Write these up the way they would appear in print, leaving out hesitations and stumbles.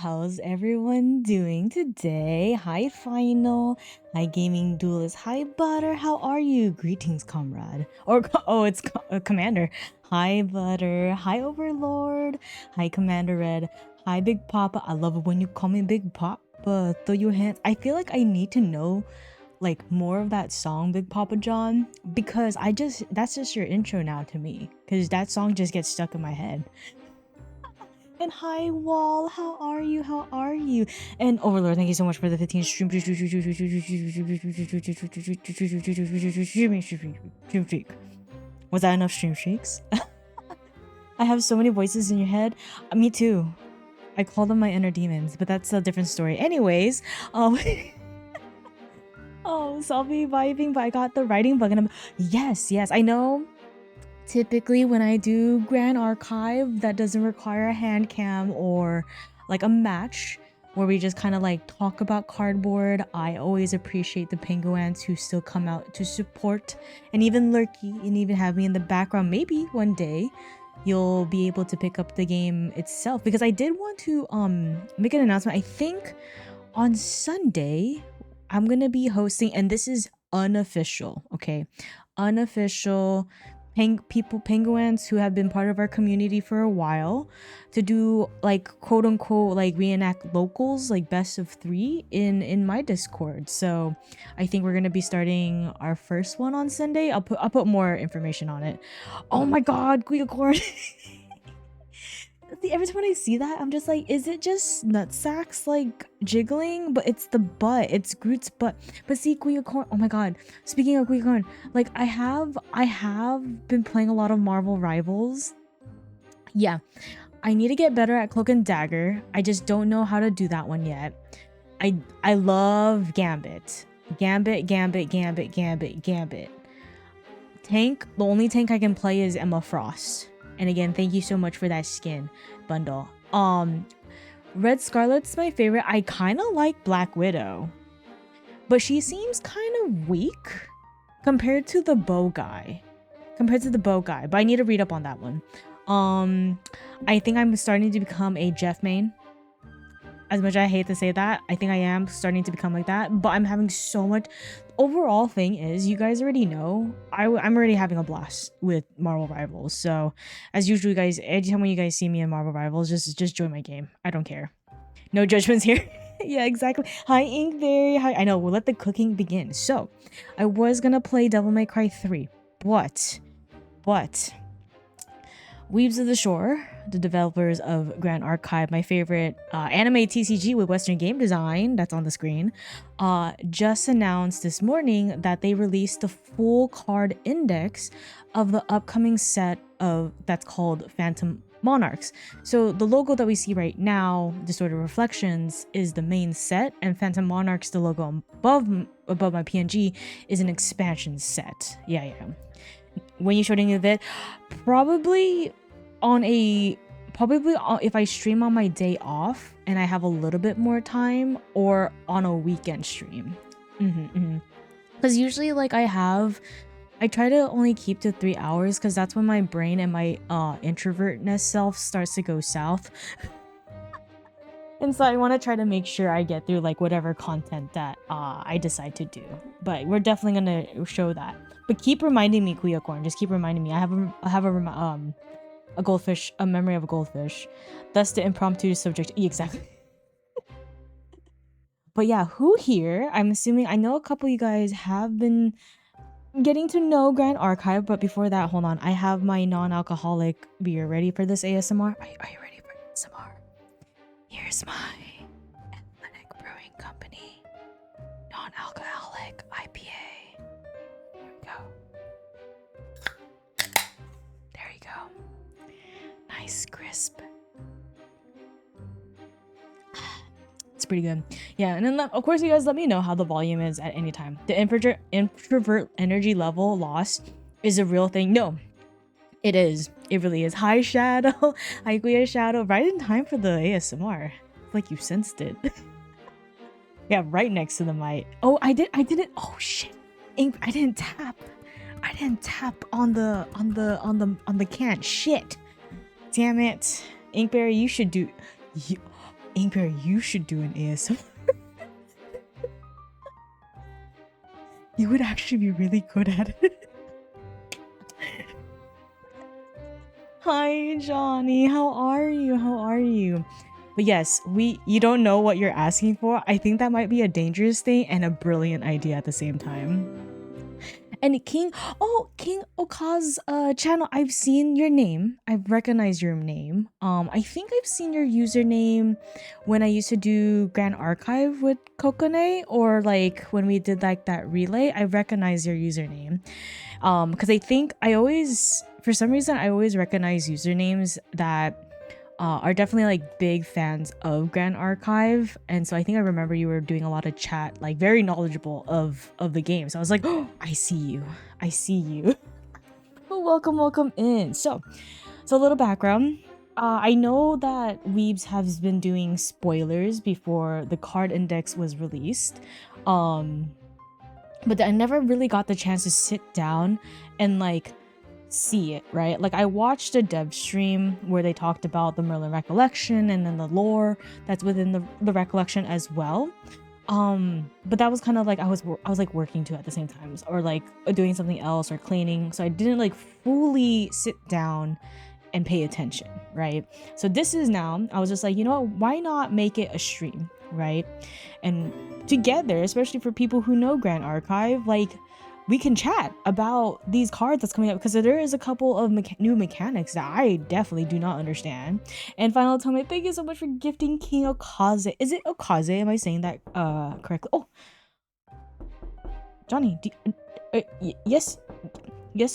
how's everyone doing today? Hi, Final. Hi, Gaming Duelist. Hi, Butter. How are you? Greetings, comrade. Oh, it's Commander. Hi, Butter. Hi, Overlord. Hi, Commander Red. Hi, Big Papa. I love it when you call me Big Papa. Throw your hands. I feel like I need to know like more of that song, Big Papa John, because that's just your intro now to me, because that song just gets stuck in my head. And hi, Wall. How are you? How are you? And Overlord, thank you so much for the 15 stream. Was that enough stream streaks? I have so many voices in your head. Me too. I call them my inner demons, but that's a different story. Anyways, oh, so I'll be vibing, but I got the writing bug, and yes, I know. Typically when I do Grand Archive that doesn't require a hand cam or like a match where we just kind of like talk about cardboard, I always appreciate the penguins who still come out to support, and even Lurky, and even have me in the background. Maybe one day you'll be able to pick up the game itself, because I did want to make an announcement. I think on Sunday I'm gonna be hosting, and this is unofficial, okay, unofficial, penguins who have been part of our community for a while, to do like quote unquote like reenact locals, like best of 3 in my Discord. So I think we're gonna be starting our first one on Sunday. I'll put more information on it. Oh my god, Guiacorn. Every time I see that, I'm just like, is it just nutsacks like jiggling? But it's the butt. It's Groot's butt. But see, Guiacorn. Oh my god. Speaking of Guiacorn, like I have been playing a lot of Marvel Rivals. Yeah, I need to get better at Cloak and Dagger. I just don't know how to do that one yet. I love Gambit. Gambit. Tank. The only tank I can play is Emma Frost. And again, thank you so much for that skin bundle. Red Scarlet's my favorite. I kind of like Black Widow, but she seems kind of weak compared to the bow guy. But I need to read up on that one. I think I'm starting to become a Jeff main. As much as I hate to say that, I think I am starting to become like that, but I'm having so much. Overall thing is, you guys already know, I'm already having a blast with Marvel Rivals. So as usual, you guys, anytime when you guys see me in Marvel Rivals, just join my game. I don't care. No judgments here. Yeah, exactly. Hi, Inkberry. Hi. I know, we'll let the cooking begin. So I was gonna play Devil May Cry 3, but Weaves of the Shore, the developers of Grand Archive, my favorite anime TCG with Western game design that's on the screen, just announced this morning that they released the full card index of the upcoming set of that's called Phantom Monarchs. So the logo that we see right now, Distorted Reflections, is the main set, and Phantom Monarchs, the logo above my PNG, is an expansion set. Yeah. When you showed any of it, probably if I stream on my day off and I have a little bit more time, or on a weekend stream. Because usually like I try to only keep to 3 hours, because that's when my brain and my introvertness self starts to go south. And so I want to try to make sure I get through like whatever content that I decide to do. But we're definitely gonna show that. But keep reminding me, Guiacorn. Just keep reminding me. I have a goldfish, a memory of a goldfish. Thus the impromptu subject. Exactly. But yeah, who here? I'm assuming I know a couple of you guys have been getting to know Grand Archive, but before that, hold on. I have my non-alcoholic beer ready for this ASMR. Are you ready for ASMR? Here's my Athletic Brewing Company non-alcoholic IPA. Here we go. There you go. Nice, crisp. It's pretty good. Yeah, and then of course you guys let me know how the volume is at any time. The introvert energy level loss is a real thing. No, it is. It really is. Hi, Shadow. Hi, Guia Shadow. Right in time for the ASMR. Like you sensed it. Yeah, right next to the mic. Oh, I did it. Oh shit. I didn't tap on the can. Shit. Damn it. Inkberry, you should do. Inkbear, you should do an ASMR. You would actually be really good at it. Hi, Johnny. How are you? How are you? But yes, you don't know what you're asking for. I think that might be a dangerous thing and a brilliant idea at the same time. And King Oka's channel, I've seen your name. I've recognized your name. I think I've seen your username when I used to do Grand Archive with Kokone, or like when we did like that relay. I recognize your username. Because I think for some reason I always recognize usernames that are definitely like big fans of Grand Archive, and so I think I remember you were doing a lot of chat, like very knowledgeable of the game. So I was like, oh, I see you. Oh, welcome in. So a little background. I know that Weebs has been doing spoilers before the card index was released, but I never really got the chance to sit down and like see it, right? Like I watched a dev stream where they talked about the Merlin recollection and then the lore that's within the recollection as well. But that was kind of like I was like working too at the same time, or like doing something else or cleaning, so I didn't like fully sit down and pay attention, right? So this is now, I was just like, you know what, why not make it a stream, right? And together, especially for people who know Grand Archive, like we can chat about these cards that's coming up, because there is a couple of new mechanics that I definitely do not understand. And Final Atomic, thank you so much for gifting King Okaze. Is it Okaze? Am I saying that correctly? Oh, Johnny, yes,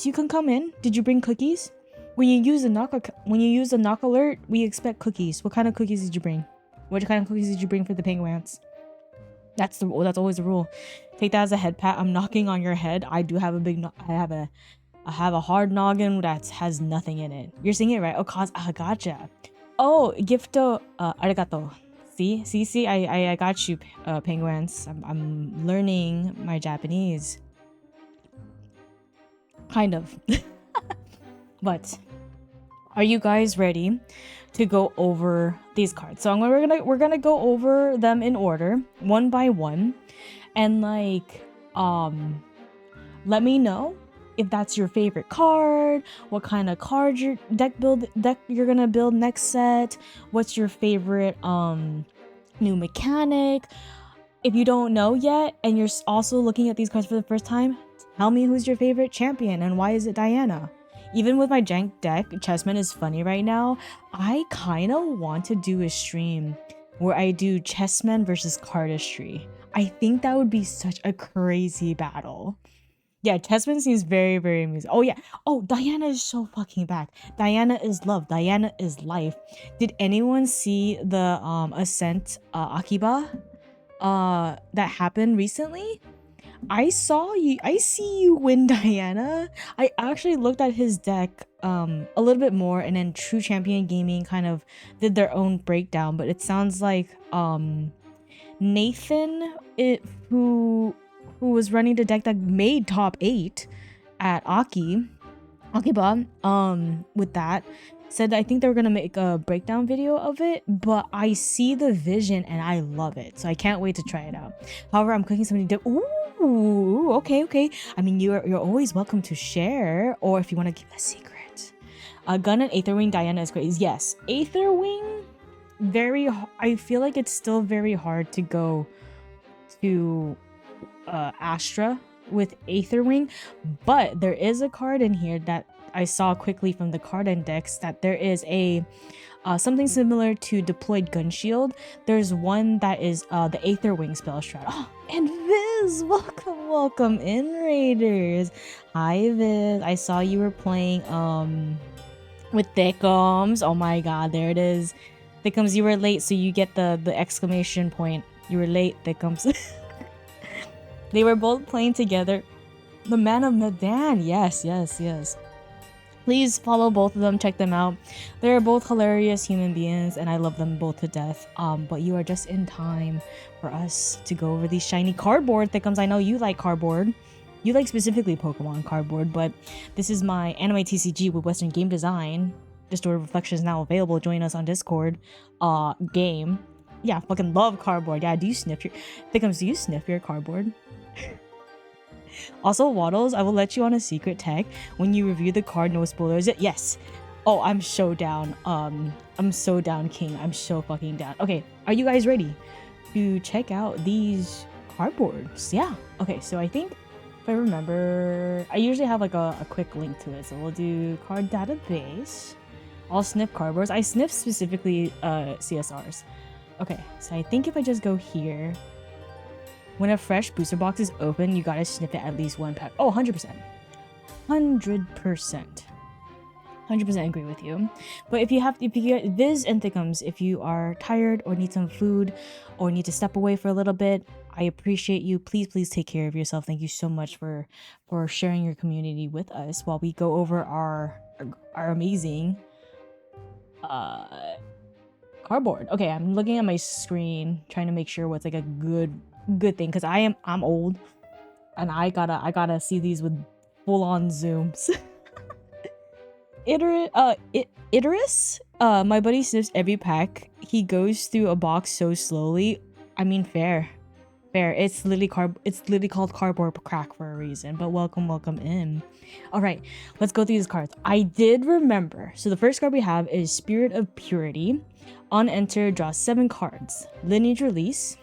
you can come in. Did you bring cookies? When you use the knock alert, we expect cookies. What kind of cookies did you bring? What kind of cookies did you bring for the penguins? That's always the rule. Take that as a head pat. I'm knocking on your head. I do have I have a hard noggin that has nothing in it. You're saying it right. Oh, gotcha. Oh, gifto, arigato. See, I got you, penguins. I'm learning my Japanese. Kind of. But are you guys ready to go over these cards? So we're gonna go over them in order, one by one, and like let me know if that's your favorite card, what kind of card your deck you're gonna build next set, what's your favorite new mechanic. If you don't know yet and you're also looking at these cards for the first time, tell me who's your favorite champion and why is it Diana. Even with my jank deck, Chessman is funny right now. I kind of want to do a stream where I do Chessman versus Cardistry. I think that would be such a crazy battle. Yeah, Chessman seems very, very amusing. Oh yeah. Oh, Diana is so fucking back. Diana is love. Diana is life. Did anyone see the Ascent Akiba that happened recently? I see you win, Diana. I actually looked at his deck a little bit more, and then True Champion Gaming kind of did their own breakdown, but it sounds like Nathan, who was running the deck that made top 8 at Akiba, with that, said that I think they were gonna make a breakdown video of it, but I see the vision and I love it, so I can't wait to try it out. However, I'm cooking something different. Ooh, okay. I mean, you're always welcome to share, or if you want to keep a secret. Gun and Aetherwing Diana is great. Yes, Aetherwing, I feel like it's still very hard to go to Astra with Aetherwing, but there is a card in here that I saw quickly from the card index that there is a something similar to Deployed Gun Shield. There's one that is the Aetherwing spell strat. Oh, and Viz, welcome in, Raiders. Hi Viz, I saw you were playing with Thickums. Oh my god, there it is. Thickums, you were late, so you get the exclamation point. You were late, Thickums. They were both playing together. The Man of Medan, yes. Please follow both of them, check them out. They're both hilarious human beings and I love them both to death. But you are just in time for us to go over these shiny cardboard Thickums. I know you like cardboard. You like specifically Pokemon cardboard, but this is my anime TCG with Western game design. Distorted Reflection is now available. Join us on Discord game. Yeah, fucking love cardboard. Yeah, do you sniff your Thickums, do you sniff your cardboard? Also, Waddles, I will let you on a secret tag when you review the card. No spoilers. Yes. Oh, I'm so down. I'm so down, King. I'm so fucking down. Okay, are you guys ready to check out these cardboards? Yeah. Okay, so I think if I remember, I usually have like a quick link to it. So we'll do card database. I'll sniff cardboards. I sniff specifically CSRs. Okay, so I think if I just go here, when a fresh booster box is open, you gotta sniff it at least one pack. Oh, 100%. 100%. 100% agree with you. But if you get Viz and Thickums, if you are tired or need some food or need to step away for a little bit, I appreciate you. Please take care of yourself. Thank you so much for sharing your community with us while we go over our amazing cardboard. Okay, I'm looking at my screen trying to make sure what's like a good thing, because I'm old and I gotta see these with full-on zooms. Idris, my buddy sniffs every pack. He goes through a box so slowly. I mean, fair. It's literally called cardboard crack for a reason. But welcome in. All right, let's go through these cards. I did remember. So the first card we have is Spirit of Purity. On enter, draw 7 cards. Lineage release.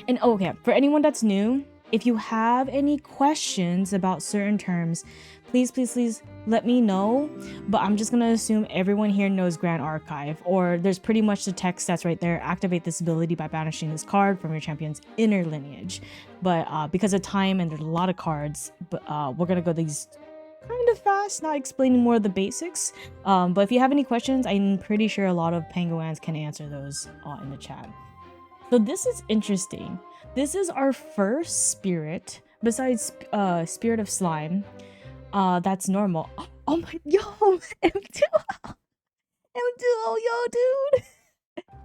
And okay, for anyone that's new, if you have any questions about certain terms, please let me know. But I'm just gonna assume everyone here knows Grand Archive, or there's pretty much the text that's right there. Activate this ability by banishing this card from your champion's inner lineage. But because of time and there's a lot of cards, but we're gonna go these kind of fast, not explaining more of the basics. But if you have any questions, I'm pretty sure a lot of Penguins can answer those in the chat. So this is interesting. This is our first spirit, besides Spirit of Slime, that's normal. Oh my, yo, M2, yo, dude.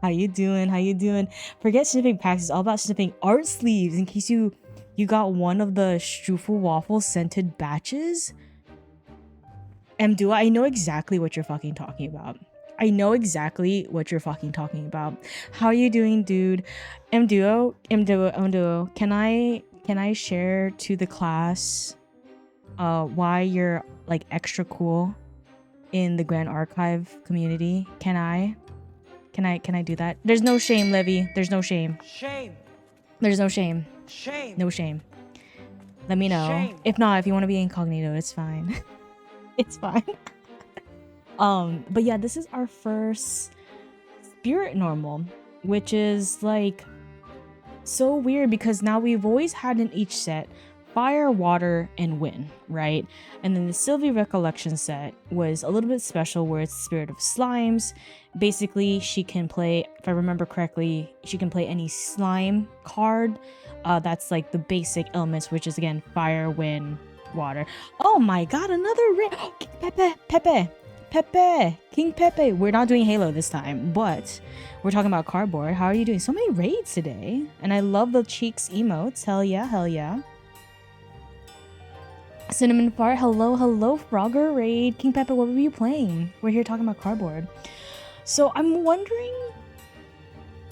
How you doing? Forget sniffing packs. It's all about sniffing art sleeves in case you got one of the Strufel waffle scented batches. I know exactly what you're fucking talking about. How are you doing, dude? Mduo, can I share to the class why you're like extra cool in the Grand Archive community? Can I do that? There's no shame, Livy. There's no shame. There's no shame. No shame. Let me know. If not, if you want to be incognito, it's fine. It's fine. But yeah, this is our first spirit normal, which is like so weird because now we've always had in each set fire, water, and wind, right? And then the Sylvie Recollection set was a little bit special where it's Spirit of Slimes. Basically, she can play, if I remember correctly, she can play any slime card. That's like the basic elements, which is again fire, wind, water. Oh my god, another ring! King Pepe. We're not doing Halo this time, but we're talking about cardboard. How are you doing? So many raids today, and I love the cheeks emotes. Hell yeah. Cinnamon Fart, hello, Frogger raid. King Pepe, what were you playing? We're here talking about cardboard. So I'm wondering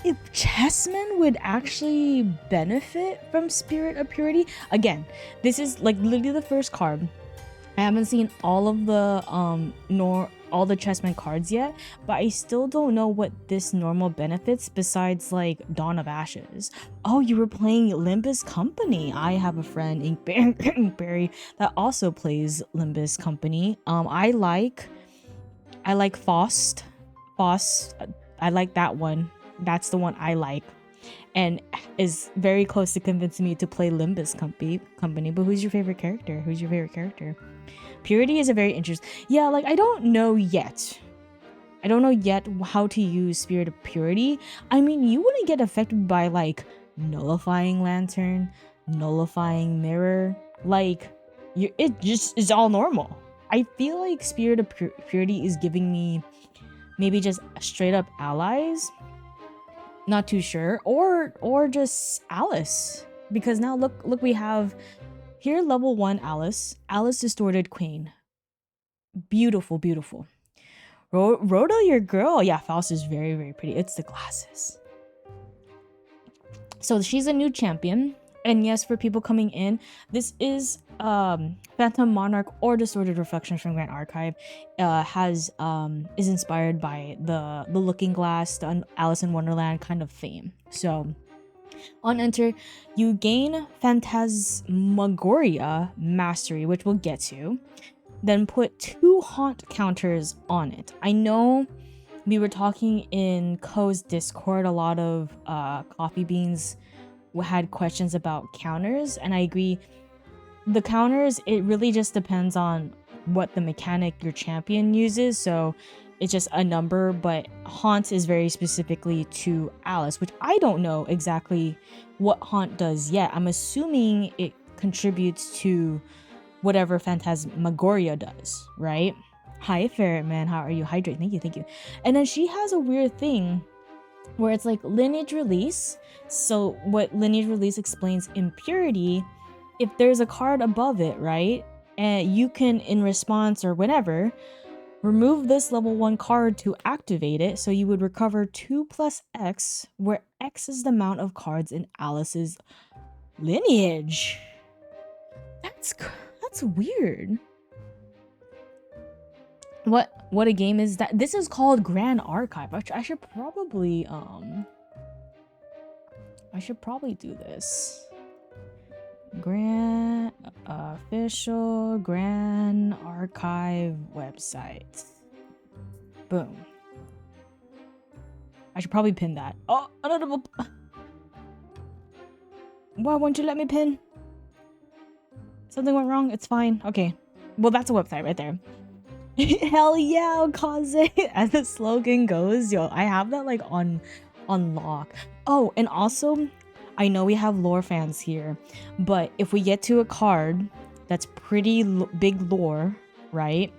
if chessmen would actually benefit from Spirit of Purity. Again, this is like literally the first card. I haven't seen all of the all the chessmen cards yet, but I still don't know what this normal benefits besides like Dawn of Ashes. Oh, you were playing Limbus Company. I have a friend, Inkberry, that also plays Limbus Company. I like Faust. I like that one. That's the one I like, and is very close to convincing me to play Limbus Company. But who's your favorite character? Purity is a very interesting. Yeah, like I don't know yet how to use Spirit of Purity. I mean, you wouldn't get affected by like nullifying lantern, nullifying mirror. Like it's all normal. I feel like Spirit of Purity is giving me maybe just straight up allies. Not too sure, or just Alice, because now look we have here level 1 Alice Distorted Queen. Beautiful. Rhoda, your girl. Yeah, Faust is very, very pretty. It's the glasses. So she's a new champion. And yes, for people coming in, this is Phantom Monarch or Distorted Reflections from Grand Archive. Is inspired by the Looking Glass, the Alice in Wonderland kind of theme. So on enter, you gain Phantasmagoria Mastery, which we'll get to. Then put 2 haunt counters on it. I know we were talking in Ko's Discord, a lot of coffee beans had questions about counters, and I agree. The counters, it really just depends on what the mechanic your champion uses, so it's just a number, but haunt is very specifically to Alice, which I don't know exactly what haunt does yet. I'm assuming it contributes to whatever Phantasmagoria does, right? Hi, Ferret Man, how are you? Hydrate, thank you. And then she has a weird thing where it's like lineage release. So what lineage release explains impurity, if there's a card above it, right? And you can, in response or whenever, remove this level 1 card to activate it. So you would recover 2 plus X, where X is the amount of cards in Alice's lineage. That's weird. What a game is that? This is called Grand Archive. I should probably do this. Official Grand Archive website. Boom. I should probably pin that. Oh, another. Why won't you let me pin? Something went wrong. It's fine. Okay. Well, that's a website right there. Hell yeah, Kaze. As the slogan goes, yo, I have that like on lock. Oh, and also, I know we have lore fans here, but if we get to a card that's pretty big lore, right?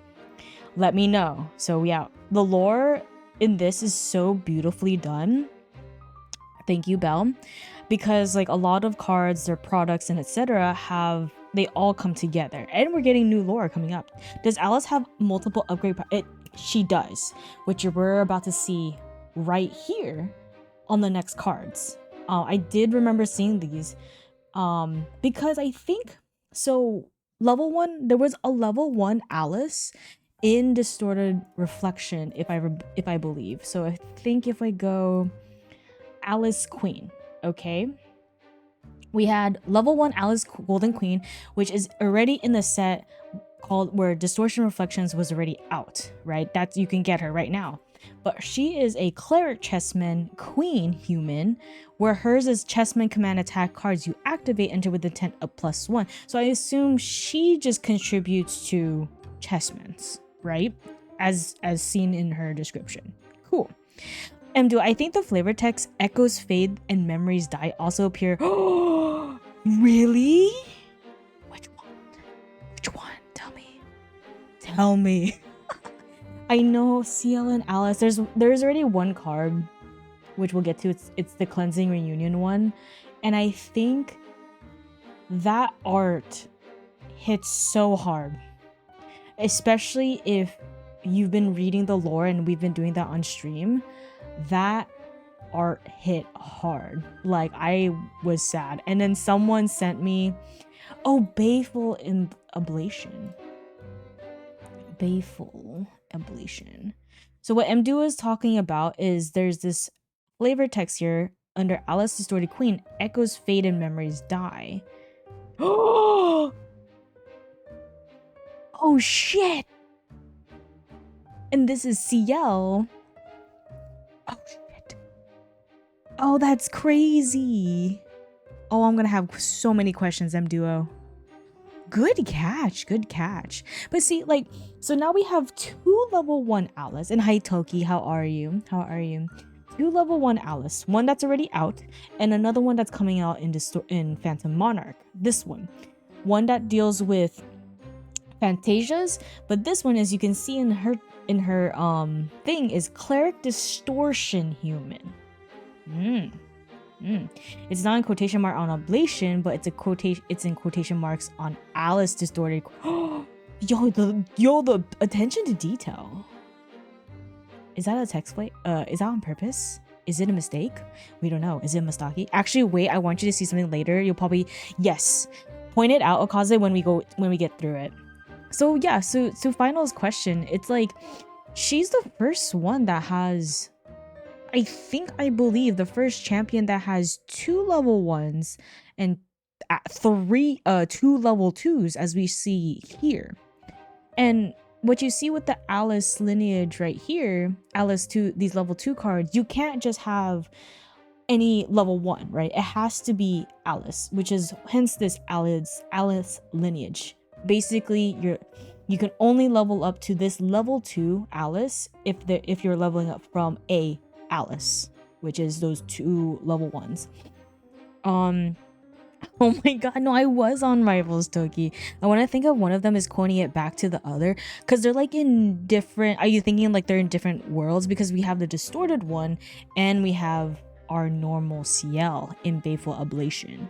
Let me know. So yeah, the lore in this is so beautifully done. Thank you, Belle. Because like a lot of cards, their products and etc. they all come together, and we're getting new lore coming up. Does Alice have multiple upgrade? She does, which we're about to see right here on the next cards. I did remember seeing these because I think so. Level 1, there was a level 1 Alice in Distorted Reflection, if I believe. So I think if I go Alice Queen, okay. We had level 1 Alice Golden Queen, which is already in the set called where Distortion Reflections was already out, right? That's, you can get her right now. But she is a Cleric Chessman Queen human, where hers is Chessman command attack cards you activate enter with intent of +1. So I assume she just contributes to Chessman's, right? As seen in her description. Cool. Do I think the flavor text Echoes Fade and Memories Die also appear? Really? Which one? Tell me. I know CL and Alice. There's already one card, which we'll get to. It's the Cleansing Reunion one, and I think that art hits so hard, especially if you've been reading the lore and we've been doing that on stream. That art hit hard. Like, I was sad. And then someone sent me, oh, Baleful Ablation. So what Mdu is talking about is there's this flavor text here under Alice Distorted Queen, Echoes Fade and Memories Die. Oh shit! And this is CL. Oh shit. Oh, that's crazy. Oh, I'm gonna have so many questions, Mduo. Good catch. But see, like, so now we have 2 level 1 Alice. And hi Toki, how are you? 2 level 1 Alice. One that's already out, and another one that's coming out in Phantom Monarch. This one that deals with Fantasias, but this one, as you can see in her thing, is Cleric Distortion Human. It's not in quotation mark on Ablation, but it's in quotation marks on Alice Distorted. Yo, the attention to detail. Is that a text plate? Is that on purpose? Is it a mistake? We don't know. Is it Mustaki? Actually, wait, I want you to see something later. You'll probably, yes. Point it out, Okaze, when we get through it. So yeah, so final's question, it's like she's the first one that has, I believe the first champion that has 2 level 1s and 2 level 2s, as we see here. And what you see with the Alice lineage right here, Alice 2, these level 2 cards, you can't just have any level 1, right? It has to be Alice, which is hence this Alice lineage. Basically, you can only level up to this level 2 Alice if you're leveling up from a Alice, which is those 2 level 1s. Oh my god, no, I was on Rivals, Toki. I want to think of one of them is coining it back to the other, because they're like in different, are you thinking like they're in different worlds? Because we have the distorted one and we have our normal CL in Baleful Ablation.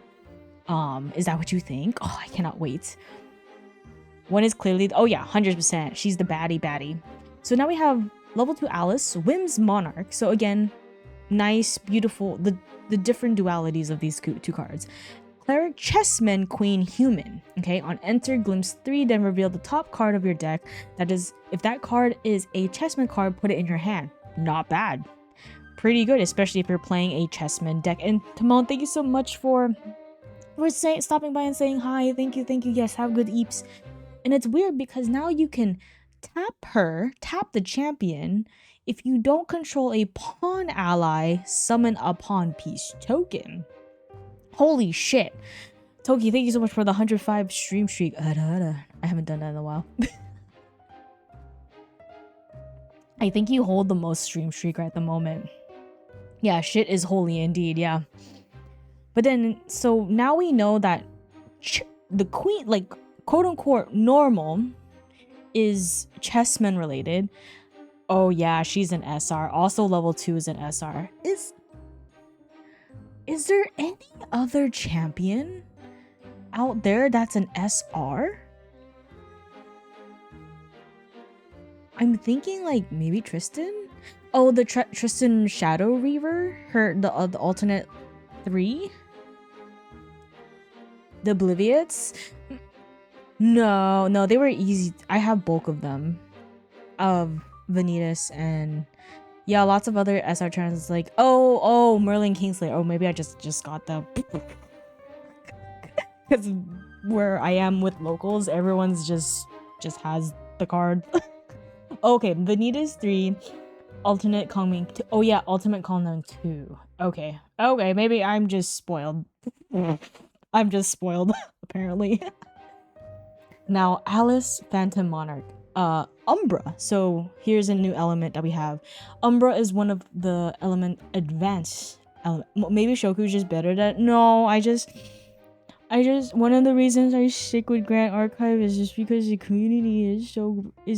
Is that what you think? Oh, I cannot wait. One is clearly, oh yeah, 100%. She's the baddie. So now we have level 2 Alice, Whim's Monarch. So again, nice, beautiful, the different dualities of these 2 cards. Cleric Chessman Queen Human. Okay, on enter, glimpse 3, then reveal the top card of your deck. That is, if that card is a Chessman card, put it in your hand. Not bad. Pretty good, especially if you're playing a Chessman deck. And Timon, thank you so much for stopping by and saying hi. Thank you. Yes, have good eeps. And it's weird because now you can tap the champion. If you don't control a pawn ally, summon a pawn piece token. Holy shit. Toki, thank you so much for the 105 stream streak. I haven't done that in a while. I think you hold the most stream streak at the moment. Yeah, shit is holy indeed, yeah. But then, so now we know that the queen, like, quote-unquote normal is Chessman related. Oh yeah, she's an SR. Also level 2 is an SR. Is there any other champion out there that's an SR? I'm thinking like maybe Tristan? Oh, the Tristan Shadow Reaver? The alternate 3? The Obliviates? No, they were easy. I have bulk of them. Of Vanitas and yeah, lots of other SR trans like oh Merlin Kingslayer. Oh, maybe I just got the because where I am with locals, everyone's just has the card. Okay, Vanitas 3, alternate coming 2. Oh yeah, ultimate calling 2. Okay, maybe I'm just spoiled. I'm just spoiled apparently. Now Alice Phantom Monarch. Umbra. So here's a new element that we have. Umbra is one of the element advanced element. Maybe Shoku's just better at. No, I just one of the reasons I stick with Grand Archive is just because the community is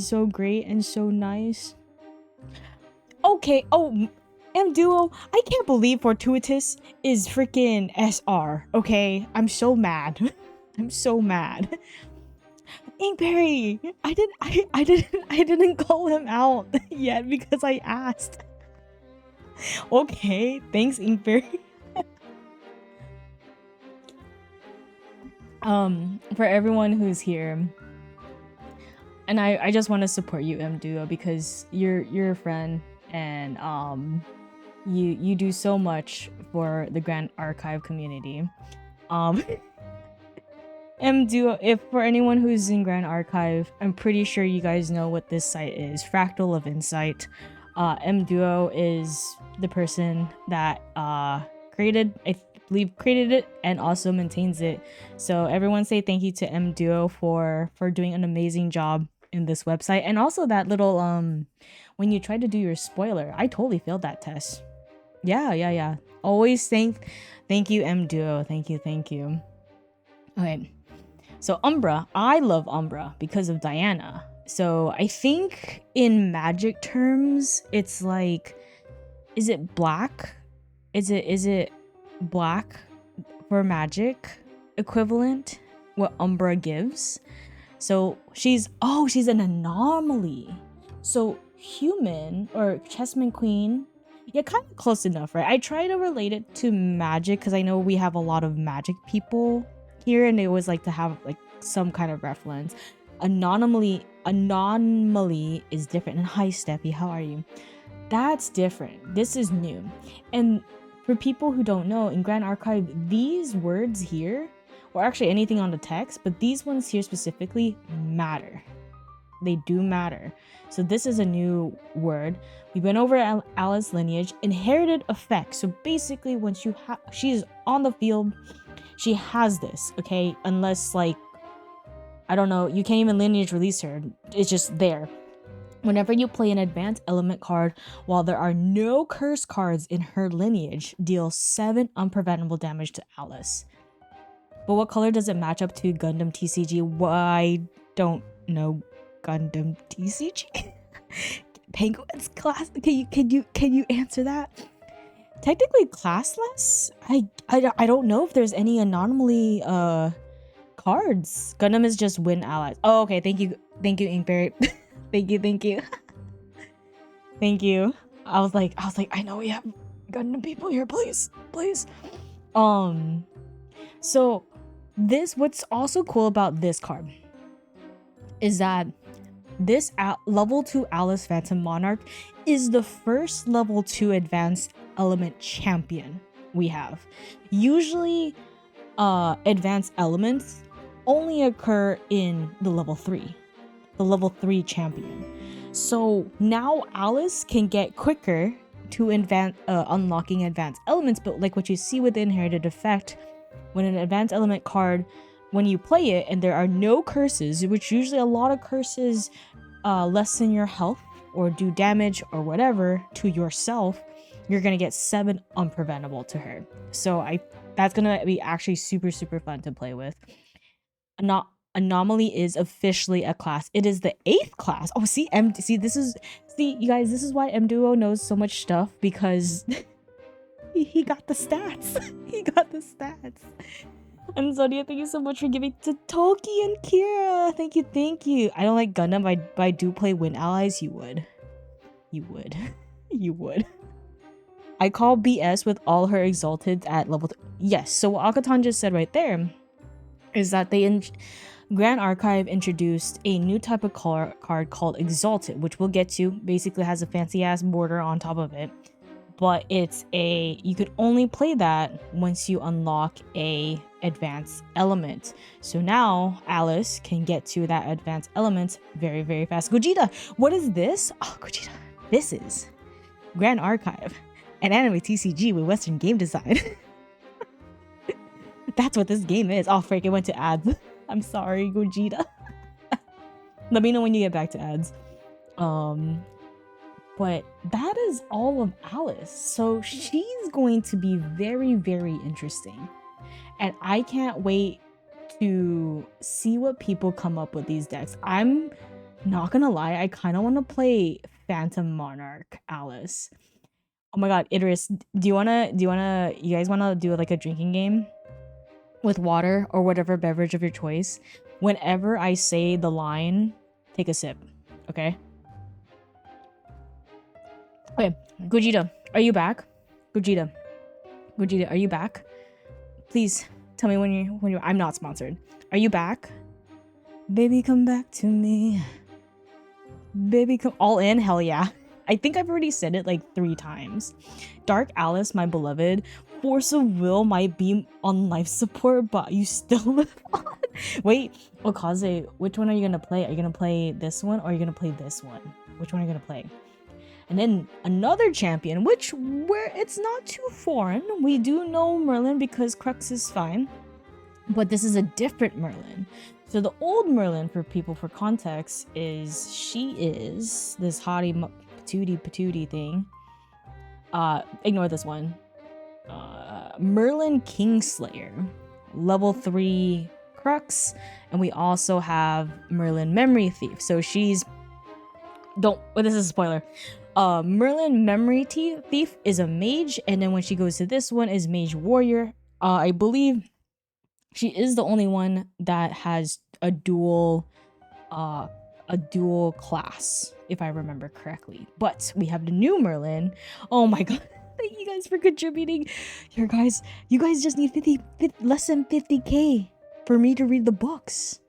so great and so nice. Okay, oh, M Duo, I can't believe Fortuitous is freaking SR. Okay, I'm so mad. I'm so mad. Inkberry, I didn't call him out yet because I asked. Okay, thanks Inkberry. For everyone who's here, and I just want to support you, M Duo, because you're a friend and you do so much for the Grand Archive community. M Duo, if for anyone who's in Grand Archive, I'm pretty sure you guys know what this site is. Fractal of Insight. M Duo is the person that created it and also maintains it. So everyone say thank you to M Duo for doing an amazing job in this website. And also that little when you try to do your spoiler, I totally failed that test. Yeah. Always thank you, M Duo. Thank you. Okay. So Umbra, I love Umbra because of Diana. So I think in magic terms, it's like, is it black? Is it black for magic equivalent? What Umbra gives? So she's an anomaly. So human or Chessman Queen Yeah, kind of close enough, right? I try to relate it to magic because I know we have a lot of magic people here, and they always like to have like some kind of reference. Anomaly is different. And hi, Steffi, how are you? That's different. This is new. And for people who don't know, in Grand Archive, these words here, or actually anything on the text, but these ones here specifically matter. They do matter. So this is a new word. We went over Alice lineage, inherited effect. So basically, once she's on the field, she has this, okay? Unless like, I don't know, you can't even lineage release her. It's just there. Whenever you play an advanced element card, while there are no curse cards in her lineage, deal 7 unpreventable damage to Alice. But what color does it match up to Gundam TCG? I don't know Gundam TCG. Penguin's class. Can you answer that? Technically classless. I don't know if there's any anomaly cards. Gundam is just win allies. Oh, okay. Thank you, Inkberry. thank you. Thank you. I was like, I know we have Gundam people here, please. So what's also cool about this card is that this level 2 Alice Phantom Monarch is the first level 2 advanced element champion we have. Usually advanced elements only occur in the level 3 champion. So now Alice can get quicker to unlocking advanced elements, but like what you see with the inherited effect, when an advanced element card, when you play it and there are no curses, which usually a lot of curses lessen your health or do damage or whatever to yourself, you're gonna get 7 unpreventable to her. So that's gonna be actually super fun to play with. Anomaly is officially a class. It is the 8th class. Oh, see you guys, this is why M Duo knows so much stuff, because he got the stats. He got the stats. And Zodia, thank you so much for giving to Toki and Kira. Thank you. I don't like Gundam, but I do play Win Allies. You would. You would. I call BS with all her exalted at level 3. Yes, so what Akatan just said right there is that Grand Archive introduced a new type of card called Exalted, which we'll get to. Basically has a fancy ass border on top of it. But you could only play that once you unlock a advanced element. So now Alice can get to that advanced element very fast. Gogeta, what is this? Oh, Gogeta, this is Grand Archive, an anime TCG with Western game design. That's what this game is. Oh, frick, it went to ads. I'm sorry, Gogeta. Let me know when you get back to ads. But that is all of Alice. So she's going to be very interesting. And I can't wait to see what people come up with these decks. I'm not gonna lie, I kind of want to play Phantom Monarch Alice. Oh my god, Idris, you guys wanna do like a drinking game with water or whatever beverage of your choice? Whenever I say the line, take a sip, okay? Okay, Gogeta, are you back? Gogeta, are you back? Please tell me when you're. I'm not sponsored. Are you back? Baby, come back to me. Baby, come all in. Hell yeah. I think I've already said it like 3 times. Dark Alice, my beloved. Force of Will might be on life support, but you still live on. Wait, Okaze, which one are you gonna play? Are you gonna play this one or are you gonna play this one? Which one are you gonna play? And then another champion, where it's not too foreign. We do know Merlin because Crux is fine. But this is a different Merlin. So the old Merlin, for people for context, is this hottie patootie thing. Ignore this one. Merlin Kingslayer. Level 3 Crux. And we also have Merlin Memory Thief. So this is a spoiler. Merlin Memory Thief is a mage, and then when she goes to this one is Mage Warrior. I believe she is the only one that has a dual a dual class, if I remember correctly. But we have the new Merlin. Oh my god. Thank you guys for contributing. You guys just need less than 50k for me to read the books.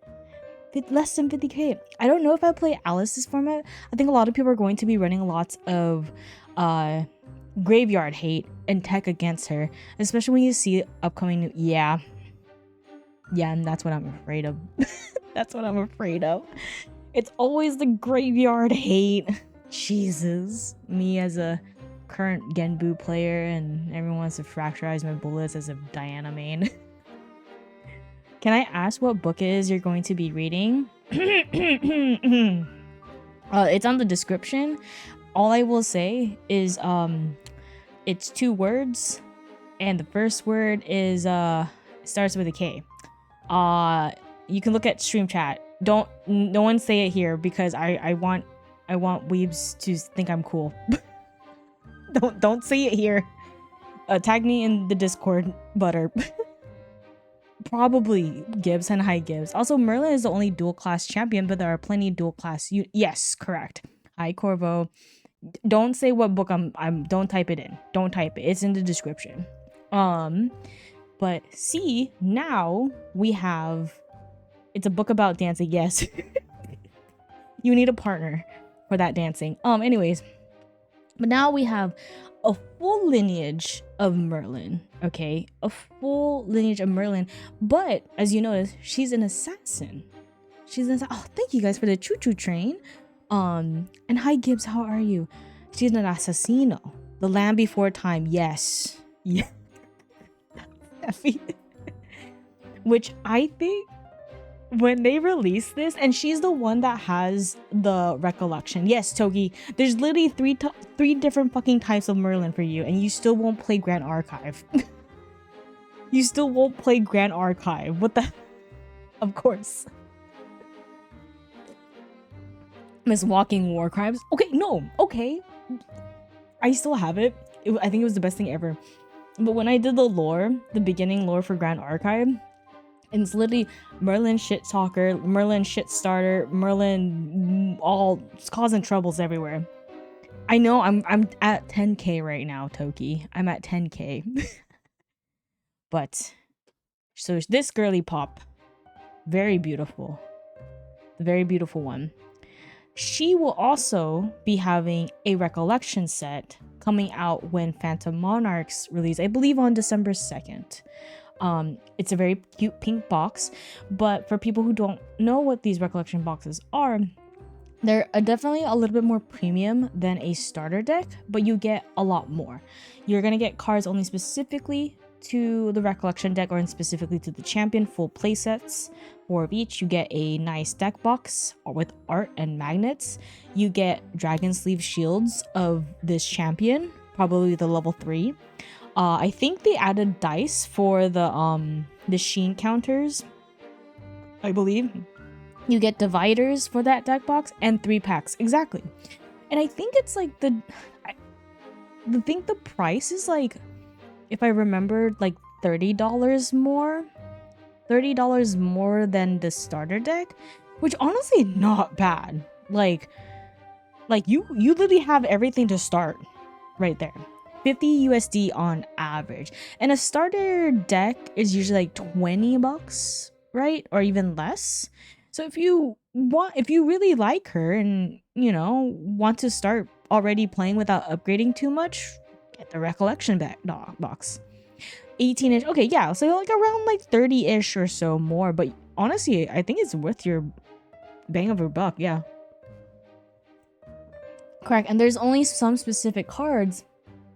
Less than 50k. I don't know if I play Alice's format. I think a lot of people are going to be running lots of graveyard hate and tech against her, especially when you see upcoming yeah, and that's what I'm afraid of. That's what I'm afraid of. It's always the graveyard hate. Jesus, me as a current Genbu player, and everyone wants to fracturize my bullets as a Diana main. Can I ask what book it is you're going to be reading? It's on the description. All I will say is it's 2 words, and the first word is starts with a K. You can look at stream chat. No one say it here because I want weebs to think I'm cool. don't say it here. Tag me in the Discord, butter. Probably Gibbs and Hi Gibbs. Also, Merlin is the only dual class champion, but there are plenty of dual class. Yes, correct. Hi Corvo. Don't say what book I'm. Don't type it in. Don't type it. It's in the description. But see, now we have. It's a book about dancing. Yes. You need a partner for that dancing. Anyways, but now we have a full lineage of Merlin. Okay, a full lineage of Merlin. But as you notice, she's an assassin. Oh, thank you guys for the choo-choo train. And hi Gibbs, how are you? She's an assassino. The Land Before Time. Yes. Yeah. Which I think when they release this, and she's the one that has the recollection. Yes, Togi, there's literally three different fucking types of Merlin for you, and you still won't play Grand Archive. You still won't play Grand Archive. What the? Of course. Miss Walking War Crimes. Okay, no. Okay. I still have it. I think it was the best thing ever. But when I did the lore, the beginning lore for Grand Archive, and it's literally Merlin shit talker, Merlin shit starter, Merlin all causing troubles everywhere. I know I'm at 10k right now, Toki. I'm at 10k. But so this girly pop, very beautiful. The very beautiful one. She will also be having a recollection set coming out when Phantom Monarchs release, I believe on December 2nd. It's a very cute pink box, but for people who don't know what these recollection boxes are, they're definitely a little bit more premium than a starter deck, but you get a lot more. You're gonna get cards only specifically to the recollection deck, or specifically to the champion, full playsets, 4 of each. You get a nice deck box with art and magnets. You get dragon sleeve shields of this champion, probably the level 3. I think they added dice for the sheen counters, I believe. You get dividers for that deck box and 3 packs. Exactly. And I think it's like the price is like, if I remember, like $30 more. $30 more than the starter deck, which honestly not bad. Like you literally have everything to start right there. 50 USD on average. And a starter deck is usually like $20, right? Or even less. So if you really like her and, you know, want to start already playing without upgrading too much, get the recollection box. 18-ish. Okay, yeah, so like around like 30-ish or so more, but honestly, I think it's worth your bang of your buck. Yeah, correct. And there's only some specific cards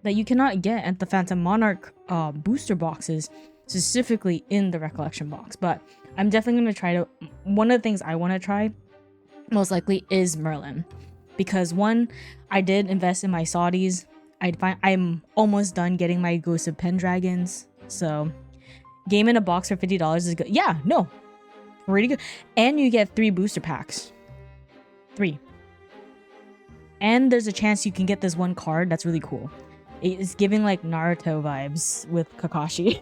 that you cannot get at the Phantom Monarch booster boxes, specifically in the recollection box. But I'm definitely going to try to, one of the things I want to try most likely is Merlin, because one, I did invest in my Saudis. I'm almost done getting my Ghost of Pendragons, so game in a box for $50 is good. Yeah, no, pretty good. And you get 3 booster packs. 3. And there's a chance you can get this one card that's really cool. It's giving like Naruto vibes with Kakashi.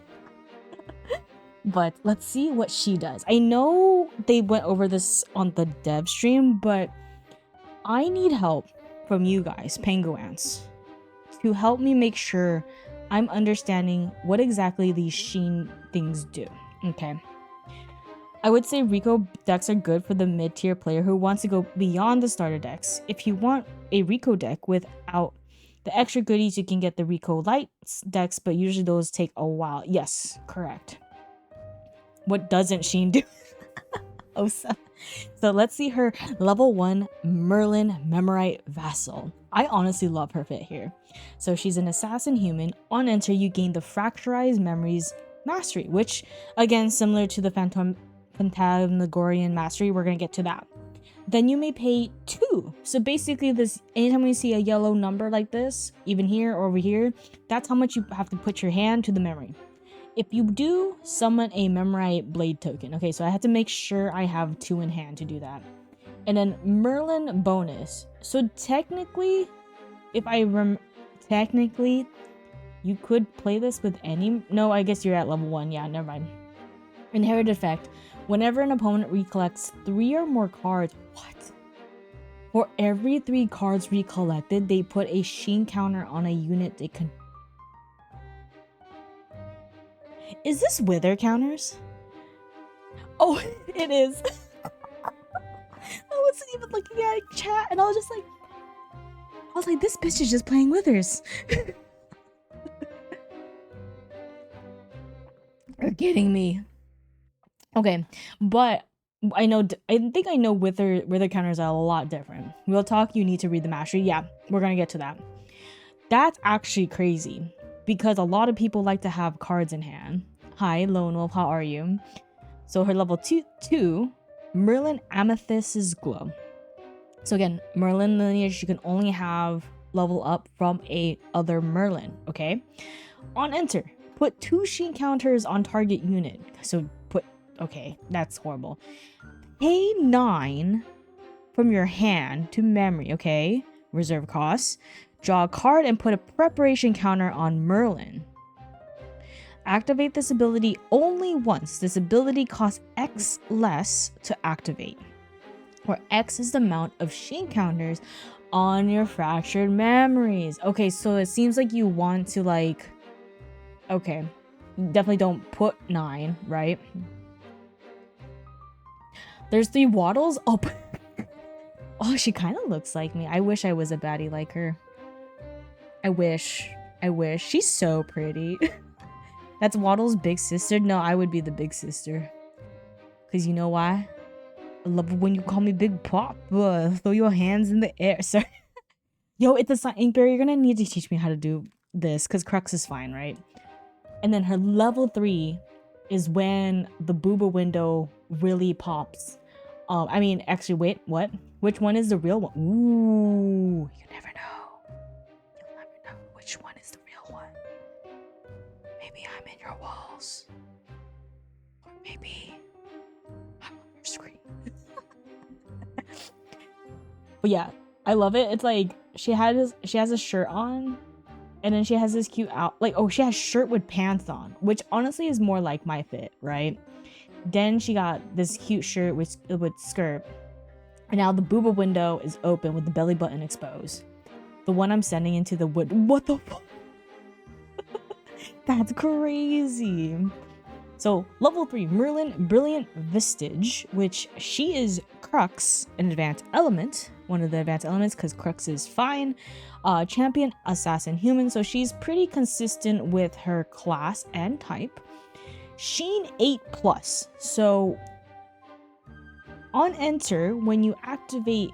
But let's see what she does. I know they went over this on the dev stream, but I need help from you guys, penguins, to help me make sure I'm understanding what exactly these Sheen things do. Okay. I would say Rico decks are good for the mid-tier player who wants to go beyond the starter decks. If you want a Rico deck without the extra goodies, you can get the Rico Light decks, but usually those take a while. Yes, correct. What doesn't Sheen do? Oh, so let's see her level 1 Merlin Memorite Vassal. I honestly love her fit here. So she's an assassin human. On enter, you gain the Fracturized Memories Mastery, which again, similar to the Phantasmagorian Mastery, we're gonna get to that. Then you may pay 2. So basically this, anytime we see a yellow number like this, even here or over here, that's how much you have to put your hand to the memory. If you do, summon a Memorite Blade token. Okay, so I have to make sure I have 2 in hand to do that. And then Merlin bonus. So technically, technically, you could play this with any... No, I guess you're at level 1. Yeah, never mind. Inherited effect. Whenever an opponent recollects 3 or more cards... What? For every 3 cards recollected, they put a Sheen counter on a unit they can... Is this Wither counters? Oh, it is. I wasn't even looking at chat, and I was like, this bitch is just playing Withers. You're kidding me. Okay, but I think I know Wither counters are a lot different. Real talk, you need to read the mastery. Yeah, we're gonna get to that. That's actually crazy, because a lot of people like to have cards in hand. Hi, Lone Wolf, how are you? So her level 2, Merlin Amethyst's Glow. So again, Merlin lineage, you can only have level up from a other Merlin, okay? On enter, put 2 Sheen counters on target unit. So okay, that's horrible. Pay 9 from your hand to memory, okay? Reserve costs. Draw a card and put a preparation counter on Merlin. Activate this ability only once. This ability costs X less to activate, where X is the amount of Sheen counters on your fractured memories. Okay, so it seems like you want to okay, definitely don't put 9, right? There's 3 Waddles. Oh, oh, she kind of looks like me. I wish I was a baddie like her. I wish. She's so pretty. That's Waddle's big sister. No, I would be the big sister. Because you know why? I love it when you call me Big Pop. Throw your hands in the air. Sorry. Yo, it's a sign. Inkberry, you're going to need to teach me how to do this. Because Crux is fine, right? And then her level 3 is when the booba window really pops. I mean, actually, wait, what? Which one is the real one? Ooh, you never know. You'll never know which one is the real one. Maybe I'm in your walls. Or maybe I'm on your screen. But yeah, I love it. It's like she has a shirt on, and then she has this cute she has shirt with pants on, which honestly is more like my fit, right? Then she got this cute shirt with skirt. And now the booba window is open with the belly button exposed. The one I'm sending into the wood. What the fuck? That's crazy. So level 3, Merlin Brilliant Vistage, which she is Crux, an advanced element. One of the advanced elements, because Crux is fine. Champion Assassin Human. So she's pretty consistent with her class and type. Sheen 8+. So on enter, when you activate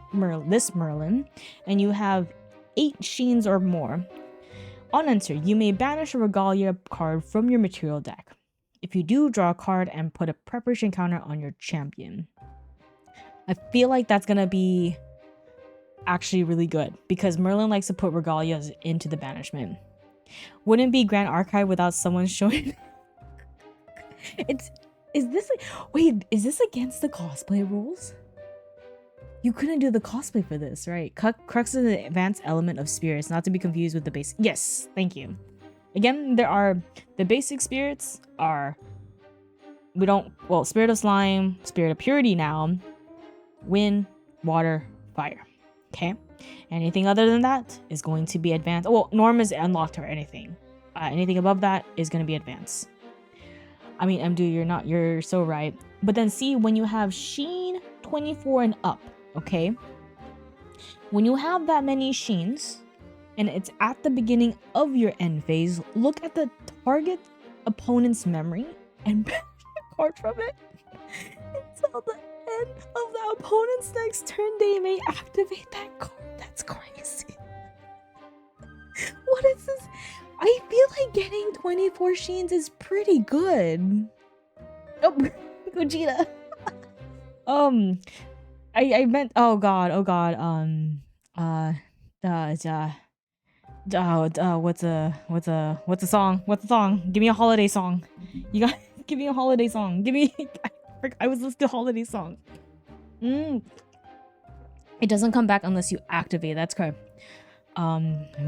this Merlin and you have 8 Sheens or more, on enter, you may banish a Regalia card from your material deck. If you do, draw a card and put a preparation counter on your champion. I feel like that's gonna be actually really good because Merlin likes to put Regalias into the banishment. Wouldn't be Grand Archive without someone showing... Is this against the cosplay rules? You couldn't do the cosplay for this, right? Crux is an advanced element of spirits, not to be confused with the base. Yes, thank you. Again, the basic spirits are We don't, well, Spirit of Slime, Spirit of Purity now, wind, water, fire. Okay? Anything other than that is going to be advanced. Well, Norm is unlocked or anything. Anything above that is going to be advanced. I mean, MD, you're so right. But then see, when you have Sheen 24 and up, okay? When you have that many Sheens, and it's at the beginning of your end phase, look at the target opponent's memory and bench a card from it until the end of the opponent's next turn. They may activate that card. That's crazy. What is this? I feel like getting 24 Sheens is pretty good. Oh, Gogeta. I meant, oh god, what's a song? What's the song? Give me a holiday song. You got give me a holiday song. Give me I was listening to holiday song. It doesn't come back unless you activate. That's correct.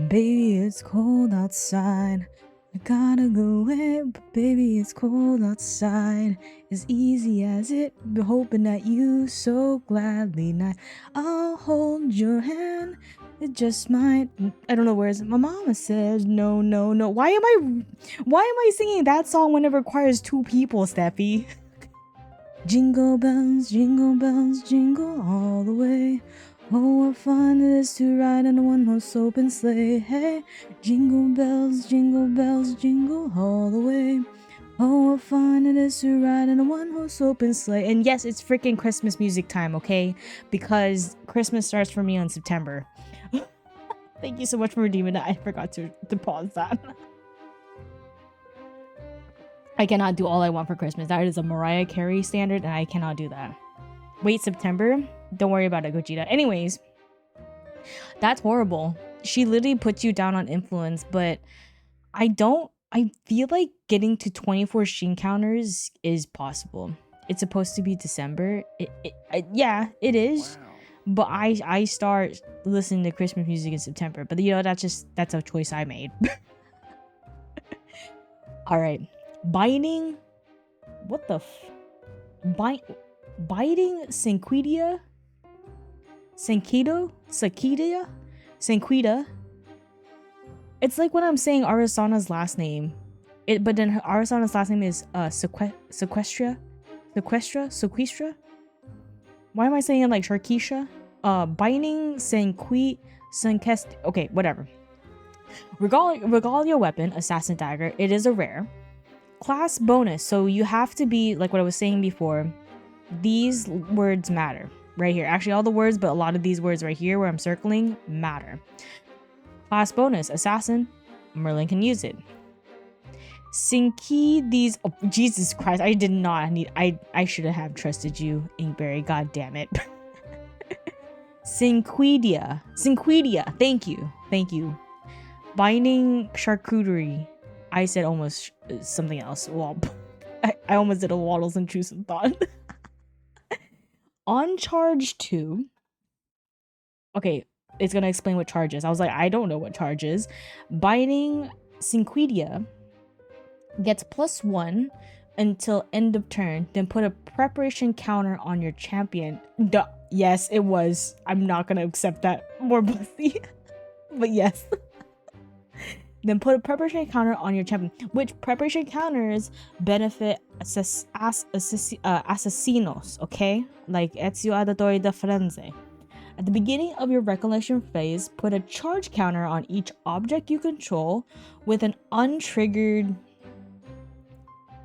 Baby, it's cold outside. I gotta go away, but baby, it's cold outside. As easy as it, be hoping that you so gladly night. I'll hold your hand. It just might. I don't know where is it. My mama says no, no, no. Why am I singing that song when it requires two people, Steffi? Jingle bells, jingle all the way. Oh, what fun it is to ride in a one-horse open sleigh. Hey, jingle bells, jingle all the way. Oh, what fun it is to ride in a one-horse open sleigh. And yes, it's freaking Christmas music time, okay? Because Christmas starts for me on September. Thank you so much for redeeming that. I forgot to pause that. I cannot do All I Want for Christmas. That is a Mariah Carey standard, and I cannot do that. Wait, September? Don't worry about it, Gogeta. Anyways, that's horrible. She literally puts you down on influence, but I feel like getting to 24 Sheen counters is possible. It's supposed to be December. Yeah, it is. Wow. But I start listening to Christmas music in September. But you know, that's a choice I made. All right. Biting. What the biting Sanquita? Sanquita. It's like when I'm saying Arasana's last name. But then Arasana's last name is Sequestra. Why am I saying it like Sharkeisha? Binding Sankest. Okay, whatever. Regalia weapon, Assassin Dagger. It is a rare. Class bonus. So you have to be like what I was saying before. These words matter right here. Actually, all the words, but a lot of these words right here where I'm circling matter. Class bonus, Assassin. Merlin can use it. Sinki these. Oh, Jesus Christ! I did not need. I should have trusted you, Inkberry. God damn it. Sinquidia. Thank you. Binding charcuterie. I said almost something else. Well, I almost did a Waddles intrusive thought. On charge 2. Okay, it's gonna explain what charge is. I was like, I don't know what charge is. Binding Sinquidia gets +1 until end of turn. Then put a preparation counter on your champion. Duh. Yes, it was. I'm not gonna accept that more pussy. But yes. Then put a preparation counter on your champion. Which preparation counters benefit assassinos, okay? Like Ezio Auditore da Firenze. At the beginning of your recollection phase, put a charge counter on each object you control with an untriggered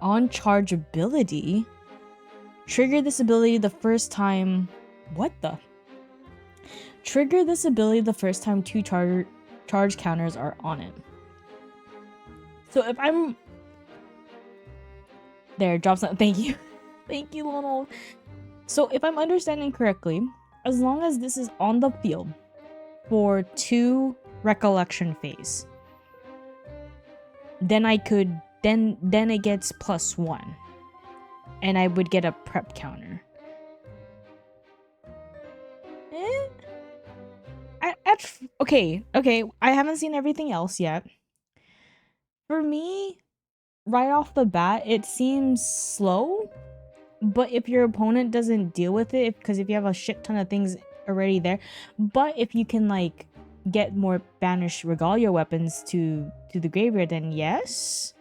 on-charge ability. Trigger this ability the first time... What the? Trigger this ability the first time 2 charge counters are on it. So if I'm... There, drop some... Thank you. Thank you, little... So if I'm understanding correctly, as long as this is on the field for 2 recollection phase, then I could... Then it gets +1. And I would get a prep counter. Okay. I haven't seen everything else yet. For me, right off the bat, it seems slow, but if your opponent doesn't deal with it, because if you have a shit ton of things already there, but if you can like get more banished regalia weapons to the graveyard, then yes.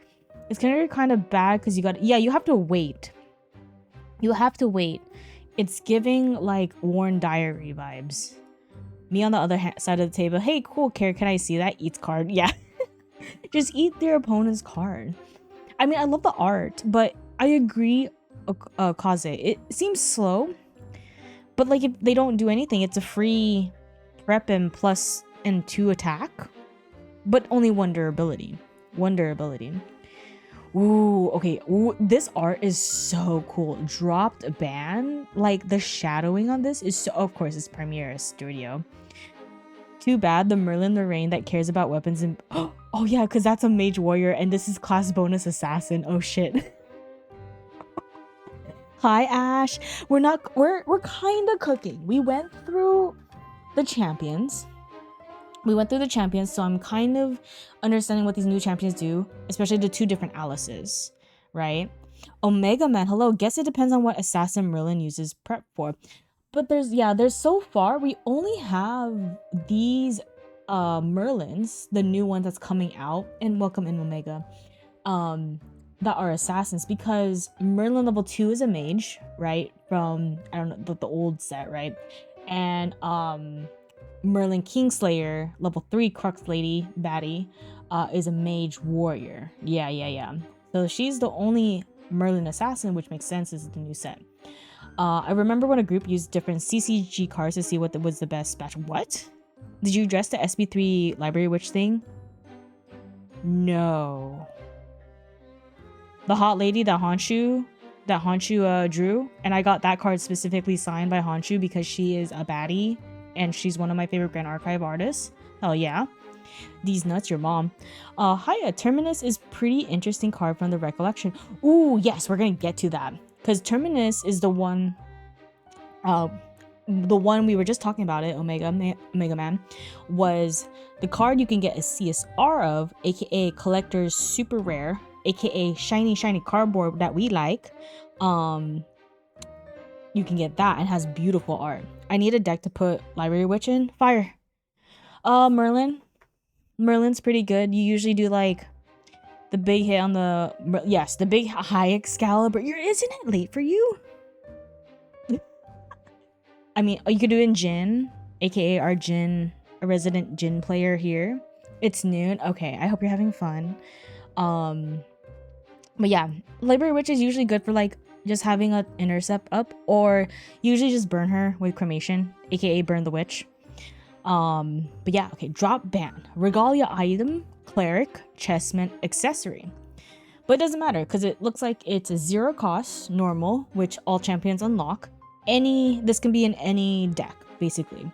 It's gonna be kind of bad because you have to wait. You have to wait. It's giving like Worn Diary vibes. Me on the other side of the table. Hey, cool, Care, can I see that? Eats card. Yeah. Just eat their opponent's card. I mean, I love the art, but I agree, Kaze. It seems slow, but like if they don't do anything, it's a free prep and plus and 2 attack, but only 1 durability. 1 durability. Ooh, okay. Ooh, this art is so cool. Dropped ban. Like the shadowing on this is so, of course, it's Premiere Studio. Too bad the Merlin Lorraine that cares about weapons and oh yeah, because that's a mage warrior and this is class bonus assassin. Oh shit. Hi Ash. We're kind of cooking. We went through the champions. So I'm kind of understanding what these new champions do, especially the 2 different Alices, right? Omega Man, hello. Guess it depends on what assassin Merlin uses prep for. But there's so far we only have these Merlins, the new one that's coming out, and welcome in Omega, that are assassins, because Merlin level 2 is a mage, right? From I don't know the old set, right? And Merlin Kingslayer level 3 Crux Lady baddie is a mage warrior. Yeah. So she's the only Merlin assassin, which makes sense. Is the new set. I remember when a group used different CCG cards to see what was the best batch. What? Did you address the SB3 library witch thing? No. The hot lady that Honshu drew, and I got that card specifically signed by Honshu because she is a baddie and she's one of my favorite Grand Archive artists. Hell yeah. These nuts, your mom. Hiya, Terminus is pretty interesting card from the recollection. Ooh, yes, we're gonna get to that. Because Terminus is the one we were just talking about it, Omega Man, was the card you can get a CSR of, aka Collector's Super Rare, aka shiny cardboard that we like. You can get that and has beautiful art. I need a deck to put Library Witch in. Fire. Merlin's pretty good. You usually do like the big hit on the the big high Excalibur. Isn't it late for you? I mean, you could do it in Jin, aka our Jin, a resident Jin player here. It's noon. Okay, I hope you're having fun. But yeah, Library Witch is usually good for like just having an intercept up, or usually just burn her with cremation, aka burn the witch. But yeah, okay, drop ban. Regalia item, cleric, chessman, accessory. But it doesn't matter because it looks like it's a 0 cost, normal, which all champions unlock. This can be in any deck, basically.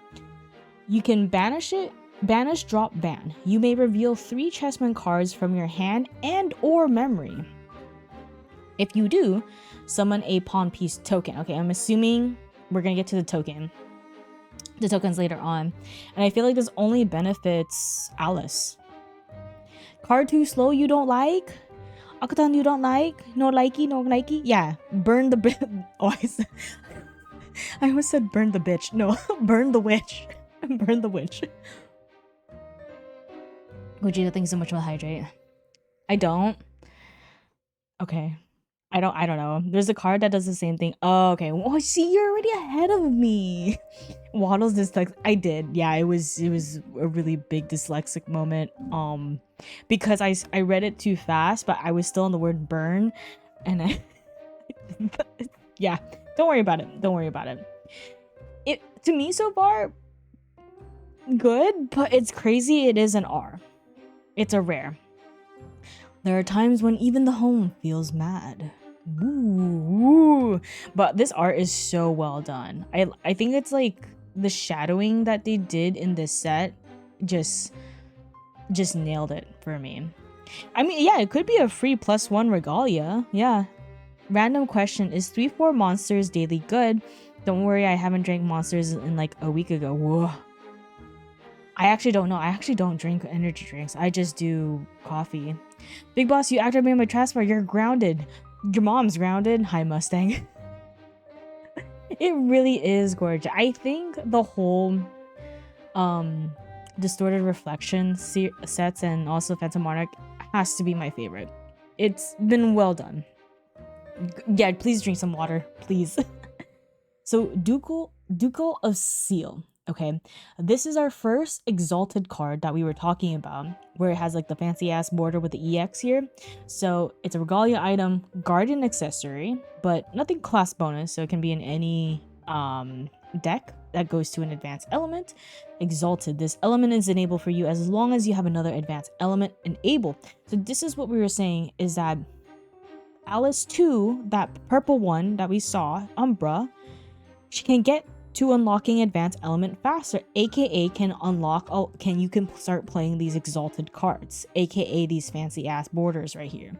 You can banish it, banish, drop, ban. You may reveal 3 chessman cards from your hand and or memory. If you do, summon a pawn piece token. Okay, I'm assuming we're gonna get to the tokens later on. And I feel like this only benefits Alice. Card too slow you don't like? Akutan you don't like? No likey, no likey? Yeah, burn the oh, I almost said burn the bitch. No, burn the witch. Burn the witch. Gogeta, thanks so much for the hydrate. I don't. Okay. I don't know. There's a card that does the same thing. Oh, okay. Oh, see, you're already ahead of me. Waddle's dyslexic. I did. Yeah, it was a really big dyslexic moment. Because I read it too fast, but I was still on the word burn, and I yeah. Don't worry about it. Don't worry about it. It to me so far good, but it's crazy. It is an R. It's a rare. There are times when even the home feels mad. Ooh. But this art is so well done. I think it's like the shadowing that they did in this set just nailed it for me. I mean, yeah, it could be a free +1 regalia. Yeah. Random question, is 3-4 monsters daily good? Don't worry, I haven't drank monsters in like a week ago. Whoa. I actually don't know. I actually don't drink energy drinks. I just do coffee. Big boss, you activated my transport. You're grounded. Your mom's grounded. Hi, Mustang. It really is gorgeous. I think the whole distorted reflection sets and also Phantom Monarch has to be my favorite. It's been well done. Yeah, please drink some water, please. So Ducal of Seal. Okay, this is our first exalted card that we were talking about, where it has like the fancy ass border with the EX here. So it's a regalia item, guardian accessory, but nothing class bonus, so it can be in any deck that goes to an advanced element. Exalted, this element is enabled for you as long as you have another advanced element enabled. So this is what we were saying, is that Alice 2, that purple one that we saw, Umbra, she can get to unlocking advanced element faster, aka can unlock, you can start playing these exalted cards, aka these fancy ass borders right here.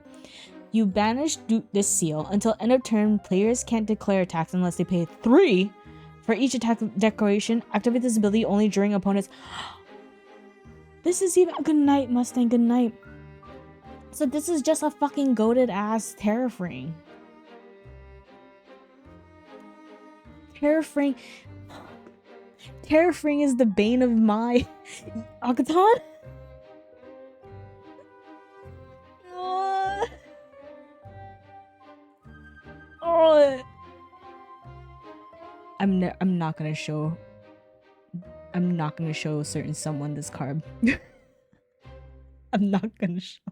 You banish this seal until end of turn. Players can't declare attacks unless they pay 3 for each attack declaration. Activate this ability only during opponents. This is even good night, Mustang, good night. So this is just a fucking goated ass Terrafring. Terrafring is the bane of my Akaton. I'm not gonna show certain someone this card. I'm not gonna show.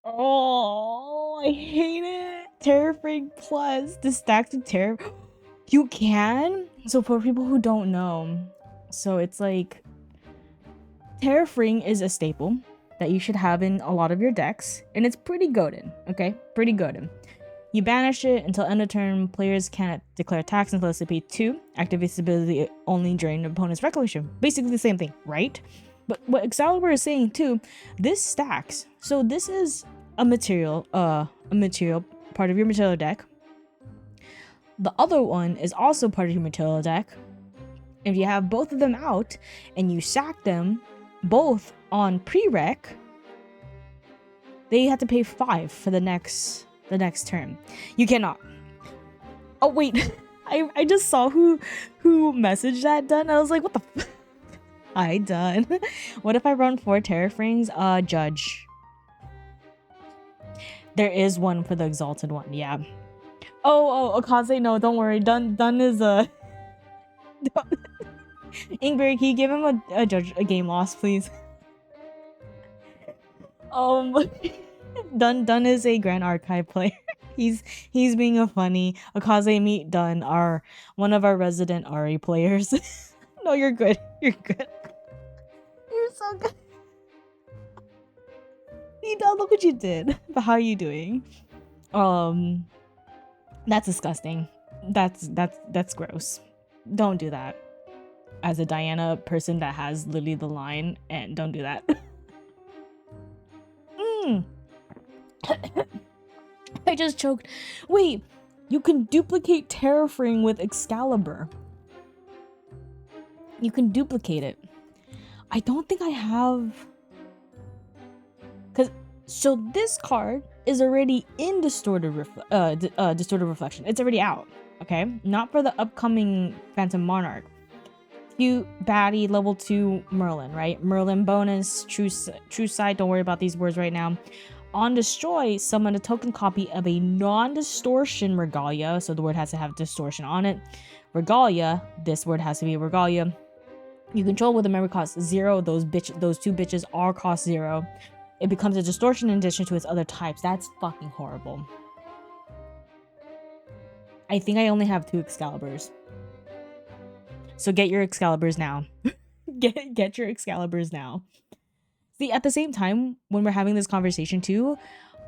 Oh, I hate it. Terrafring plus the stack to Terra. You can? So for people who don't know, so it's like Terrafring is a staple that you should have in a lot of your decks, and it's pretty goated, okay? Pretty goated. You banish it until end of turn. Players cannot declare attacks unless they pay 2. Activate this ability only during the opponent's recollection. Basically the same thing, right? But what Excalibur is saying too, this stacks. So this is a material part of your material deck. The other one is also part of your material deck. If you have both of them out and you sack them both on prereq, they have to pay 5 for the next turn. You cannot. Oh wait, I just saw who messaged that done. I was like, what the f I done. What if I run 4 Terrafrings? Judge. There is one for the exalted one, yeah. Oh, Akaze, no, don't worry. Done is a Ingberry, can you give him a game loss, please? Dun is a Grand Archive player. He's being a funny. Akaze, meet Dun, one of our resident Ari players. No, you're good. You're good. You're so good. Dun, look what you did. But how are you doing? That's disgusting. That's gross. Don't do that. As a Diana person that has literally the line, and don't do that. I just choked. Wait, you can duplicate Terrafring with Excalibur. You can duplicate it. I don't think I have... So this card is already in Distorted Reflection. It's already out, okay? Not for the upcoming Phantom Monarch. Cute, baddie, level 2 Merlin, right? Merlin bonus, true side, don't worry about these words right now. On destroy, summon a token copy of a non-distortion Regalia, so the word has to have distortion on it. Regalia, this word has to be a Regalia. You control with a memory cost 0, those two bitches are cost 0. It becomes a distortion in addition to its other types. That's fucking horrible. I think I only have 2 Excaliburs. So get your Excaliburs now. get your Excaliburs now. See, at the same time, when we're having this conversation too,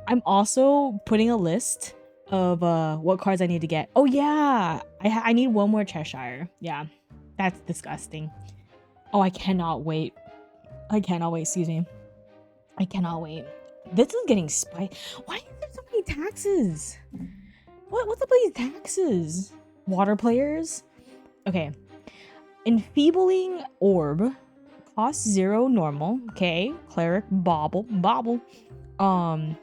I'm also putting a list of what cards I need to get. Oh yeah, I need one more Cheshire. Yeah, that's disgusting. Oh, I cannot wait. Excuse me. I cannot wait. This is getting spicy. Why are there so many taxes? What's up with these taxes? Water players? Okay. Enfeebling Orb Cost 0 normal. Okay. Cleric bobble.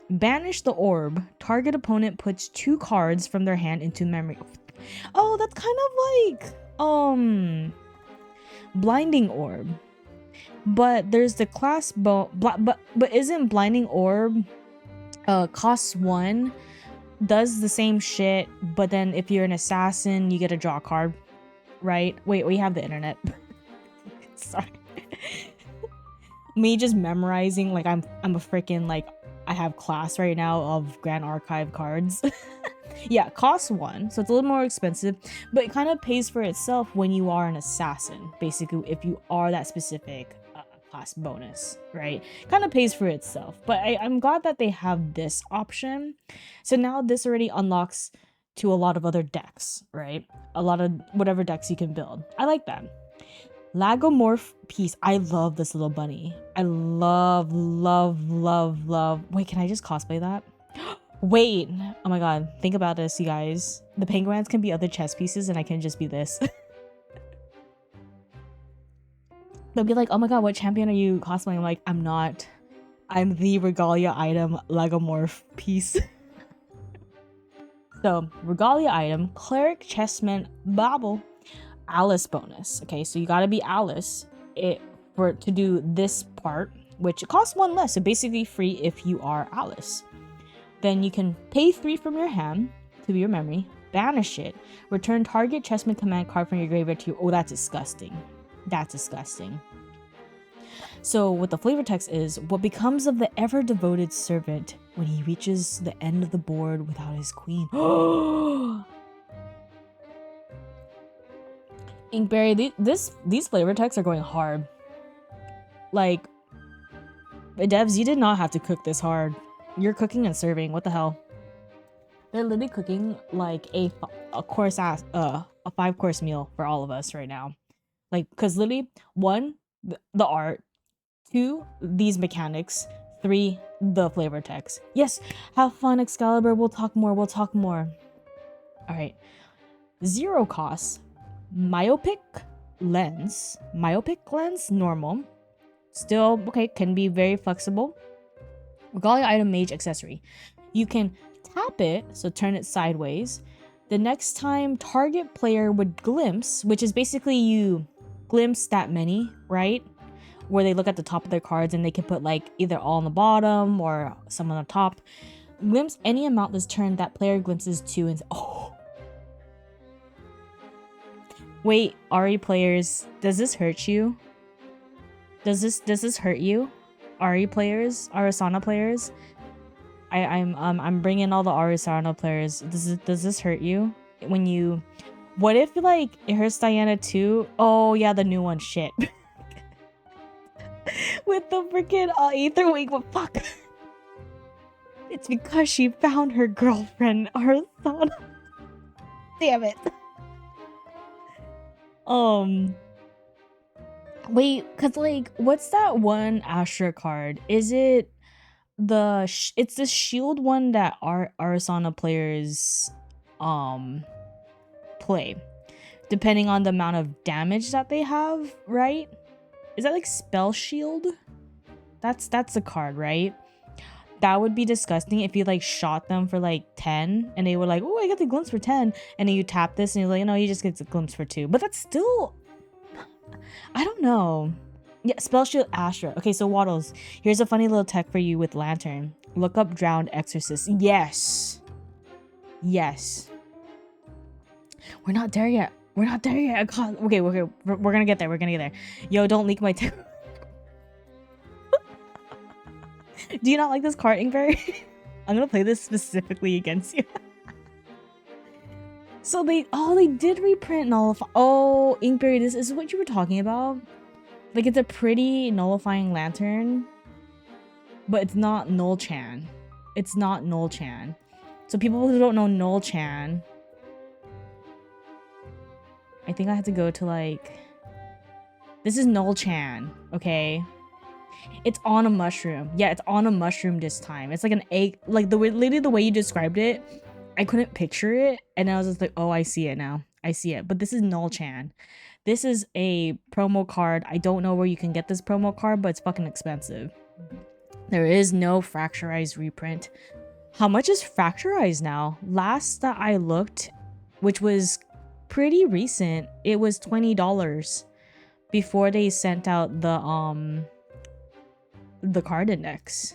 Banish the orb. Target opponent puts 2 cards from their hand into memory. Oh, that's kind of like blinding orb. But there's the class but isn't blinding orb costs 1, does the same shit, but then if you're an assassin you get a draw card, right? Wait, we have the internet. Sorry. Me just memorizing like I'm a freaking like I have class right now of Grand Archive cards. Yeah, costs 1, so it's a little more expensive, but it kind of pays for itself when you are an assassin. Basically, if you are that specific class bonus, right? Kind of pays for itself. But I'm glad that they have this option. So now this already unlocks to a lot of other decks, right? A lot of whatever decks you can build. I like that. Lagomorph piece. I love this little bunny. I love. Wait, can I just cosplay that? Wait. Oh my god. Think about this, you guys. The penguins can be other chess pieces and I can just be this. They'll be like, oh my god, what champion are you cosplaying? I'm like, I'm not. I'm the Regalia item Lagomorph piece. So, Regalia item, Cleric, Chessman, Babble, Alice bonus. Okay, so you gotta be Alice to do this part, which costs 1 less, so basically free if you are Alice. Then you can pay 3 from your hand to be your memory, banish it, return target Chessman command card from your graveyard to your... Oh, that's disgusting. That's disgusting. So what the flavor text is, what becomes of the ever-devoted servant when he reaches the end of the board without his queen? Inkberry, these flavor texts are going hard. Like, devs, you did not have to cook this hard. You're cooking and serving. What the hell? They're literally cooking like a 5-course meal for all of us right now. Like, because literally, 1, the art, 2, these mechanics, 3, the flavor text. Yes, have fun, Excalibur. We'll talk more. All right. 0 costs. Myopic lens, normal. Still, okay, can be very flexible. Regalia item, mage accessory. You can tap it, so turn it sideways. The next time target player would glimpse, which is basically you glimpse that many, right? Where they look at the top of their cards and they can put like either all on the bottom or some on the top. Glimpse any amount this turn that player glimpses to and oh. Wait, Ari players, does this hurt you? Does this hurt you? Ari players, Arisana players? I'm bringing all the Arisana players. Does this hurt you? When you... What if, like, it hurts Diana too? Oh, yeah, the new one. Shit. With the freaking Aether Wing, but fuck. It's because she found her girlfriend, Arisana. Damn it. Wait, cause like, what's that one Astra card? Is it the it's the shield one that Arisana players play, depending on the amount of damage that they have, right? Is that like spell shield? That's the card, right? That would be disgusting if you like shot them for like 10 and they were like, oh, I got the glimpse for 10, and then you tap this and you're like, no, you just get the glimpse for 2. But that's still, I don't know. Yeah, spell shield Astra. Okay, so Waddles, here's a funny little tech for you with Lantern. Look up Drowned Exorcist. Yes. We're not there yet. Okay, we're gonna get there. Yo, don't leak my tech. Do you not like this card, Inkberry? I'm gonna play this specifically against you. So they did reprint Nullify. Oh, Inkberry, this is what you were talking about. Like, it's a pretty nullifying lantern, but it's not Null Chan. So people who don't know Null Chan, I think I have to go to like, this is Null Chan, okay? It's on a mushroom. Yeah, it's on a mushroom this time. It's like an egg, like literally the way you described it, I couldn't picture it, and I was just like, oh, I see it now. But this is Null Chan. This is a promo card. I don't know where you can get this promo card, but it's fucking expensive. There is no Fracturized reprint. How much is Fracturized now? Last that I looked, which was pretty recent, it was $20 before they sent out the card index.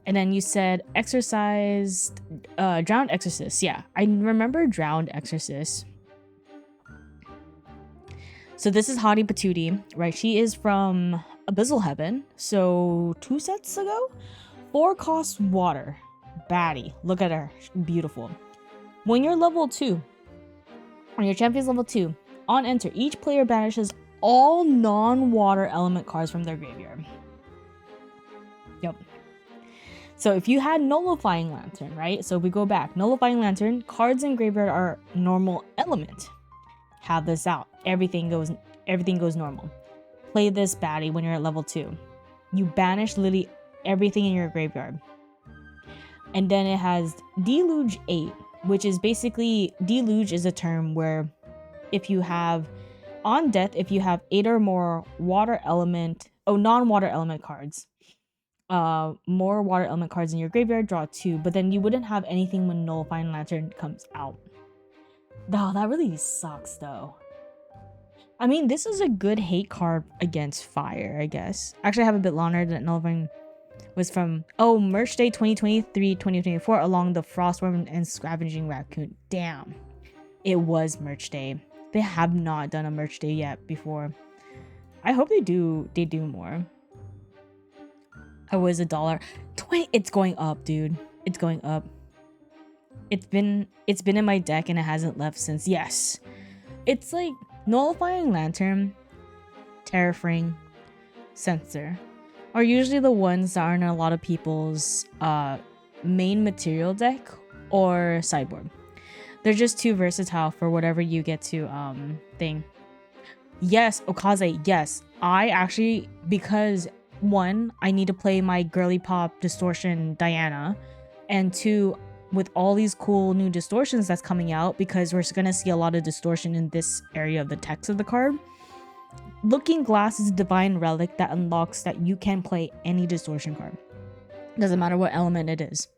And then you said exorcised, drowned exorcist. Yeah, I remember drowned exorcist. So this is Hottie Patootie, right? She is from Abyssal Heaven. So 2 sets ago, 4 cost water, baddie. Look at her, beautiful. When you're level 2, when your champion's level 2, on enter, each player banishes all non-water element cards from their graveyard. Yep. So if you had Nullifying Lantern, right? So if we go back, Nullifying Lantern, cards in graveyard are normal element. Have this out. Everything goes normal. Play this baddie when you're at level 2. You banish literally everything in your graveyard. And then it has Deluge 8, which is basically, Deluge is a term where if you have, on death, if you have 8 or more non-water element cards, more water element cards in your graveyard, draw 2, but then you wouldn't have anything when Nullifying Lantern comes out. Oh, that really sucks though. I mean, this is a good hate card against fire, I guess. Actually, I have a bit longer that Nullifying was from, Merch Day 2023-2024 along the Frostworm and Scavenging Raccoon. Damn. It was Merch Day. They have not done a Merch Day yet before. I hope they do more. I was $1.20. It's going up, dude. It's going up. It's been in my deck and it hasn't left since. Yes. It's like Nullifying Lantern, Terrafring, Censor are usually the ones that are in a lot of people's main material deck or sideboard. They're just too versatile for whatever you get to thing. Yes, Okaze, yes. I actually, because 1, I need to play my girly pop distortion Diana, and 2, with all these cool new distortions that's coming out, because we're gonna see a lot of distortion in this area of the text of the card. Looking Glass is a divine relic that unlocks that you can play any distortion card. Doesn't matter what element it is.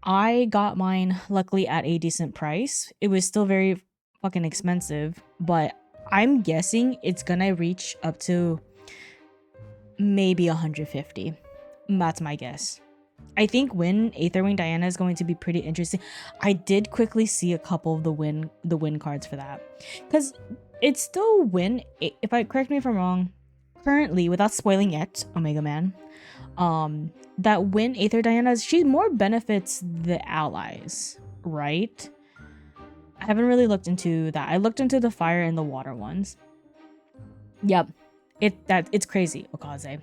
I got mine luckily at a decent price. It was still very fucking expensive, but I'm guessing it's gonna reach up to maybe 150. That's my guess. I think Win Aetherwing Diana is going to be pretty interesting. I did quickly see a couple of the win cards for that, because it's still Win. If I correct me if I'm wrong, currently, without spoiling yet, Omega Man, that Win Aether Diana, she more benefits the allies, right? I haven't really looked into that. I looked into the fire and the water ones. Yep, it's crazy, Okaze.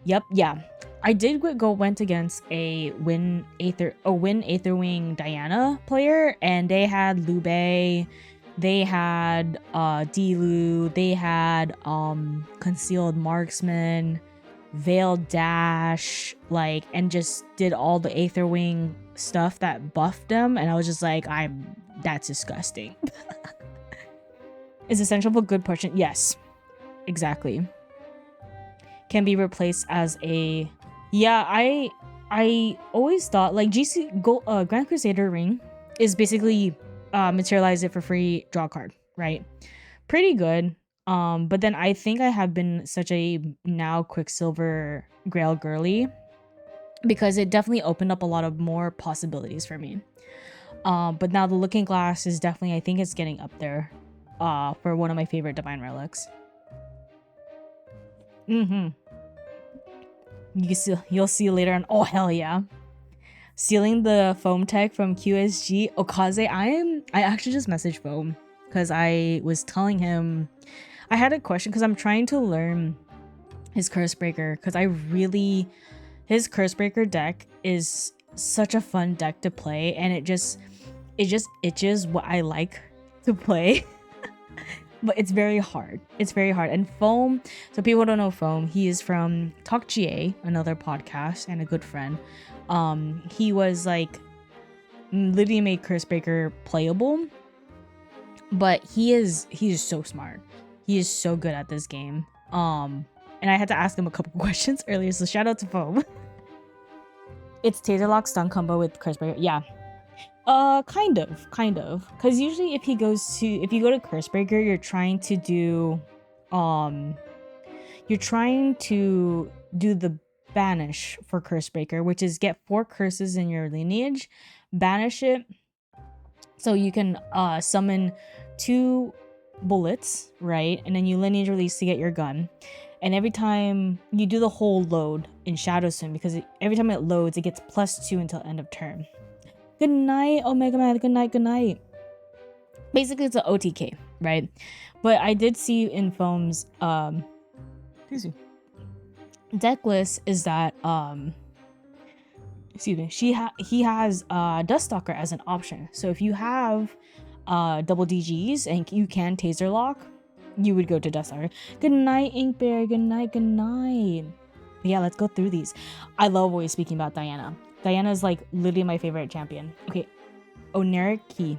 Yep, yeah. I did went against a Win Aetherwing Diana player, and they had Lube, they had Delu, they had Concealed Marksman, Veiled Dash, like, and just did all the Aetherwing stuff that buffed them, and I was just like, that's disgusting. Is essential for good portion? Yes, exactly. Can be replaced as a, yeah, I always thought like Grand Crusader Ring is basically materialize it for free, draw a card, right? Pretty good. But then I think I have been such a now Quicksilver Grail girly, because it definitely opened up a lot of more possibilities for me. But now the Looking Glass is definitely, I think it's getting up there for one of my favorite divine relics. You'll see later on. Oh hell yeah. Sealing the foam tech from QSG. Okaze, I actually just messaged Foam because I was telling him I had a question, because I'm trying to learn his Cursebreaker, because his Cursebreaker deck is such a fun deck to play, and it just itches what I like to play. But it's very hard. It's very hard. And Foam, so people don't know Foam, he is from Talk GA, another podcast, and a good friend. He was like literally made Cursebreaker playable But he is so smart. He is so good at this game. And I had to ask him a couple questions earlier, so shout out to Foam. It's Taser Lock stun combo with Curse Breaker. Yeah. Kind of. Because usually if you go to Curse Breaker, you're trying to do the banish for Curse Breaker, which is get 4 curses in your lineage, banish it, so you can summon 2 bullets, right? And then you lineage release to get your gun. And every time you do the whole load in Shadow Swim, because every time it loads, it gets +2 until end of turn. Good night, Omega Man. Good night. Basically, it's an OTK, right? But I did see in Foam's deck list is that he has Duststalker as an option. So if you have double DGs and you can Taser Lock, you would go to Duststalker. Good night, Inkbear. Good night. But yeah, let's go through these. I love always speaking about Diana. Diana is like literally my favorite champion. Okay, Oneric Key.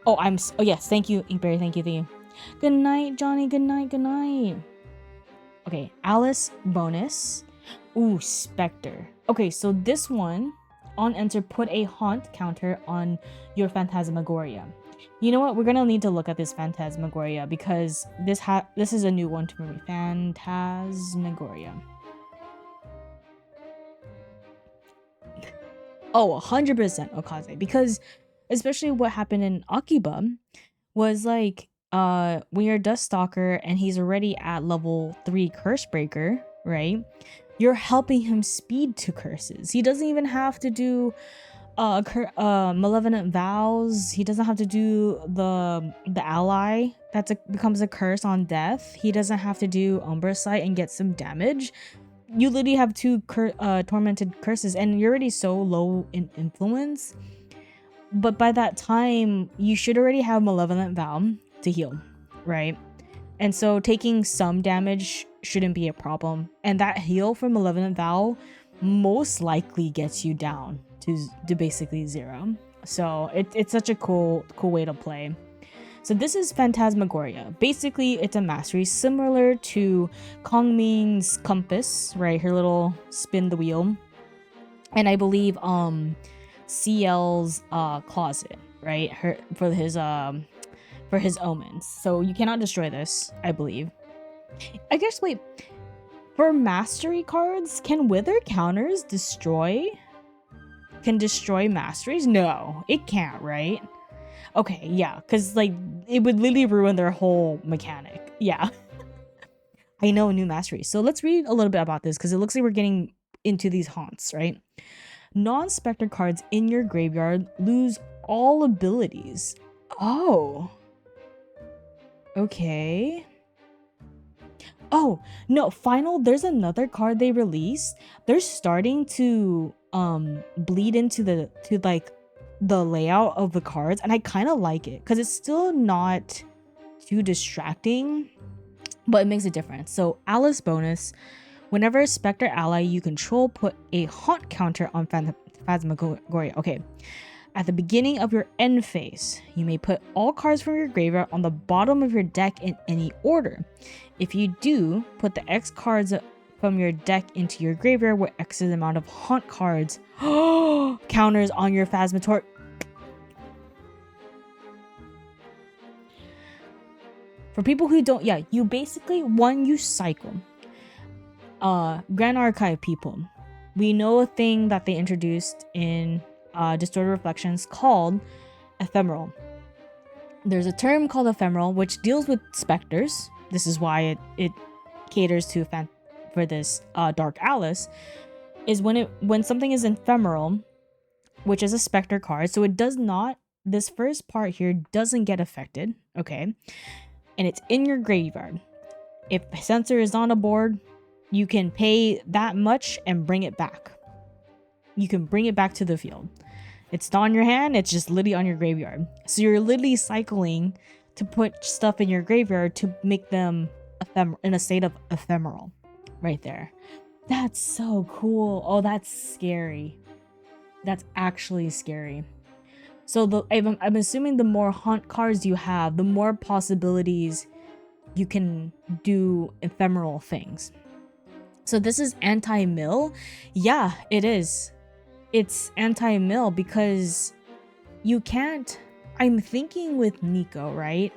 Oh yes, thank you, Inkberry. Thank you. Good night, Johnny. Good night. Okay, Alice bonus. Ooh, Spectre. Okay, so this one, on enter, put a haunt counter on your Phantasmagoria. You know what? We're gonna need to look at this Phantasmagoria because this is a new one to me. Phantasmagoria. Oh, 100% Okaze, because especially what happened in Akiba was like when you're Duststalker and he's already at level 3 Curse Breaker, right? You're helping him speed to curses. He doesn't even have to do Malevolent Vows. He doesn't have to do the ally that becomes a curse on death. He doesn't have to do Umbra Sight and get some damage. You literally have 2 tormented curses and you're already so low in influence. But by that time, you should already have Malevolent Vow to heal, right? And so taking some damage shouldn't be a problem. And that heal from Malevolent Vow most likely gets you down to basically 0. So it's such a cool way to play. So this is Phantasmagoria. Basically, it's a mastery similar to Kongming's Compass, right? Her little spin the wheel. And I believe CL's Closet, right? For his omens. So you cannot destroy this, I believe. I guess, wait. For mastery cards, can Wither counters destroy masteries? No, it can't, right? Okay, yeah, because like it would literally ruin their whole mechanic. Yeah. I know, new mastery. So let's read a little bit about this because it looks like we're getting into these haunts, right? Non-specter cards in your graveyard lose all abilities. Oh. Okay. Oh, no, there's another card they released. They're starting to bleed into the layout of the cards, and I kind of like it because it's still not too distracting, but it makes a difference. So Alice bonus, whenever a Spectre ally you control put a haunt counter on Phantasmagoria. Okay, at the beginning of your end phase, you may put all cards from your graveyard on the bottom of your deck in any order. If you do, put the X cards from your deck into your graveyard where X is the amount of haunt cards counters on your Phasmator. For people who don't, yeah, you basically, you cycle. Grand Archive people, we know a thing that they introduced in Distorted Reflections called ephemeral. There's a term called ephemeral which deals with specters. This is why it caters to for this Dark Alice, is when something is ephemeral, which is a specter card, so it does not, this first part here doesn't get affected, okay? And it's in your graveyard. If Censor is on a board, you can pay that much and bring it back. You can bring it back to the field. It's not on your hand, it's just literally on your graveyard. So you're literally cycling to put stuff in your graveyard to make them in a state of ephemeral. Right there. That's so cool. Oh, that's scary. That's actually scary. So I'm assuming the more haunt cards you have, the more possibilities you can do ephemeral things. So this is anti-mill. Yeah, it is. It's anti-mill because you can't. I'm thinking with Nico, right?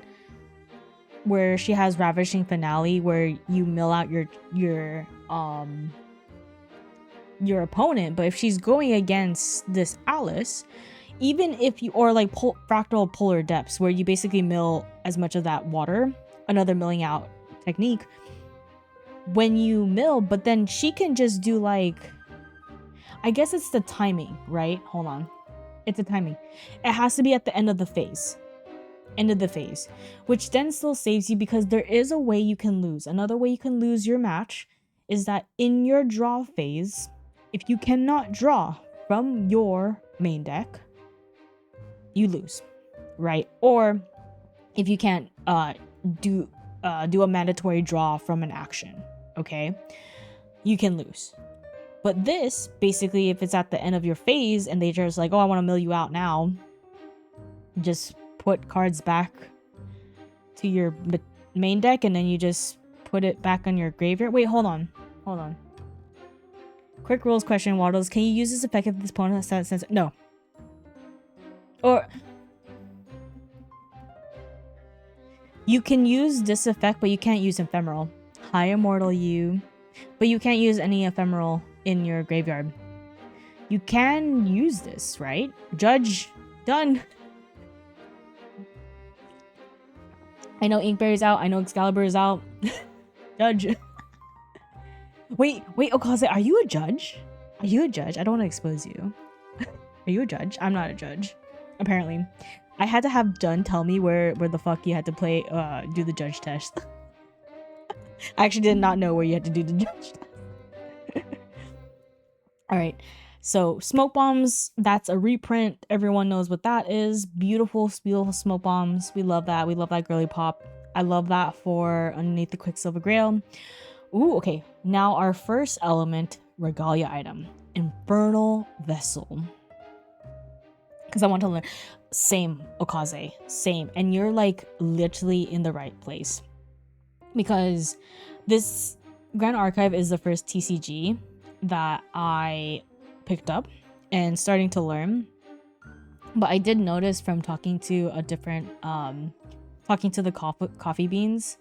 Where she has Ravishing Finale, where you mill out your opponent. But if she's going against this Alice, even if you, or like Fractal Polar Depths, where you basically mill as much of that water, another milling out technique, when you mill, but then she can just do like, I guess it's the timing, right? Hold on. It's the timing. It has to be at the end of the phase. Which then still saves you because there is a way you can lose. Another way you can lose your match is that in your draw phase, if you cannot draw from your main deck, you lose, right? Or if you can't do a mandatory draw from an action, okay, you can lose. But this, basically, if it's at the end of your phase and they just like, oh, I want to mill you out now, just put cards back to your main deck and then you just put it back on your graveyard. Wait, hold on. Quick rules question, Waddles. Can you use this effect if this opponent has sense? No. Or you can use this effect, but you can't use ephemeral. Hi, Immortal You. But you can't use any ephemeral in your graveyard. You can use this, right? Judge. Done. I know Inkberry's out. I know Excalibur is out. Judge. Wait, Okaze, are you a judge? I don't want to expose you. Are you a judge? I'm not a judge. Apparently. I had to have Dun tell me where the fuck you had to play, do the judge test. I actually did not know where you had to do the judge test. Alright. So, Smoke Bombs, that's a reprint. Everyone knows what that is. Beautiful Smoke Bombs. We love that. We love that girly pop. I love that for Underneath the Quicksilver Grail. Ooh, okay. Now our first element, Regalia item. Infernal Vessel. Because I want to learn. Same, Okaze. Same. And you're like literally in the right place. Because this Grand Archive is the first TCG that I picked up and starting to learn. But I did notice from talking to a different talking to the coffee beans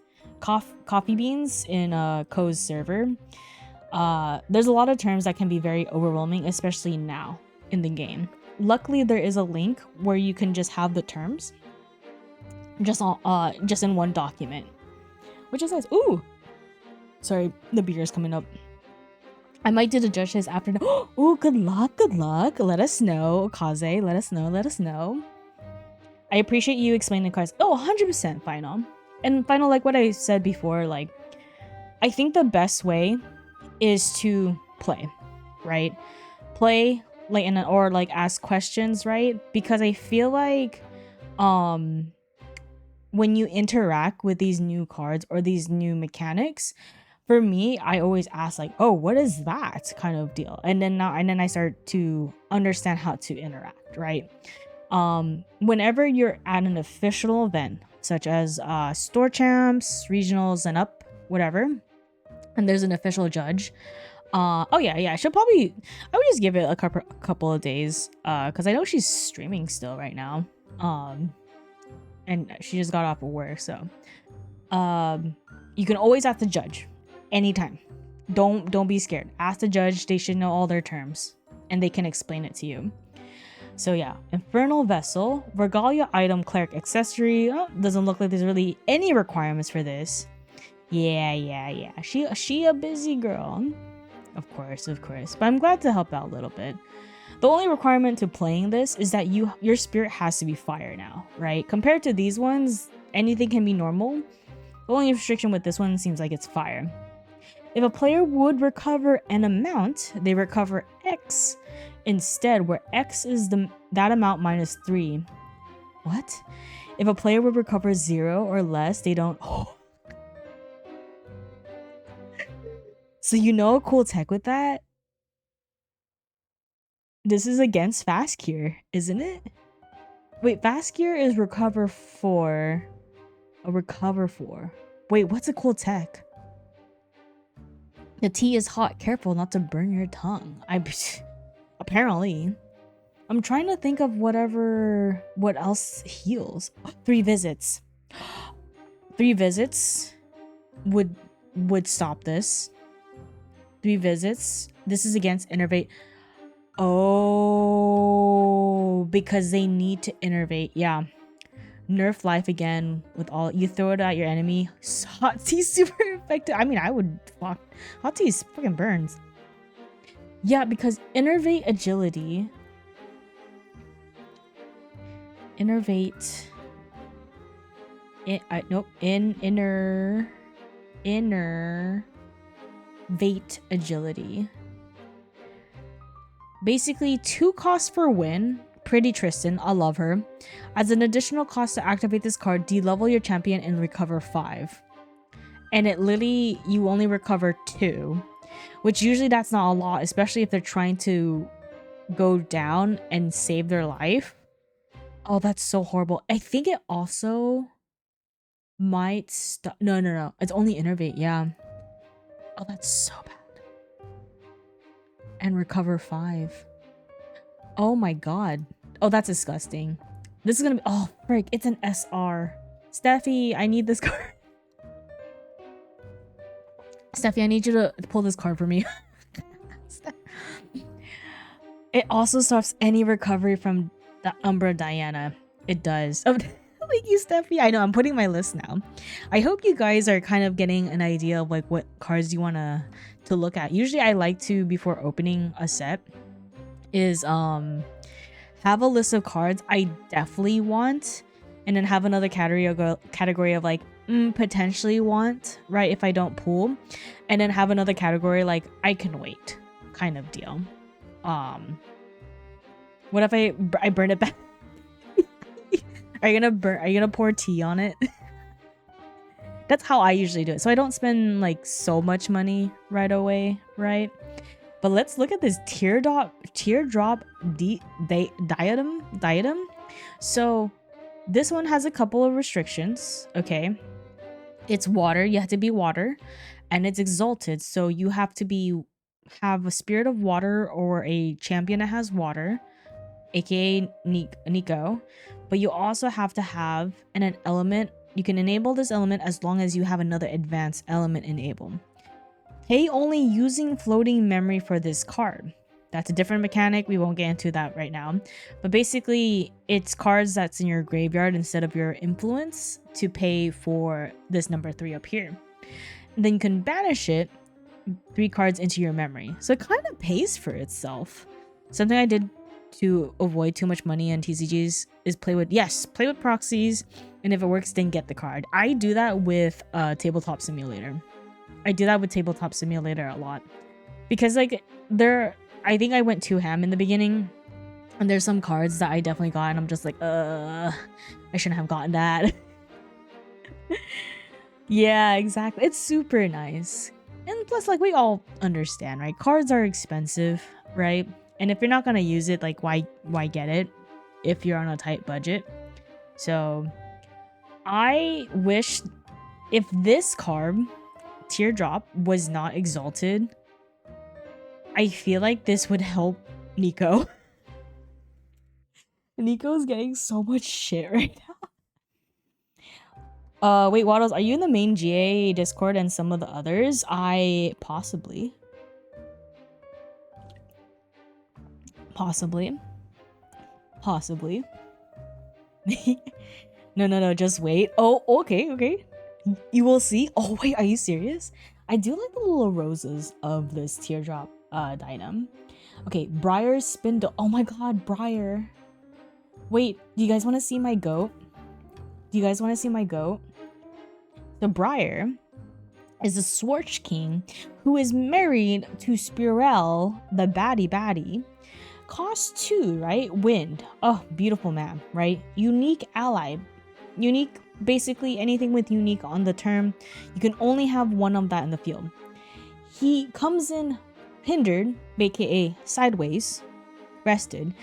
in Ko's server, there's a lot of terms that can be very overwhelming, especially now in the game. Luckily there is a link where you can just have the terms just in one document, which is nice. Ooh, sorry, the beer is coming up. I might do the judge test after. Ooh, good luck. Let us know, Kaze. Let us know. I appreciate you explaining the cards. Oh, 100% Final. And Final, like what I said before, like, I think the best way is to play, right? Play, like, or like ask questions, right? Because I feel like, when you interact with these new cards or these new mechanics, for me, I always ask like, oh, what is that kind of deal? And then I start to understand how to interact, right? Whenever you're at an official event, such as store champs, regionals, and up, whatever, and there's an official judge. Oh yeah, I would just give it a couple of days, because I know she's streaming still right now. And she just got off of work, so you can always ask the judge anytime. Don't be scared. Ask the judge. They should know all their terms and they can explain it to you. So yeah, Infernal Vessel, Regalia item, Cleric accessory. Oh, doesn't look like there's really any requirements for this. Yeah. She a busy girl. Of course. But I'm glad to help out a little bit. The only requirement to playing this is that your spirit has to be fire now, right? Compared to these ones, anything can be normal. The only restriction with this one seems like it's fire. If a player would recover an amount, they recover X instead, where X is that amount minus 3. What? If a player would recover 0 or less, they don't. Oh. So you know a cool tech with that? This is against fast cure, isn't it? Wait, fast gear is recover 4. A recover 4. Wait, what's a cool tech? The tea is hot. Careful not to burn your tongue. Apparently. I'm trying to think of what else heals. 3 visits. 3 visits would stop this. 3 visits. This is against innervate. Oh, because they need to innervate. Yeah. Nerf life again with all. You throw it at your enemy. Hot tea super effective. I mean, I would fuck. Hot tea fucking burns. Yeah, because innervate agility. Innervate. Innervate agility. Basically, 2 costs for win. Pretty Tristan, I love her. As an additional cost to activate this card, de-level your champion and recover 5. And it literally, you only recover 2. Which usually that's not a lot, especially if they're trying to go down and save their life. Oh, that's so horrible. I think it also might stop. No. It's only innervate, yeah. Oh, that's so bad. And recover 5. Oh my god. Oh, that's disgusting. This is gonna be. Oh, frick. It's an SR. Steffi, I need this card. Steffi, I need you to pull this card for me. It also stops any recovery from the Umbra Diana. It does. Oh, thank you, Steffi. I know, I'm putting my list now. I hope you guys are kind of getting an idea of like what cards you want to look at. Usually I like to, before opening a set, is have a list of cards I definitely want, and then have another category of like potentially want, right, if I don't pull, and then have another category like I can wait kind of deal. What if I burn it back? Are you gonna pour tea on it? That's how I usually do it, so I don't spend like so much money right away, right? But let's look at this teardrop diadem. So this one has a couple of restrictions. Okay, it's water. You have to be water, and it's exalted. So you have to have a spirit of water or a champion that has water, aka Nico. But you also have to have an element. You can enable this element as long as you have another advanced element enabled. Pay only using floating memory for this card. That's a different mechanic. We won't get into that right now. But basically, it's cards that's in your graveyard instead of your influence to pay for this number 3 up here. And then you can banish it 3 cards into your memory. So it kind of pays for itself. Something I did to avoid too much money on TCGs is play with proxies. And if it works, then get the card. I do that with Tabletop Simulator. I do that with Tabletop Simulator a lot. Because like I think I went too ham in the beginning. And there's some cards that I definitely got and I'm just like, I shouldn't have gotten that. Yeah, exactly. It's super nice. And plus, like, we all understand, right? Cards are expensive, right? And if you're not gonna use it, like, why get it if you're on a tight budget? So I wish if this card, Teardrop, was not exalted, I feel like this would help Nico. Nico's getting so much shit right now. Wait, Waddles, are you in the main GA Discord and some of the others? Possibly. No, just wait. Oh, okay. You will see. Oh, wait, are you serious? I do like the little roses of this Teardrop Dynam. Okay, Briar Spindle. Oh my god, Briar. Wait, do you guys want to see my goat? The Briar is a Swarch King who is married to Spirel, the baddie. Cost 2, right? Wind. Oh, beautiful man, right? Unique ally. Unique, basically anything with unique on the term. You can only have one of that in the field. He comes in hindered, aka sideways, rested.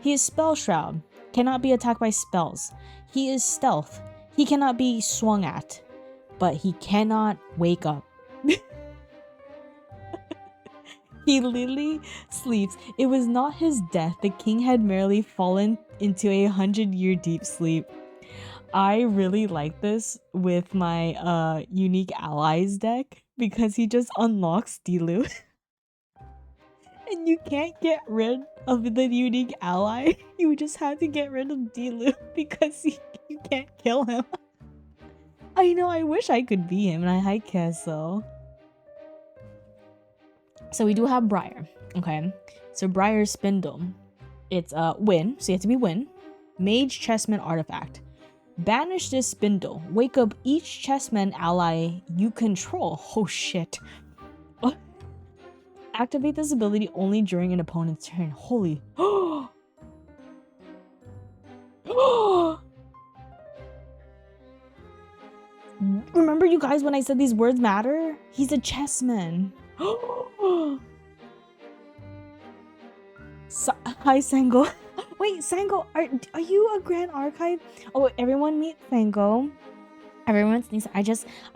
He is Spell Shroud. Cannot be attacked by spells. He is stealth. He cannot be swung at. But he cannot wake up. He literally sleeps. It was not his death. The king had merely fallen into a 100-year deep sleep. I really like this with my unique allies deck because he just unlocks Dilu. And you can't get rid of the unique ally. You just have to get rid of Dilu because you can't kill him. I know, I wish I could be him, and I high cast though. So we do have Briar. Okay. So Briar's Spindle. It's win. So you have to be win. Mage Chessman Artifact. Banish this Spindle. Wake up each chessman ally you control. Oh shit. Activate this ability only during an opponent's turn. Holy. Remember you guys when I said these words matter? He's a chessman. Hi Sango. Wait, Sango, are you a Grand Archive? Oh, everyone meet Sango. Everyone sneezes. I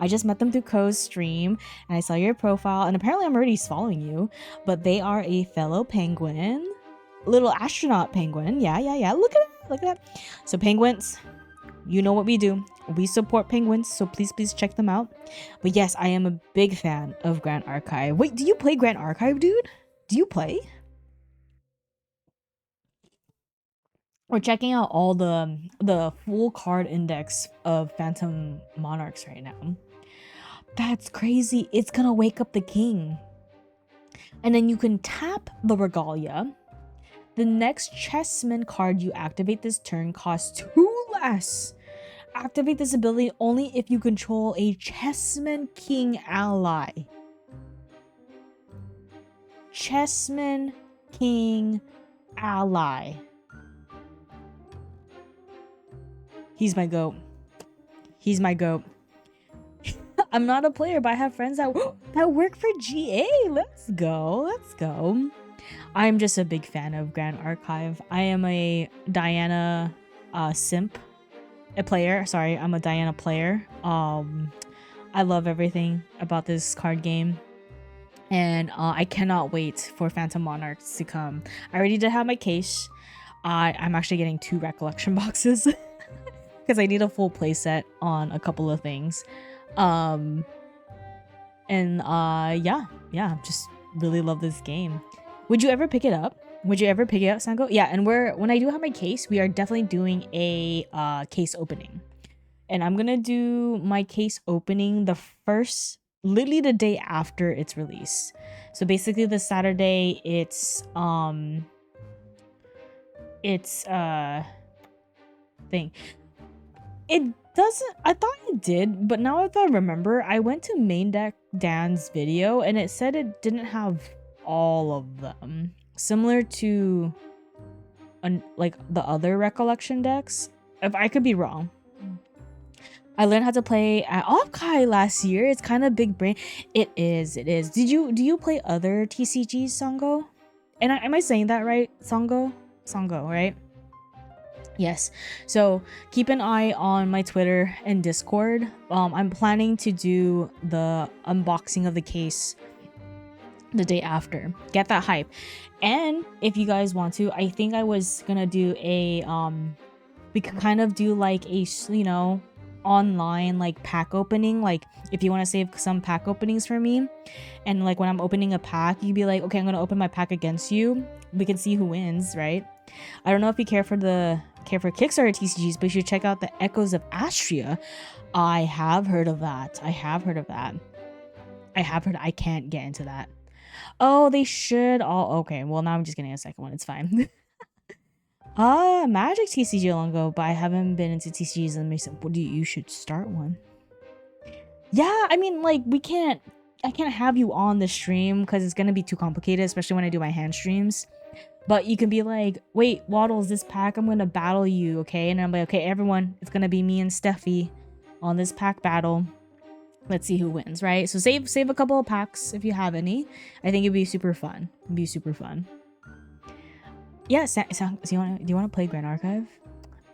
just met them through Ko's stream and I saw your profile and apparently I'm already following you. But they are a fellow penguin. Little astronaut penguin. Yeah. Look at that. Look at that. So penguins, you know what we do. We support penguins, so please check them out. But yes, I am a big fan of Grand Archive. Wait, do you play Grand Archive, dude? Do you play? We're checking out all the full card index of Phantom Monarchs right now. That's crazy. It's gonna wake up the king. And then you can tap the Regalia. The next chessman card you activate this turn costs 2 less. Activate this ability only if you control a chessman king ally. Chessman king ally. He's my goat. He's my goat. I'm not a player, but I have friends that work for GA. Let's go. Let's go. I'm just a big fan of Grand Archive. I am a Diana simp. A player. Sorry, I'm a Diana player. I love everything about this card game. And I cannot wait for Phantom Monarchs to come. I already did have my case. I'm actually getting 2 recollection boxes. Because I need a full playset on a couple of things. Yeah, just really love this game. Would you ever pick it up? Would you ever pick it up, Sango? Yeah, and when I do have my case, we are definitely doing a case opening. And I'm gonna do my case opening literally the day after its release. So basically the Saturday thing. It doesn't, I thought it did, but now if I remember, I went to Main Deck Dan's video and it said it didn't have all of them. Similar to like the other recollection decks. If I could be wrong. I learned how to play at Offkai last year. It's kind of big brain. It is. Do you play other TCGs, Sango? And am I saying that right? Sango, right? Yes. So keep an eye on my Twitter and Discord. I'm planning to do the unboxing of the case the day after. Get that hype. And if you guys want to, I think I was gonna do a we could kind of do like a, you know, online like pack opening. Like if you want to save some pack openings for me, and like when I'm opening a pack, you'd be like, okay, I'm gonna open my pack against you. We can see who wins, right? I don't know if you care for Kickstarter TCGs, but you should check out the Echoes of Astria. I have heard of that. I can't get into that. Oh, they should all. Okay, well now I'm just getting a second one. It's fine. Magic TCG long ago, but I haven't been into TCGs in recent. What do you should start one? Yeah, I mean, like I can't have you on the stream because it's gonna be too complicated, especially when I do my hand streams. But you can be like, wait, Waddles, this pack, I'm gonna battle you, okay? And I'm like, okay, everyone, it's gonna be me and Steffi on this pack battle. Let's see who wins, right? So save a couple of packs if you have any. I think it'd be super fun. Yeah, so do you wanna play Grand Archive?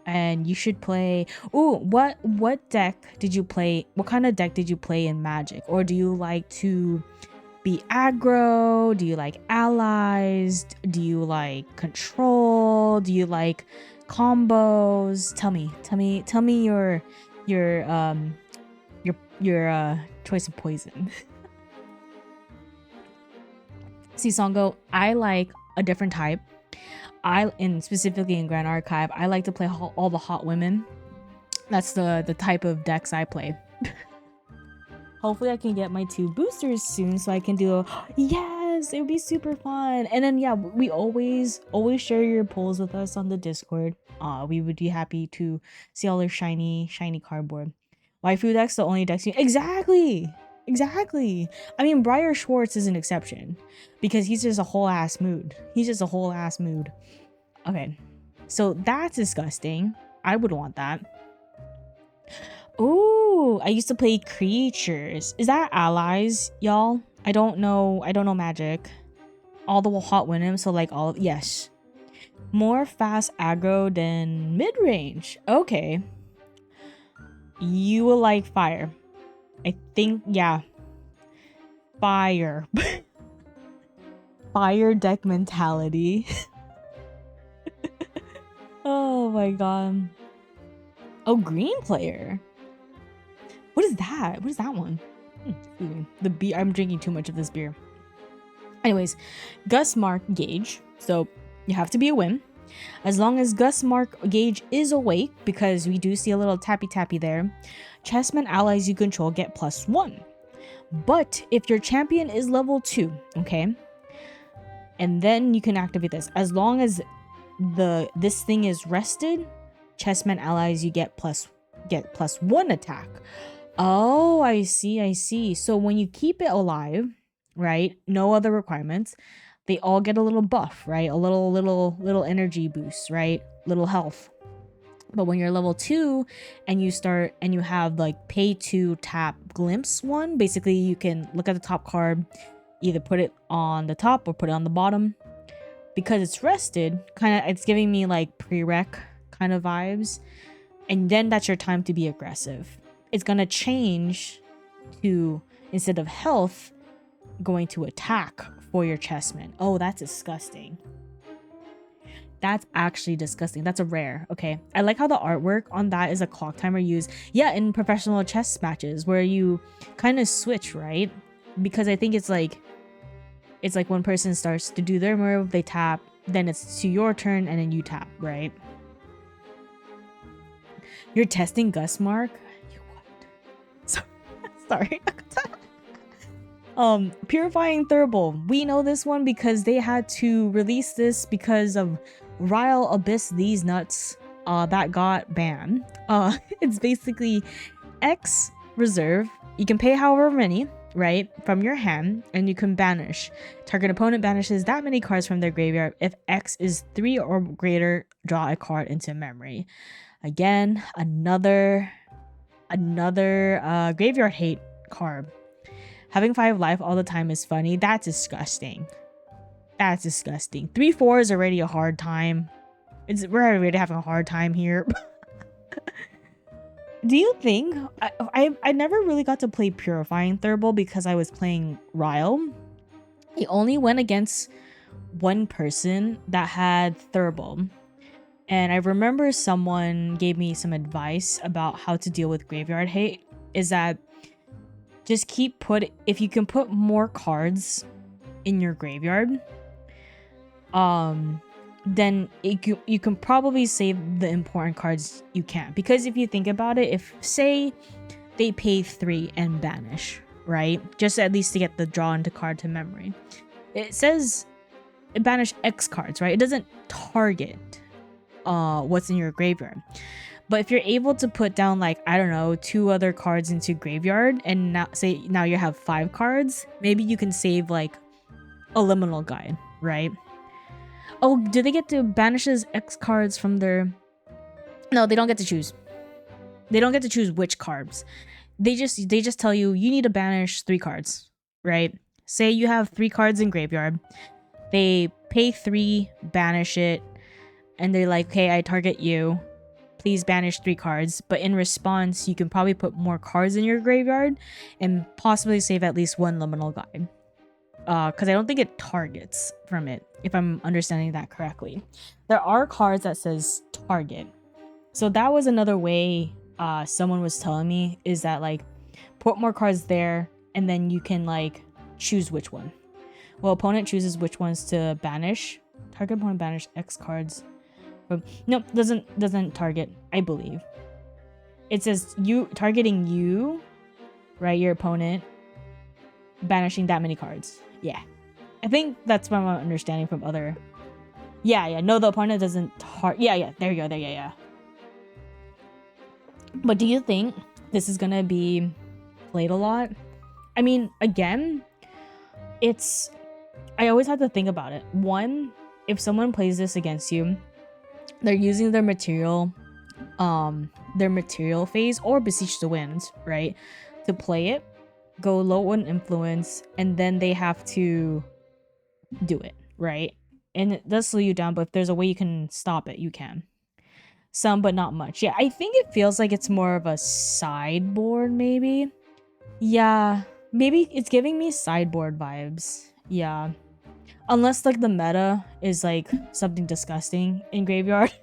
And you should play. Ooh, what deck did you play? What kind of deck did you play in Magic? Or do you like to be aggro? Do you like allies? Do you like control? Do you like combos? Tell me your choice of poison. See, Songo, I like a different type. Specifically in Grand Archive, I like to play all the hot women. That's the type of decks I play. Hopefully I can get my 2 boosters soon so I can do a yes, it would be super fun. And then yeah, we always share your polls with us on the Discord. We would be happy to see all their shiny cardboard. Waifu decks the only decks you exactly. I mean, Briar Schwartz is an exception because he's just a whole ass mood. Okay, so that's disgusting. I would want that. Ooh, I used to play creatures. Is that allies, y'all? I don't know Magic. All the hot Winham, so like all yes. More fast aggro than mid-range. Okay. You will like fire. I think, yeah. Fire. Fire deck mentality. Oh my god. Oh, green player. What is that? What is that one? Excuse me. The beer. I'm drinking too much of this beer. Anyways, Gus Mark Gauge. So you have to be a win. As long as Gus Mark Gauge is awake, because we do see a little tappy there, chessmen allies you control get +1. But if your champion is level 2, okay, and then you can activate this. As long as this thing is rested, chessmen allies you get +1 attack. Oh, I see. So when you keep it alive, right? No other requirements. They all get a little buff, right? A little energy boost, right? Little health. But when you're level 2 and you have like pay to tap glimpse one, basically you can look at the top card, either put it on the top or put it on the bottom. Because it's rested, it's giving me like prereq kind of vibes. And then that's your time to be aggressive. It's gonna change to, instead of health, going to attack for your chessmen. Oh, that's disgusting. That's actually disgusting. That's a rare. Okay, I like how the artwork on that is a clock timer used, yeah, in professional chess matches where you kind of switch, right? Because I think it's like one person starts to do their move, they tap, then it's to your turn, and then you tap, right? You're testing Gus Mark? You what? Sorry. Purifying Thurible. We know this one because they had to release this because of Ryle Abyss These Nuts that got banned. It's basically X reserve. You can pay however many, right, from your hand, and you can banish. Target opponent banishes that many cards from their graveyard. If X is 3 or greater, draw a card into memory. Again, another graveyard hate card. Having 5 life all the time is funny. That's disgusting. 3/4 is already a hard time. We're already having a hard time here. Do you think I never really got to play Purifying Thurible because I was playing Ryle. He only went against one person that had Thurible. And I remember someone gave me some advice about how to deal with graveyard hate. Is that just if you can put more cards in your graveyard, then you can probably save the important cards you can. Because if you think about it, if say they pay 3 and banish, right, just at least to get the draw into card to memory, it says it banish X cards, right? It doesn't target what's in your graveyard. But if you're able to put down, like, I don't know, 2 other cards into graveyard, and now you have 5 cards, maybe you can save like a liminal guide, right? Oh, do they get to banishes X cards from their... No, they don't get to choose. They don't get to choose which cards. They just tell you need to banish 3 cards, right? Say you have 3 cards in graveyard. They pay 3, banish it, and they're like, okay, I target you. Please banish 3 cards. But in response, you can probably put more cards in your graveyard and possibly save at least 1 liminal guide. Because I don't think it targets from it, if I'm understanding that correctly. There are cards that says target. So that was another way someone was telling me, is that like put more cards there and then you can like choose which one. Well, opponent chooses which ones to banish. Target opponent banish X cards. Nope, doesn't target, I believe. It says you targeting you, right? Your opponent banishing that many cards. Yeah, I think that's what I'm understanding from other. Yeah. No, the opponent doesn't yeah. There you go. Yeah. But do you think this is gonna be played a lot? I mean, again, I always have to think about it. One, if someone plays this against you, they're using their material phase or Beseech the Winds, right? To play it, go low on influence, and then they have to do it, right? And it does slow you down, but if there's a way you can stop it, you can. Some, but not much. Yeah, I think it feels like it's more of a sideboard, maybe. Yeah, maybe it's giving me sideboard vibes. Yeah. Unless like the meta is like something disgusting in graveyard.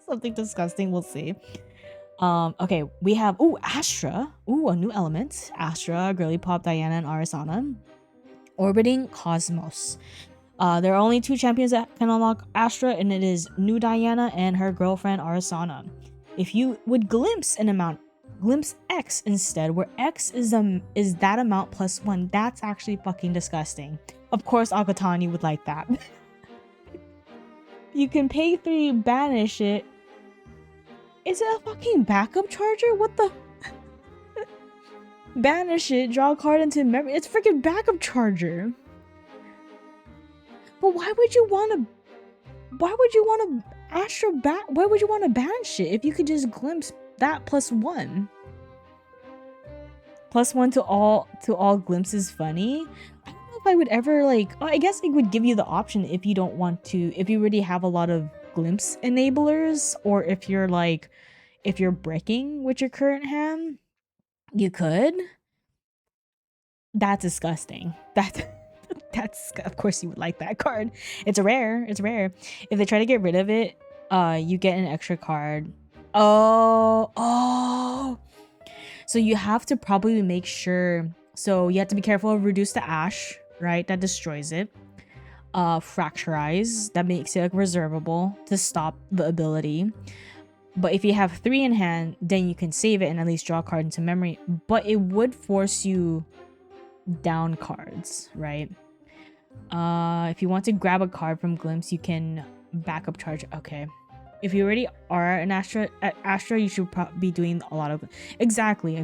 Something disgusting, we'll see. Okay, we have Astra. A new element. Astra, Girly Pop, Diana, and Arasana. Orbiting Cosmos. There are only 2 champions that can unlock Astra, and it is New Diana and her girlfriend Arasana. If you would glimpse X instead, where X is that amount plus 1. That's actually fucking disgusting. Of course, Akatani would like that. You can pay 3, banish it. Is it a fucking backup charger? What the? Banish it, draw a card into memory. It's freaking backup charger. But why would you want to Astra back? Why would you want to banish it if you could just glimpse that plus 1? Plus 1 to all glimpses funny. I don't know if I would ever like. Oh, I guess it would give you the option if you don't want to. If you already have a lot of glimpse enablers, or if you're breaking with your current hand, you could. That's disgusting. That's of course you would like that card. It's rare. If they try to get rid of it, you get an extra card. Oh. So you have to probably make sure. So you have to be careful of Reduce to Ash, right? That destroys it. Fracturize, that makes it like reservable to stop the ability. But if you have 3 in hand, then you can save it and at least draw a card into memory. But it would force you down cards, right? If you want to grab a card from Glimpse, you can backup charge. Okay. If you already are an Astra, you should be doing a lot of. Exactly. I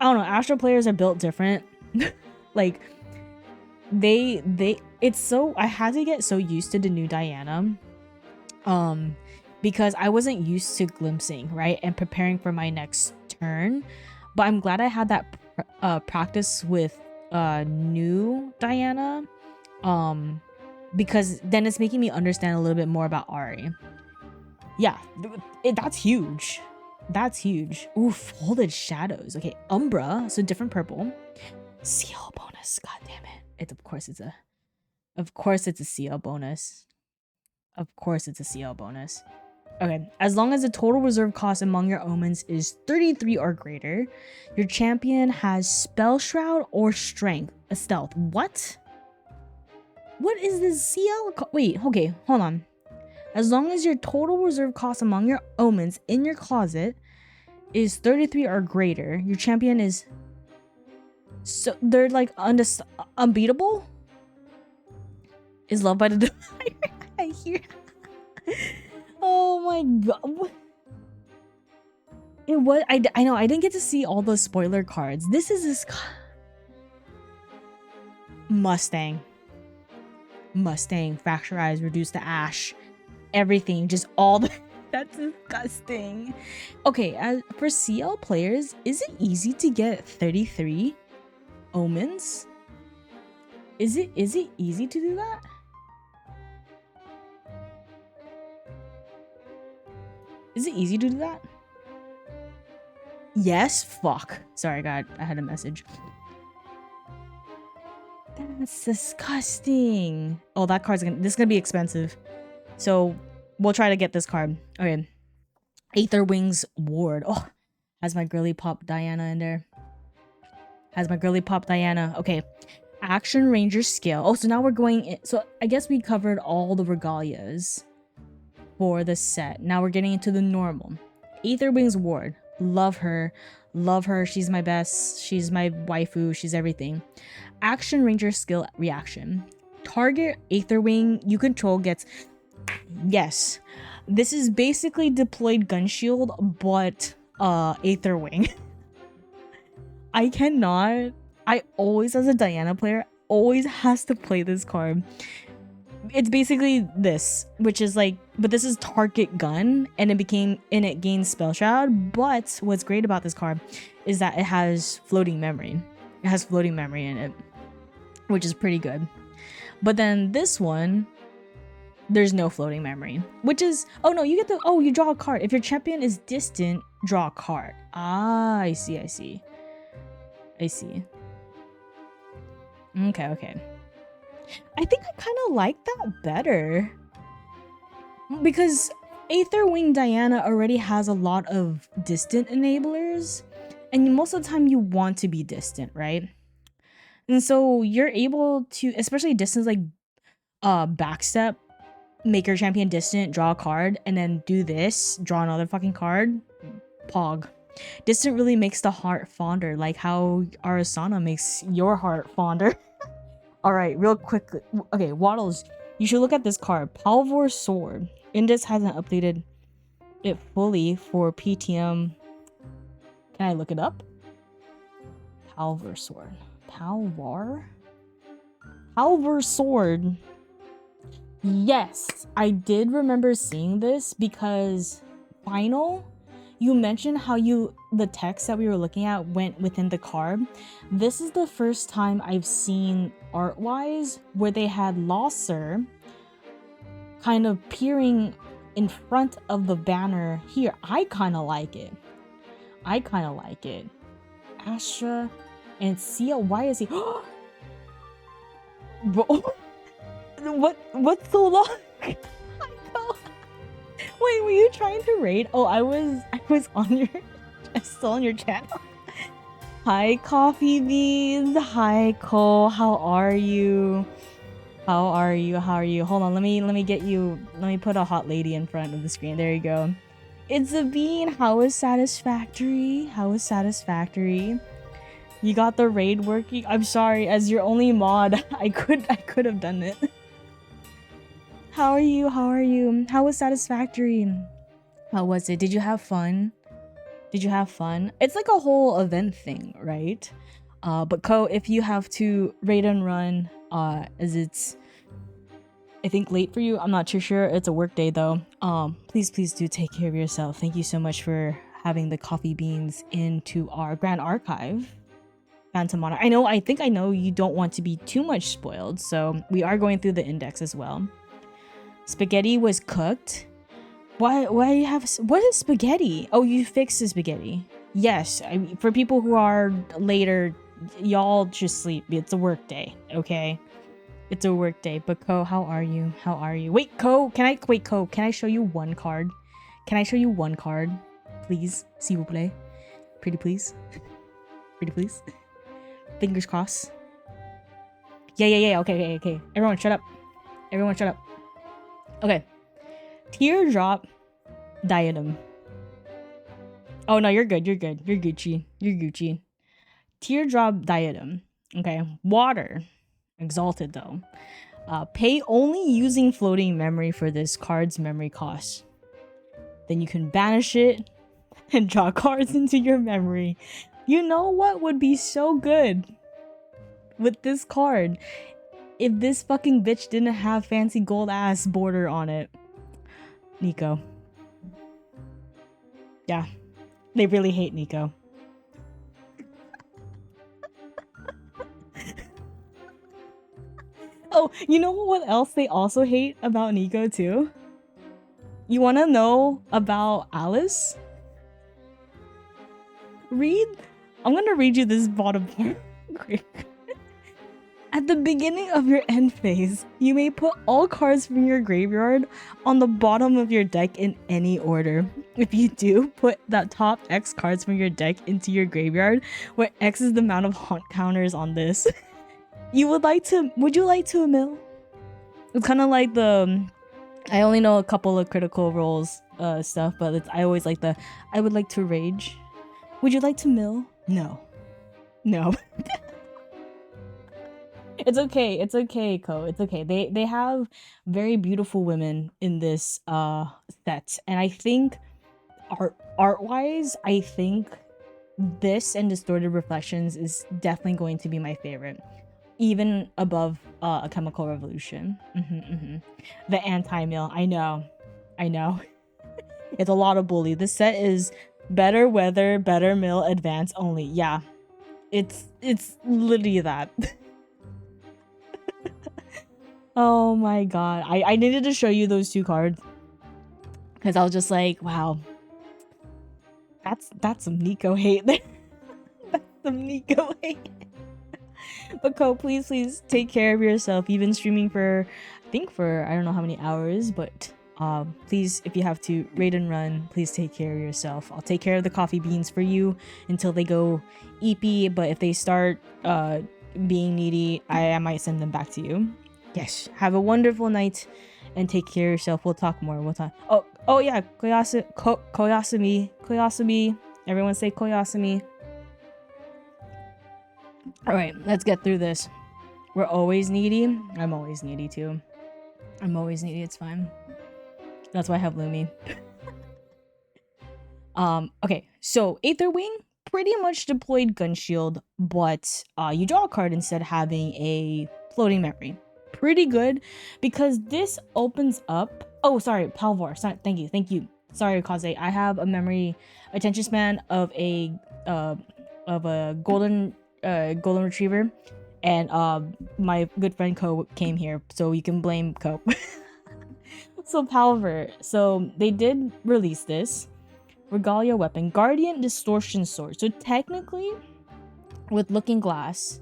don't know. Astra players are built different. Like, it's so. I had to get so used to the new Diana. Because I wasn't used to glimpsing, right? And preparing for my next turn. But I'm glad I had that practice with new Diana. Because then it's making me understand a little bit more about Ari. Yeah, that's huge. Ooh, Folded Shadows. Okay, Umbra, so different purple. CL bonus. God damn it. Of course it's a CL bonus. Okay, as long as the total reserve cost among your omens is 33 or greater, your champion has Spell Shroud or Strength, a stealth. What is this CL? Wait, okay, hold on. As long as your total reserve cost among your omens in your closet is 33 or greater, your champion is. So they're like unbeatable? Is loved by the divine. I hear. Oh my god. It was. I know. I didn't get to see all those spoiler cards. This Mustang. Fracturize, Reduce to Ash. Everything. Just all the. That's disgusting. Okay, for CL players, is it easy to get 33 omens? Is it easy to do that? Is it easy to do that? Yes? Fuck. Sorry, I had a message. That's disgusting. Oh, that card's this is gonna be expensive. So we'll try to get this card. Okay. Aether Wings Ward. Oh, has my girly pop Diana in there. Has my girly pop Diana. Okay. Action Ranger skill. Oh, so now we're going in. So I guess we covered all the regalias for the set. Now we're getting into the normal. Aether Wings Ward. Love her. Love her. She's my best. She's my waifu. She's everything. Action Ranger skill reaction. Target Aether Wing you control gets... Yes. This is basically deployed gun shield, but Aether Wing. I cannot... I always, as a Diana player, always has to play this card. It's basically this, which is like, but this is target gun, and it gains spell shroud. But what's great about this card is that it has floating memory. It has floating memory in it, which is pretty good. But then this one, there's no floating memory, which is, oh no, you get the, oh, you draw a card. If your champion is distant, draw a card. Ah, I see. Okay. I think I kind of like that better. Because Aether Wing Diana already has a lot of distant enablers. And most of the time you want to be distant, right? And so you're able to, especially distance like backstep, make your champion distant, draw a card, and then do this, draw another fucking card. Pog. Distant really makes the heart fonder, like how Arasana makes your heart fonder. Alright, real quickly. Okay, Waddles, you should look at this card. Palvor Sword. Index hasn't updated it fully for PTM. Can I look it up? Palvor Sword. Palvor Sword. Yes, I did remember seeing this because Final, you mentioned how the text that we were looking at went within the card. This is the first time I've seen art-wise where they had Losser kind of peering in front of the banner here. I kind of like it. Astra and Sia, why is he... Bro, what's so long? Wait, were you trying to raid? Oh, I was on your... I'm still on your channel. Hi, Coffee Beans. Hi, Cole. How are you? Hold on, let me get you... Let me put a hot lady in front of the screen. There you go. It's a bean. How is Satisfactory? You got the raid working? I'm sorry, as your only mod, I could have done it. How are you? How was Satisfactory? How was it? Did you have fun? It's like a whole event thing, right? But Ko, if you have to raid and run, as it's, I think, late for you, I'm not too sure. It's a work day though. Please do take care of yourself. Thank you so much for having the coffee beans into our Grand Archive. Phantom Monarch. I think I know you don't want to be too much spoiled, so we are going through the index as well. Spaghetti was cooked. Why you have... What is spaghetti? Oh, you fixed the spaghetti. Yes, for people who are later, y'all just sleep. It's a work day, okay? It's a work day. But Ko, how are you? Wait, Ko, can I show you one card? Please, s'il vous plaît. Pretty please. Fingers crossed. Yeah. Okay. Everyone shut up. Okay. Teardrop diadem. Oh no, you're good. You're Gucci. Teardrop diadem. Okay. Water. Exalted though. Pay only using floating memory for this card's memory cost. Then you can banish it and draw cards into your memory. You know what would be so good with this card? If this fucking bitch didn't have fancy gold ass border on it. Nico. Yeah. They really hate Nico. Oh, you know what else they also hate about Nico too? You want to know about Alice? I'm gonna read you this bottom part. At the beginning of your end phase, you may put all cards from your graveyard on the bottom of your deck in any order. If you do, put that top X cards from your deck into your graveyard, where X is the amount of haunt counters on this. Would you like to mill? It's kind of like the, I only know a couple of critical roles stuff, but I always like the, I would like to rage. Would you like to mill? No. It's okay, Ko. It's okay. They have very beautiful women in this set, and I think art-wise, I think this and Distorted Reflections is definitely going to be my favorite, even above A Chemical Revolution. The anti-mill. I know. It's a lot of bully. This set is better weather, better mill, advance only. Yeah, it's literally that. Oh my god. I needed to show you those two cards because I was just like, wow, that's some Nico hate there. That's some Nico hate. But Ko, please take care of yourself. You've been streaming for, I think for I don't know how many hours, but please, if you have to raid and run, please take care of yourself. I'll take care of the coffee beans for you until they go EP, but if they start being needy, I might send them back to you. Yes, have a wonderful night and take care of yourself. We'll talk more. Oh yeah, Koyasumi. Everyone say Koyasumi. All right, let's get through this. We're always needy. I'm always needy too. I'm always needy. It's fine. That's why I have Lumi. Okay, so Aether Wing pretty much deployed Gun Shield, but you draw a card instead of having a floating memory. Pretty good because this opens up. Oh, sorry, Palvor. Sorry, thank you. Sorry, Kaze. I have a memory attention span of a golden retriever, and my good friend Ko came here, so you can blame Ko. So Palvor. So they did release this Regalia weapon, Guardian Distortion Sword. So technically, with Looking Glass,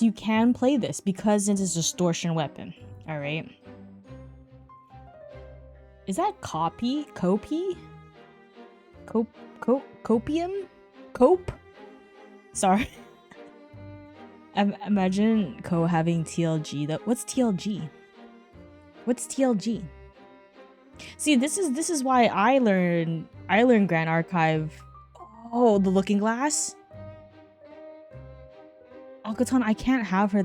you can play this because it is a distortion weapon. All right. Is that copium? Cope? Sorry. Imagine Ko having TLG. What's TLG? See, this is why I learned Grand Archive. Oh, the Looking Glass. Alcaton, I can't have her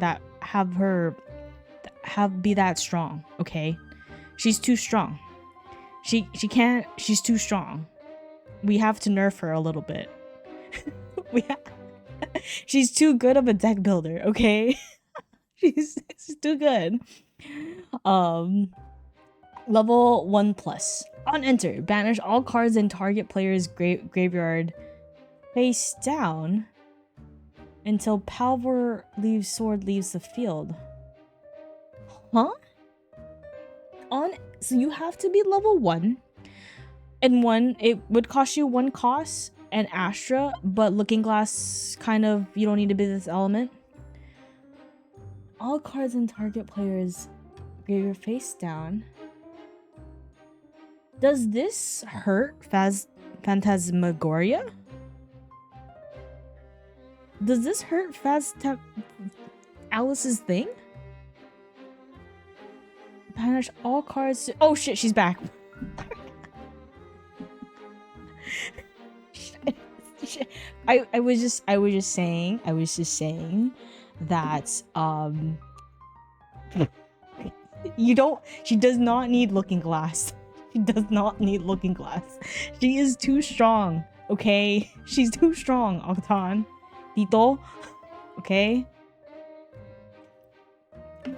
be that strong, okay? She's too strong. She's too strong. We have to nerf her a little bit. She's too good of a deck builder, okay? she's too good. Level 1+. On enter, banish all cards in target player's graveyard face down until Palvor sword leaves the field. Huh? So you have to be level 1. And it would cost you 1 cost and Astra, but Looking Glass kind of, you don't need to be this element. All cards in target player's graveyard face down. Does this hurt Phantasmagoria? Does this hurt Alice's thing? Banish all cards. Oh shit, she's back. I was just saying that she does not need Looking Glass. She does not need Looking Glass. She is too strong, okay? She's too strong, Octan. Tito, okay?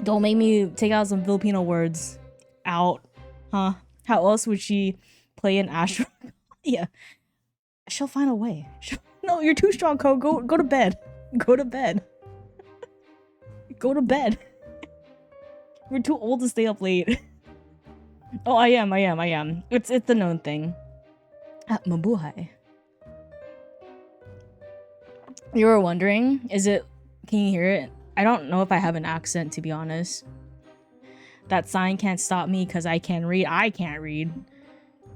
Don't make me take out some Filipino words. Out, huh? How else would she play an Astra? Yeah, she'll find a way. No, you're too strong, Ko. Go to bed. Go to bed. Go to bed. We're too old to stay up late. Oh, I am. It's a known thing. Mabuhay. You were wondering, is it, can you hear it? I don't know if I have an accent, to be honest. That sign can't stop me because I can't read. I can't read.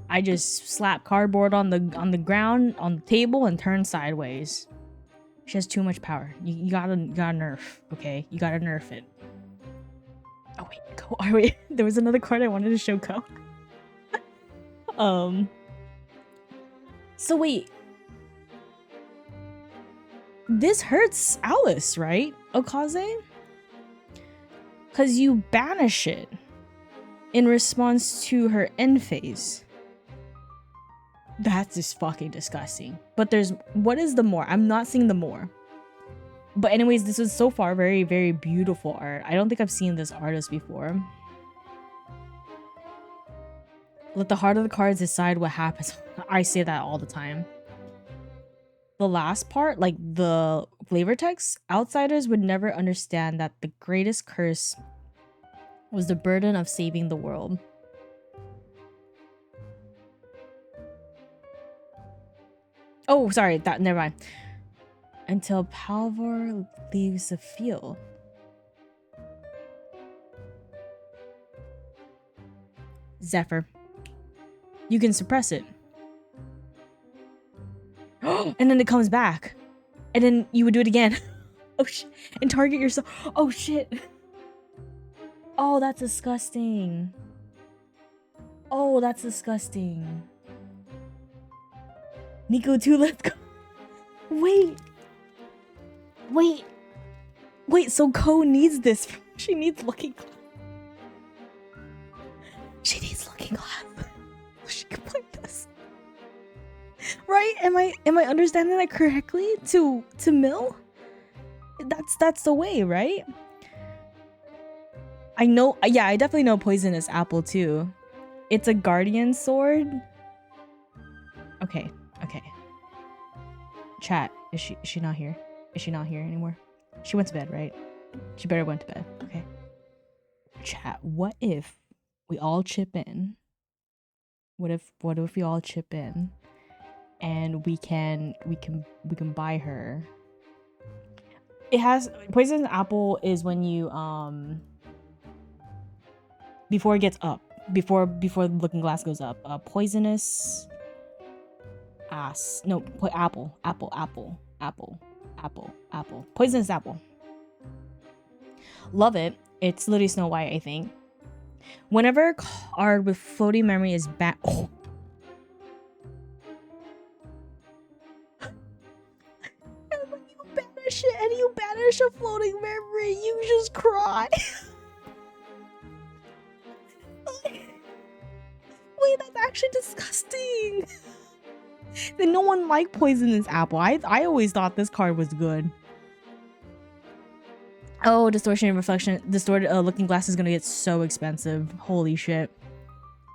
I just slap cardboard on the ground, on the table, and turn sideways. She has too much power. You gotta nerf, okay? You gotta nerf it. Oh wait, go. Oh wait, there was another card I wanted to show Ko. So wait. This hurts Alice, right? Okaze? Because you banish it in response to her end phase. That's just fucking disgusting. But there's, what is the more? I'm not seeing the more. But anyways, this was so far very, very beautiful art. I don't think I've seen this artist before. Let the heart of the cards decide what happens. I say that all the time. The last part, like the flavor text, outsiders would never understand that the greatest curse was the burden of saving the world. Oh, sorry, that never mind. Until Palvor leaves the field. Zephyr. You can suppress it. And then it comes back. And then you would do it again. Oh shit. And target yourself. Oh shit. Oh, that's disgusting. Oh, that's disgusting. Nico 2, let's go. Wait. Wait. Wait, so Ko needs this. She needs looking glass. She needs looking glass. She can play this. Right? Am I understanding that correctly? To mill? That's the way, right? I know, yeah, I definitely know Poisonous Apple too. It's a guardian sword. Okay. Chat, is she not here? Is she not here anymore? She went to bed, right? She better went to bed. Okay. Chat, what if we all chip in? What if we all chip in and we can buy her? It has Poison Apple is when you before it gets up, before the looking glass goes up. Poisonous ass. No, apple. Poisonous apple. Love it. It's literally Snow White, I think. Whenever a card with floating memory is back. Oh. And when you banish it and you banish a floating memory, you just cry. Wait, that's actually disgusting. Then no one liked Poisonous Apple. I always thought this card was good. Oh, distortion and reflection. Distorted looking glass is gonna get so expensive. Holy shit.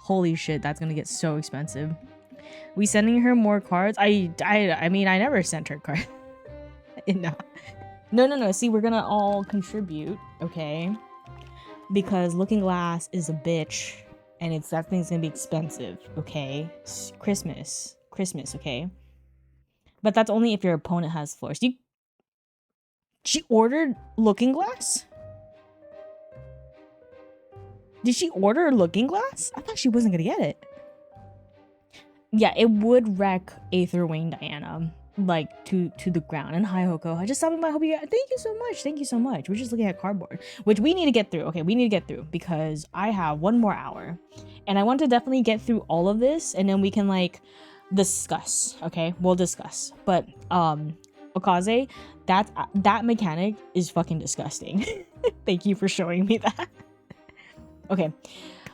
Holy shit, that's gonna get so expensive. We sending her more cards? I mean, I never sent her cards. No. See, we're gonna all contribute, okay? Because looking glass is a bitch, and that thing's gonna be expensive, okay? Christmas, okay? But that's only if your opponent has floors. She ordered looking glass? Did she order looking glass? I thought she wasn't gonna get it. Yeah, it would wreck Aether Wayne Diana, like to the ground. And hi Hoko, I just stopped by. Hope you. Thank you so much. We're just looking at cardboard, which we need to get through. Okay, we need to get through because I have 1 more hour, and I want to definitely get through all of this, and then we can like discuss. Okay, we'll discuss. But Okaze, that mechanic is fucking disgusting. Thank you for showing me that. Okay,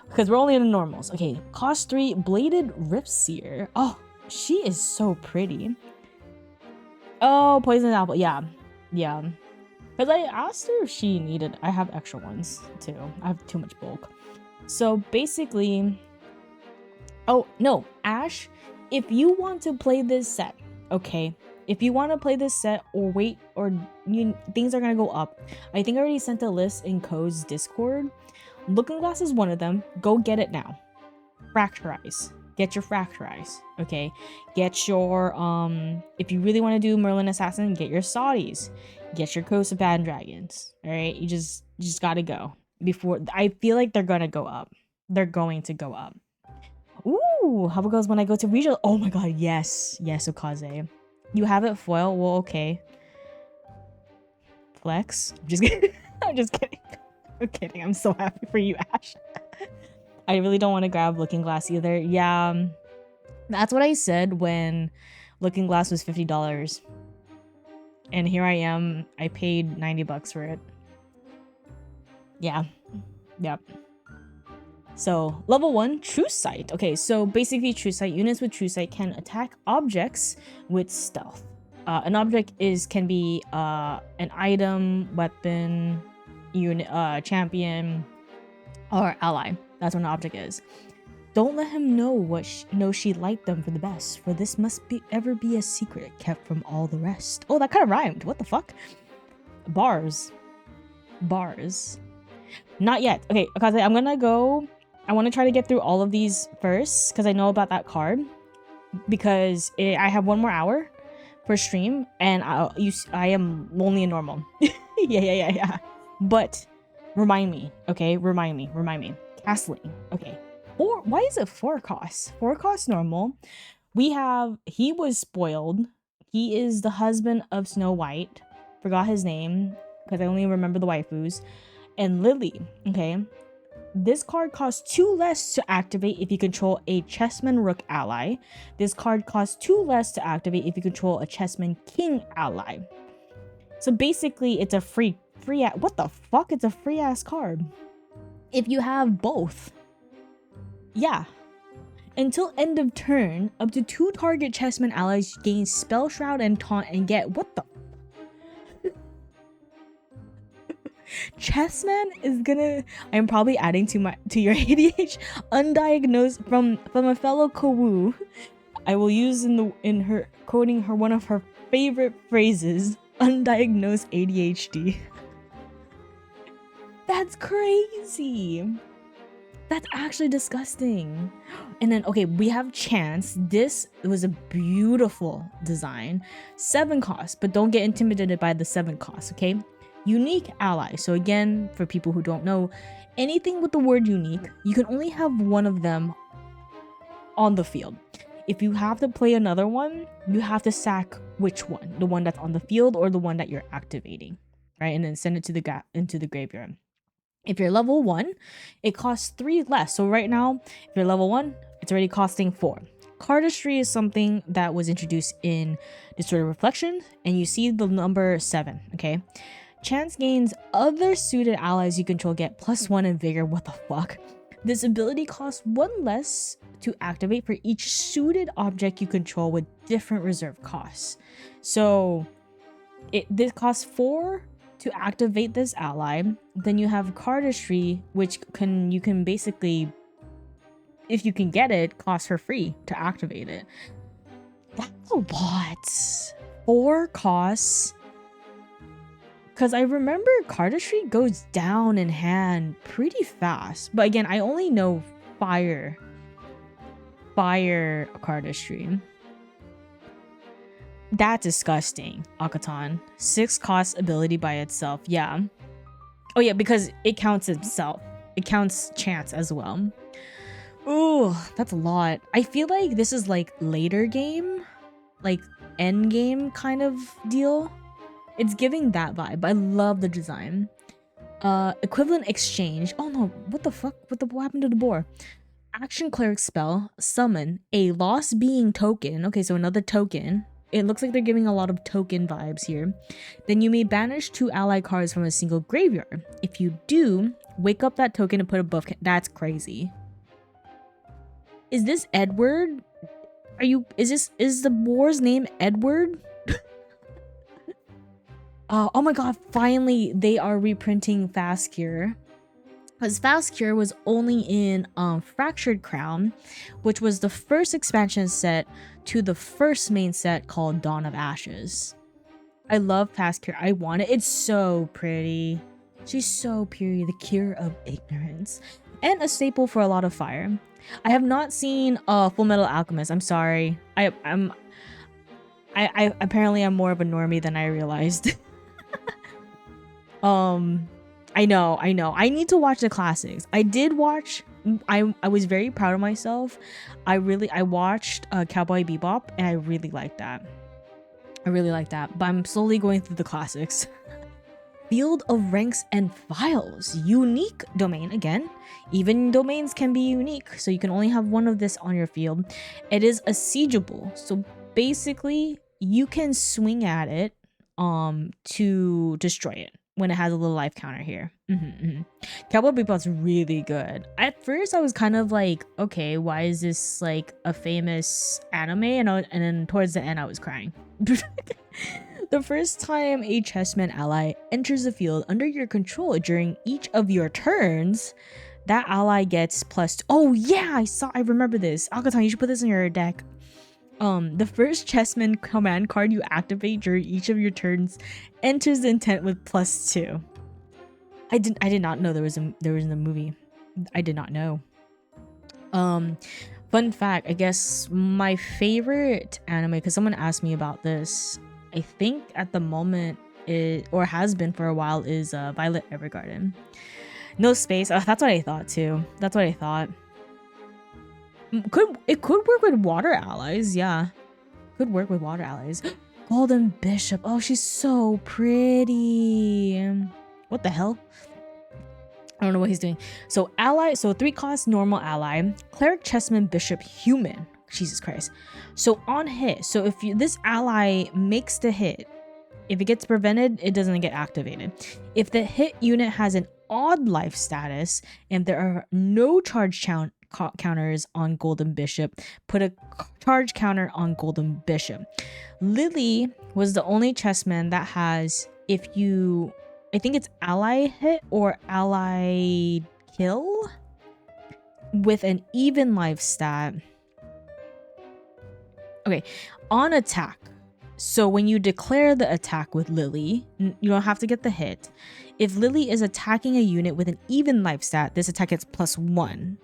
because we're only in the normals. Okay, cost 3, Bladed Riftseer. Oh, she is so pretty. Oh, Poison Apple. Yeah. Because I asked her if she needed. I have extra ones too. I have too much bulk. So basically, oh no, Ash, if you want to play this set, okay. If you want to play this set or wait, or things are gonna go up. I think I already sent a list in Ko's Discord. Looking Glass is one of them. Go get it now. Fracturize. Get your Fracturize, okay? Get your, if you really want to do Merlin Assassin, get your Saudis. Get your Coast of Bad Dragons, all right? You just gotta go. Before, I feel like they're gonna go up. They're going to go up. Ooh, how it goes when I go to regional? Oh my god, yes. Yes, Okaze. You have it foil? Well, okay. Flex? I'm just kidding. I'm just kidding. I'm kidding. I'm so happy for you, Ash. I really don't want to grab Looking Glass either. Yeah, that's what I said when Looking Glass was $50. And here I am. I paid $90 for it. Yeah. Yep. So, level 1, True Sight. Okay, so basically True Sight, units with True Sight can attack objects with stealth. An object can be an item, weapon, unit, champion, or ally. That's what an object is. Don't let him know she liked them for the best, for this must ever be a secret kept from all the rest. Oh, that kind of rhymed. What the fuck? Bars. Not yet. Okay, Akaze, I'm gonna go. I want to try to get through all of these first because I know about that card. Because I have 1 more hour for stream, and I am only a normal. yeah. But remind me, okay? Remind me. Castling, okay. Or why is it 4 costs? 4 costs normal. He was spoiled. He is the husband of Snow White. Forgot his name because I only remember the waifus. And Lily, okay. This card costs 2 less to activate if you control a Chessman Rook ally. This card costs 2 less to activate if you control a Chessman King ally. So basically, it's a free what the fuck? It's a free ass card. If you have both. Yeah. Until end of turn, up to 2 target Chessman allies gain Spell Shroud and Taunt and get what the Chessman is gonna. I'm probably adding to your ADH undiagnosed from a fellow Kawu. I will use in her quoting her one of her favorite phrases, undiagnosed ADHD. That's crazy. That's actually disgusting. And then, okay, we have Chance. This was a beautiful design. 7 costs, but don't get intimidated by the 7 costs, okay? Unique ally. So again, for people who don't know, anything with the word unique, you can only have one of them on the field. If you have to play another one, you have to sack which one? The one that's on the field or the one that you're activating, right? And then send it to into the graveyard. If you're level 1, it costs 3 less. So right now, if you're level 1, it's already costing 4. Cardistry is something that was introduced in Distorted Reflection, and you see the number 7, okay? Chance gains other suited allies you control get +1 in vigor. What the fuck? This ability costs 1 less to activate for each suited object you control with different reserve costs. So this costs 4 to activate this ally. Then you have Cardistry, which you can basically, if you can get it, cost for free to activate it. That's a lot. 4 costs. Because I remember Cardistry goes down in hand pretty fast. But again, I only know fire Cardistry. That's disgusting, Akatan. 6 cost ability by itself. Yeah. Oh yeah, because it counts itself. It counts Chance as well. Ooh, that's a lot. I feel like this is like later game, like end game kind of deal. It's giving that vibe. I love the design. Equivalent exchange. Oh no, what the fuck? What happened to the boar? Action cleric spell. Summon a lost being token. Okay, so another token. It looks like they're giving a lot of token vibes here. Then you may banish 2 ally cards from a single graveyard. If you do, wake up that token and put a buff. That's crazy. Is this Edward? Is the boar's name Edward? Oh my god, finally they are reprinting Fast Cure. Because Fast Cure was only in Fractured Crown, which was the first expansion set to the first main set called Dawn of Ashes. I love Fast Cure. I want it. It's so pretty. She's so pure. The cure of ignorance. and a staple for a lot of fire. I have not seen Full Metal Alchemist. I'm sorry. I apparently I'm more of a normie than I realized. I know. I need to watch the classics. I did watch. I was very proud of myself. I watched Cowboy Bebop, and I really liked that. But I'm slowly going through the classics. Field of Ranks and Files. Unique domain again. Even domains can be unique, so you can only have one of this on your field. It is a siegeable, so basically you can swing at it to destroy it when it has a little life counter here. Cowboy Bebop's really good. At first I was kind of like, okay, why is this like a famous anime? And then towards the end I was crying. The first time a chessman ally enters the field under your control during each of your turns, that ally gets oh yeah, I remember this. Akatan, you should put this in your deck. The first chessman command card you activate during each of your turns enters the intent with +2. I did not know there was a movie. I did not know. Fun fact, I guess my favorite anime, because someone asked me about this, I think at the moment or has been for a while, is Violet Evergarden. No space. That's what I thought too. That's what I thought. It could work with water allies, yeah. Could work with water allies. Golden Bishop. Oh, she's so pretty. What the hell? I don't know what he's doing. So 3 cost normal ally, cleric, chessman, bishop, human. Jesus Christ. So on hit, so if this ally makes the hit, if it gets prevented, it doesn't get activated. If the hit unit has an odd life status and there are no charge counters on Golden Bishop, put a charge counter on Golden Bishop. Lily was the only chessman that has, if you, I think it's ally hit or ally kill with an even life stat. Okay, on attack. So when you declare the attack with Lily, you don't have to get the hit. If Lily is attacking a unit with an even life stat, this attack gets +1.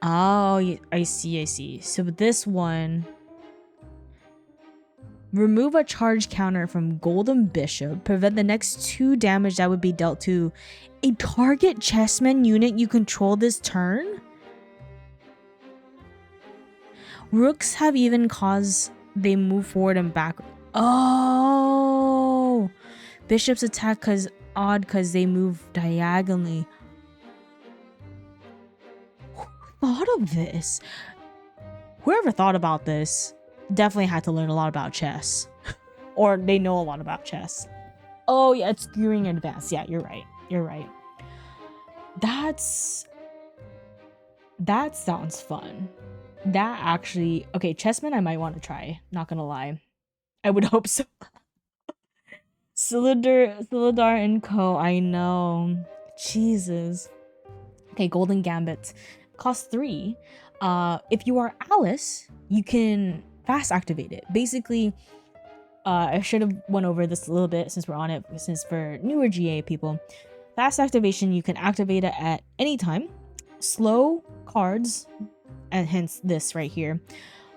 Oh, I see. So this one, remove a charge counter from Golden Bishop. Prevent the next 2 damage that would be dealt to a target chessman unit you control this turn. Rooks have even cause they move forward and back. Oh, bishops attack cause they move diagonally. Who thought of this? Whoever thought about this definitely had to learn a lot about chess. Or they know a lot about chess. Oh yeah, it's skewing in advance. Yeah, you're right. That sounds fun. That actually, okay, chessmen I might want to try, not gonna lie. I would hope so. Silidar and Co, I know. Jesus. Okay, Golden Gambit. Cost 3. If you are Alice, you can fast activate it. Basically, I should have went over this a little bit since we're on it, since for newer GA people. Fast activation, you can activate it at any time. Slow cards, and hence this right here,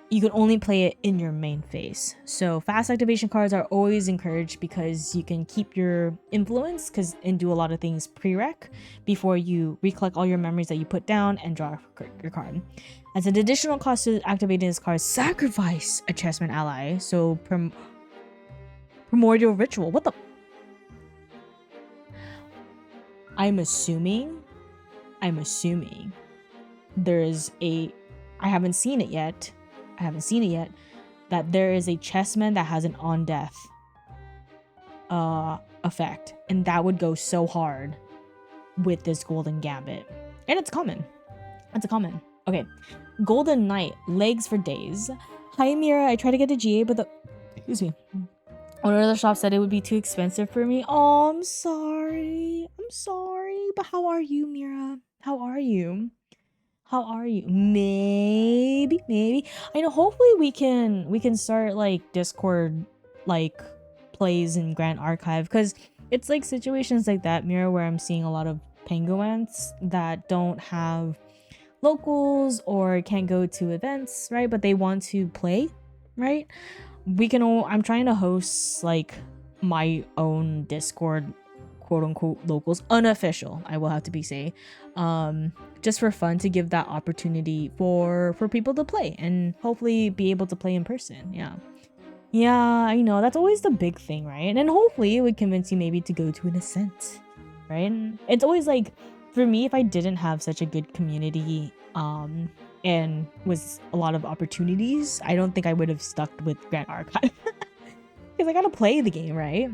you can only play it in your main phase. So fast activation cards are always encouraged because you can keep your influence and do a lot of things pre-rec before you recollect all your memories that you put down and draw your card. As an additional cost to activating this card, sacrifice a chessman ally. So primordial ritual. What the? I'm assuming there is I haven't seen it yet, that there is a chessman that has an on death effect, and that would go so hard with this Golden Gambit, and it's common. Okay, Golden Knight, legs for days. Hi Mira, I tried to get the GA, but excuse me, owner of the shop said it would be too expensive for me. Oh, I'm sorry, but how are you, Mira? How are you? Maybe I know, hopefully we can start like Discord like plays in Grand Archive, because it's like situations like that, Mira, where I'm seeing a lot of penguins that don't have locals or can't go to events, right? But they want to play, right? I'm trying to host like my own Discord, quote unquote locals, unofficial, I will have to be say, just for fun, to give that opportunity for people to play and hopefully be able to play in person. Yeah, I know, that's always the big thing, right? And then hopefully it would convince you maybe to go to an ascent, right? And it's always like, for me, if I didn't have such a good community and was a lot of opportunities, I don't think I would have stuck with Grand Archive. Because I gotta play the game, right?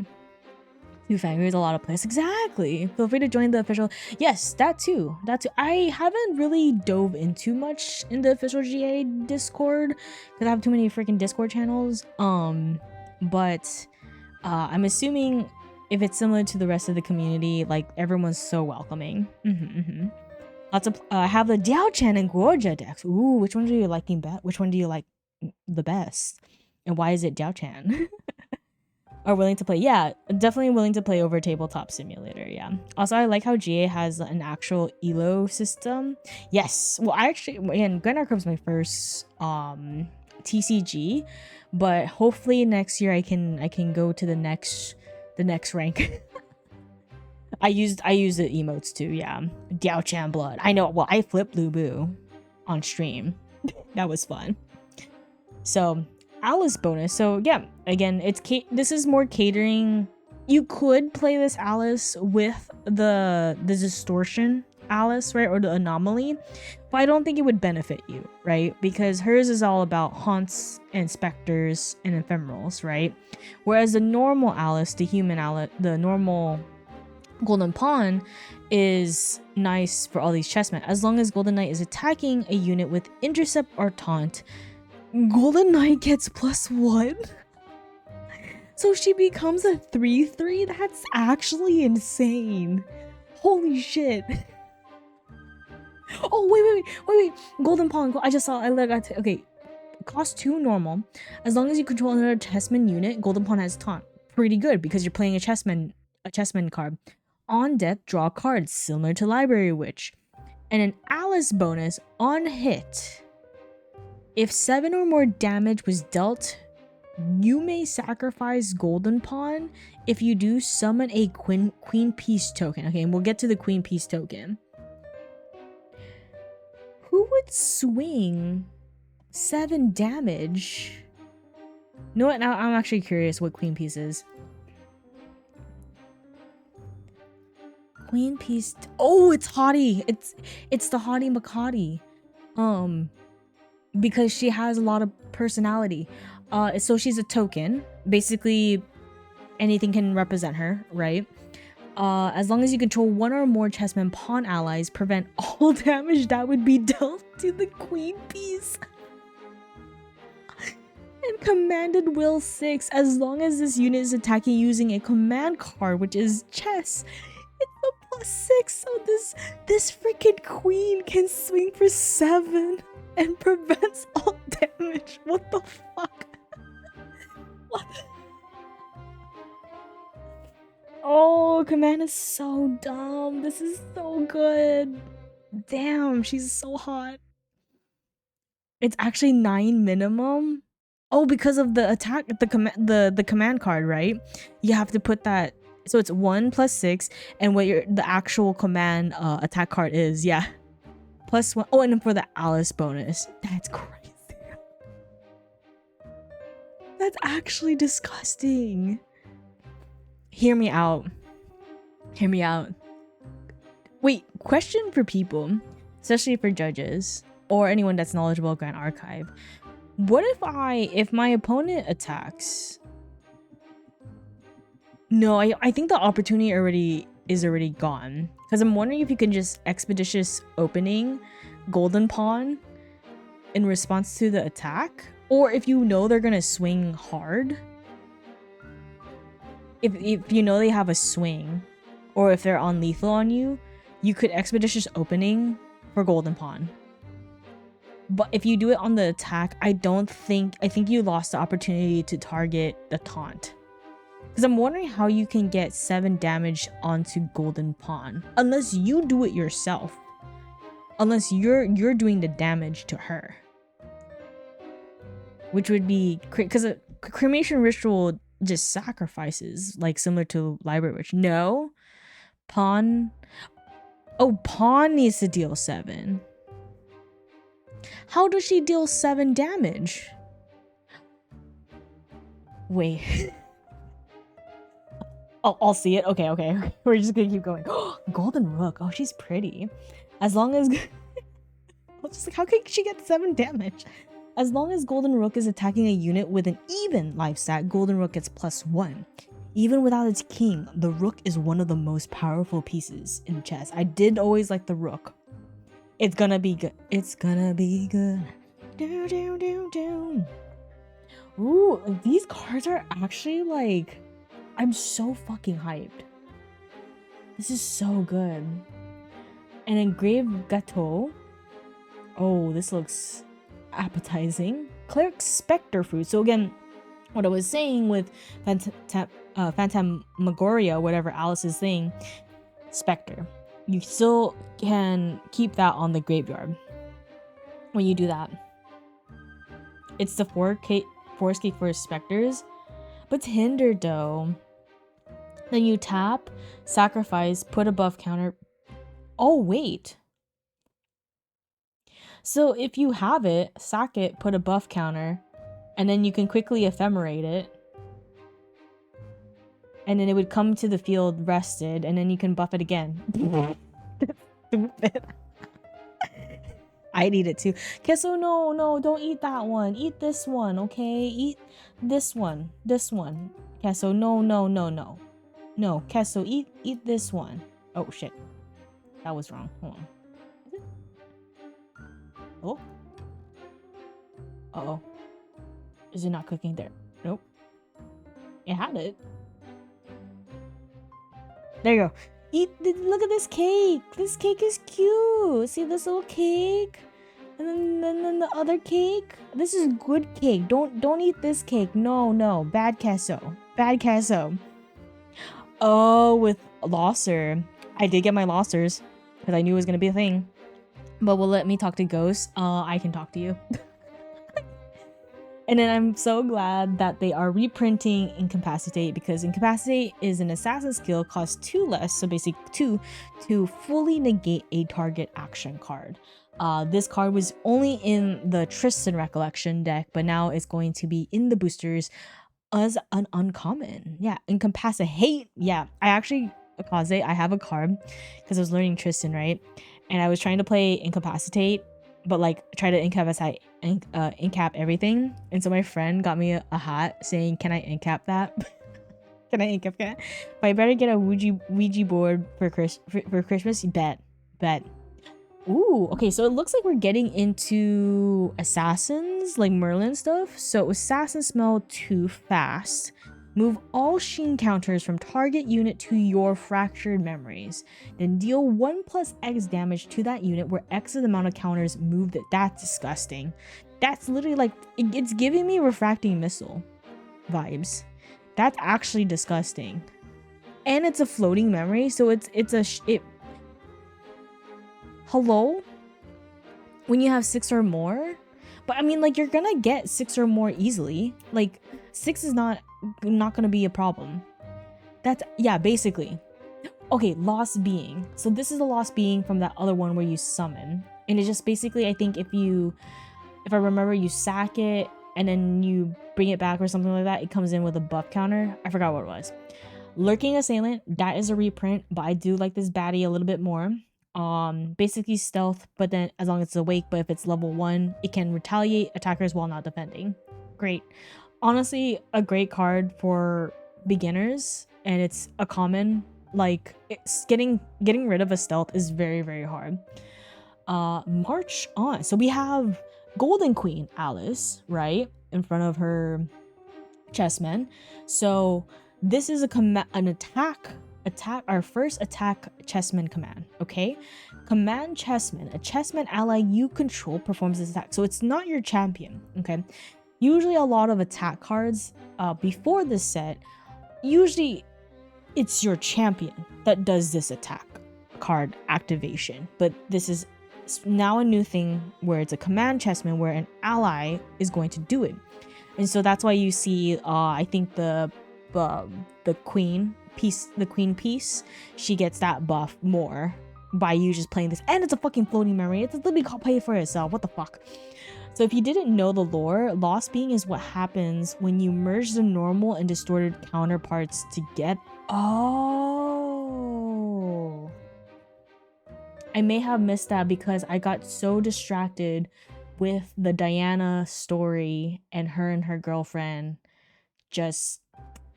Two fingers, a lot of plays. Exactly. Feel free to join the official. Yes, that too. I haven't really dove into much in the official GA Discord because I have too many freaking Discord channels. But I'm assuming if it's similar to the rest of the community, like everyone's so welcoming. Lots of I have the Diao Chan and Guoja decks. Ooh, which one do you liking best? Which one do you like the best? And why is it Diao Chan? Are willing to play? Yeah, definitely willing to play over Tabletop Simulator. Yeah. Also, I like how GA has an actual elo system. Yes. Well, I actually, again, Grand Archive's my first TCG, but hopefully next year I can go to the next rank. I used the emotes too. Yeah. Diao Chan blood. I know. Well, I flipped Lubu on stream. That was fun. So Alice bonus. So yeah, again, this is more catering. You could play this Alice with the distortion Alice, right, or the anomaly, but I don't think it would benefit you, right, because hers is all about haunts and specters and ephemerals, right, whereas the normal Alice, the human Alice, the normal Golden Pawn, is nice for all these chessmen as long as Golden Knight is attacking a unit with intercept or taunt. Golden Knight gets +1. So she becomes a 3/3? That's actually insane. Holy shit. Oh, wait. Golden Pawn. I just saw. Okay. Cost 2 normal. As long as you control another chessman unit, Golden Pawn has taunt. Pretty good because you're playing a chessman card. On deck, draw cards similar to Library Witch. And an Alice bonus on hit. If 7 or more damage was dealt, you may sacrifice Golden Pawn. If you do, summon a Queen Peace token. Okay, and we'll get to the Queen Peace token. Who would swing 7 damage? You know what? Now I'm actually curious what Queen Peace is. Queen Peace. Oh, it's Hottie. It's the Hottie Makati. Because she has a lot of personality. So she's a token. Basically, anything can represent her, right? As long as you control 1 or more chessmen pawn allies, prevent all damage that would be dealt to the Queen Piece. And commanded will 6. As long as this unit is attacking using a command card, which is chess, it's a +6. So this freaking queen can swing for 7 and prevents all damage. What the fuck? What? Oh, command is so dumb. This is so good. Damn, she's so hot. It's actually 9 minimum. Oh, because of the attack, the command card, right? You have to put that. So it's 1 + 6, and what the actual command attack card is, yeah, +1. Oh, and for the Alice bonus, that's crazy. That's actually disgusting. Hear me out. Wait, question for people, especially for judges or anyone that's knowledgeable of Grand Archive. What if my opponent attacks? No, I think the opportunity is already gone. Because I'm wondering if you can just expeditious opening Golden Pawn in response to the attack, or if you know they're gonna swing hard. If you know they have a swing, or if they're on lethal on you, you could expeditious opening for Golden Pawn. But if you do it on the attack, I think you lost the opportunity to target the taunt. Because I'm wondering how you can get 7 damage onto Golden Pawn. Unless you do it yourself. Unless you're doing the damage to her. Which would be... Because a cremation ritual just sacrifices. Like similar to Library Witch. No. Pawn... Oh, Pawn needs to deal 7. How does she deal 7 damage? Wait. I'll see it. Okay. We're just gonna keep going. Golden Rook. Oh, she's pretty. As long as... I was just like, how can she get 7 damage? As long as Golden Rook is attacking a unit with an even life stat, Golden Rook gets +1. Even without its king, the Rook is one of the most powerful pieces in chess. I did always like the Rook. It's gonna be good. It's gonna be good. Ooh, these cards are actually like... I'm so fucking hyped. This is so good. An engraved gâteau. Oh, this looks appetizing. Cleric Spectre Fruit. So again, what I was saying with Phantasmagoria, whatever Alice's thing, Spectre. You still can keep that on the graveyard when you do that. It's the forest cake for specters, but it's hindered though. Then you tap, sacrifice, put a buff counter. Oh, wait. So if you have it, sack it, put a buff counter, and then you can quickly ephemerate it. And then it would come to the field rested, and then you can buff it again. Stupid. I'd eat it too. Kesso, no, don't eat that one. Eat this one, okay? Eat this one. Kesso, no. No, Kesso, eat this one. Oh, shit. That was wrong. Hold on. Is it? Oh? Uh-oh. Is it not cooking there? Nope. It had it. There you go. Look at this cake. This cake is cute. See this little cake? And then the other cake. This is good cake. Don't eat this cake. No. Bad Kesso. Oh, with Losser. I did get my Lossers because I knew it was gonna be a thing. But will let me talk to Ghost. I can talk to you. And then I'm so glad that they are reprinting Incapacitate, because Incapacitate is an assassin skill, costs 2 less, so basically 2 to fully negate a target action card. This card was only in the Tristan Recollection deck, but now it's going to be in the boosters as an uncommon. Yeah, Incapacitate. Yeah, I actually, Akaze, I have a card because I was learning Tristan, right? And I was trying to play Incapacitate, but like try to incap everything. And so my friend got me a hat saying, can I incap that? Can I incap that? But I better get a Ouija board for Christmas. Bet. Ooh, okay, so it looks like we're getting into assassins, like Merlin stuff. So assassin smell too fast. Move all Sheen counters from target unit to your fractured memories. Then deal 1 + X damage to that unit where X is the amount of counters moved. That's disgusting. That's literally like, it's giving me refracting missile vibes. That's actually disgusting. And it's a floating memory, so hello? When you have 6 or more? But I mean, like, you're gonna get 6 or more easily. Like, 6 is not gonna be a problem. That's, yeah, basically. Okay, Lost Being. So this is the Lost Being from that other one where you summon. And it's just basically, I think if I remember, you sack it and then you bring it back or something like that, it comes in with a buff counter. I forgot what it was. Lurking Assailant, that is a reprint, but I do like this baddie a little bit more. Basically stealth, but then as long as it's awake, but if it's level 1, it can retaliate attackers while not defending. Great. Honestly, a great card for beginners, and it's a common. Like, it's getting rid of a stealth is very, very hard. March on. So we have Golden Queen Alice, right, in front of her chessmen. So this is our first attack chessman command. Okay, command chessman. A chessman ally you control performs this attack. So it's not your champion. Okay, usually a lot of attack cards before this set usually it's your champion that does this attack card activation, but this is now a new thing where it's a command chessman where an ally is going to do it. And so that's why you see I think the queen piece, she gets that buff more by you just playing this, and it's a fucking floating memory. It's literally called play for itself. What the fuck? So if you didn't know the lore, Lost Being is what happens when you merge the normal and distorted counterparts to get... Oh. I may have missed that because I got so distracted with the Diana story and her girlfriend. Just...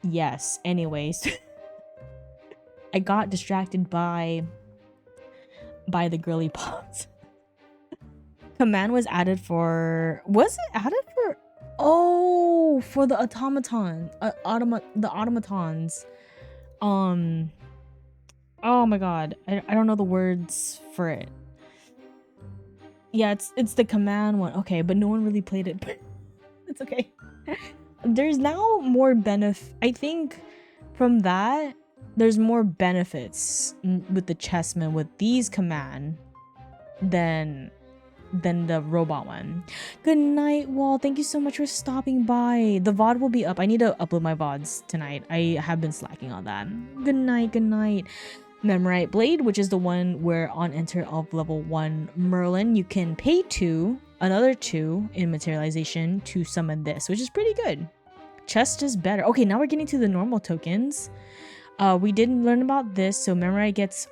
Yes. Anyways. I got distracted by the girly pops. Command was added for... Was it added for... Oh, for the automatons. The automatons. Oh my god. I don't know the words for it. Yeah, it's the command one. Okay, but no one really played it. But it's okay. There's now more benefit. I think from that, there's more benefits with the chessmen with these command than the robot one. Good night, Wall. Thank you so much for stopping by. The VOD will be up. I need to upload my VODs tonight. I have been slacking on that. Good night, good night. Memorite Blade, which is the one where on enter of level 1 Merlin, you can pay another 2 in materialization to summon this, which is pretty good. Chest is better. Okay, now we're getting to the normal tokens. We didn't learn about this, so Memorite gets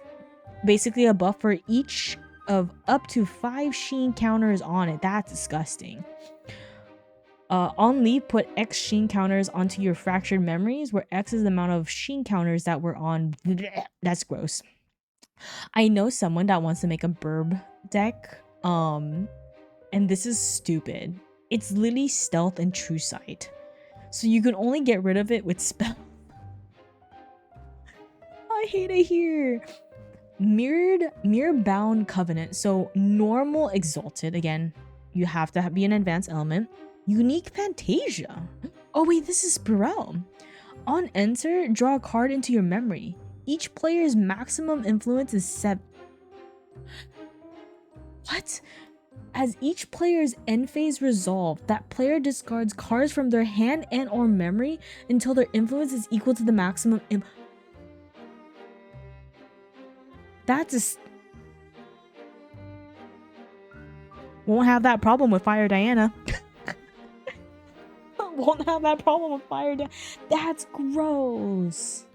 basically a buff for each of up to 5 Sheen counters on it. That's disgusting. On Leap, put X Sheen counters onto your fractured memories, where X is the amount of Sheen counters that were on. That's gross. I know someone that wants to make a burb deck, and this is stupid. It's literally stealth and true sight, so you can only get rid of it with spell. I hate it here. Mirror bound covenant. So normal exalted, again, you have to be an advanced element. Unique Fantasia. Oh wait, this is Spirel. On enter, draw a card into your memory. Each player's maximum influence is 7. What? As each player's end phase resolved, that player discards cards from their hand and or memory until their influence is equal to the maximum. That's won't have that problem with Fire Diana. Won't have that problem with Fire Diana. That's gross.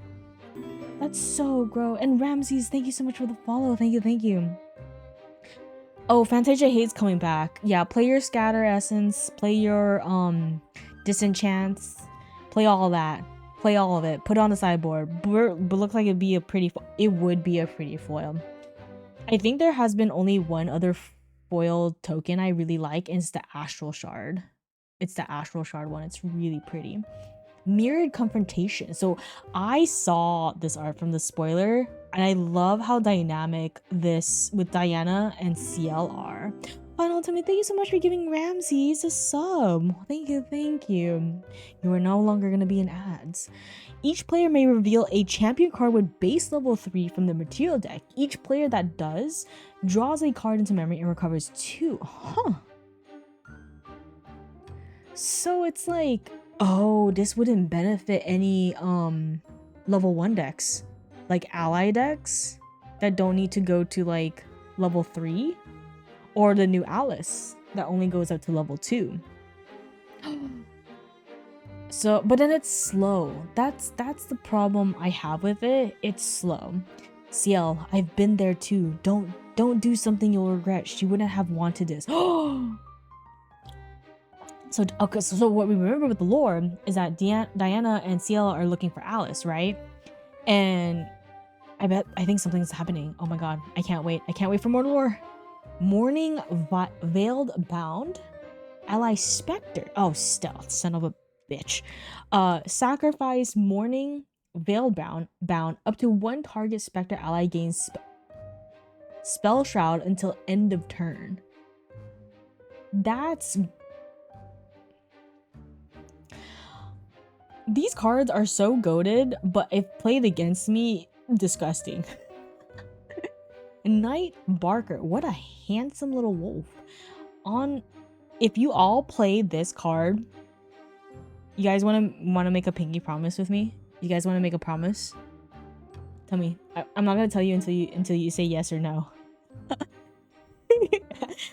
That's so gross. And Ramses, thank you so much for the follow. Thank you. Oh, Fantasia Hate's coming back. Yeah, play your Scatter Essence, play your Disenchants, play all that. Play all of it. Put it on the sideboard. But looks like it would be a pretty foil. I think there has been only one other foil token I really like, and it's the Astral Shard. It's the Astral Shard one. It's really pretty. Mirrored Confrontation. So I saw this art from the spoiler, and I love how dynamic this with Diana and CL are. Final Ultimate, thank you so much for giving Ramses a sub. Thank you. You are no longer going to be in ads. Each player may reveal a champion card with base level 3 from the material deck. Each player that does draws a card into memory and recovers 2. Huh. So it's like, oh, this wouldn't benefit any level 1 decks. Like ally decks that don't need to go to like level 3. Or the new Alice that only goes up to level 2. So, but then it's slow. That's the problem I have with it. It's slow. CL, I've been there too. Don't do something you'll regret. She wouldn't have wanted this. So okay, so what we remember with the lore is that Diana and CL are looking for Alice, right? And I think something's happening. Oh my god, I can't wait. I can't wait for more lore. Morning Veiled Bound. Ally Spectre. Oh, stealth, son of a bitch. Sacrifice Morning Veiled Bound. Up to 1 target Spectre ally gains Spell Shroud until end of turn. That's... These cards are so goated, but if played against me, disgusting. Knight Barker, what a handsome little wolf. If you all play this card, you guys want to make a pinky promise with me? You guys want to make a promise? Tell me. I'm not gonna tell you until you say yes or no.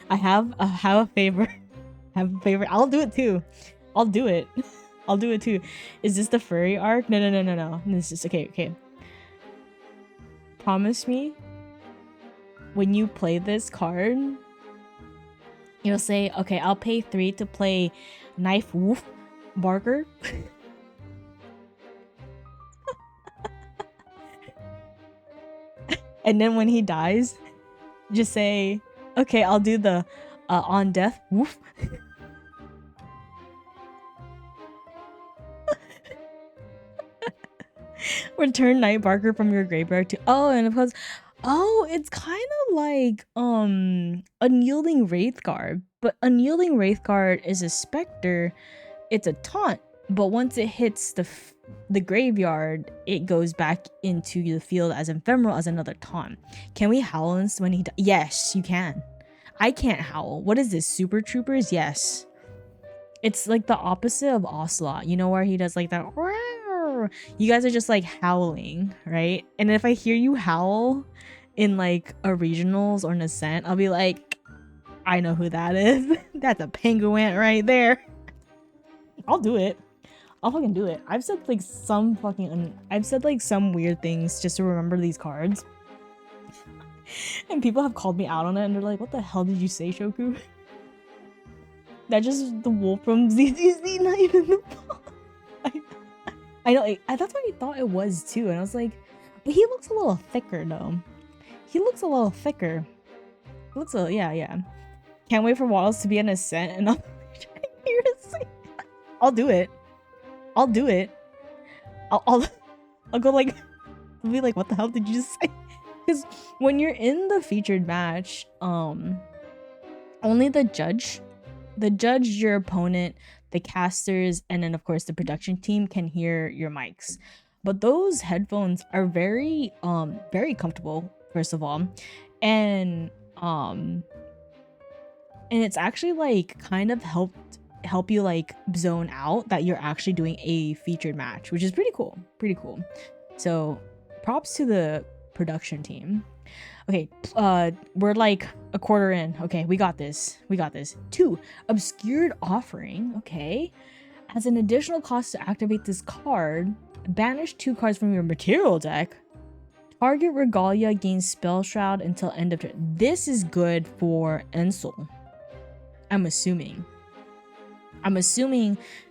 I have a favor. Have a favor. I'll do it too. I'll do it. I'll do it too. Is this the furry arc? No. This is okay. Promise me when you play this card, you'll say, okay, I'll pay 3 to play Knife Wolf Barker. And then when he dies, just say, okay, I'll do the on death woof. Return Night Barker from your graveyard to and of course, it's kind of like Unyielding Wraithguard, but Unyielding Wraithguard is a specter. It's a taunt, but once it hits the graveyard, it goes back into the field as ephemeral as another taunt. Can we howl when he yes, you can. I can't howl. What is this, Super Troopers? Yes. It's like the opposite of Ocelot. You know where he does like that? You guys are just like howling, right? And if I hear you howl in like a regionals or an ascent, I'll be like, I know who that is. That's a penguin right there. I'll do it. I'll fucking do it. I've said like some weird things just to remember these cards. And people have called me out on it and they're like, what the hell did you say, Shoku? That just the wolf from ZZZ, not even the ball. I know, that's what I thought it was too, and I was like, but he looks a little thicker though. He looks a little thicker. Yeah. Can't wait for Waddles to be an ascent and I'll I'll do it. I'll go like, I'll be like, what the hell did you just say? Because when you're in the featured match, only the judge, your opponent, the casters, and then of course the production team can hear your mics. But those headphones are very comfortable, first of all, and it's actually like kind of help you like zone out that you're actually doing a featured match, which is pretty cool. So props to the production team. Okay, we're like a quarter in. Okay, we got this. 2, Obscured Offering. Okay. As an additional cost to activate this card, banish 2 cards from your material deck. Target Regalia gains Spell Shroud until end of turn. This is good for Ensol. I'm assuming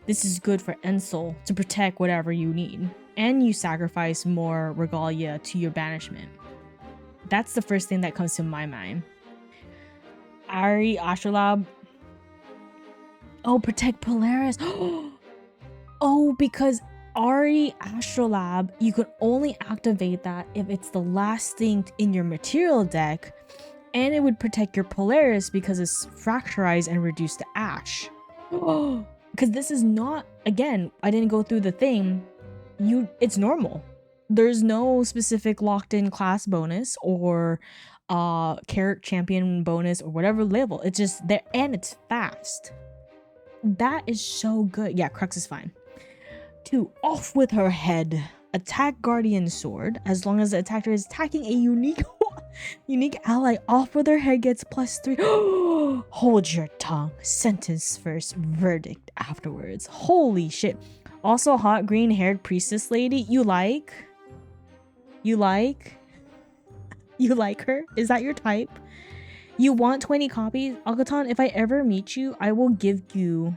this is good for Ensol to protect whatever you need. And you sacrifice more Regalia to your banishment. That's the first thing that comes to my mind. Ari Astrolabe. Oh, protect Polaris. Oh, because Ari Astrolabe, you can only activate that if it's the last thing in your material deck, and it would protect your Polaris because it's fracturized and reduced to ash. Because this is not, again, I didn't go through the thing. It's normal. There's no specific locked in class bonus or character champion bonus or whatever level. It's just there, and it's fast. That is so good. Yeah, Crux is fine. 2, Off with her head. Attack Guardian Sword. As long as the attacker is attacking a unique ally, Off with her head gets +3. Hold your tongue. Sentence first, verdict afterwards. Holy shit. Also, hot green haired priestess lady. You like her? Is that your type? You want 20 copies? Akatan, if I ever meet you, I will give you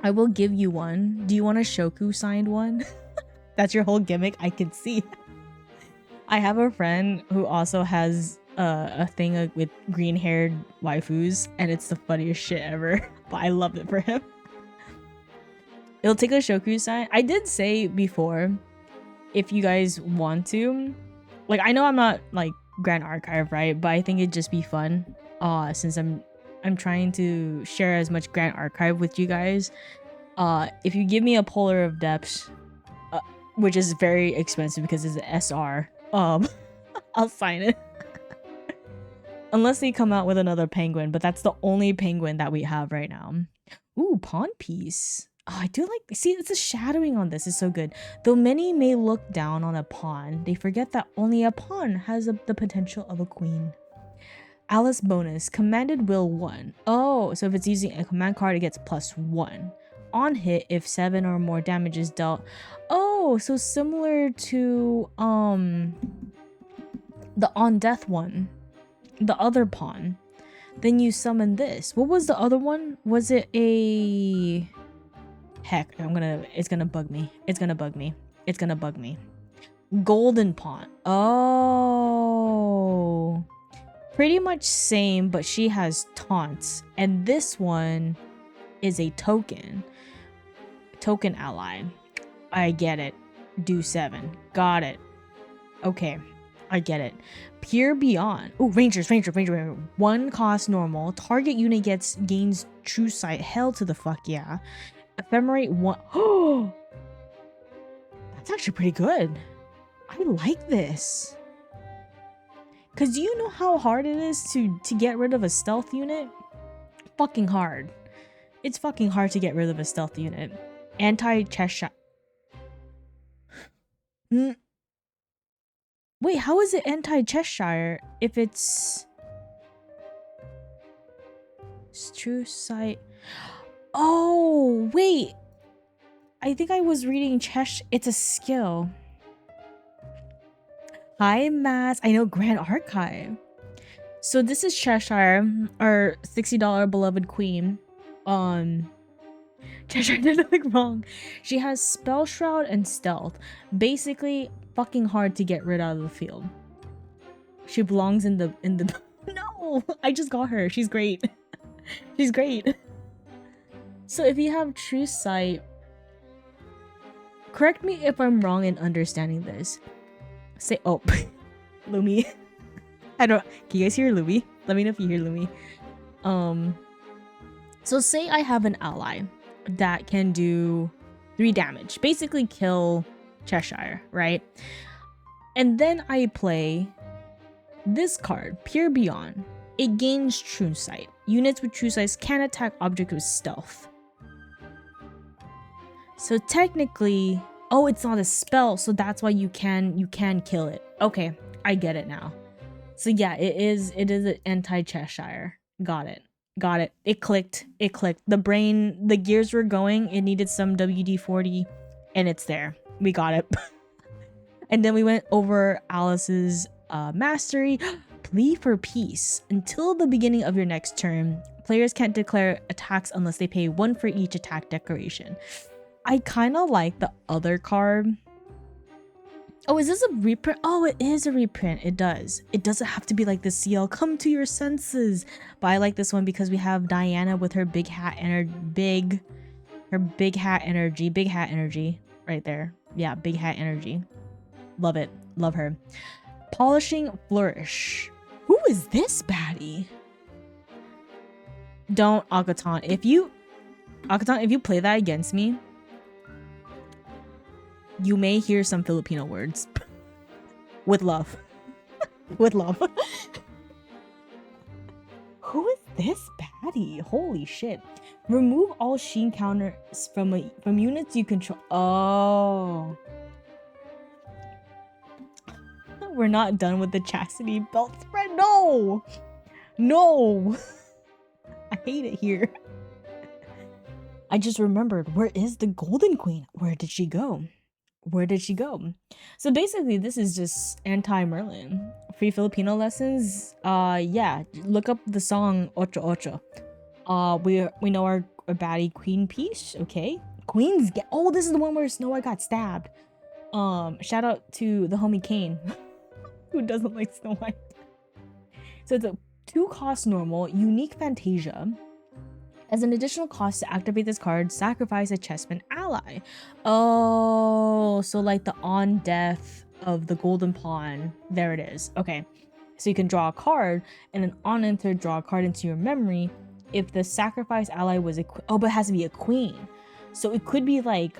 one. Do you want a Shoku signed one? That's your whole gimmick, I can see. I have a friend who also has a thing with green haired waifus, and it's the funniest shit ever. But I love it for him. It'll take a Shoku sign. I did say before, if you guys want to, like, I know I'm not like Grand Archive, right? But I think it'd just be fun. Since I'm trying to share as much Grand Archive with you guys. If you give me a Polar of Depths, which is very expensive because it's an SR, I'll sign it. Unless they come out with another penguin, but that's the only penguin that we have right now. Ooh, pawn piece. Oh, I do like, see, it's a shadowing on this is so good. Though many may look down on a pawn, they forget that only a pawn has the potential of a queen. Alice bonus, commanded will 1. Oh, so if it's using a command card, it gets +1. On hit, if 7 or more damage is dealt. Oh, so similar to the on death one, the other pawn. Then you summon this. What was the other one? Was it a... Heck, it's gonna bug me. It's gonna bug me. It's gonna bug me. Golden pawn. Oh. Pretty much same, but she has taunts. And this one is a token. Token ally. I get it. Do 7. Got it. Okay. I get it. Peer Beyond. Oh, Ranger. 1 cost normal. Target unit gains true sight. Hell to the fuck yeah. Ephemerate 1. Oh, that's actually pretty good. I like this. Cause do you know how hard it is to get rid of a stealth unit? Fucking hard. It's fucking hard to get rid of a stealth unit. Anti-Cheshire. Wait, how is it anti-Cheshire if it's true sight? Oh, wait. I think I was reading Cheshire. It's a skill. Hi, Mass. I know Grand Archive. So this is Cheshire, our $60 beloved queen. Cheshire did nothing wrong. She has Spell Shroud and Stealth. Basically, fucking hard to get rid out of the field. She belongs in the No, I just got her. She's great. She's great. So if you have True Sight, correct me if I'm wrong in understanding this. Say, oh, Lumi. I don't, can you guys hear Lumi? Let me know if you hear Lumi. So say I have an ally that can do 3 damage, basically kill Cheshire, right? And then I play this card, Peer Beyond. It gains True Sight. Units with True Sight can attack objects with stealth. So technically, oh, it's not a spell, so that's why you can kill it. Okay, I get it now. So yeah, it is an anti-Cheshire. Got it. It clicked. The gears were going. It needed some WD-40 and it's there. We got it. And then we went over Alice's mastery. Plea for peace. Until the beginning of your next turn, players can't declare attacks unless they pay 1 for each attack declaration. I kind of like the other card. Oh, is this a reprint? Oh, it is a reprint. It does. It doesn't have to be like the CL. Come to your senses. But I like this one because we have Diana with her big hat and her big hat energy right there. Yeah, big hat energy. Love it. Love her. Polishing Flourish. Who is this baddie? Don't, Akaton. If you play that against me, you may hear some Filipino words. With love. With love. Who is this baddie? Holy shit. Remove all Sheen counters from units you control. Oh. We're not done with the chastity belt spread. No. No. I hate it here. I just remembered, where is the Golden Queen? Where did she go? So basically this is just anti-Merlin. Free Filipino lessons. Yeah, look up the song Ocho Ocho. We know our baddie Queen Peach. Okay, Queen's oh, this is the one where Snow White got stabbed. Shout out to the homie Kane. Who doesn't like Snow White? So it's a 2 cost normal unique Fantasia. As an additional cost to activate this card, sacrifice a chessman ally. Oh, so like the on death of the golden pawn. There it is. Okay, so you can draw a card, and then on enter draw a card into your memory. If the sacrifice ally was a but it has to be a queen. So it could be like,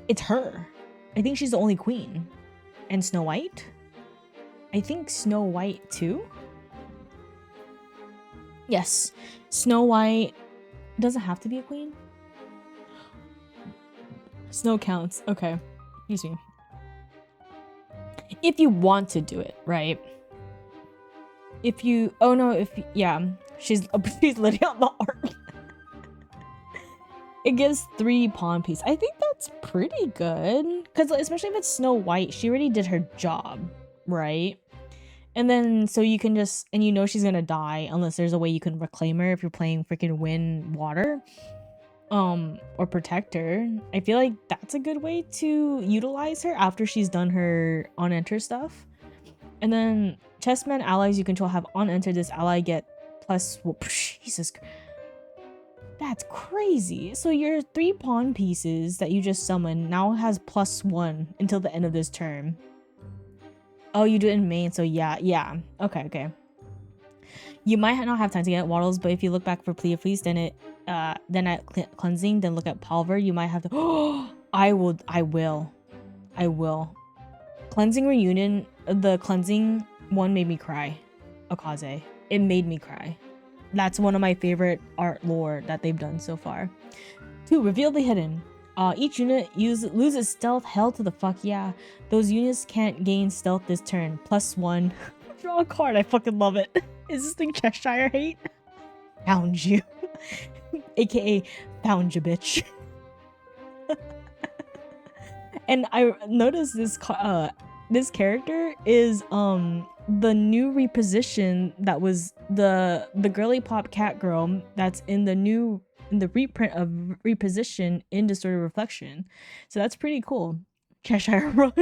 it's her. I think she's the only queen. And Snow White? I think Snow White too? Yes. Snow White doesn't have to be a queen. Snow counts. Okay. Excuse me. If you want to do it, right? If you... Oh no, if... Yeah. She's literally on the art. It gives 3 pawn pieces. I think that's pretty good. Because especially if it's Snow White, she already did her job, right? And then, so you can just... And you know she's gonna die unless there's a way you can reclaim her if you're playing freaking Wind Water. Or protect her. I feel like that's a good way to utilize her after she's done her on-enter stuff. And then, chessmen allies you control have on-enter this ally get plus... Well, Jesus Christ. That's crazy. So your 3 pawn pieces that you just summoned now has +1 until the end of this turn. Oh, you do it in main, so yeah. Okay. You might not have time to get Waddles, but if you look back for Pleafleece, then at cleansing, then look at Palver, you might have to... Oh, I will. Cleansing Reunion, the cleansing one made me cry. Akaze. It made me cry. That's one of my favorite art lore that they've done so far. 2. Reveal the hidden. Each unit loses stealth. Hell to the fuck yeah. Those units can't gain stealth this turn. +1. Draw a card. I fucking love it. Is this thing Cheshire hate? Found you. AKA found you, bitch. And I noticed this character is the new reposition that was the girly pop cat girl that's in the reprint of reposition in Distorted Reflection. So that's pretty cool. Cheshire Run.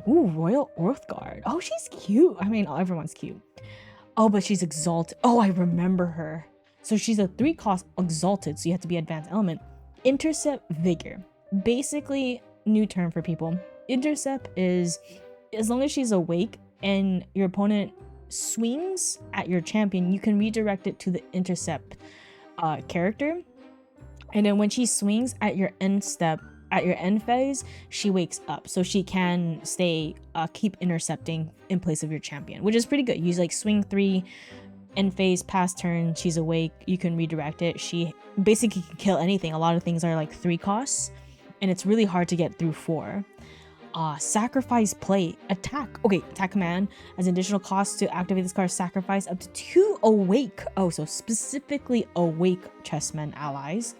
Ooh, Royal Orthgard. Oh, she's cute. I mean, everyone's cute. Oh, but she's exalted. Oh, I remember her. So she's a 3-cost exalted, so you have to be advanced element. Intercept Vigor. Basically, new term for people. Intercept is as long as she's awake and your opponent swings at your champion, you can redirect it to the intercept character. And then when she swings at your end phase, she wakes up. So she can keep intercepting in place of your champion, which is pretty good. You like swing 3, end phase, pass turn, she's awake, you can redirect it. She basically can kill anything. A lot of things are like 3 costs, and it's really hard to get through 4. Sacrifice play attack. Okay, attack command as an additional cost to activate this card. Sacrifice up to 2 awake. Oh, so specifically awake chessmen allies.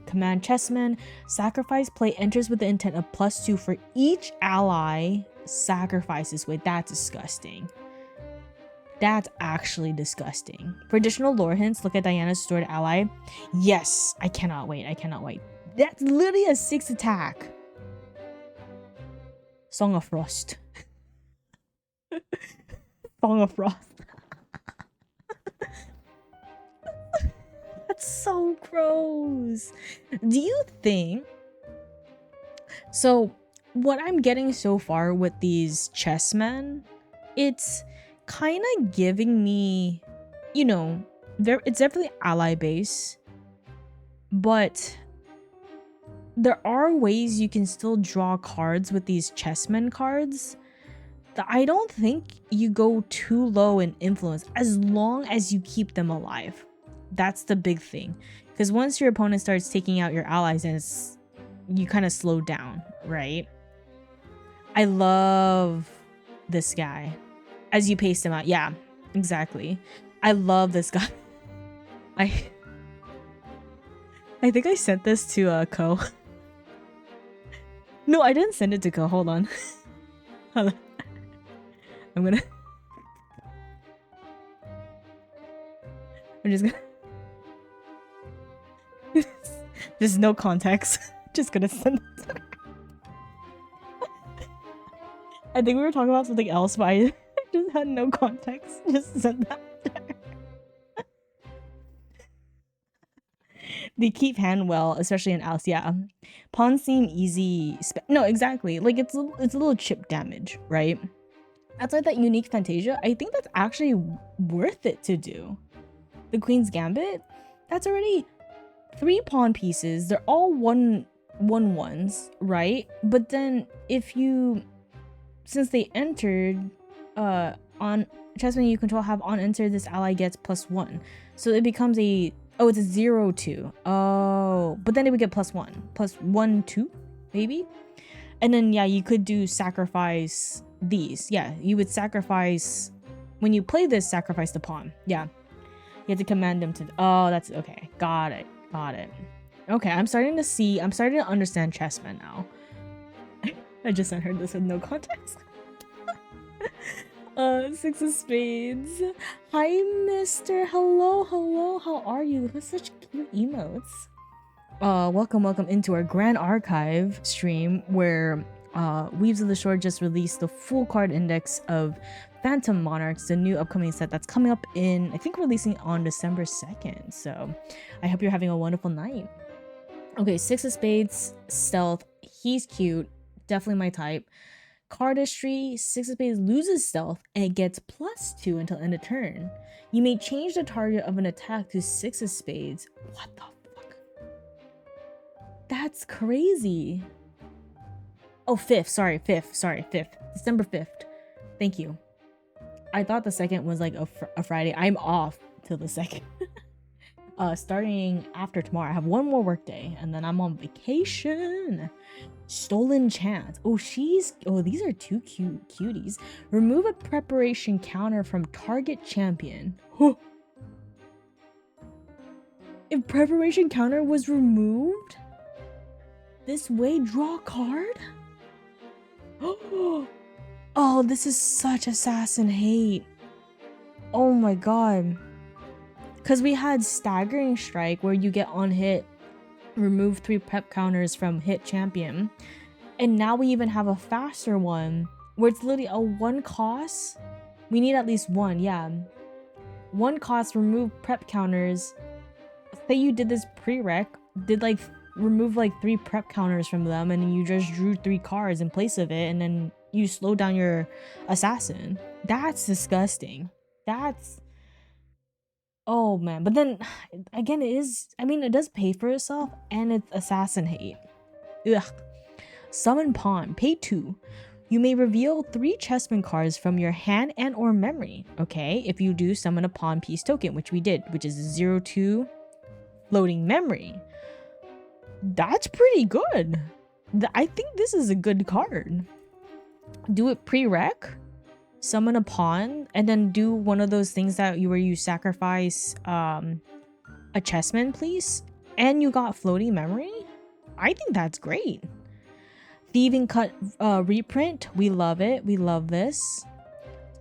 Command chessmen. Sacrifice play enters with the intent of +2 for each ally sacrifices. Wait, that's disgusting. That's actually disgusting. For additional lore hints, look at Diana's stored ally. Yes, I cannot wait. That's literally a 6 attack. Song of Frost. Song of Frost. That's so gross. Do you think... So, what I'm getting so far with these chessmen, it's kind of giving me, you know, it's definitely ally base, but there are ways you can still draw cards with these chessmen cards that I don't think you go too low in influence as long as you keep them alive. That's the big thing, because once your opponent starts taking out your allies, and you kind of slow down, right? I love this guy as you pace him out. Yeah, exactly. I love this guy. I think I sent this to Ko. No, I didn't send it to Ko. Hold on. Hold on. I'm just gonna... There's no context. Just gonna send it to her. I think we were talking about something else, but I just had no context. Just send that to her. They keep hand well, especially in Alice. Yeah, pawns seem easy. No, exactly. Like it's a little chip damage, right? That's like that unique Fantasia. I think that's actually worth it to do. The Queen's Gambit. That's already 3 pawn pieces. They're all one 1/1s, right? But then if you, since they entered, on chessmen you control have on enter, this ally gets +1. So it becomes a, oh, it's a 0/2. Oh, but then it would get +1. +1/2, maybe? And then, yeah, you could do sacrifice these. Yeah, you would sacrifice, when you play this, sacrifice the pawn. Yeah. You have to command them to, oh, that's, okay. Got it. Got it. Okay, I'm starting to understand chessmen now. I just sent her this with no context. 6 of spades. Hi, mister. Hello, hello. How are you? Look at such cute emotes. Welcome into our Grand Archive stream where Weaves of the Shore just released the full card index of Phantom Monarchs, the new upcoming set that's coming up in, I think, releasing on December 2nd. So I hope you're having a wonderful night. Okay, 6 of spades, stealth. He's cute. Definitely my type. Cardistry, 6 of spades loses stealth and it gets +2 until end of turn. You may change the target of an attack to 6 of spades. What the fuck? That's crazy. Oh, 5th. Sorry, 5th. December 5th. Thank you. I thought the 2nd was like a Friday. I'm off till the 2nd. Starting after tomorrow, I have one more work day and then I'm on vacation. Stolen Chance. Oh, these are two cute cuties. Remove a preparation counter from target champion. If preparation counter was removed, this way, draw a card? Oh, this is such assassin hate. Oh my god. Because we had Staggering Strike where you get on hit, remove 3 prep counters from hit champion. And now we even have a faster one where it's literally a 1 cost. We need at least 1, yeah. 1 cost, remove prep counters. Say you did this prereq, remove like 3 prep counters from them and you just drew 3 cards in place of it and then you slow down your assassin. That's disgusting. That's... oh man, but then again, it does pay for itself and it's assassin hate. Ugh. Summon Pawn, pay 2. You may reveal 3 chessman cards from your hand and or memory. Okay, if you do, summon a pawn piece token, which we did, which is 0/2 floating memory. That's pretty good. I think this is a good card. Do it prereq, summon a pawn, and then do one of those things where you sacrifice a chessman piece, and you got floating memory. I think that's great. Thieving Cut reprint, we love it. We love this.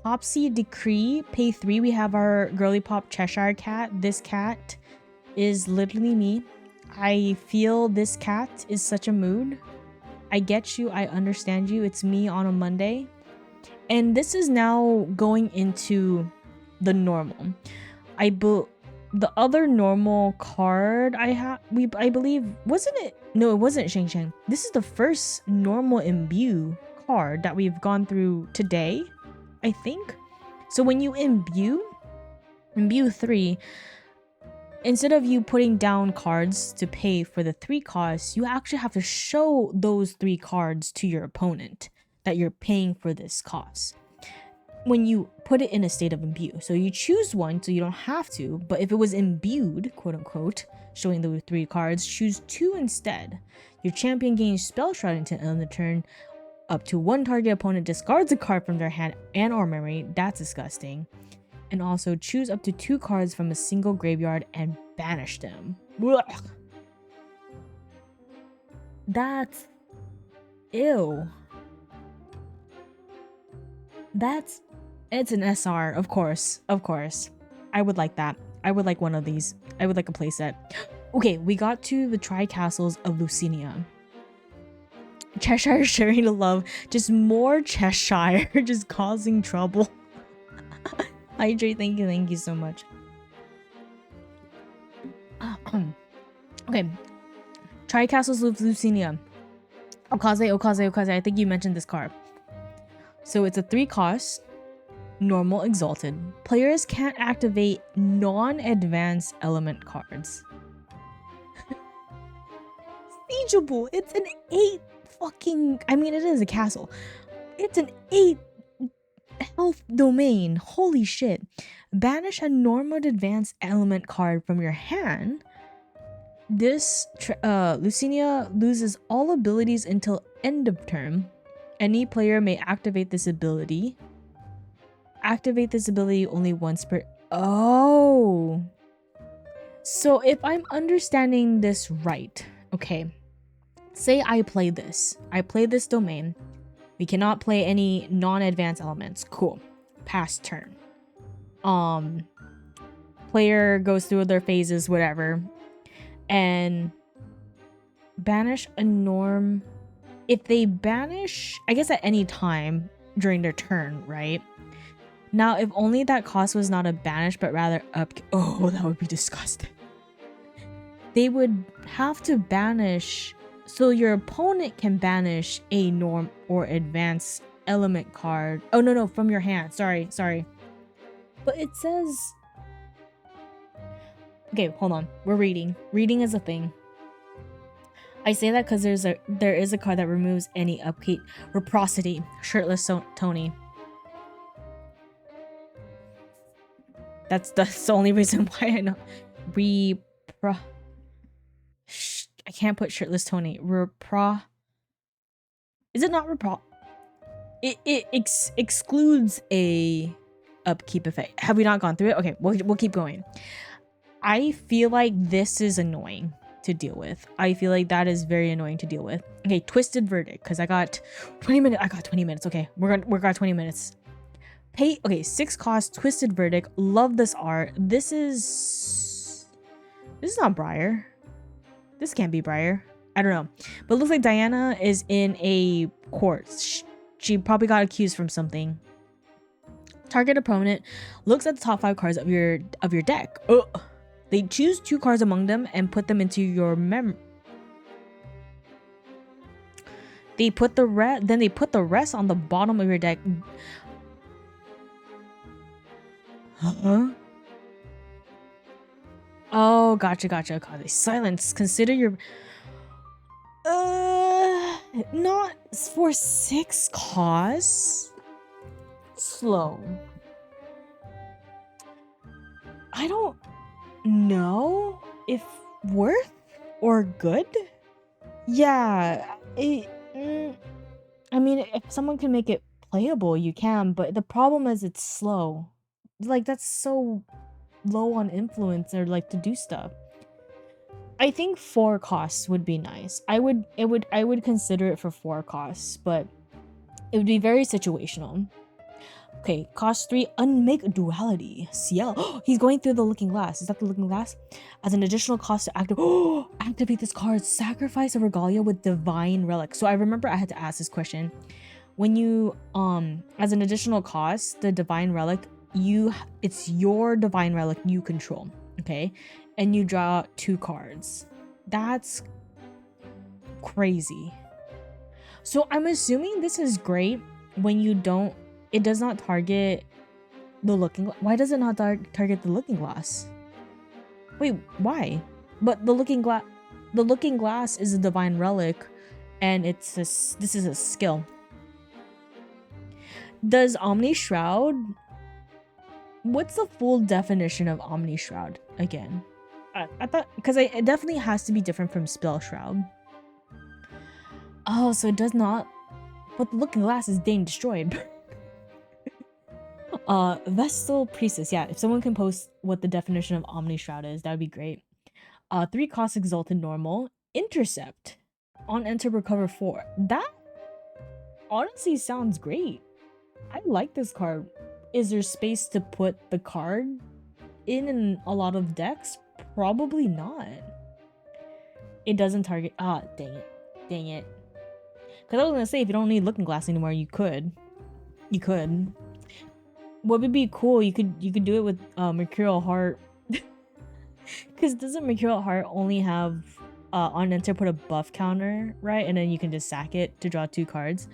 Topsy Decree, pay 3. We have our girly pop Cheshire cat. This cat is literally me. I feel this cat is such a mood. I get you. I understand you. It's me on a Monday. And this is now going into the normal. The other normal card I believe, wasn't it? No, it wasn't Sheng Sheng. This is the first normal imbue card that we've gone through today, I think. So when you imbue 3, instead of you putting down cards to pay for the 3 costs, you actually have to show those 3 cards to your opponent that you're paying for this cost when you put it in a state of imbue. So you choose one so you don't have to, but if it was imbued, quote unquote, showing the 3 cards, choose 2 instead. Your champion gains Spell Shroud until end of the turn. Up to 1 target opponent discards a card from their hand and or memory. That's disgusting. And also choose up to 2 cards from a single graveyard and banish them. Blech. That's... ew. It's an SR, of course. I would like that. I would like one of these. I would like a playset. Okay, we got to the Tri-Castles of Lucinia. Cheshire sharing the love. Just more Cheshire, just causing trouble. Hydrate, thank you so much. Okay. Tri-Castles of Lucinia. Okaze. I think you mentioned this card. So it's a 3 cost, normal exalted. Players can't activate non-advanced element cards. manageable. It's an 8 fucking, I mean, it is a castle. It's an 8 health domain. Holy shit. Banish a normal advanced element card from your hand. This Lucinia loses all abilities until end of turn. Any player may activate this ability. Activate this ability only once per... Oh. So if I'm understanding this right, okay. Say I play this. I play this domain. We cannot play any non-advanced elements. Cool. Pass turn. Player goes through their phases, whatever. And banish a norm. If they banish, I guess at any time during their turn, right? Now, if only that cost was not a banish, but rather up... Oh, that would be disgusting. They would have to banish... So your opponent can banish a norm or advanced element card. Oh, no, from your hand. Sorry. But it says... Okay, hold on. We're reading. Reading is a thing. I say that because there is a card that removes any upkeep. Reciprocity. Shirtless Tony. That's the only reason why I know. I can't put shirtless Tony. Is it not It excludes a upkeep effect. Have we not gone through it? Okay, we'll keep going. I feel like this is annoying to deal with. I feel like that is very annoying to deal with. Okay, Twisted Verdict, because I got 20 minutes. I got 20 minutes. Okay, we're got 20 minutes. Okay, 6 cost, Twisted Verdict. Love this art. This is not Briar. This can't be Briar. I don't know. But it looks like Diana is in a court. She probably got accused from something. Target opponent looks at the top 5 cards of your deck. Ugh. They choose 2 cards among them and put them into your They put the rest on the bottom of your deck. Huh? Oh, gotcha. Silence. Consider your... Not for 6 costs? Slow. I don't know if worth or good? Yeah. I mean, if someone can make it playable, you can, but the problem is it's slow. Like, that's so low on influence or like to do stuff. I think 4 costs would be nice. I would consider it for 4 costs, but it would be very situational. Okay, cost 3, Unmake Duality. Ciel. He's going through the Looking Glass. Is that the Looking Glass? As an additional cost to activate this card, sacrifice a Regalia with Divine Relic. So I remember I had to ask this question. When you as an additional cost, the Divine Relic, it's your Divine Relic you control, okay? And you draw 2 cards. That's crazy. So I'm assuming this is great when it does not target the Looking Glass. Why does it not target the Looking Glass? Wait, why? But the Looking Glass is a Divine Relic, and this is a skill. Does Omni Shroud... What's the full definition of Omni Shroud again? I thought, because it definitely has to be different from Spell Shroud. Oh, so it does not. But the Looking Glass is dang destroyed. Vestal Priestess. Yeah, if someone can post what the definition of Omni Shroud is, that would be great. 3 cost Exalted Normal. Intercept. On enter, recover 4. That honestly sounds great. I like this card. Is there space to put the card in a lot of decks? Probably not. It doesn't target... dang it. Because I was gonna say, if you don't need Looking Glass anymore, you could. What would be cool, you could do it with Mercurial Heart. Because doesn't Mercurial Heart only have on enter put a buff counter, right? And then you can just sack it to draw 2 cards.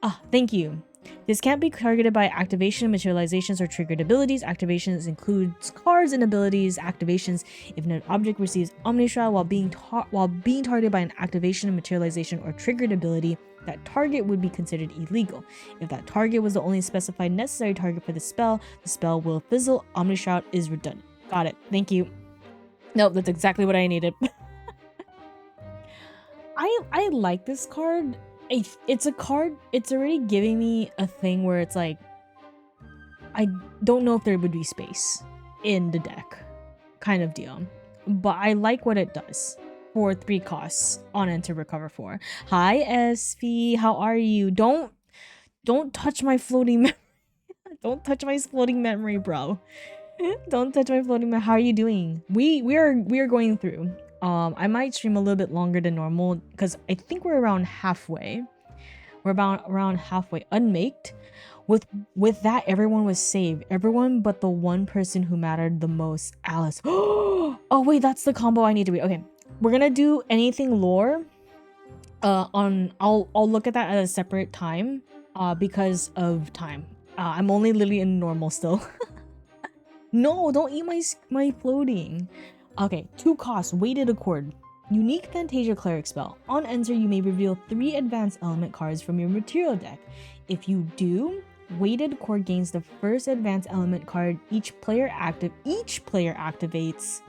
Ah, thank you. This can't be targeted by activation, materializations, or triggered abilities. Activations includes cards and abilities. Activations if an object receives Omni Shroud while being targeted by an activation, materialization, or triggered ability, that target would be considered illegal. If that target was the only specified necessary target for the spell will fizzle. Omni Shroud is redundant. Got it. Thank you. Nope, that's exactly what I needed. I like this card. It's a card, it's already giving me a thing where it's like, I don't know if there would be space in the deck kind of deal, but I like what it does for 3 costs on and to recover 4. Hi SV, how are you? Don't touch my floating memory. Don't touch my floating memory, bro. Don't touch my floating memory. How are you doing? We are going through. I might stream a little bit longer than normal because I think we're around halfway. We're about around halfway. Unmaked. With that, everyone was saved. Everyone but the one person who mattered the most, Alice. Oh wait, that's the combo I need to read. Okay, we're gonna do anything lore. I'll look at that at a separate time. Because of time. I'm only literally in normal still. No, don't eat my floating. Okay, 2 costs. Weighted Accord. Unique Fantasia Cleric spell. On enter, you may reveal 3 advanced element cards from your material deck. If you do, Weighted Accord gains the first advanced element card each player activates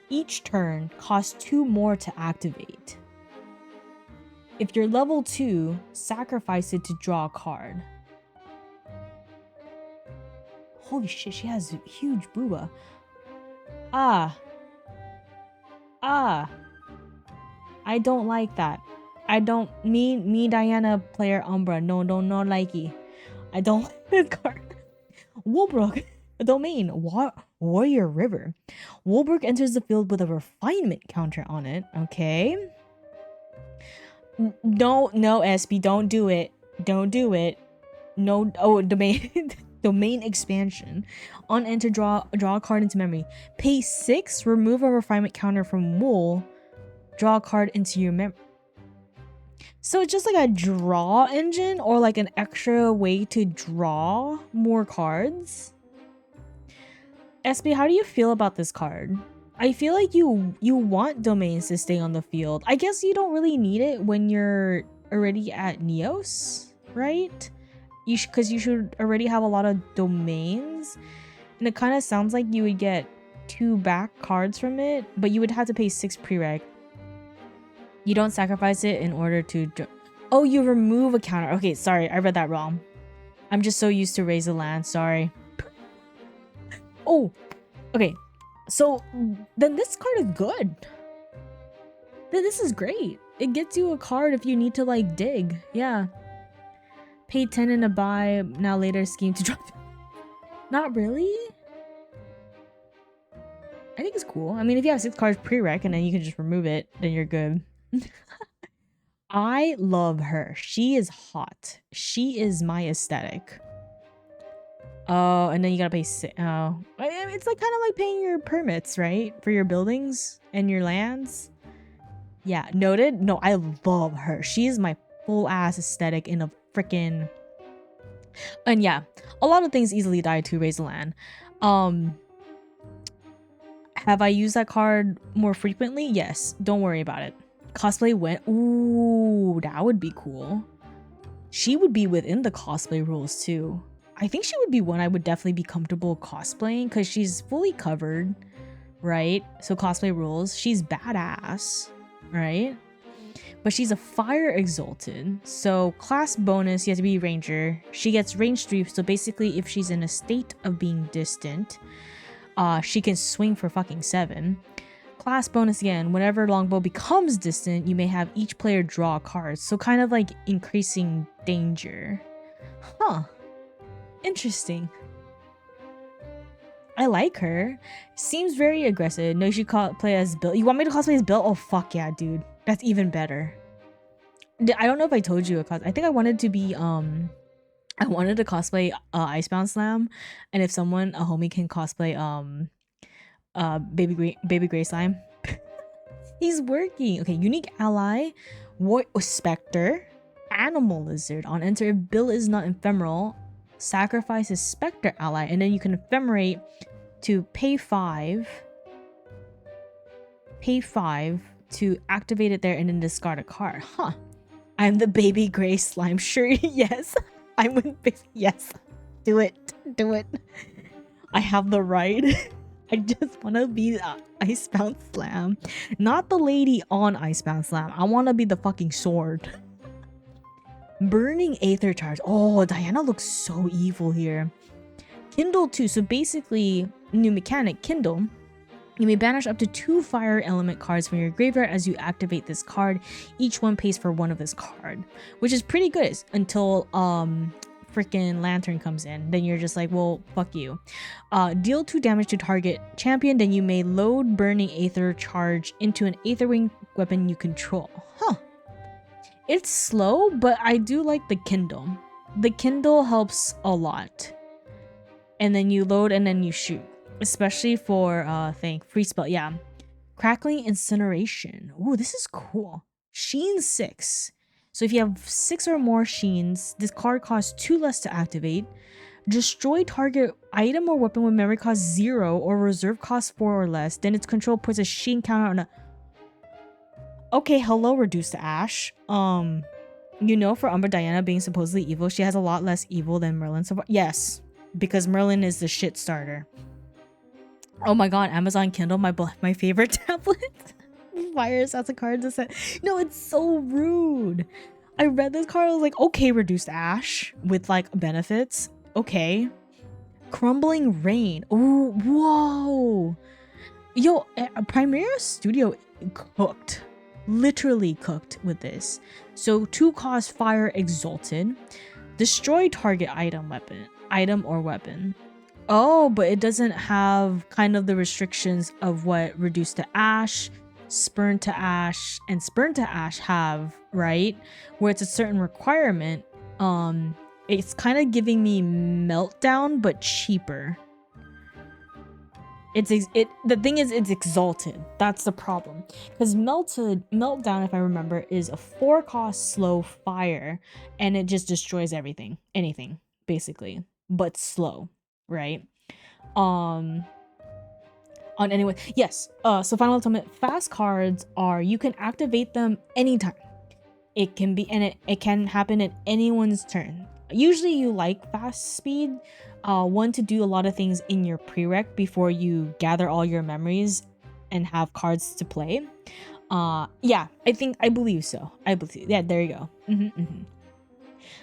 each turn, costs 2 more to activate. If you're level 2, sacrifice it to draw a card. Holy shit, she has a huge booba. I don't like that. I don't, me Diana player Umbra, no likey. I don't like this card. Woolbrook, a domain, Warrior River. Woolbrook enters the field with a refinement counter on it, okay? No, SB, don't do it. Don't do it. No, oh, domain, domain expansion. On enter, draw a card into memory. Pay 6, remove a refinement counter from Wool. Draw a card into your memory. So it's just like a draw engine or like an extra way to draw more cards. SB, how do you feel about this card? I feel like you want domains to stay on the field. I guess you don't really need it when you're already at Neos, right? Because you should already have a lot of domains. And it kind of sounds like you would get 2 back cards from it, but you would have to pay 6 prereq. You don't sacrifice it in order to... Oh, you remove a counter. Okay, sorry. I read that wrong. I'm just so used to raise the land. Sorry. Oh, okay. So, then this card is good. This is great. It gets you a card if you need to, like, dig. Yeah. Pay 10 in a buy. Now later scheme to drop... Not really? I think it's cool. I mean, if you have 6 cards prereq and then you can just remove it, then you're good. I love her. She is hot. She is my aesthetic. Oh, and then you gotta pay oh. It's like kind of like paying your permits, right? For your buildings and your lands. Yeah, noted. No, I love her. She is my full ass aesthetic in a freaking... And yeah, a lot of things easily die to raise the land. Have I used that card more frequently? Yes. Don't worry about it. Cosplay went. Ooh, that would be cool. She would be within the cosplay rules too. I think she would be one I would definitely be comfortable cosplaying because she's fully covered, right? So cosplay rules. She's badass, right? But she's a fire exalted. So class bonus, you have to be ranger. She gets range 3. So basically if she's in a state of being distant, she can swing for fucking 7. Class bonus again, whenever longbow becomes distant, you may have each player draw cards. So kind of like increasing danger. Huh. Interesting. I like her. Seems very aggressive. No, you should play as Bill. You want me to cosplay as Bill? Oh, fuck yeah, dude. That's even better. I don't know if I told you. I think I wanted to be, I wanted to cosplay Icebound Slam. And if a homie can cosplay, Baby Gray Slime. He's working. Okay, unique ally, Spectre, Animal Lizard. On enter, if Bill is not ephemeral, sacrifice his Spectre ally, and then you can ephemerate to pay 5 to activate it there and then discard a card. Huh. I'm the baby gray slime. Sure, yes. I'm with yes. Do it. Do it. I have the right. I just want to be Icebound Slam. Not the lady on Icebound Slam. I want to be the fucking sword. Burning Aether Charge. Oh, Diana looks so evil here. Kindle 2. So basically, new mechanic, Kindle. You may banish up to 2 fire element cards from your graveyard as you activate this card. Each one pays for 1 of this card, which is pretty good until freaking Lantern comes in. Then you're just like, well, fuck you. Deal 2 damage to target champion. Then you may load Burning Aether Charge into an Aether Wing weapon you control. Huh. It's slow, but I do like the Kindle. The Kindle helps a lot. And then you load and then you shoot. Especially for free spell. Yeah. Crackling Incineration. Ooh, this is cool. Sheen 6. So if you have 6 or more Sheens, this card costs 2 less to activate. Destroy target item or weapon with memory cost 0 or reserve cost 4 or less. Then its control puts a Sheen counter on a... Okay, hello, reduced to ash. You know, for Umbra Diana being supposedly evil, she has a lot less evil than Merlin so far. Yes, because Merlin is the shit starter. Oh my god, Amazon Kindle, my favorite tablet. Fires as a card to set. No, it's so rude. I read this card, I was like, okay, reduced ash with like benefits. Okay. Crumbling Rain. Oh, whoa. Yo, Primera Studio cooked. Literally cooked with this. So 2 cost Fire Exalted. Destroy target item or weapon. Oh, but it doesn't have kind of the restrictions of what Reduced to Ash, Spurn to Ash, and Spurn to Ash have, right? Where it's a certain requirement. It's kind of giving me Meltdown, but cheaper. The thing is, it's exalted. That's the problem. Because Meltdown, if I remember, is a 4-cost slow fire, and it just destroys anything, basically, but slow. Right. On anyone. Yes. So Final Ultimate fast cards are, you can activate them anytime. It can be, and it can happen at anyone's turn. Usually you like fast speed. One, to do a lot of things in your prereq before you gather all your memories and have cards to play. Yeah, I believe so. Yeah, there you go.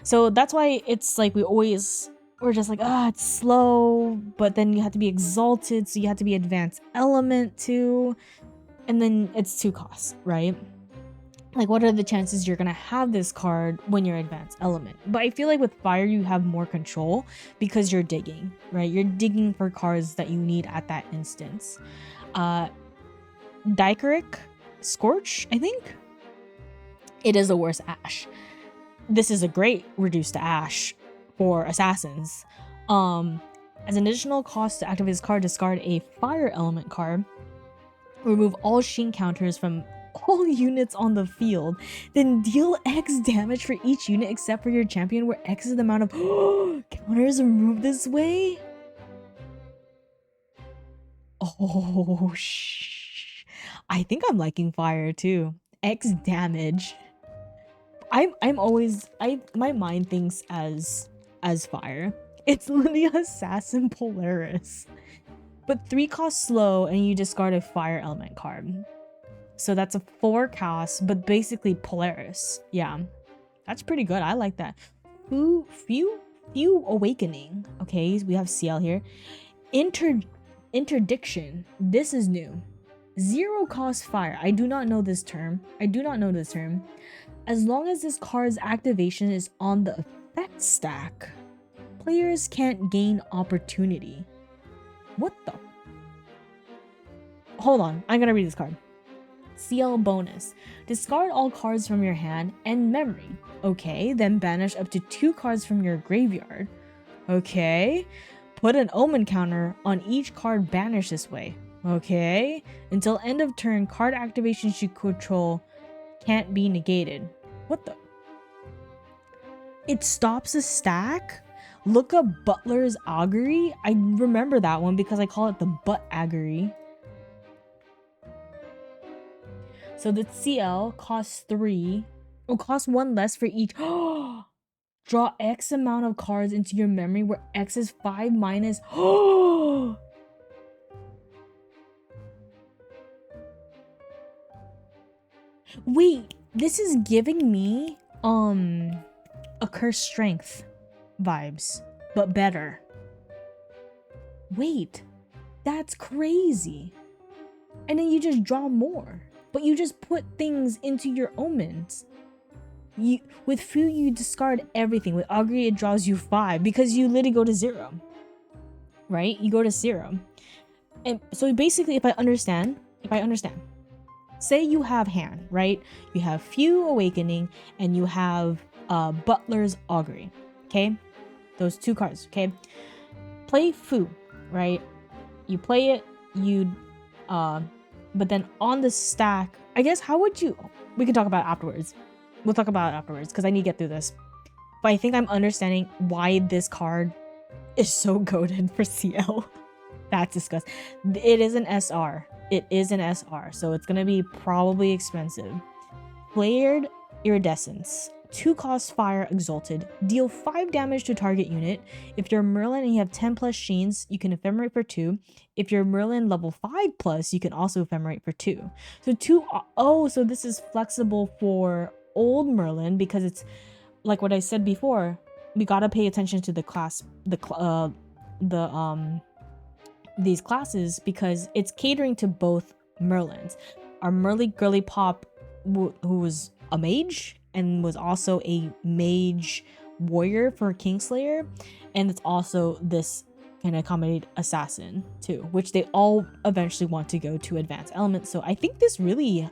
So that's why it's like we're just like, it's slow, but then you have to be exalted, so you have to be advanced element too, and then it's 2 costs, right? Like, what are the chances you're gonna have this card when you're advanced element? But I feel like with fire you have more control because you're digging, right? You're digging for cards that you need at that instance. Dicaric Scorch, I think it is the worst ash. This is a great reduced to ash for assassins. As an additional cost to activate this card, discard a fire element card. Remove all Sheen counters from all units on the field. Then deal X damage for each unit except for your champion, where X is the amount of counters removed this way. Oh, I think I'm liking fire too. X damage. My mind thinks as fire. It's literally Assassin Polaris. But 3 cost slow and you discard a fire element card. So that's a 4 cost, but basically Polaris. Yeah. That's pretty good. I like that. Few Awakening. Okay, we have CL here. Interdiction. This is new. 0 cost fire. I do not know this term. As long as this card's activation is on the effect stack, players can't gain opportunity. What the? Hold on, I'm gonna read this card. CL bonus. Discard all cards from your hand and memory. Okay, then banish up to 2 cards from your graveyard. Okay. Put an omen counter on each card banished this way. Okay. Until end of turn, card activations you control can't be negated. What the? It stops a stack. Look up Butler's Augury. I remember that one because I call it the Butt Augury. So the CL costs 3. It costs 1 less for each. Draw X amount of cards into your memory where X is 5 minus. Wait, this is giving me a Cursed Strength vibes, but better. Wait, that's crazy. And then you just draw more, but you just put things into your omens. With Fu, you discard everything. With Augury, it draws you 5 because you literally go to 0. Right? You go to 0. And so basically, if I understand, say you have hand, right? You have Fu Awakening and you have Butler's Augury. Okay? Those 2 cards, okay? Play Fu, right? You play it, but then on the stack, I guess, how would you, we can talk about it afterwards. We'll talk about it afterwards because I need to get through this. But I think I'm understanding why this card is so goated for CL. That's disgusting. It is an SR. It is an SR, so it's gonna be probably expensive. Flared Iridescence. 2 cost Fire Exalted. Deal 5 damage to target unit. If you're Merlin and you have 10 plus Sheens, you can Ephemerate for 2. If you're Merlin level 5 plus, you can also Ephemerate for 2. So 2, oh, so this is flexible for old Merlin because it's like what I said before. We gotta pay attention to the class, these classes because it's catering to both Merlins. Our Merly Girly Pop, who was a mage and was also a mage warrior for Kingslayer, and it's also this can accommodate assassin too, which they all eventually want to go to advanced elements. So I think this really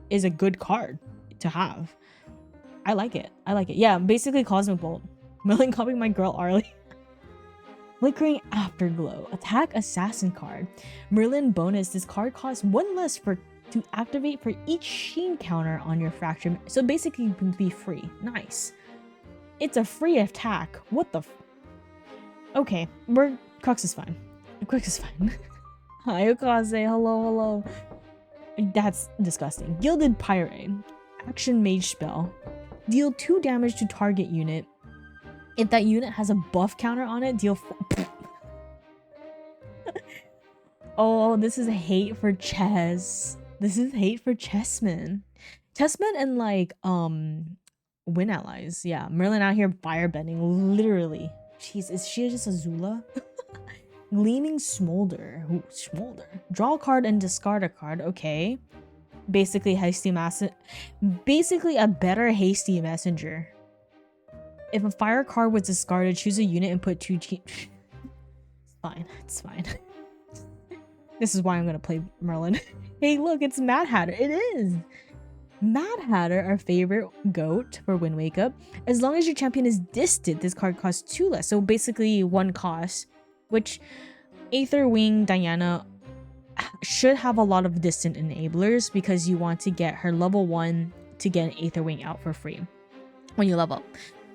is a good card to have. I like it. Yeah, basically Cosmic Bolt. Merlin copying my girl Arlie. Flickering Afterglow. Attack Assassin card. Merlin bonus. This card costs 1 less to activate for each Sheen counter on your Fracture. So basically you can be free. Nice. It's a free attack. What the Okay, Crux is fine. Crux is fine. Hi Okaze, hello. That's disgusting. Gilded Pyre. Action Mage Spell. Deal 2 damage to target unit. If that unit has a buff counter on it, deal Oh, this is hate for chess. This is hate for chessmen. Chessmen and like win allies. Yeah, Merlin out here firebending, literally. Jeez, is she just a Zula? Gleaming Smolder. Ooh, Smolder. Draw a card and discard a card. Okay. Basically a better hasty messenger. If a fire card was discarded, choose a unit and put 2 it's fine. It's fine. This is why I'm gonna play Merlin. Hey, look, it's Mad Hatter. It is. Mad Hatter, our favorite goat for Wind Wake Up. As long as your champion is distant, this card costs 2 less. So basically 1 cost, which Aether Wing Diana should have a lot of distant enablers because you want to get her level 1 to get an Aether Wing out for free when you level up.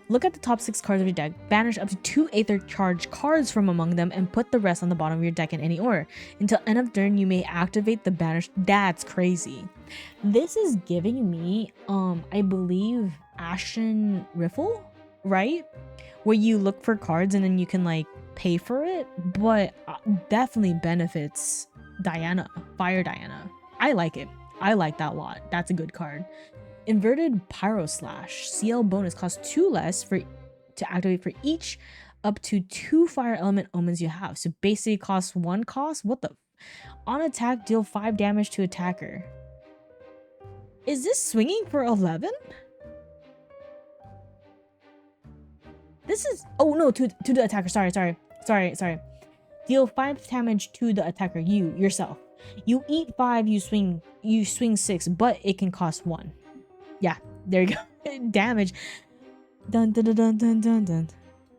Look at the top 6 cards of your deck, banish up to 2 Aether Charge cards from among them, and put the rest on the bottom of your deck in any order. Until end of turn, you may activate the banish. That's crazy. This is giving me, I believe, Ashen Riffle, right? Where you look for cards and then you can like pay for it, but definitely benefits Diana, Fire Diana. I like it. I like that a lot. That's a good card. Inverted Pyro Slash. CL bonus costs 2 less to activate for each up to 2 fire element omens you have. So basically costs 1 cost. What the? On attack, deal 5 damage to attacker. Is this swinging for 11? This is, oh no, to the attacker. Sorry. Deal 5 damage to the attacker, yourself. You eat 5, you swing 6, but it can cost 1. Yeah, there you go. Damage. Dun dun dun dun dun dun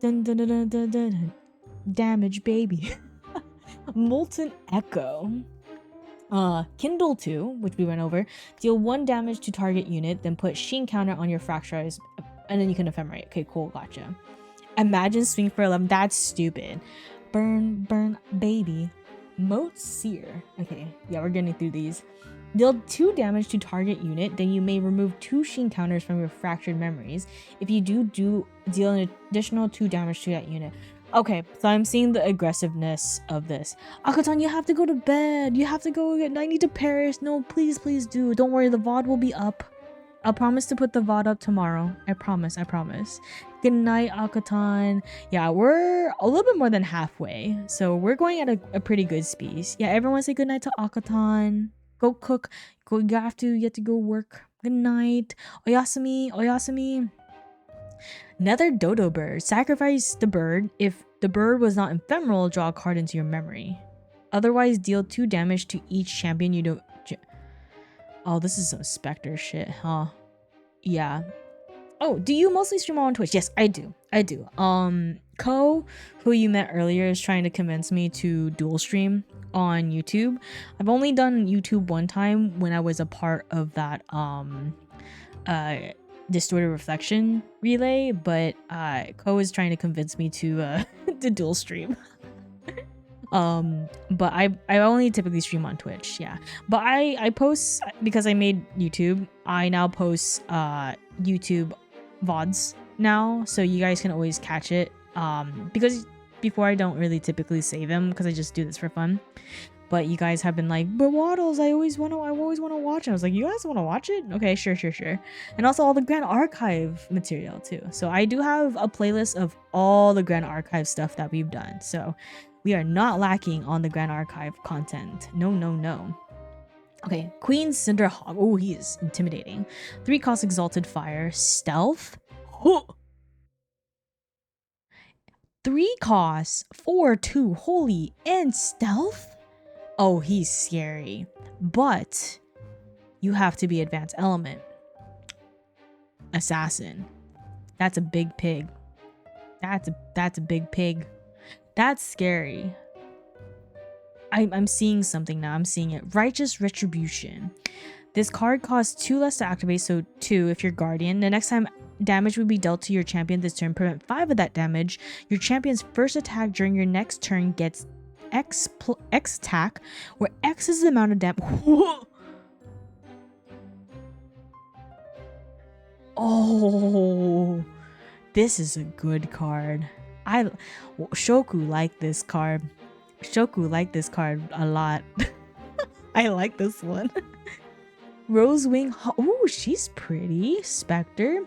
dun dun dun dun dun dun. Damage, baby. Molten Echo. Kindle 2, which we went over. Deal 1 damage to target unit, then put Sheen counter on your Fracturized And then you can ephemerate. Okay, cool, gotcha. Imagine swing for 11. That's stupid. Burn, baby. Moat Seer. Okay, yeah, we're getting through these. Deal 2 damage to target unit, then you may remove 2 Sheen counters from your fractured memories. If you do deal an additional 2 damage to that unit. Okay, so I'm seeing the aggressiveness of this. Akatan, you have to go to bed. You have to go get 90 to Paris. No, please do. Don't worry, the VOD will be up. I'll promise to put the VOD up tomorrow. I promise. Good night, Akatan. Yeah, we're a little bit more than halfway. So we're going at a pretty good speed. Yeah, everyone say good night to Akatan. Go cook. You have to go work. Good night. Oyasumi. Nether dodo bird. Sacrifice the bird. If the bird was not ephemeral, draw a card into your memory. Otherwise, deal 2 damage to each champion you don't... Oh, this is some Spectre shit, huh? Yeah. Oh, do you mostly stream on Twitch? Yes, I do. Ko, who you met earlier, is trying to convince me to dual stream on YouTube. I've only done YouTube one time when I was a part of that distorted reflection relay, but Ko is trying to convince me to to dual stream. But I only typically stream on Twitch, yeah. But I post, because I made YouTube, I now post YouTube VODs now, so you guys can always catch it. Because before I don't really typically save them because I just do this for fun. But you guys have been like, but Waddles, I always want to watch it. I was like, you guys want to watch it? Okay, sure. And also all the Grand Archive material too. So I do have a playlist of all the Grand Archive stuff that we've done. So we are not lacking on the Grand Archive content. No. Okay, Queen Cinderhawk. Oh, he is intimidating. 3 cost Exalted Fire. Stealth. 3 costs 4/2 Holy and Stealth. Oh, he's scary. But you have to be Advanced Element. Assassin. That's a big pig. That's a big pig. That's scary. I'm seeing something now. I'm seeing it. Righteous Retribution. This card costs 2 less to activate, so 2 if you're Guardian. The next time damage will be dealt to your champion this turn, prevent 5 of that damage. Your champion's first attack during your next turn gets X attack, where X is the amount of damage. Oh, this is a good card. Shoku like this card. Shoku like this card a lot. I like this one. Rosewing. Oh, she's pretty. Spectre.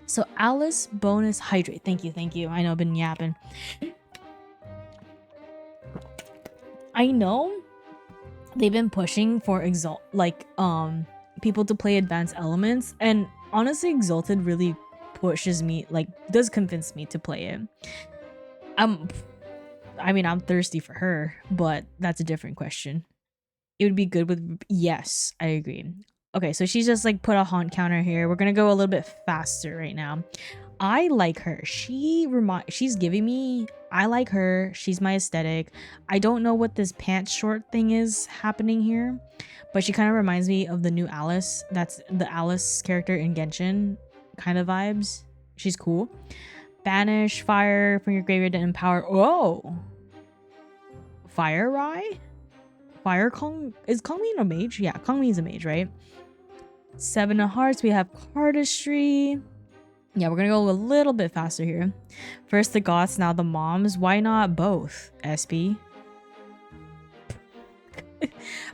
So Alice bonus hydrate. Thank you. I know I've been yapping. I know they've been pushing for people to play advanced elements, and honestly Exalted really pushes me, does convince me to play it. I mean, I'm thirsty for her, but that's a different question. It would be good with... Yes, I agree. Okay, so she's just put a haunt counter here. We're gonna go a little bit faster right now. I like her. She's giving me... I like her. She's my aesthetic. I don't know what this pants short thing is happening here, but she kind of reminds me of the new Alice. That's the Alice character in Genshin kind of vibes. She's cool. Banish fire from your graveyard to empower... Oh! Fire Rai? Fire Kong? Is Kongmi a mage? Yeah, Kongmi is a mage, right? 7 of Hearts. We have Cardistry. Yeah, we're gonna go a little bit faster here. First the goths, now the moms. Why not both, SP?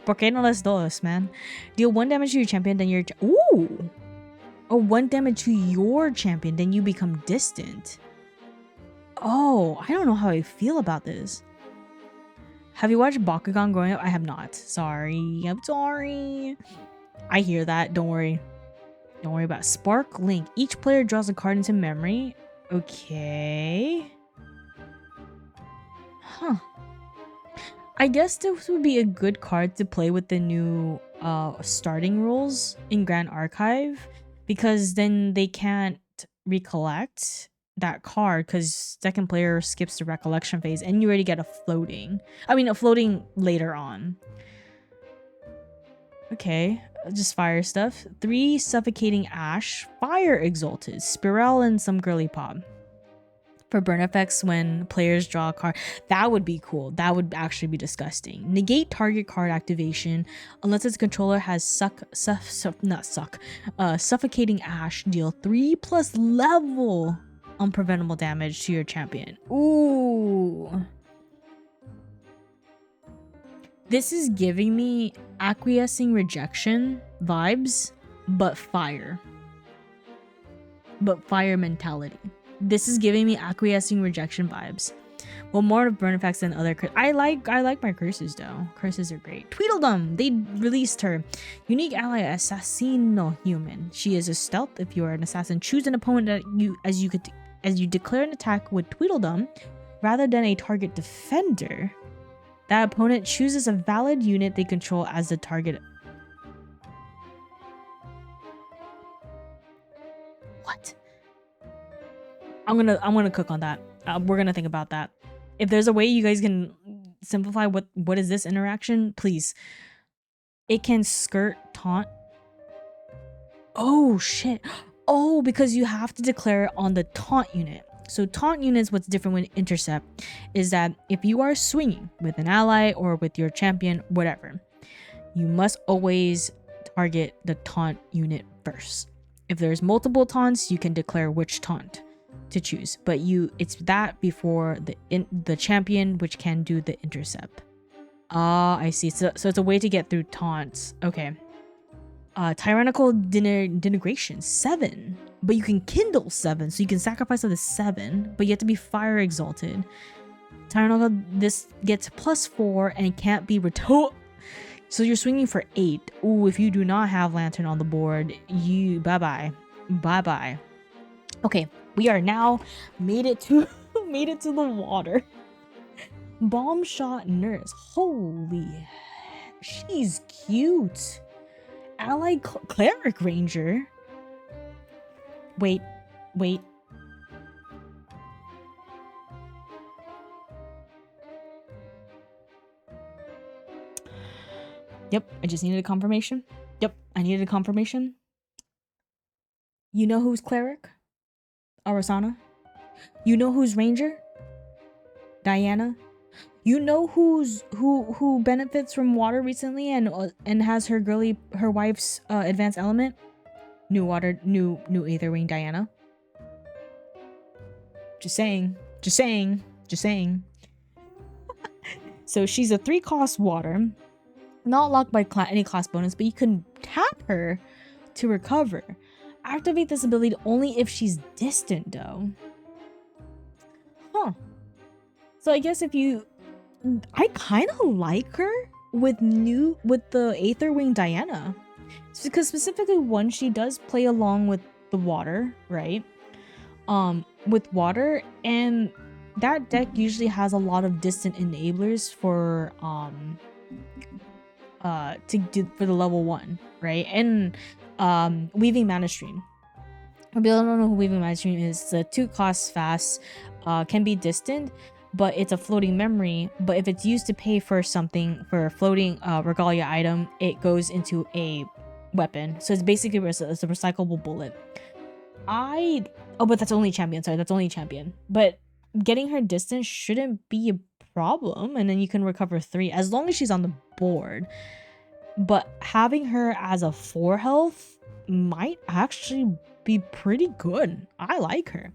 ¿Por qué no las dos, man? Deal 1 damage to your champion, then your... Ooh! Oh, 1 damage to your champion, then you become distant. Oh, I don't know how I feel about this. Have you watched Bakugan growing up? I have not. Sorry. I'm sorry. I hear that. Don't worry. Don't worry about it. Spark Link. Each player draws a card into memory. Okay. Huh. I guess this would be a good card to play with the new starting rules in Grand Archive, because then they can't recollect that card because second player skips the recollection phase and you already get a floating. I mean, a floating later on. Okay. just fire stuff. 3 Suffocating Ash, Fire Exalted, Spirel, and some Girly Pop. For burn effects when players draw a card. That would be cool. That would actually be disgusting. Negate target card activation unless its controller has Suffocating Ash. Deal 3+ level unpreventable damage to your champion. Ooh. This is giving me Acquiescing Rejection vibes, but fire. But fire mentality. This is giving me Acquiescing Rejection vibes. Well, more of burn effects than other I like my curses though. Curses are great. Tweedledum! They released her. Unique ally Assassino Human. She is a stealth. If you are an assassin, choose an opponent that as you declare an attack with Tweedledum rather than a target defender. That opponent chooses a valid unit they control as the target. What? I'm gonna cook on that. We're gonna think about that. If there's a way you guys can simplify what is this interaction, please. It can skirt taunt. Oh shit. Oh, because you have to declare it on the taunt unit. So taunt units, what's different with intercept is that if you are swinging with an ally or with your champion, whatever, you must always target the taunt unit first. If there's multiple taunts, you can declare which taunt to choose, but it's that before the champion, which can do the intercept. Ah, I see. So it's a way to get through taunts. Okay. Tyrannical Denigration 7, but you can kindle 7, so you can sacrifice of the 7, but you have to be fire exalted. Tyrannical, this gets +4 and can't be so you're swinging for 8. Ooh, if you do not have Lantern on the board, you bye bye. Okay, we are now made it to the water. Bomb Shot Nurse. Holy, she's cute. Allied Cleric Ranger. Wait. Yep, I just needed a confirmation. Yep, I needed a confirmation. You know who's Cleric? Arasana. You know who's Ranger? Diana. You know who benefits from water recently and has her wife's advanced element? New Aetherwing Diana. Just saying. So she's a 3-cost water, not locked by any class bonus, but you can tap her to recover. Activate this ability only if she's distant though. Huh. So I guess I kind of like her with the Aetherwing Diana. Because specifically one, she does play along with the water, right? With water, and that deck usually has a lot of distant enablers for to do for the level 1, right? And Weaving Mana Stream. If you don't know who Weaving Mana Stream is, it's a 2-cost fast, can be distant, but it's a floating memory. But if it's used to pay for something, for a floating regalia item, it goes into a weapon. So it's basically it's a recyclable bullet. But that's only champion. Sorry, that's only champion. But getting her distance shouldn't be a problem, and then you can recover 3 as long as she's on the board. But having her as a 4 health might actually be pretty good. I like her.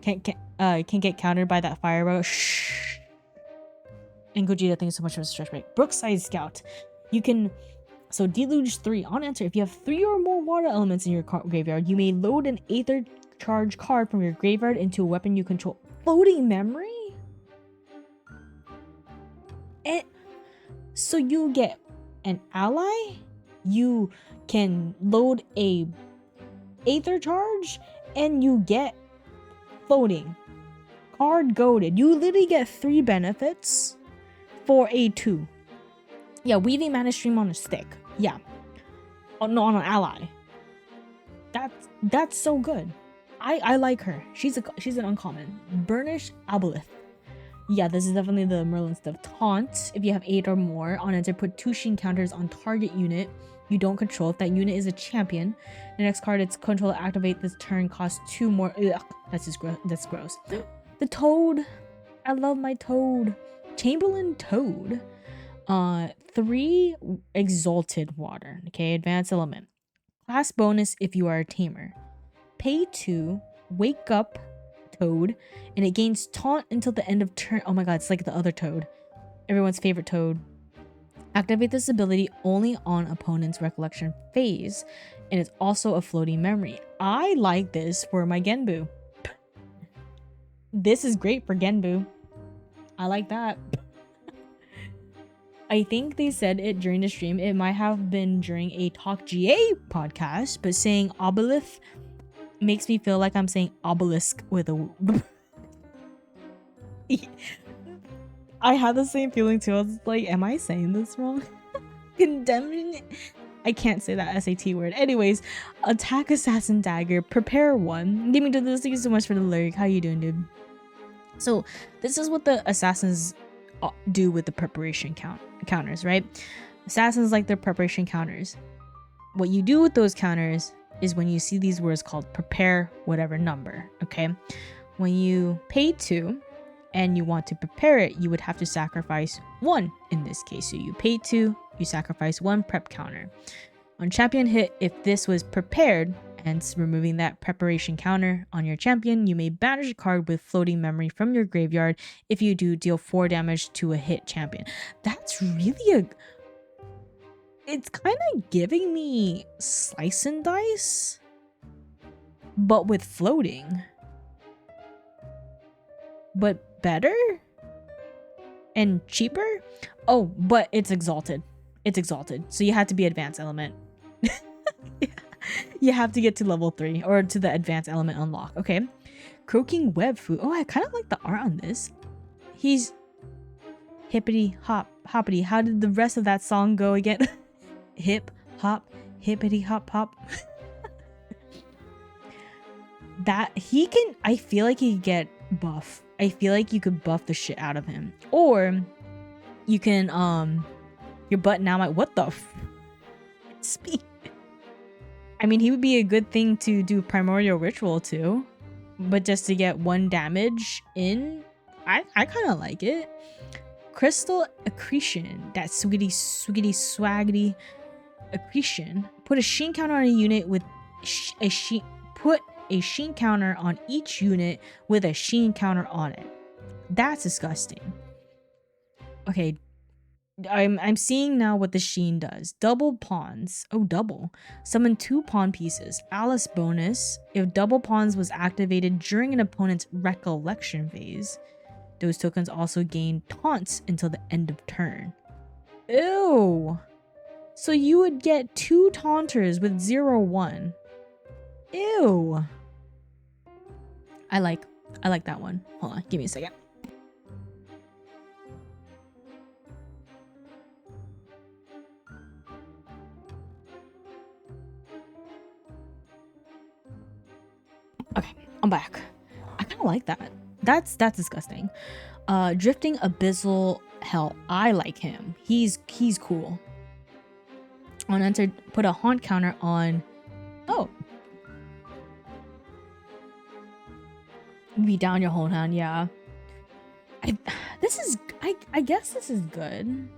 Can get countered by that fire row. Shh. And Gogeta, thank you so much for the stretch break. Brookside Scout. You can Deluge 3 on enter. If you have 3 or more water elements in your graveyard, you may load an Aether Charge card from your graveyard into a weapon you control. Floating memory? So you get an ally, you can load a Aether Charge, and you get floating. Card goaded. You literally get 3 benefits for a 2. Yeah, Weaving Mana Stream on a stick. Yeah. Oh, no, on an ally. That's so good. I like her. She's an uncommon. Burnish Aboleth. Yeah, this is definitely the Merlin stuff. Taunt. If you have 8 or more on enter, put 2 Sheen counters on target unit you don't control. If that unit is a champion, the next card its controller activate this turn costs 2 more. Ugh, that's just gross. That's gross. The Toad. I love my Toad. Chamberlain Toad. 3 Exalted Water. Okay, advanced element. Class bonus if you are a tamer. Pay 2, wake up Toad, and it gains taunt until the end of turn. Oh my god, it's like the other Toad. Everyone's favorite Toad. Activate this ability only on opponent's recollection phase, and it's also a floating memory. I like this for my Genbu. This is great for Genbu. I like that. I think they said it during the stream. It might have been during a Talk GA podcast, but saying obelisk makes me feel like I'm saying obelisk with a... I had the same feeling too. I was like, am I saying this wrong? Condemning? I can't say that SAT word. Anyways, attack assassin dagger. Prepare 1. Give me to this. Thank you so much for the lyric. How you doing, dude? So this is what the assassins do with the preparation counters, right? Assassins like their preparation counters. What you do with those counters is when you see these words called prepare whatever number, okay? When you pay 2 and you want to prepare it, you would have to sacrifice 1 in this case. So you pay 2, you sacrifice 1 prep counter. On champion hit, if this was prepared, hence removing that preparation counter on your champion, you may banish a card with floating memory from your graveyard. If you do, deal 4 damage to a hit champion. That's really it's kind of giving me slice and dice, but with floating. But better? And cheaper? Oh, but it's exalted. It's exalted. So you have to be advanced element. You have to get to level 3 or to the advanced element unlock. Okay. Croaking web food. Oh, I kind of like the art on this. He's hippity hop hoppity. How did the rest of that song go again? Hip hop hippity hop hop. That he can, I feel like he could get buff. I feel like you could buff the shit out of him. Or you can your butt now might, what the speed. I mean, he would be a good thing to do primordial ritual too, but just to get 1 damage in, I kind of like it. Crystal accretion, that swiggity swaggity accretion. Put a sheen counter on a unit with put a sheen counter on each unit with a sheen counter on it. That's disgusting. Okay, I'm seeing now what the sheen does. Double pawns. Oh, double. Summon 2 pawn pieces. Alice bonus. If double pawns was activated during an opponent's recollection phase, those tokens also gain taunts until the end of turn. Ew. So you would get 2 taunters with 0/1. Ew. I like that one. Hold on, give me a second. Okay, I'm back. I kind of like that. That's disgusting. Drifting Abyssal Hell. I like him. He's cool. On enter, put a haunt counter on. Oh. Be down your whole hand, yeah. I guess this is good.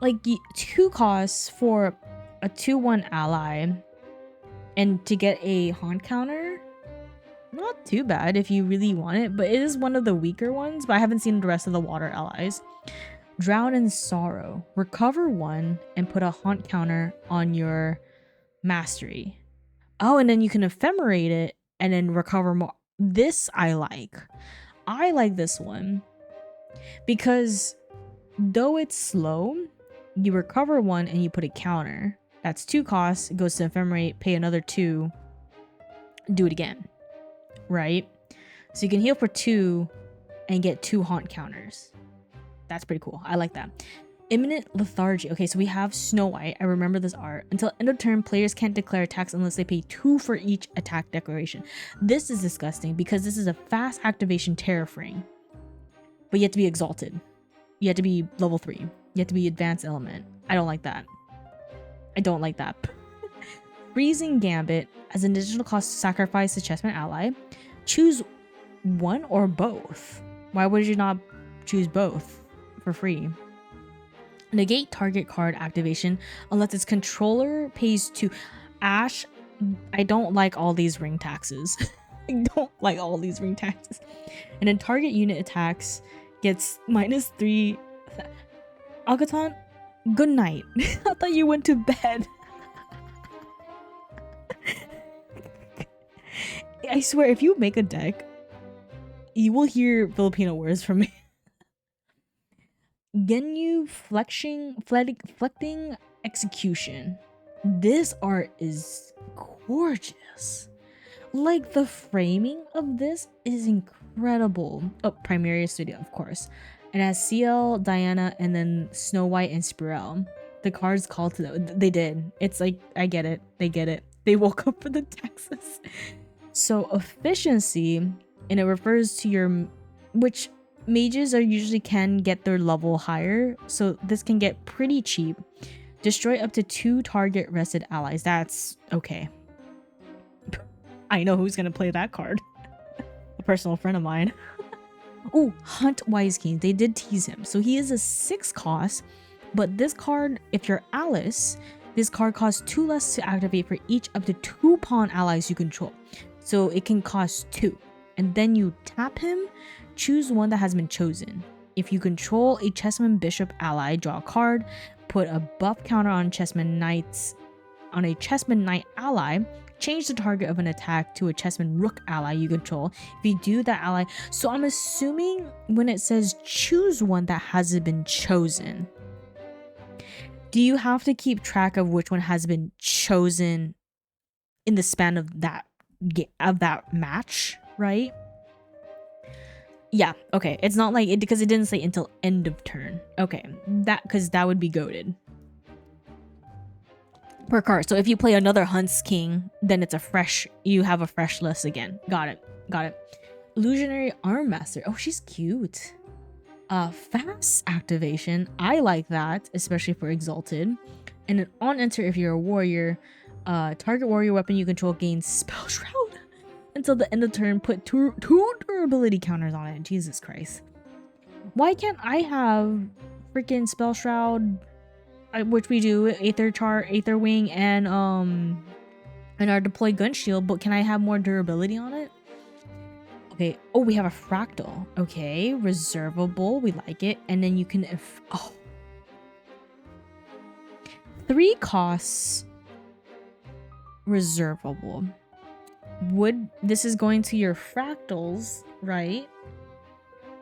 Like 2 costs for a 2/1 ally. And to get a haunt counter, not too bad if you really want it, but it is one of the weaker ones, but I haven't seen the rest of the water allies. Drown in Sorrow. Recover 1 and put a haunt counter on your mastery. Oh, and then you can ephemerate it and then recover more. This I like. I like this one because though it's slow, you recover 1 and you put a counter. That's 2 costs. It goes to ephemerate, pay another 2, do it again, right? So you can heal for 2 and get 2 haunt counters. That's pretty cool. I like that. Imminent Lethargy. Okay, so we have Snow White. I remember this art. Until end of turn, players can't declare attacks unless they pay 2 for each attack declaration. This is disgusting because this is a fast activation Terror Frame. But you have to be exalted. You have to be level 3. You have to be advanced element. I don't like that. I don't like that. Freezing Gambit. As an additional cost, sacrifice a chessman ally. Choose one or both. Why would you not choose both for free? Negate target card activation unless its controller pays 2. Ash, I don't like all these ring taxes. I don't like all these ring taxes. And then target unit attacks gets -3. Agaton, good night. I thought you went to bed. I swear, if you make a deck, you will hear Filipino words from me. Genyu Flecting Execution. This art is gorgeous. Like, the framing of this is incredible. Oh, Primary Studio, of course. It has CL, Diana, and then Snow White and Spirel. The cards call to them. They did. It's like, I get it. They get it. They woke up for the taxes. So efficiency, and it refers to your, which mages are usually can get their level higher. So this can get pretty cheap. Destroy up to 2 target rested allies. That's okay. I know who's gonna play that card. A personal friend of mine. Oh, Hunt Wise King. They did tease him. So he is a 6 cost, but this card, if you're Alice, this card costs 2 less to activate for each up to 2 pawn allies you control. So it can cost 2. And then you tap him, choose one that has been chosen. If you control a Chessman Bishop ally, draw a card, put a buff counter on Chessman Knights on a Chessman Knight ally, change the target of an attack to a Chessman Rook ally you control. If you do that ally, so I'm assuming when it says choose one that hasn't been chosen, do you have to keep track of which one has been chosen in the span of that match, right? Yeah, okay. It's not like it, because it didn't say until end of turn. Okay, that, because that would be goated per card. So if you play another Hunt's King, then it's you have a fresh list again. Got it. Illusionary Arm Master. Oh, she's cute. Fast activation. I like that, especially for Exalted. And then on enter, if you're a warrior, target warrior weapon you control gains Spell Shroud until the end of turn. Put two durability counters on it. Jesus Christ. Why can't I have freaking Spell Shroud, which we do, Aether Wing, and our deploy gun shield, but can I have more durability on it? Okay. Oh, we have a fractal. Okay, reservable. We like it. And then you can 3 costs reservable. This is going to your fractals, right?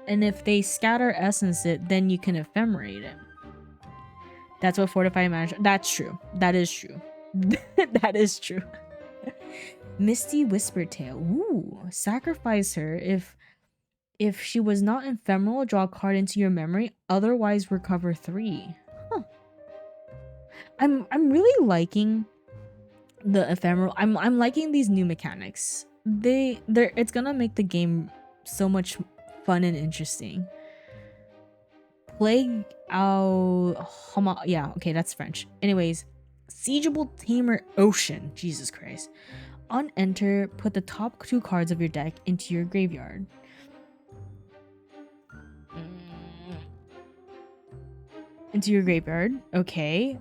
And if they scatter essence it, then you can ephemerate it. That's what fortify management. That's true. That is true. That is true. Misty Whispertail. Ooh, sacrifice her. If she was not ephemeral, draw a card into your memory. Otherwise, recover 3. Huh. I'm really liking the ephemeral. I'm liking these new mechanics. It's gonna make the game so much fun and interesting. Plague yeah, okay, that's French. Anyways, Siegeable Tamer Ocean. Jesus Christ. On enter, put the top 2 cards of your deck into your graveyard. Into your graveyard, okay.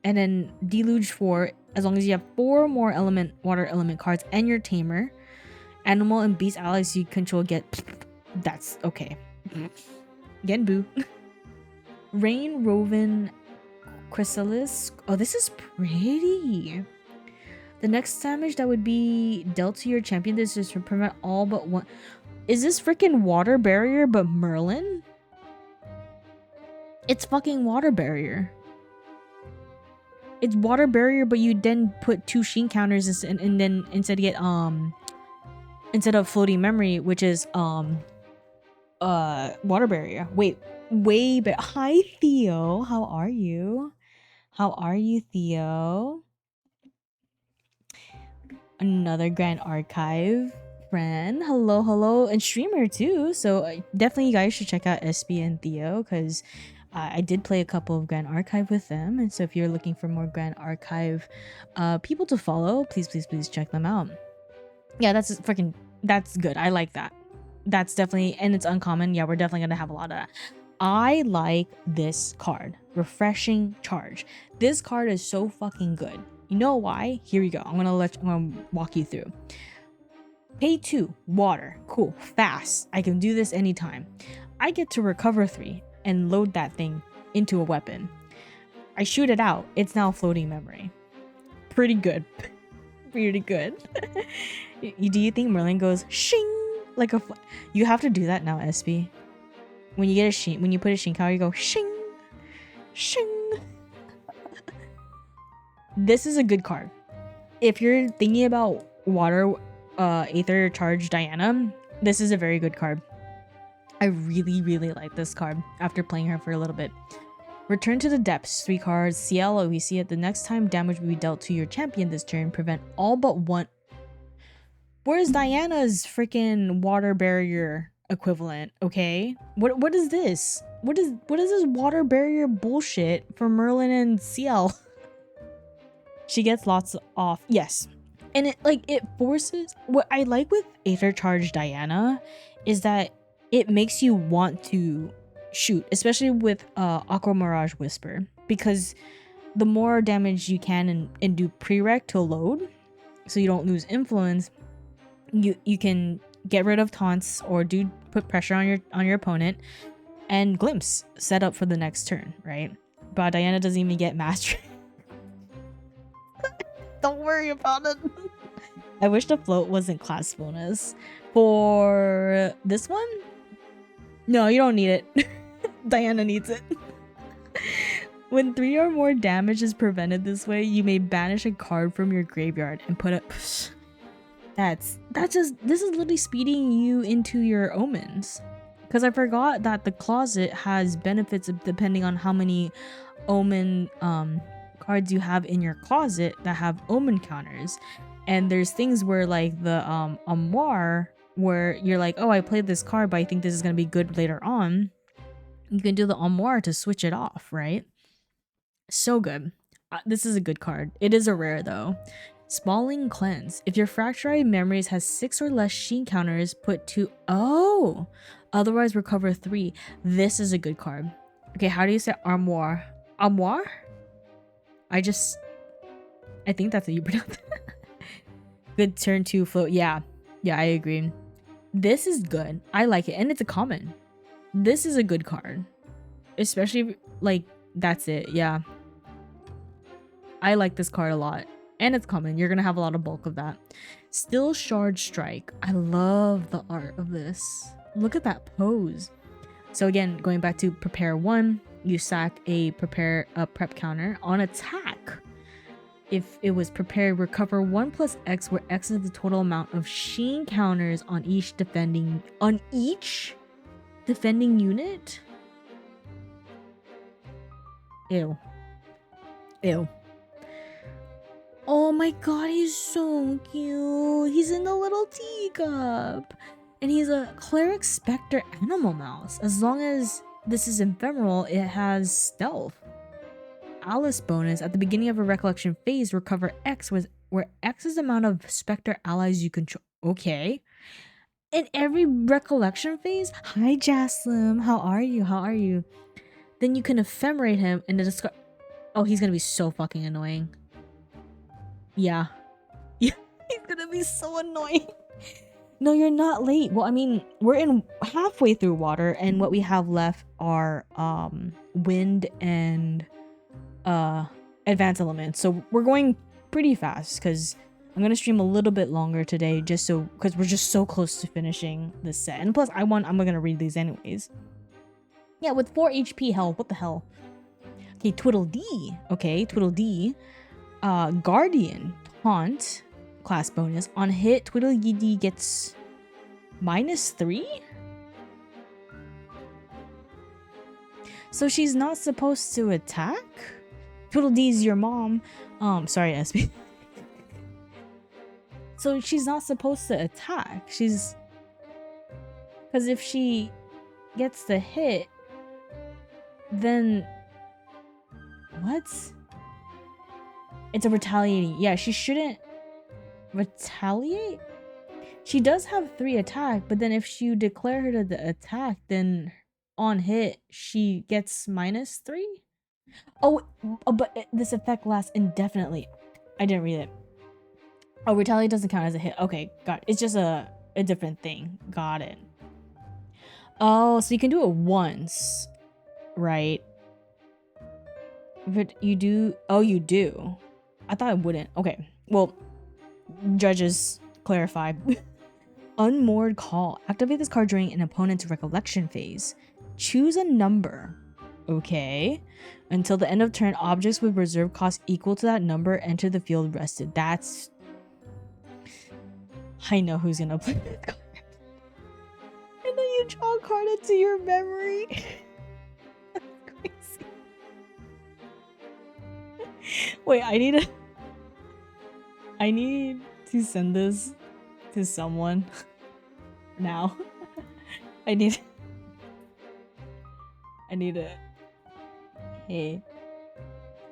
And then Deluge 4, as long as you have 4 more water element cards and your Tamer. Animal and beast allies you control get... That's okay. Genbu. Rain Roven Chrysalis. Oh, this is pretty. The next damage that would be dealt to your champion, this is to prevent all but one. Is this freaking Water Barrier but Merlin? It's fucking Water Barrier. It's Water Barrier, but you then put 2 Sheen counters and then instead of Floating Memory, which is Water Barrier. Wait, way better. Hi Theo, how are you? How are you, Theo? Another Grand Archive friend. Hello, and streamer too. So definitely you guys should check out SB and Theo, because I did play a couple of Grand Archive with them, and so if you're looking for more Grand Archive people to follow, please check them out. Yeah, that's good. I like that. That's definitely, and it's uncommon. Yeah, we're definitely gonna have a lot of that. I like this card, Refreshing Charge. This card is so fucking good. You know why? Here we go. I'm gonna walk you through. Pay 2, water, cool, fast. I can do this anytime. I get to recover 3 and load that thing into a weapon. I shoot it out. It's now floating memory. Pretty good. Pretty good. Do you think Merlin goes shing like a? You have to do that now, SB. When you get a sheen, when you put a sheen cow, you go shing, shing. This is a good card. If you're thinking about water, Aether Charge Diana, this is a very good card. I really like this card after playing her for a little bit. Return to the depths, 3 cards, CL OEC at the next time damage will be dealt to your champion this turn, prevent all but one. Where's Diana's freaking water barrier equivalent? Okay, what is this? What is this water barrier bullshit for Merlin and CL? She gets lots off, yes, and it forces. What I like with Aether Charge Diana is that it makes you want to shoot, especially with Aqua Mirage Whisper, because the more damage you can and do prereq to load, so you don't lose influence, you can get rid of taunts or put pressure on your opponent and glimpse set up for the next turn, right? But Diana doesn't even get mastery. Don't worry about it. I wish the float wasn't class bonus for this one. No, you don't need it. Diana needs it. When 3 or more damage is prevented this way, you may banish a card from your graveyard and put it. This is literally speeding you into your omens. Because I forgot that the closet has benefits depending on how many omen cards you have in your closet that have omen counters. And there's things where like the Armoire, where you're like, oh, I played this card, but I think this is gonna be good later on. You can do the Armoire to switch it off, right? So good. This is a good card. It is a rare though. Spalling Cleanse. If your Fractured Memories has 6 or less Sheen counters, put 2. Oh! Otherwise, recover 3. This is a good card. Okay, how do you say Armoire? Armoire? I think that's how you pronounce it. Good turn 2 float. Yeah, I agree. This is good. I like it. And it's a common. This is a good card. Especially, like, that's it. Yeah. I like this card a lot. And it's common. You're going to have a lot of bulk of that. Still Shard Strike. I love the art of this. Look at that pose. So again, going back to prepare 1, you sack a prep counter on attack. If it was prepared, recover 1 plus X, where X is the total amount of Sheen counters on each defending unit. Ew. Oh my god, he's so cute. He's in the little teacup. And he's a Cleric Spectre Animal Mouse. As long as this is ephemeral, it has stealth. Alice bonus. At the beginning of a recollection phase, recover X, where X is the amount of Spectre allies you control. Okay. In every recollection phase? Hi, Jaslim. How are you? Then you can ephemerate him and discard. Oh, he's gonna be so fucking annoying. Yeah, he's gonna be so annoying. No, you're not late. Well, I mean, we're in halfway through water, and what we have left are wind and advanced elements. So we're going pretty fast because I'm gonna stream a little bit longer today, just so because we're just so close to finishing this set. And plus, I'm gonna read these anyways. Yeah, with 4 HP. Hell, what the hell? Okay, Twiddle-dee. Okay, Twiddle-dee. Guardian Taunt class bonus. On hit, Twiddle-dee gets -3. So she's not supposed to attack? Twiddle-dee's your mom. Sorry, SB. So she's not supposed to attack. Because if she gets the hit, then what? It's a retaliating. Yeah, she shouldn't retaliate. She does have 3 attack, but then if you declare her to the attack, then on hit she gets -3. Oh, but this effect lasts indefinitely. I didn't read it. Oh, retaliate doesn't count as a hit. Okay, got it. It's just a different thing. Got it. Oh, so you can do it once, right? But you do. Oh, you do. I thought I wouldn't. Okay. Well, judges clarify. Unmoored Call. Activate this card during an opponent's recollection phase. Choose a number. Okay. Until the end of turn, objects with reserve cost equal to that number enter the field rested. That's... I know who's gonna play that card. And then you draw a card into your memory. That's crazy. Wait, I need to send this to someone now. I need a... Hey,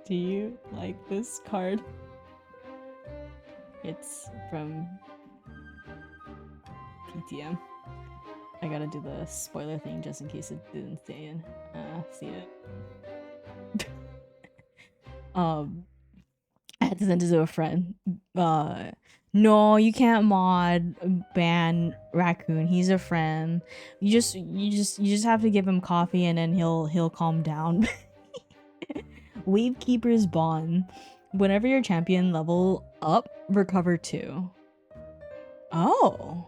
do you like this card? It's from PTM. I gotta do the spoiler thing just in case it didn't stay in. See it. I had to send it to a friend. No, you can't mod ban Raccoon. He's a friend. You just have to give him coffee and then he'll calm down. Wave Keeper's Bond. Whenever your champion level up, recover 2. Oh.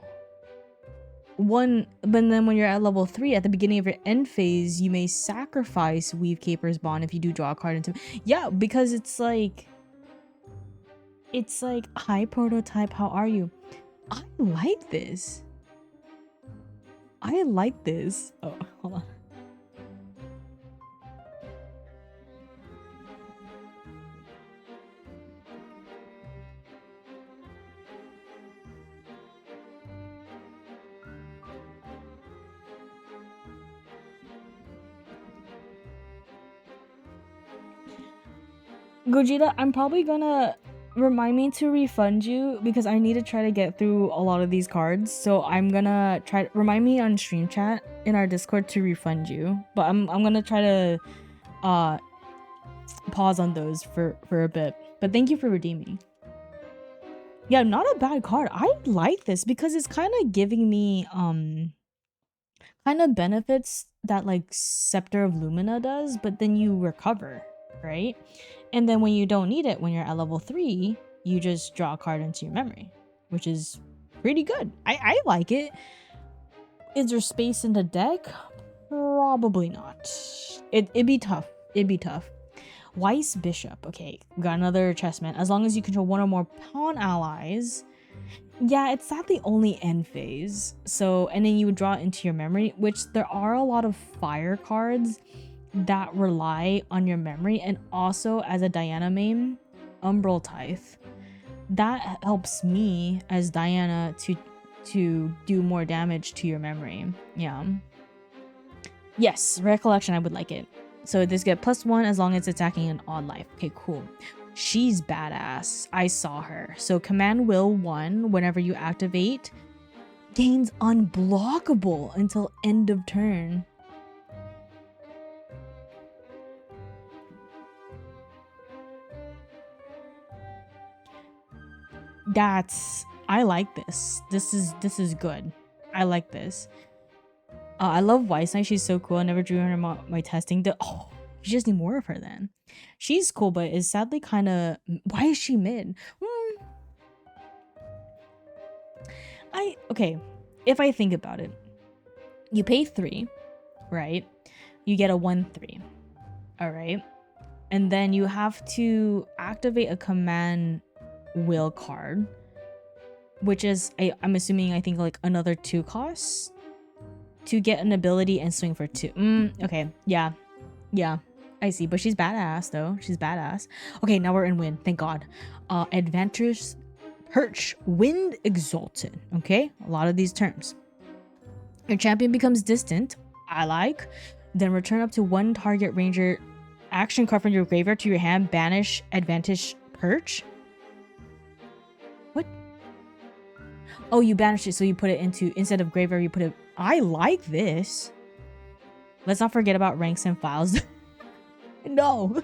But then when you're at level 3, at the beginning of your end phase, you may sacrifice Weave Caper's Bond if you do draw a card into... Yeah, because it's like, hi prototype, how are you? I like this. I like this. Oh, hold on. Gogeta, I'm probably gonna remind me to refund you because I need to try to get through a lot of these cards. So I'm gonna remind me on stream chat in our Discord to refund you. But I'm gonna try to pause on those for a bit. But thank you for redeeming. Yeah, not a bad card. I like this because it's kind of giving me kind of benefits that like Scepter of Lumina does, but then you recover, right? And then when you don't need it, when you're at level 3, you just draw a card into your memory, which is pretty good. I like it. Is there space in the deck? Probably not. It'd be tough. It'd be tough. Weiss Bishop. Okay, we got another chessman. As long as you control 1 or more pawn allies. Yeah, it's sadly only end phase. So, and then you would draw it into your memory, which there are a lot of fire cards that rely on your memory. And also as a Diana main, Umbral Tithe. That helps me as Diana to do more damage to your memory. Yeah. Yes, recollection, I would like it. So this get +1 as long as it's attacking an odd life. Okay, cool. She's badass. I saw her. So command will 1 whenever you activate gains unblockable until end of turn. I like this. This is good. I like this. I love Weiss Knight. She's so cool. I never drew her in my testing. Oh, you just need more of her then. She's cool, but is sadly kind of... Why is she mid? Okay, if I think about it, you pay 3, right? You get a 1/3, all right? And then you have to activate a command will card, which is, I'm assuming, I think like another 2 costs to get an ability and swing for 2. Okay, yeah, I see. But she's badass though. She's badass. Okay, now we're in Wind. Thank God. Adventurous Perch. Wind Exalted. Okay, a lot of these terms. Your champion becomes distant. I like. Then return up to one target ranger action card from your graveyard to your hand. Banish advantage perch. What? Oh, you banish it, so you put it into, instead of graveyard, you put it. I like this. Let's not forget about ranks and files. No.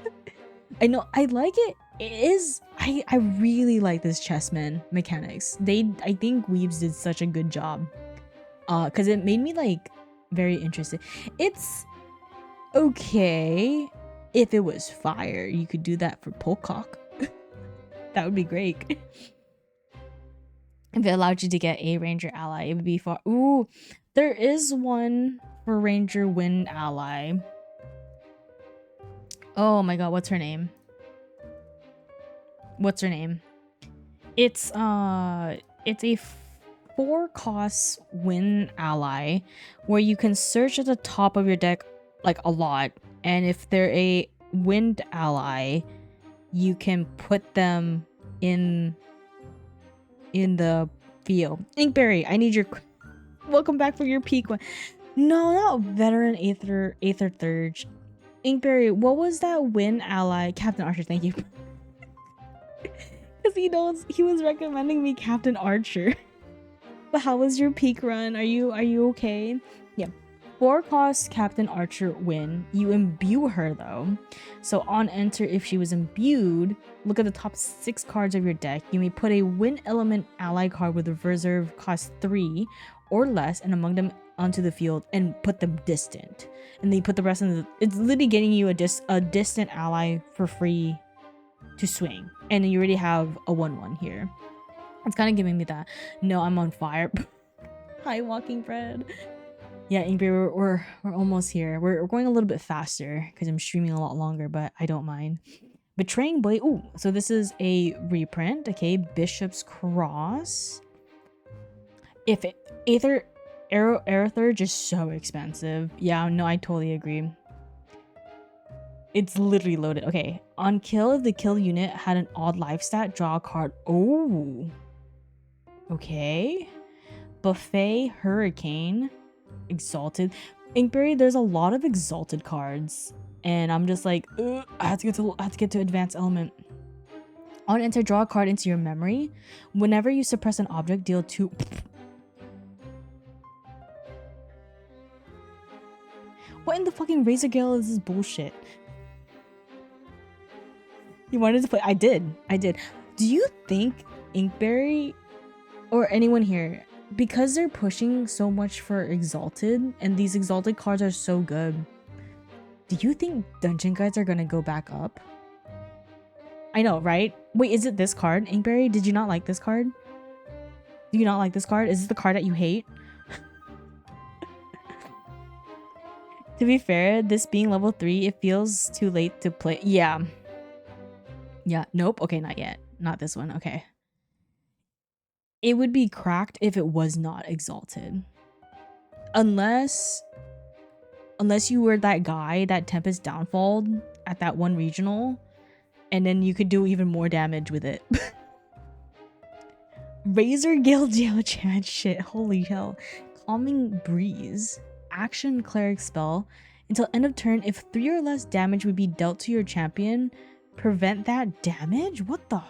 I know, I like it. It is, I really like this chessman mechanics. I think Weaves did such a good job. Because it made me like very interested. It's okay if it was fire. You could do that for Polecock. That would be great. If it allowed you to get a ranger ally, it would be far. Ooh, there is one for ranger wind ally. Oh my god, what's her name? What's her name? It's a 4-cost win ally where you can search at the top of your deck like a lot, and if they're a wind ally, you can put them in the field. Inkberry, I need your welcome back for your peak one. No, not veteran Aether Thurge. Inkberry, what was that win ally? Captain Archer, thank you. Because he knows he was recommending me Captain Archer. But how was your peak run? Are you okay? Yeah. 4-cost Captain Archer win. You imbue her though. So on enter, if she was imbued, look at the top 6 cards of your deck. You may put a wind element ally card with a reserve cost 3 or less and among them onto the field and put them distant. And then you put the rest in the, it's literally getting you a distant ally for free to swing. And you already have a 1/1 here. It's kind of giving me that. No, I'm on fire. Hi, Walking Bread. Yeah, Ingrid, we're almost here. We're going a little bit faster because I'm streaming a lot longer, but I don't mind. Betraying Blade. Ooh, so this is a reprint. Okay, Bishop's Cross. If it Aether just so expensive. Yeah, no, I totally agree. It's literally loaded. Okay, on kill, if the kill unit had an odd life stat, draw a card. Oh. Okay. Buffet, Hurricane, Exalted. Inkberry, there's a lot of Exalted cards. And I'm just like, I have to get to Advanced Element. On enter, draw a card into your memory. Whenever you suppress an object, deal 2. What in the fucking Razor Gale is this bullshit? You wanted to play? I did. Do you think Inkberry or anyone here, because they're pushing so much for Exalted and these Exalted cards are so good, do you think Dungeon Guides are gonna go back up? I know, right? Wait, is it this card? Inkberry, did you not like this card? Do you not like this card? Is this the card that you hate? To be fair, this being level 3, it feels too late to play. Yeah. Yeah, nope. Okay, not yet. Not this one. Okay. It would be cracked if it was not Exalted. Unless you were that guy that Tempest downfalled at that one regional, and then you could do even more damage with it. Razor Gale Jail Chat shit. Holy hell. Calming Breeze. Action Cleric spell. Until end of turn, if 3 or less damage would be dealt to your champion, prevent that damage? What the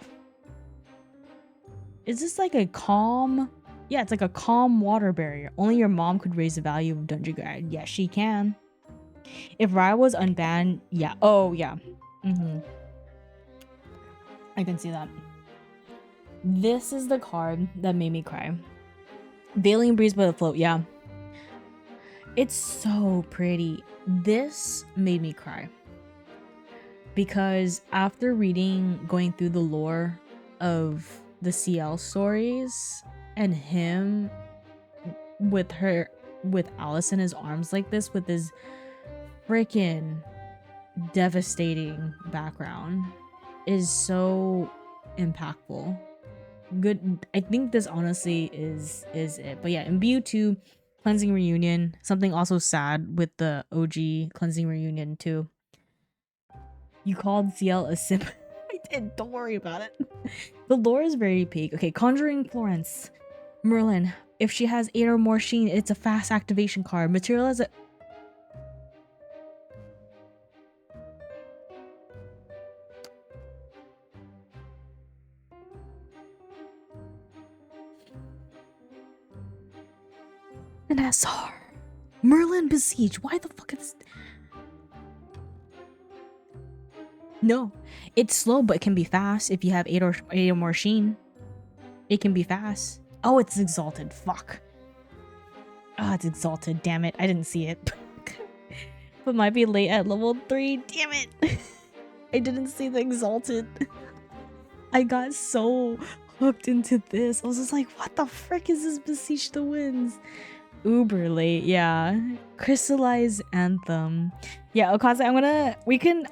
is this like a calm? Yeah, it's like a calm water barrier. Only your mom could raise the value of Dungeon Guide. Yeah, she can. If Raya was unbanned, yeah. Oh, yeah. I can see that. This is the card that made me cry. Veiling Breeze by the Float, yeah. It's so pretty. This made me cry. Because after going through the lore of the CL stories and him with Alice in his arms like this with his freaking devastating background is so impactful. Good. I think this honestly is it. But yeah, Imbue 2, Cleansing Reunion, something also sad with the OG Cleansing Reunion too. You called CL a sim. I did. Don't worry about it. The lore is very peak. Okay, Conjuring Florence. Merlin. If she has 8 or more Sheen, it's a fast activation card. Materialize it. An SR. Merlin Besiege. Why the fuck is... No. It's slow, but it can be fast if you have 8 or more Sheen. It can be fast. Oh, it's exalted. Fuck. Oh, it's exalted. Damn it. I didn't see it. But might be late at level 3. Damn it. I didn't see the exalted. I got so hooked into this. I was just like, what the frick is this Besiege the Winds? Uber late, yeah. Crystallize Anthem. Yeah, Okaze,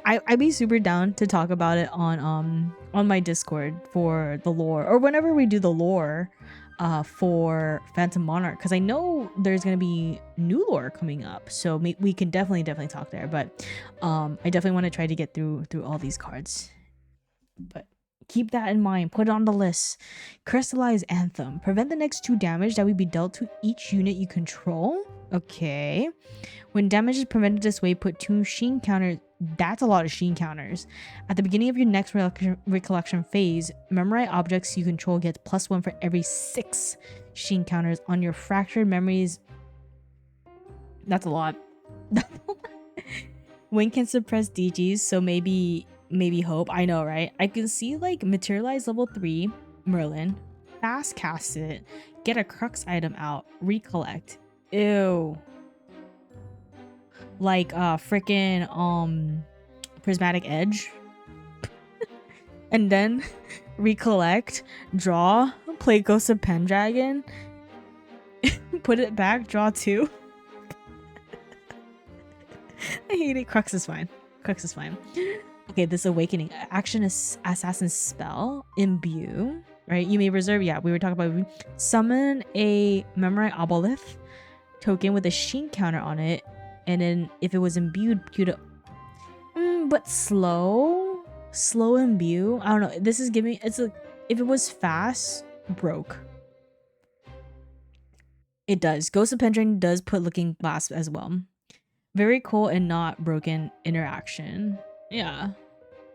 I'd be super down to talk about it on my Discord for the lore, or whenever we do the lore for Phantom Monarch, because I know there's gonna be new lore coming up, so we can definitely talk there. But I definitely want to try to get through all these cards. But keep that in mind. Put it on the list. Crystallize Anthem. Prevent the next 2 damage that would be dealt to each unit you control. Okay. When damage is prevented this way, put 2 Sheen counters. That's a lot of Sheen counters. At the beginning of your next recollection phase, memorize objects you control gets +1 for every 6 Sheen counters on your fractured memories. That's a lot. Wing can suppress DGs, so maybe hope. I know, right? I can see like materialize level 3 Merlin, fast cast it, get a crux item out, recollect. Ew. Like freaking prismatic edge. And then recollect, draw, play Ghost of Pendragon, put it back, draw 2. I hate it. Crux is fine. Crux is fine. Okay, this awakening action is assassin spell imbue, right? You may reserve. Yeah, we were talking about summon a memorize obelisk token with a Sheen counter on it, and then if it was imbued, but slow imbue. I don't know. This is giving. It's like if it was fast, broke. It does. Ghost of Pendragon does put looking glass as well. Very cool and not broken interaction. Yeah.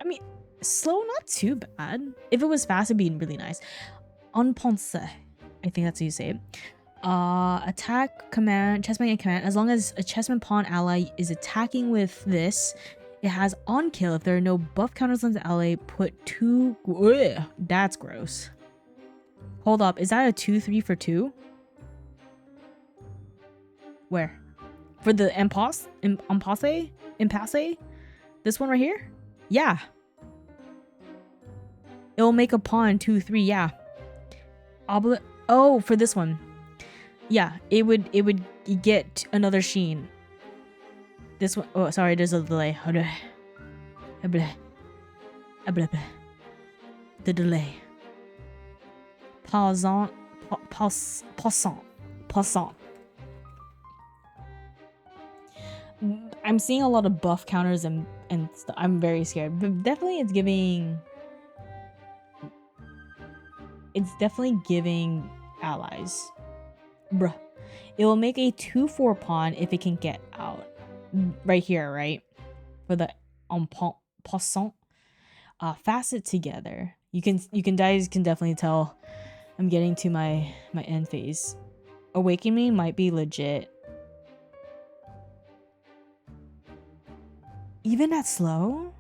I mean, slow, not too bad. If it was fast, it'd be really nice. Unpense. I think that's how you say it. Attack, command, chessman and command. As long as a chessman pawn ally is attacking with this, it has on kill. If there are no buff counters on the ally, put 2. Ugh, that's gross. Hold up. Is that a 2/3 for 2? Where? For the impasse? This one right here? Yeah. It'll make a pawn 2/3, yeah. Oh, for this one. Yeah, it would get another Sheen. This one, oh sorry, there's a delay. The delay. Passant. I'm seeing a lot of buff counters and stuff. I'm very scared. But definitely it's definitely giving allies. Bruh. It will make a 2/4 pawn if it can get out. Right here, right? For the passant. Facet together. You guys can definitely tell I'm getting to my end phase. Awakening might be legit. Even that slow?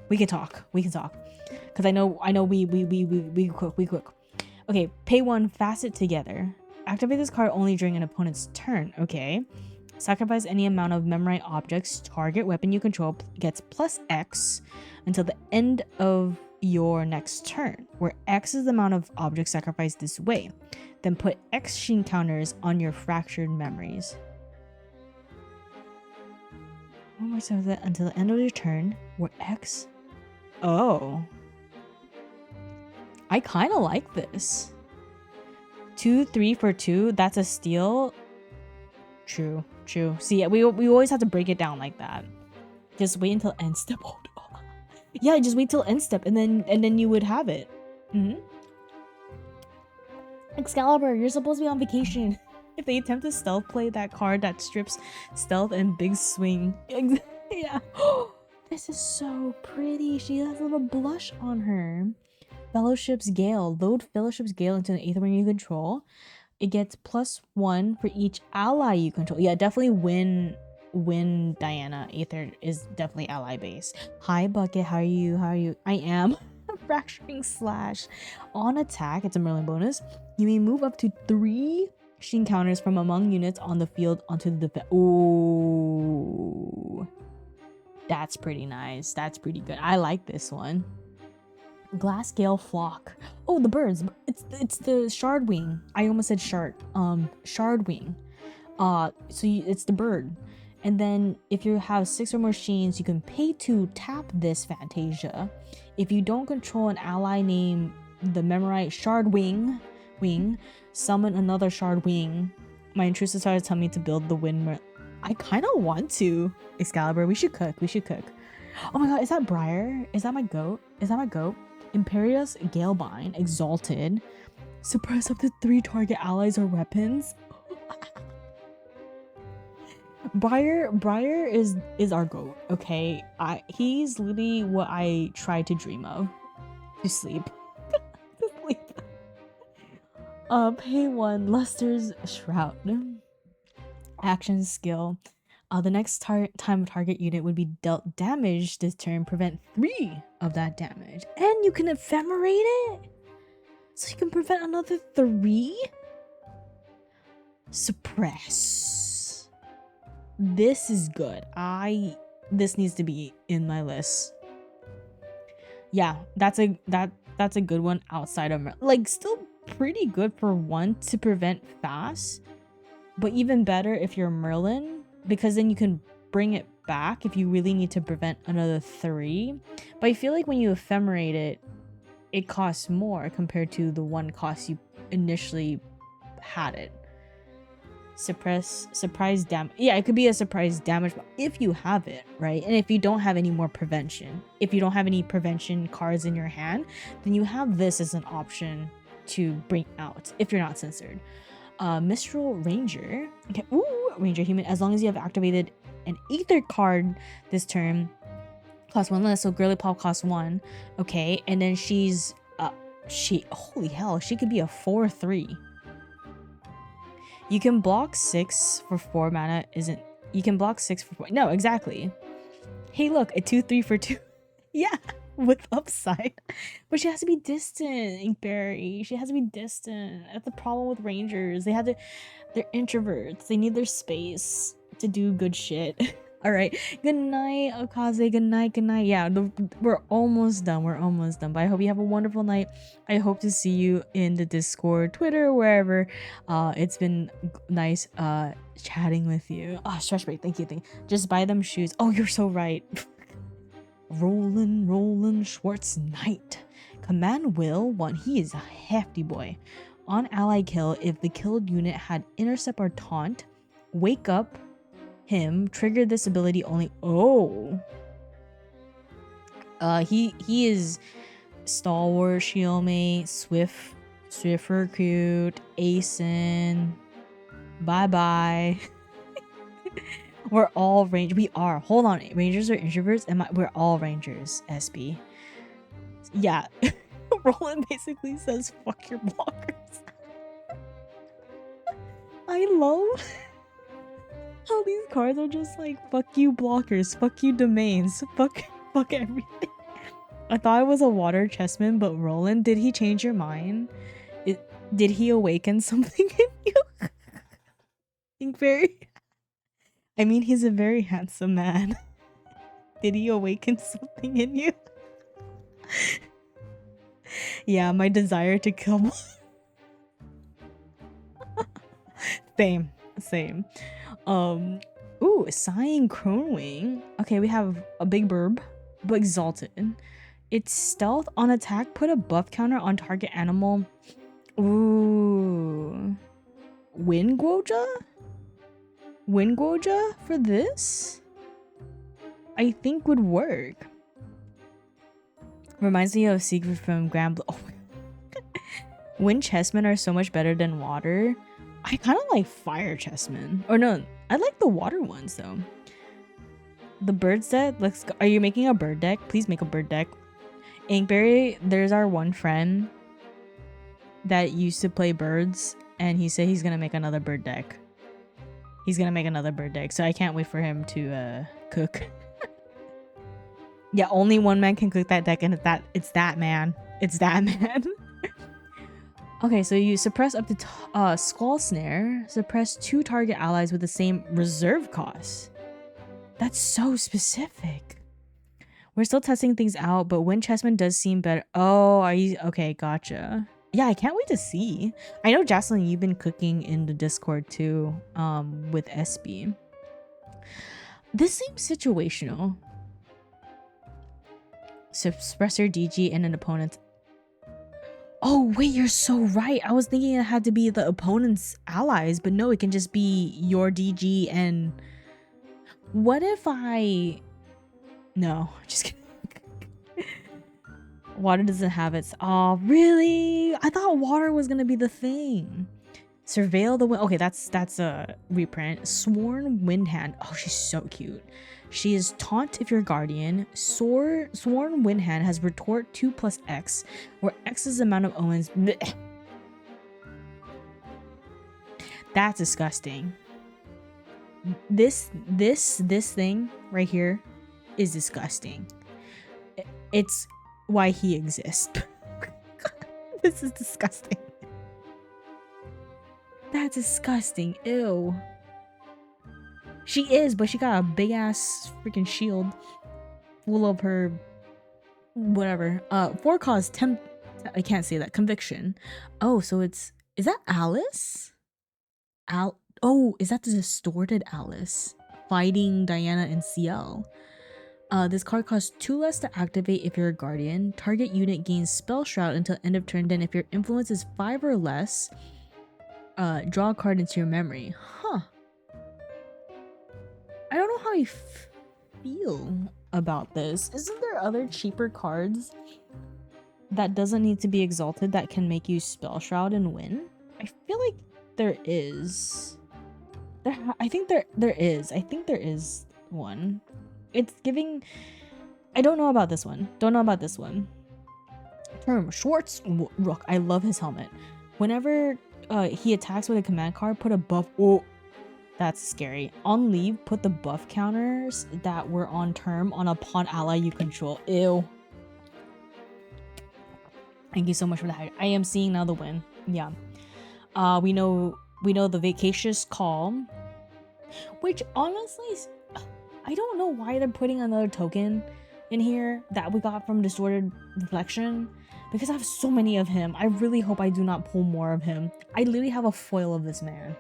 We can talk. Cause I know we quick. Okay, pay 1, facet together. Activate this card only during an opponent's turn. Okay. Sacrifice any amount of memorize objects. Target weapon you control gets +X until the end of your next turn, where X is the amount of objects sacrificed this way. Then put X Sheen counters on your fractured memories. One more time until the end of your turn, where X... Oh. I kind of like this. 2/3 for 2, that's a steal. True. See, we always have to break it down like that. Just wait until end step. Yeah, just wait till end step, and then you would have it. Excalibur, you're supposed to be on vacation. If they attempt to stealth play that card that strips stealth and big swing. Yeah. This is so pretty. She has a little blush on her. Fellowship's Gale. Load Fellowship's Gale into an 8th ring you control. It gets +1 for each ally you control. Yeah, definitely win Diana. Aether is definitely ally based. Hi Bucket, how are you? How are you? I am. Fracturing Slash. On attack, it's a Merlin bonus. You may move up to 3 Sheen counters from among units on the field onto the defense. Ooh. That's pretty nice. That's pretty good. I like this one. Glassgale Flock. Oh, the birds. It's the Shardwing. I almost said shard. Shardwing. It's the bird. And then if you have 6 or more Sheens, you can pay to tap this Fantasia. If you don't control an ally named the Memorite Shardwing, summon another Shardwing. My intrusive started telling me to build the wind. I kind of want to. Excalibur, we should cook. Oh my god, is that Briar? Is that my goat? Imperious Galebine, Exalted. Suppress up to 3 target allies or weapons. Briar is our goat, okay? He's literally what I try to dream of. To sleep. Pay 1, Lester's Shroud. Action skill. The next time a target unit would be dealt damage this turn, prevent 3 of that damage. And you can ephemerate it? So you can prevent another 3? Suppress. This is good. This needs to be in my list. Yeah, that's a good one outside of like still pretty good for 1 to prevent fast, but even better if you're Merlin, because then you can bring it back if you really need to prevent another 3. But I feel like when you ephemerate it, it costs more compared to the 1 cost you initially had it. Surprise damage. Yeah, it could be a surprise damage if you have it, right? And if you don't have any more prevention, if you don't have any prevention cards in your hand, then you have this as an option to bring out if you're not censored. Mistral Ranger. Okay, ooh, Ranger Human. As long as you have activated an Aether card this turn, cost 1 less. So Girly Pop costs 1. Okay, and then she's holy hell, she could be a 4/3. You can block 6 for 4 mana. You can block 6 for 4? No, exactly. Hey, look, a 2/3 for 2. Yeah, with upside. But she has to be distant, Inkberry. She has to be distant. That's the problem with Rangers. They're introverts. They need their space to do good shit. All right. Good night, Okaze. Good night. Yeah, we're almost done. But I hope you have a wonderful night. I hope to see you in the Discord, Twitter, wherever. It's been nice chatting with you. Oh, stretch break. Thank you. Just buy them shoes. Oh, you're so right. Roland Schwartz Knight. Command Will 1. He is a hefty boy. On ally kill, if the killed unit had intercept or taunt, wake up him, trigger this ability only. He is Stalwart, Shieldmate, Swift Recruit, Asen. Bye. We're all Rangers. We are. Hold on. Rangers are introverts, and we're all Rangers, SB. Yeah. Roland basically says, fuck your blockers. I love how these cards are just like, fuck you blockers, fuck you domains, fuck everything. I thought it was a water chessman, but Roland, did he change your mind? Did he awaken something in you? I mean, he's a very handsome man. Did he awaken something in you? Yeah, my desire to kill. Same. Ooh, Sighing Cronewing. Okay, we have a big burb, but exalted. It's stealth on attack. Put a buff counter on target animal. Ooh. Wingwoja for this? I think would work. Reminds me of Secret from Grand Blue. Oh. Wind chessmen are so much better than water. I kind of like fire chessmen. Or no, I like the water ones though. The bird set. Let's go. Are you making a bird deck? Please make a bird deck. Inkberry, there's our one friend that used to play birds, and he said he's gonna make another bird deck. He's gonna make another bird deck, so I can't wait for him to cook. Yeah, only one man can cook that deck, and it's that man. It's that man. Okay, so you suppress up to Skull Snare. Suppress 2 target allies with the same reserve cost. That's so specific. We're still testing things out, but Wind Chessman does seem better. Oh, are you okay? Gotcha. Yeah, I can't wait to see. I know, Jocelyn, you've been cooking in the Discord too, with SB. This seems situational. Suppressor DG and an opponent. Oh, wait, you're so right. I was thinking it had to be the opponent's allies, but no, it can just be your DG and... What if I... No, just kidding. Water doesn't have its... Oh, really? I thought water was gonna be the thing. Surveil the wind. Okay, that's a reprint. Sworn Windhand. Oh, she's so cute. She is taunt if you're guardian. Sworn Windhand has retort 2 plus X, where X is the amount of omens. Blech. That's disgusting. This thing right here is disgusting. It's why he exists. This is disgusting. That's disgusting. Ew. She is, but she got a big ass freaking shield full of her whatever. 4 cause I can't say that. Conviction. Oh, so is that Alice? Oh, is that the distorted Alice fighting Diana and CL? This card costs 2 less to activate if you're a guardian. Target unit gains spell shroud until end of turn. Then if your influence is 5 or less, draw a card into your memory. Huh. I don't know how I feel about this. Isn't there other cheaper cards that doesn't need to be exalted that can make you spell shroud and win? I feel like there is. I think there is. I think there is one. It's giving... I don't know about this one. Don't know about this one. Term. Schwartz Rook. I love his helmet. Whenever he attacks with a command card, put a buff... Oh, that's scary. On leave, put the buff counters that were on term on a pawn ally you control. Ew. Thank you so much for that. I am seeing now the win. Yeah. We know the Vacacious Calm, which honestly, I don't know why they're putting another token in here that we got from Distorted Reflection, because I have so many of him. I really hope I do not pull more of him. I literally have a foil of this man.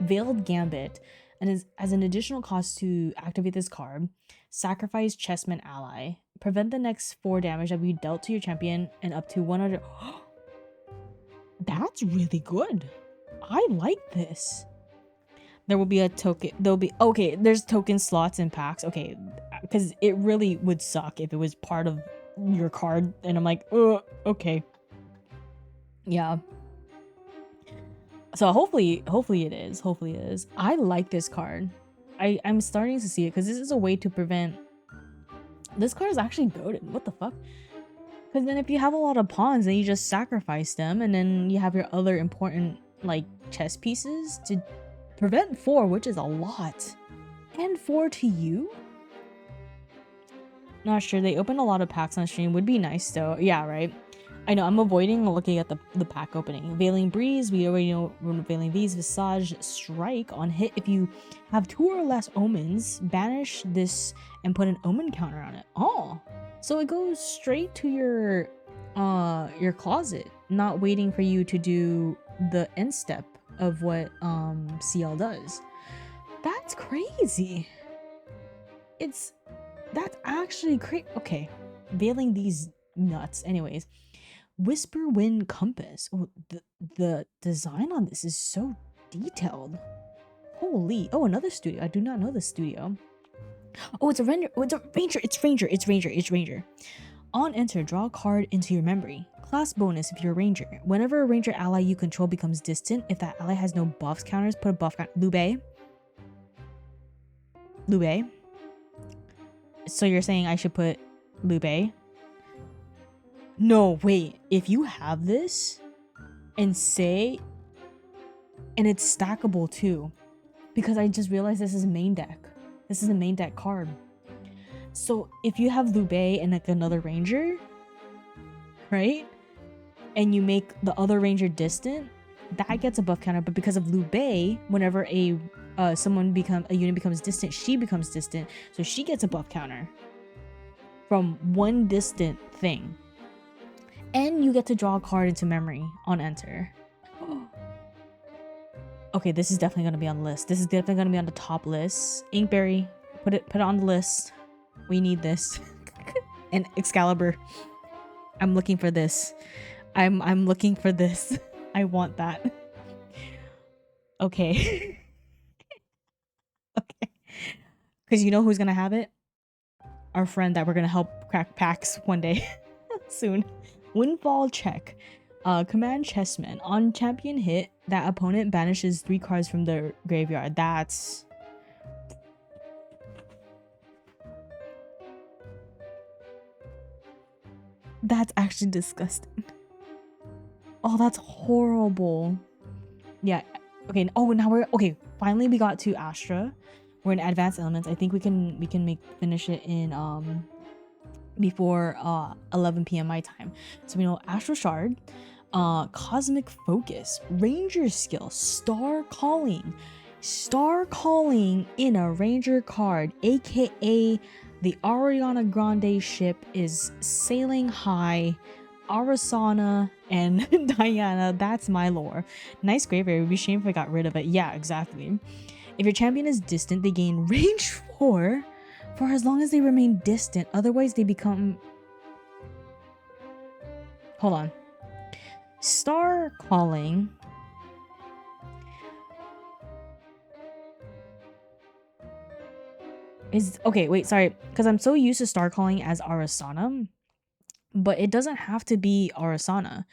Veiled Gambit, and as an additional cost to activate this card, sacrifice Chessman ally. Prevent the next 4 damage that we dealt to your champion and up to 100. That's really good. I like this. There will be a token. Okay, there's token slots in packs. Okay, because it really would suck if it was part of your card and I'm like, okay. Yeah. So hopefully it is. Hopefully it is. I like this card. I'm starting to see it because this is a way to prevent... This card is actually goated. What the fuck? Because then if you have a lot of pawns, then you just sacrifice them, and then you have your other important like chess pieces to prevent 4, which is a lot. And 4 to you? Not sure. They opened a lot of packs on stream. Would be nice though. Yeah, right. I know, I'm avoiding looking at the pack opening. Veiling Breeze, we already know Veiling Breeze. Visage Strike, on hit if you have 2 or less omens, banish this and put an omen counter on it. Oh, so it goes straight to your closet, not waiting for you to do the end step of what CL does. That's crazy. That's actually crazy. Okay, veiling these nuts. Anyways. Whisper Wind Compass. Oh, the design on this is so detailed. Holy. Oh, another studio. I do not know this studio. Oh, it's a ranger. Oh, it's a ranger. It's ranger. It's ranger. It's ranger. On enter, draw a card into your memory. Class bonus if you're a ranger. Whenever a ranger ally you control becomes distant, if that ally has no buffs counters, put a buff counter. Lube. So you're saying I should put Lube? No, wait. If you have this and say And it's stackable too, because I just realized this is main deck. This is a main deck card. So if you have Liu Bei and like another ranger, right? And you make the other ranger distant, that gets a buff counter. But because of Liu Bei, whenever a unit becomes distant, she becomes distant, so she gets a buff counter from one distant thing. And you get to draw a card into memory on enter. Okay, this is definitely gonna be on the list. This is definitely gonna be on the top list. Inkberry, put it on the list. We need this. And Excalibur. I'm looking for this. I'm looking for this. I want that. Okay. Okay. Because you know who's gonna have it? Our friend that we're gonna help crack packs one day. Soon. Windfall check. Command chessman. On champion hit, that opponent banishes 3 cards from the graveyard. That's actually disgusting. Oh, that's horrible. Yeah. Okay. Oh, now we're okay. Finally, we got to Astra. We're in advanced elements. I think we can finish it in before 11 p.m. my time. So we know Astral Shard, Cosmic Focus, Ranger skill, Star Calling in a Ranger card, aka the Ariana Grande ship is sailing high. Arasana and Diana, that's my lore. Nice graveyard. It would be a shame if I got rid of it. Yeah, exactly. If your champion is distant, they gain range 4 for as long as they remain distant. Otherwise, they become... Hold on. Star Calling... is... Okay, wait, sorry. Because I'm so used to Star Calling as Arasana. But it doesn't have to be Arasana.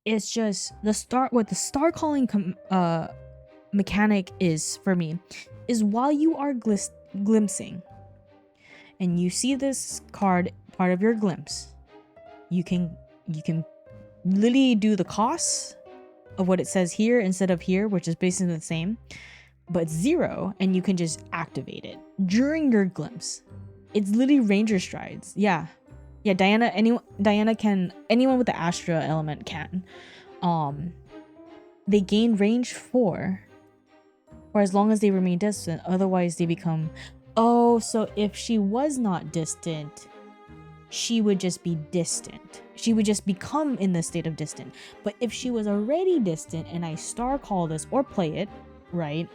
It's just what the Star Calling mechanic is for me is while you are glimpsing and you see this card part of your glimpse, you can literally do the cost of what it says here instead of here, which is basically the same, but 0, and you can just activate it during your glimpse. It's literally Ranger strides. Yeah, Diana can, anyone with the Astra element can. They gain range 4 for as long as they remain distant. Otherwise they become... Oh, so if she was not distant, she would just be distant. She would just become in the state of distant. But if she was already distant and I Star Call this or play it, right,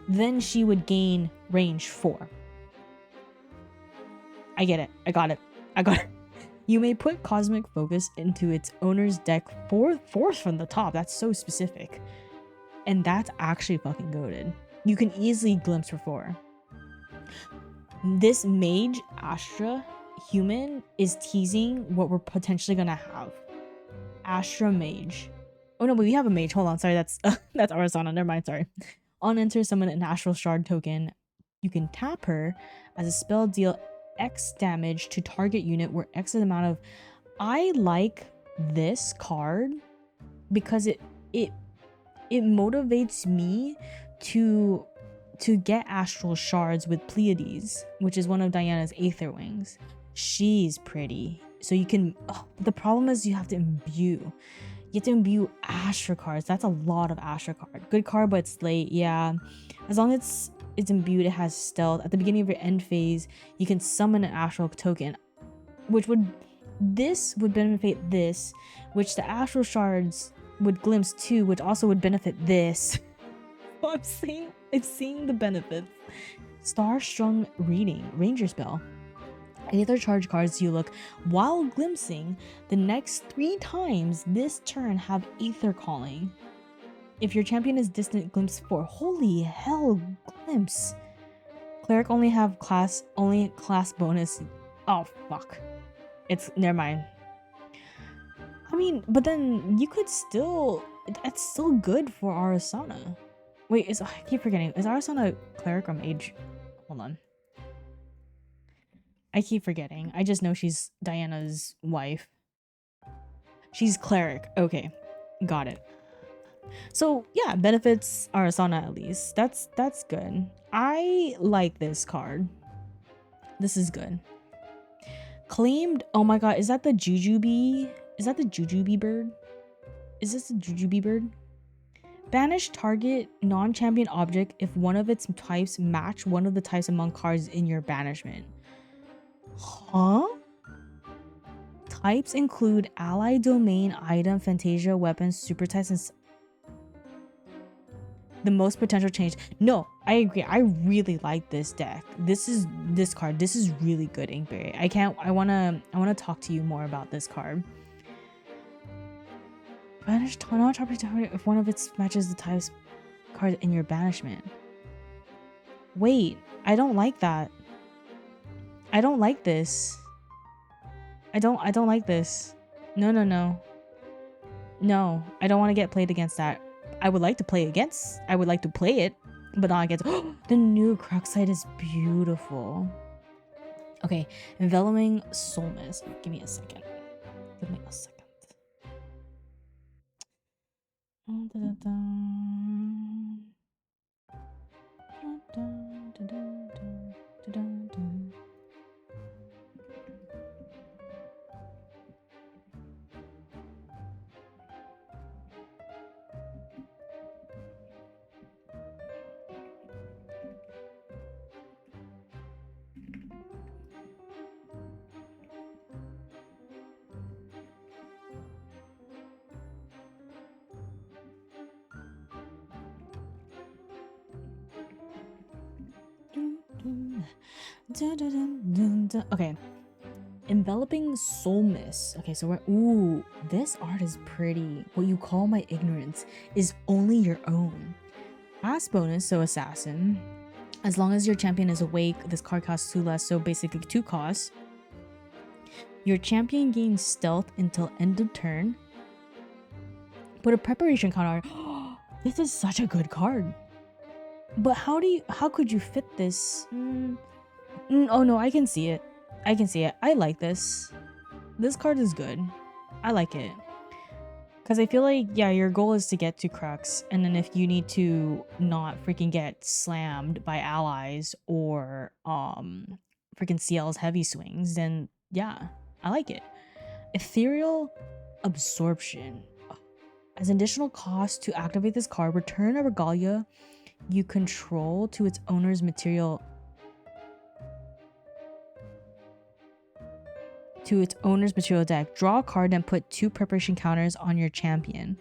then she would gain range 4. I get it. I got it. You may put Cosmic Focus into its owner's deck fourth from the top. That's so specific. And that's actually fucking goated. You can easily glimpse for 4. This Mage Astra human is teasing what we're potentially gonna have. Astra Mage. Oh no, but we have a mage. Hold on, sorry, that's Arasana. Never mind, sorry. On enter, summon an Astral Shard token. You can tap her as a spell, deal X damage to target unit where X is the amount of... I like this card because it motivates me to get Astral Shards with Pleiades, which is one of Diana's Aether Wings. She's pretty. So you can... Oh, the problem is you have to imbue. You have to imbue Astra cards. That's a lot of Astra card. Good card, but it's late. Yeah. As long as it's imbued, it has stealth. At the beginning of your end phase, you can summon an Astral token, which would... This would benefit this, which the Astral Shards would glimpse too, which also would benefit this. So I'm seeing the benefits. Starstrung Reading. Ranger spell. Aether charge cards you look while glimpsing the next 3 times this turn have Aether Calling. If your champion is distant, glimpse 4. Holy hell, glimpse. Cleric only class bonus. Oh fuck. It's never mind. I mean, but then you could still... That's still good for Arasana. Wait, I keep forgetting. Is Arasana cleric or mage? Hold on. I keep forgetting. I just know she's Diana's wife. She's cleric. Okay. Got it. So yeah, benefits are Asana at least. That's good. I like this card. This is good. Claimed. Oh my god, is that the Jujubee? Is that the Jujubee bird? Is this a Jujubee bird? Banish target non-champion object if one of its types match one of the types among cards in your banishment. Huh? Types include ally, domain, item, fantasia, weapons, super types, and the most potential change. No, I agree. I really like this deck. This card. This is really good, Inkberry. I wanna talk to you more about this card. Banish non-target target if one of its matches the types card in your banishment. Wait, I don't like that. I don't like this. I don't like this. No. No, I don't want to get played against that. I would like to play it, but not against. The new Cruxite is beautiful. Okay, enveloping soul mist. Give me a second. Give me a second. Okay, enveloping soul mist. Okay, so we're ooh, this art is pretty. What you call my ignorance is only your own. Last bonus, so assassin. As long as your champion is awake, this card costs 2 less, so basically 2 costs. Your champion gains stealth until end of turn. Put a preparation counter. This is such a good card. But how could you fit this? Oh no, I can see it. I like this. This card is good. I like it. Because I feel like, yeah, your goal is to get to Crux, and then if you need to not freaking get slammed by allies or freaking CL's heavy swings, then yeah, I like it. Ethereal absorption. As an additional cost to activate this card, return a regalia you control to its owner's material deck. Draw a card and put 2 preparation counters on your champion.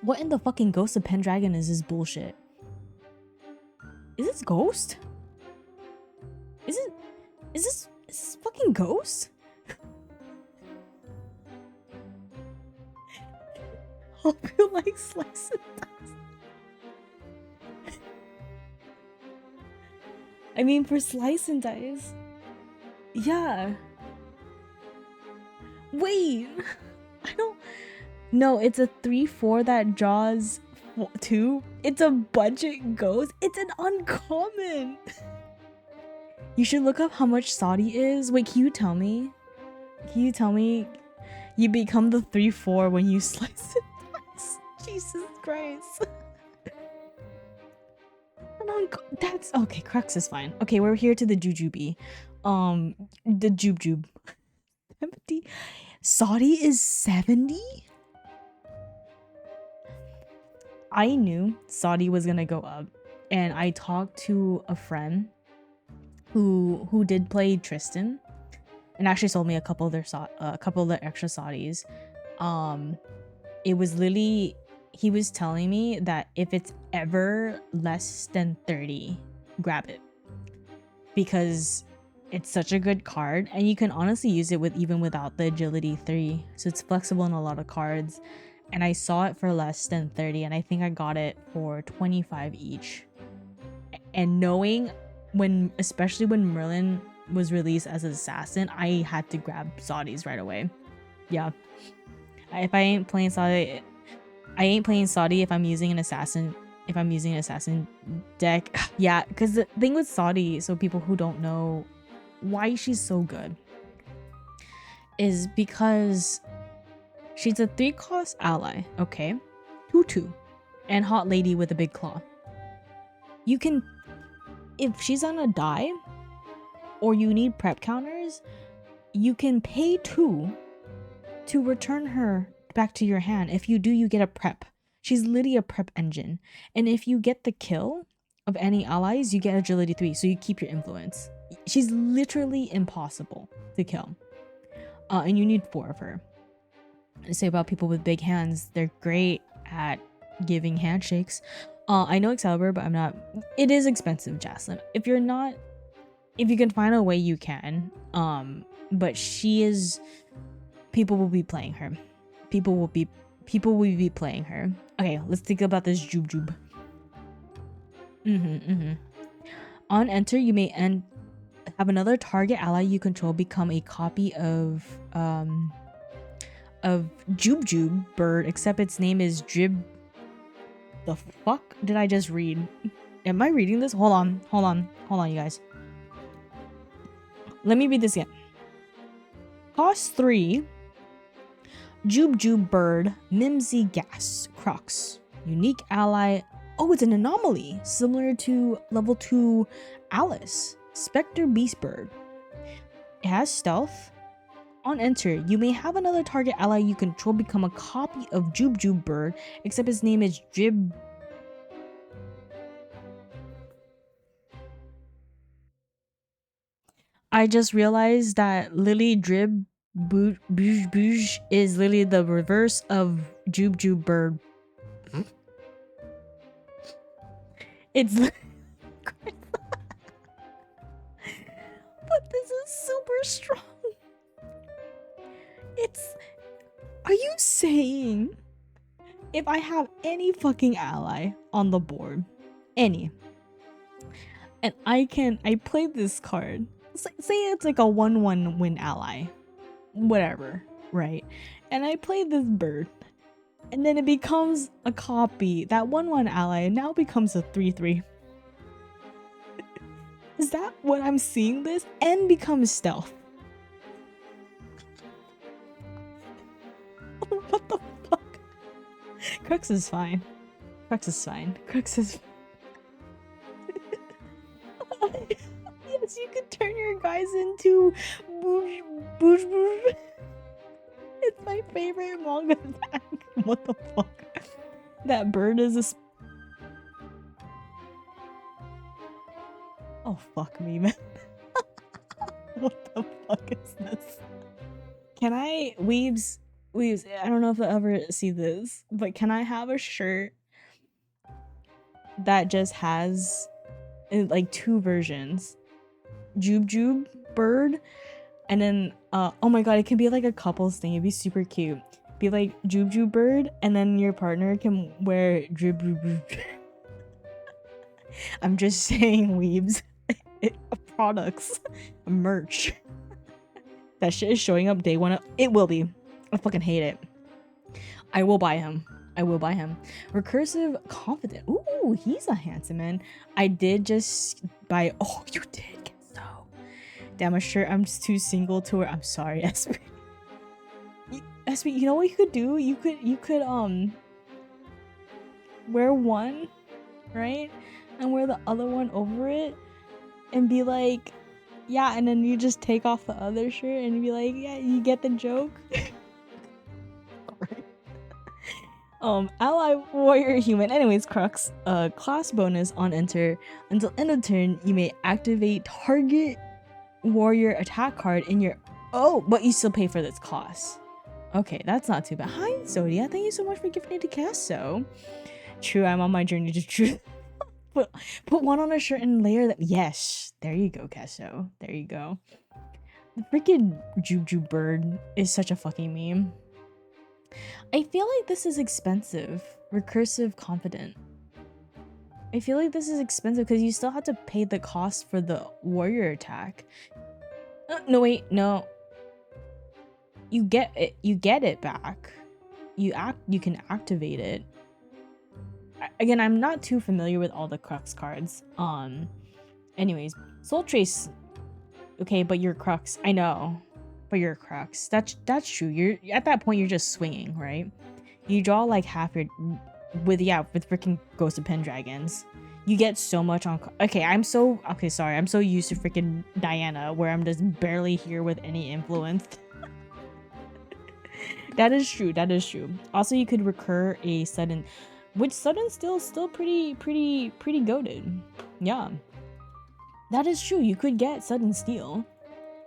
What in the fucking Ghost of Pendragon is this bullshit? Is this Ghost? Is this fucking Ghost? Hope you like slice and dice. I mean, for slice and dice. Yeah. Wait. I don't. No, it's a 3/4 that draws 2. It's a budget ghost. It's an uncommon. You should look up how much Saudi is. Wait, can you tell me? Can you tell me you become the 3/4 when you slice it? Jesus Christ. That's okay. Crux is fine. Okay, we're here to the Jujubee. The Jube. 70. Saudi is 70? I knew Saudi was gonna go up, and I talked to a friend who did play Tristan and actually sold me a couple of the extra Saudis. It was literally, he was telling me that if it's ever less than 30, grab it, because it's such a good card and you can honestly use it with even without the agility 3, so it's flexible in a lot of cards. And I saw it for less than 30, and I think I got it for 25 each. And knowing especially when Merlin was released as an assassin, I had to grab Saudis right away. Yeah, if I ain't playing Saudi, I ain't playing Saudi if I'm using an assassin. If I'm using an assassin deck, yeah, because the thing with Saudi, so people who don't know why she's so good, is because She's a 3-cost ally, okay? 2/2. And hot lady with a big claw. You can, if she's on a die, or you need prep counters, you can pay 2 to return her back to your hand. If you do, you get a prep. She's literally a prep engine. And if you get the kill of any allies, you get agility 3, so you keep your influence. She's literally impossible to kill. And you need 4 of her. I say about people with big hands, they're great at giving handshakes. I know Excalibur, but I'm not. It is expensive, Jaslyn. If you can find a way, you can. But she is. People will be playing her. People will be playing her. Okay, let's think about this Jub. On enter, you may have another target ally you control become a copy of Jub bird, except its name is Drib. The fuck did I just read? Am I reading this? Hold on, you guys. Let me read this again. Cost 3. Jub bird, Mimsy gas, Crocs. Unique ally. Oh, it's an anomaly, similar to level 2 Alice. Spectre beast bird. It has stealth. On enter, you may have another target ally you control become a copy of Jub bird, except his name is Drib. I just realized that Lily Drib Bouge is literally the reverse of Jub bird. It's but this is super strong. Are you saying if I have any fucking ally on the board, any, and I played this card, say it's like a 1/1 win ally, whatever, right? And I played this bird, and then it becomes a copy. That 1/1 ally now becomes a 3/3. Is that what I'm seeing this? And becomes stealth. What the fuck? Crux is fine. Crux is yes, you could turn your guys into boosh. It's my favorite manga attack. What the fuck? That bird is a oh fuck me, man. What the fuck is this? Can I Weaves, I don't know if I'll ever see this, but can I have a shirt that just has like 2 versions? Jub bird, and then oh my god, it can be like a couples thing. It'd be super cute. Be like Jub bird, and then your partner can wear Drib. I'm just saying, Weaves. Products, merch. That shit is showing up day 1. It will be. I fucking hate it. I will buy him. Recursive confident. Ooh, he's a handsome man. I did just buy. Oh, you did get so. Damn, I'm sure I'm just too single to wear. I'm sorry, SP. SP, you know what you could do? You could wear one, right, and wear the other one over it, and be like, yeah, and then you just take off the other shirt and be like, yeah, you get the joke. Ally warrior human. Anyways, Crux. Class bonus on enter. Until end of turn, you may activate target warrior attack card in your. Oh, but you still pay for this cost. Okay, that's not too bad. Hi, Zodia. Thank you so much for gifting to Casso. True, I'm on my journey to truth. Put one on a shirt and layer that. Yes, there you go, Casso. There you go. The freaking Jub bird is such a fucking meme. I feel like this is expensive. Recursive confident. I feel like this is expensive because you still have to pay the cost for the warrior attack. No, wait, no. You get it. You get it back. You can activate it. Again, I'm not too familiar with all the Crux cards. Anyways, Soul Trace. Okay, but you're Crux. I know. but you're Crux. That's true. You're at that point you're just swinging, right? You draw like half your with freaking Ghost of Pendragons. You get so much on. Okay, sorry. I'm so used to freaking Diana where I'm just barely here with any influence. That is true. That is true. Also, you could recur a sudden, which sudden still pretty goated. Yeah, that is true. You could get sudden steal.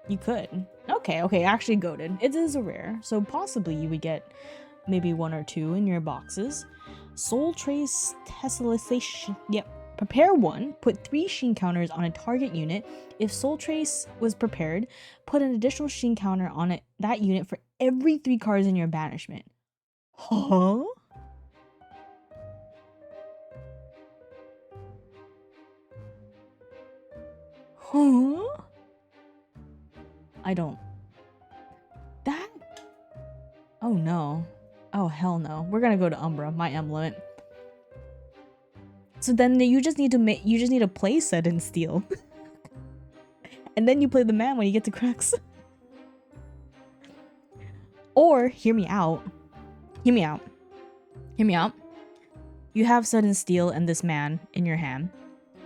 You could. Okay. Actually, goated. It is a rare, so possibly you would get maybe 1 or 2 in your boxes. Soul Trace Tessellation. Yep. Prepare 1. Put 3 Sheen counters on a target unit. If Soul Trace was prepared, put an additional Sheen counter on that unit for every 3 cards in your banishment. Huh? Huh? I don't. That? Oh no. Oh hell no. We're gonna go to Umbra, my emblem. So then you just need to play Sudden Steal. And then you play the man when you get to Crux. Or hear me out. You have Sudden Steal and this man in your hand.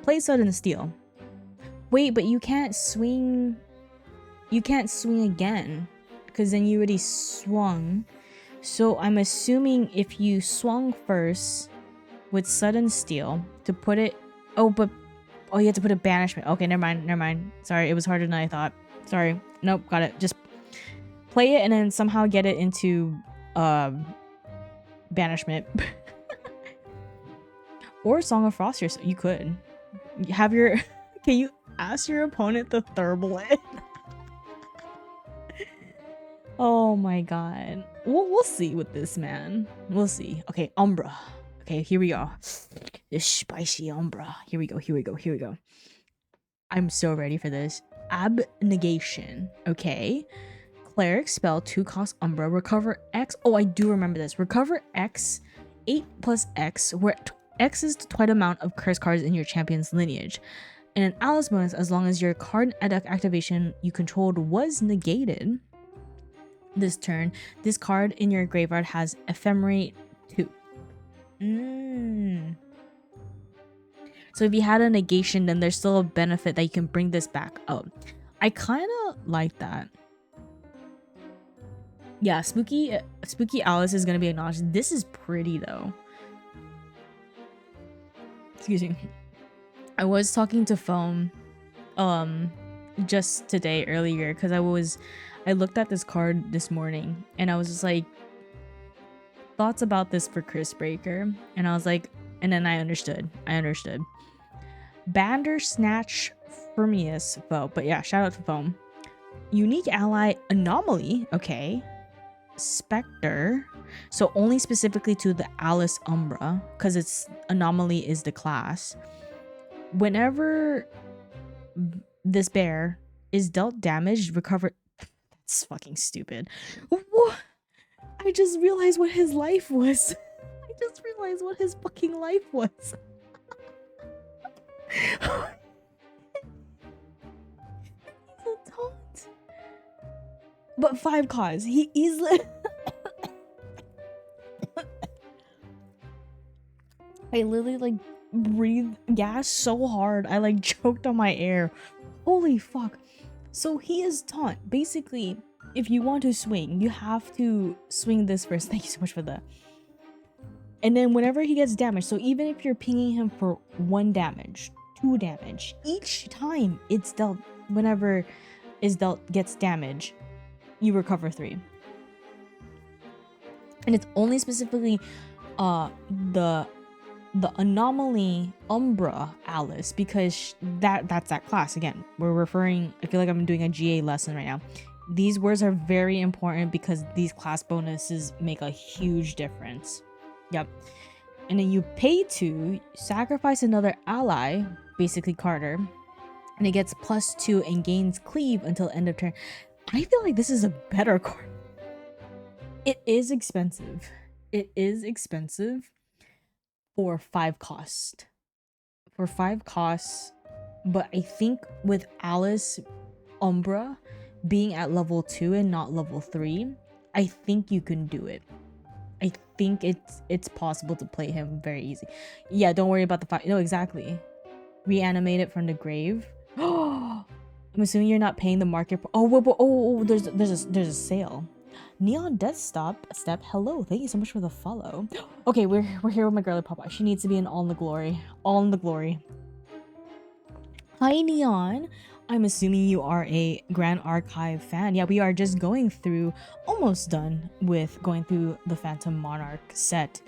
Play Sudden Steal. Wait, but you can't swing. You can't swing again because then you already swung. So I'm assuming if you swung first with Sudden Steal to put it. Oh, you have to put a banishment. Okay, never mind. Sorry, it was harder than I thought. Sorry. Nope, got it. Just play it and then somehow get it into banishment. Or Song of Frost. You could have your. Can you ask your opponent to thermal it? Oh my god. We'll see with this, man. We'll see. Okay, Umbra. Okay, here we go. This spicy Umbra. Here we go. I'm so ready for this. Abnegation. Okay. Cleric spell 2 cost Umbra. Recover X. Oh, I do remember this. Recover X. 8 plus X, where X is the total amount of curse cards in your champion's lineage. And an Alice bonus as long as your card activation you controlled was negated this turn. This card in your graveyard has Ephemerate 2. So if you had a negation, then there's still a benefit that you can bring this back up. I kind of like that. Yeah, Spooky Alice is gonna be acknowledged. This is pretty though. Excuse me. I was talking to Foam just today earlier because I looked at this card this morning and I was just like, thoughts about this for Curse Breaker, and I was like, and then I understood. Bandersnatch Firmius Foe, but yeah, shout out to Foam. Unique ally Anomaly, okay. Spectre, so only specifically to the Alice Umbra because it's Anomaly is the class. Whenever this bear is dealt damage, recover. That's fucking stupid. What? I just realized what his life was. I just realized what his fucking life was. He's a taunt. But 5 cause. He easily. I literally like breathed gas so hard I like choked on my air. Holy fuck. So he is taunt. Basically, if you want to swing, you have to swing this first. Thank you so much for that. And then whenever he gets damaged, so even if you're pinging him for 1 damage, 2 damage, each time it's dealt, whenever is dealt gets damage, you recover 3. And it's only specifically the Anomaly Umbra Alice, because that's that class. Again, we're referring, I feel like I'm doing a GA lesson right now. These words are very important because these class bonuses make a huge difference. Yep. And then you pay to sacrifice another ally, basically Carter, and it gets +2 and gains cleave until end of turn. I feel like this is a better card. It is expensive. For 5 cost. But I think with Alice Umbra being at level 2 and not level 3, I think you can do it. I think it's possible to play him very easy. Yeah, don't worry about the fight. No, exactly. Reanimate it from the grave. I'm assuming you're not paying the market. Oh, there's a sale. Neon Death Step. Hello, thank you so much for the follow. Okay, we're here with my girly Papa. She needs to be in all in the glory. All in the glory. Hi, Neon. I'm assuming you are a Grand Archive fan. Yeah, we are just going through, almost done with going through the Phantom Monarch set.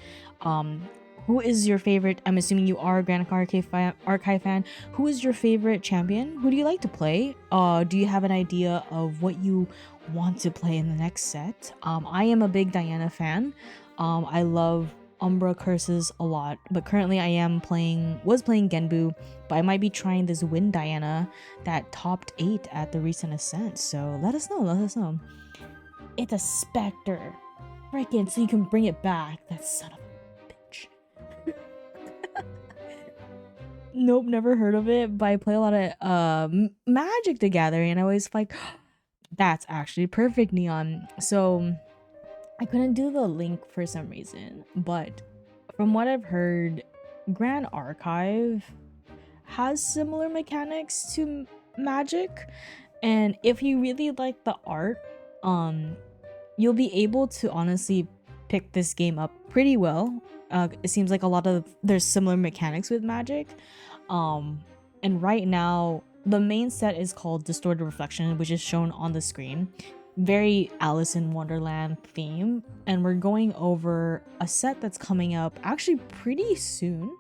Who is your favorite? I'm assuming you are a Grand Archive fan. Who is your favorite champion? Who do you like to play? Do you have an idea of what you want to play in the next set? I am a big Diana fan. I love Umbra Curses a lot, but currently I was playing Genbu, but I might be trying this Wind Diana that topped 8 at the recent Ascent, so let us know. It's a Spectre. Frickin', so you can bring it back. That son of a bitch. Nope, never heard of it, but I play a lot of Magic the Gathering, and I always like, that's actually perfect, Neon. So I couldn't do the link for some reason, but from what I've heard, Grand Archive has similar mechanics to Magic, and if you really like the art, you'll be able to honestly pick this game up pretty well. It seems like there's similar mechanics with Magic, and right now the main set is called Distorted Reflection, which is shown on the screen. Very Alice in Wonderland theme, and we're going over a set that's coming up actually pretty soon,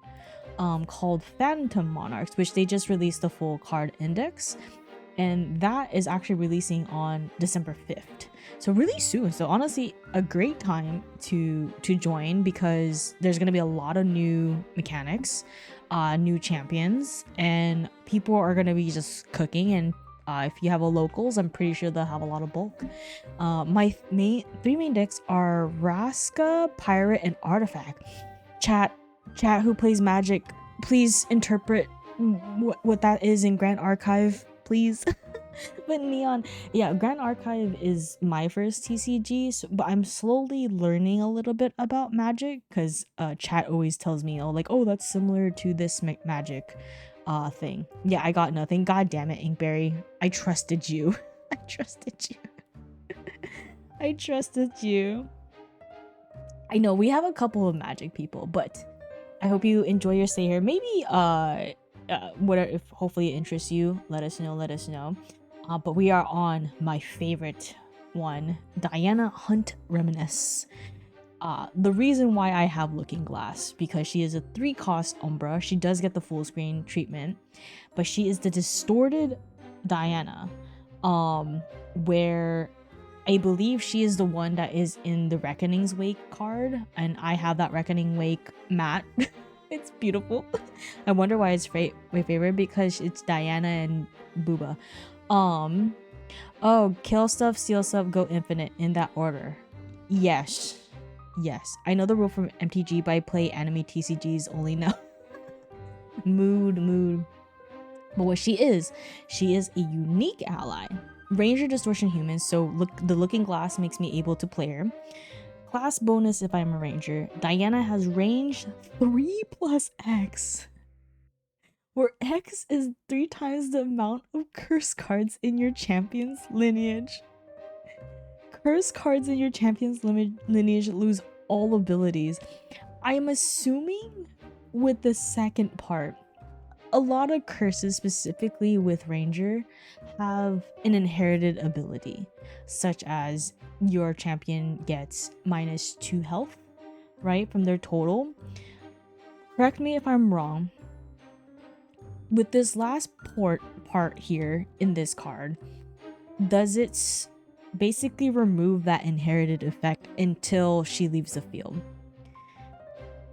called Phantom Monarchs, which they just released the full card index, and that is actually releasing on December 5th, so really soon. So honestly, a great time to join, because there's going to be a lot of new mechanics, new champions, and people are going to be just cooking. And if you have a locals, I'm pretty sure they'll have a lot of bulk. My three main decks are Raska, Pirate, and Artifact. Chat who plays Magic, please interpret what that is in Grand Archive, please. But Neon, yeah, Grand Archive is my first TCG, but I'm slowly learning a little bit about Magic, because chat always tells me, oh, that's similar to this Magic thing. Yeah, I got nothing. God damn it, Inkberry. I trusted you. I trusted you. I trusted you. I know we have a couple of Magic people, but I hope you enjoy your stay here. Maybe whatever, if hopefully it interests you, let us know. But we are on my favorite one, Diana Hunt Reminisce. The reason why I have Looking Glass, because she is a 3-cost Umbra. She does get the full screen treatment, but she is the distorted Diana, where I believe she is the one that is in the Reckoning's Wake card, and I have that Reckoning Wake mat. It's beautiful. I wonder why it's my favorite, because it's Diana and Booba. Oh, kill stuff, steal stuff, go infinite, in that order. Yes. I know the rule from MTG, but I play anime TCGs only now. Mood. But what she is a unique ally. Ranger Distortion Human, so the Looking Glass makes me able to play her. Class bonus if I'm a Ranger. Diana has range 3 plus X, where X is 3 times the amount of curse cards in your champion's lineage. Curse cards in your champion's lineage lose all abilities. I'm assuming with the second part, a lot of curses, specifically with Ranger, have an inherited ability, such as your champion gets -2 health, right, from their total. Correct me if I'm wrong. With this last part here in this card, does it basically remove that inherited effect until she leaves the field?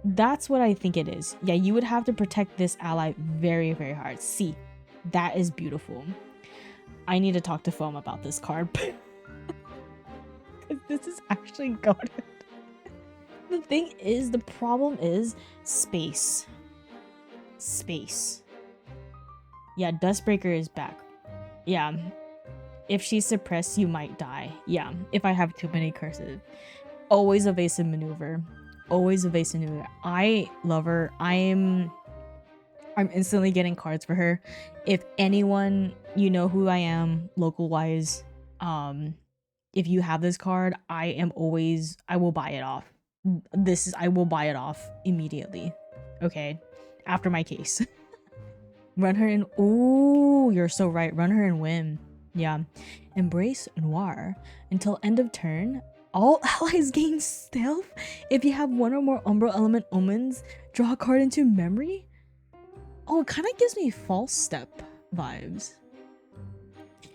That's what I think it is. Yeah, you would have to protect this ally very, very hard. See, that is beautiful. I need to talk to Foam about this card. Because this is actually goated. The thing is, the problem is space. Yeah, Dustbreaker is back. Yeah. If she's suppressed, you might die. Yeah, if I have too many curses. Always evasive maneuver. Always evasive maneuver. I love her. I'm instantly getting cards for her. If anyone, you know who I am local wise, if you have this card, I will buy it off. I will buy it off immediately. Okay. After my case. Run her in. Ooh, you're so right. Run her and win. Yeah. Embrace Noir. Until end of turn, all allies gain stealth. If you have one or more Umbral Element omens, draw a card into memory. Oh, it kind of gives me False Step vibes.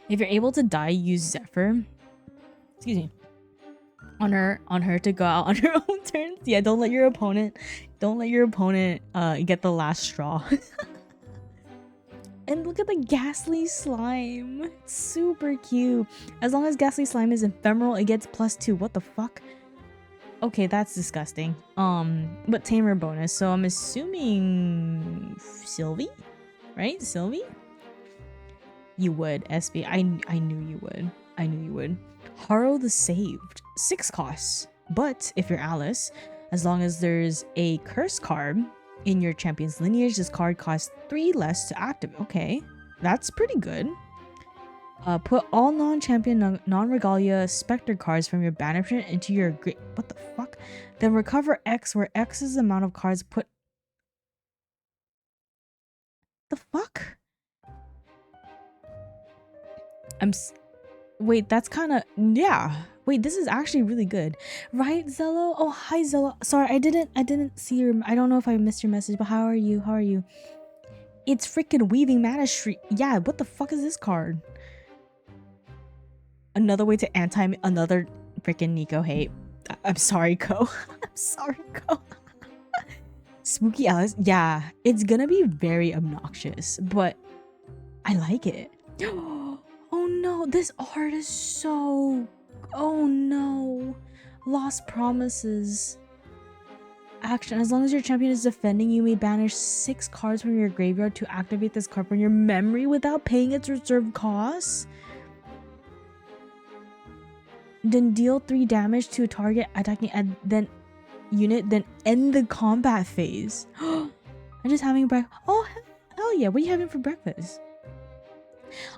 If you're able to die, use Zephyr. Excuse me. On her to go out on her own turns. Yeah, don't let your opponent get the last straw. And look at the Ghastly Slime. It's super cute. As long as Ghastly Slime is ephemeral, it gets +2. What the fuck? Okay, that's disgusting. But Tamer bonus. So I'm assuming Sylvie? Right? Sylvie? You would, SB. I knew you would. I knew you would. Harrow the Saved. 6 costs. But if you're Alice, as long as there's a curse card in your champion's lineage, this card costs 3 less to activate. Okay, that's pretty good. Put all non-champion, non-regalia specter cards from your banishment into your what the fuck? Then recover X, where X is the amount of cards put. The fuck? Wait, that's kind of, yeah. Wait, this is actually really good, right, Zello? Oh, hi, Zello. Sorry, I didn't see your. I don't know if I missed your message, but how are you? How are you? It's freaking Weaving Mana Street. Yeah, what the fuck is this card? Another way to another freaking Nico hate. I'm sorry, Ko. I'm sorry, Ko. Spooky Alice. Yeah, it's gonna be very obnoxious, but I like it. Oh no, this art is so... Oh no. Lost Promises. Action. As long as your champion is defending, you may banish 6 cards from your graveyard to activate this card from your memory without paying its reserve costs. Then deal 3 damage to a target attacking unit, then end the combat phase. I'm just having breakfast. Oh, hell yeah. What are you having for breakfast?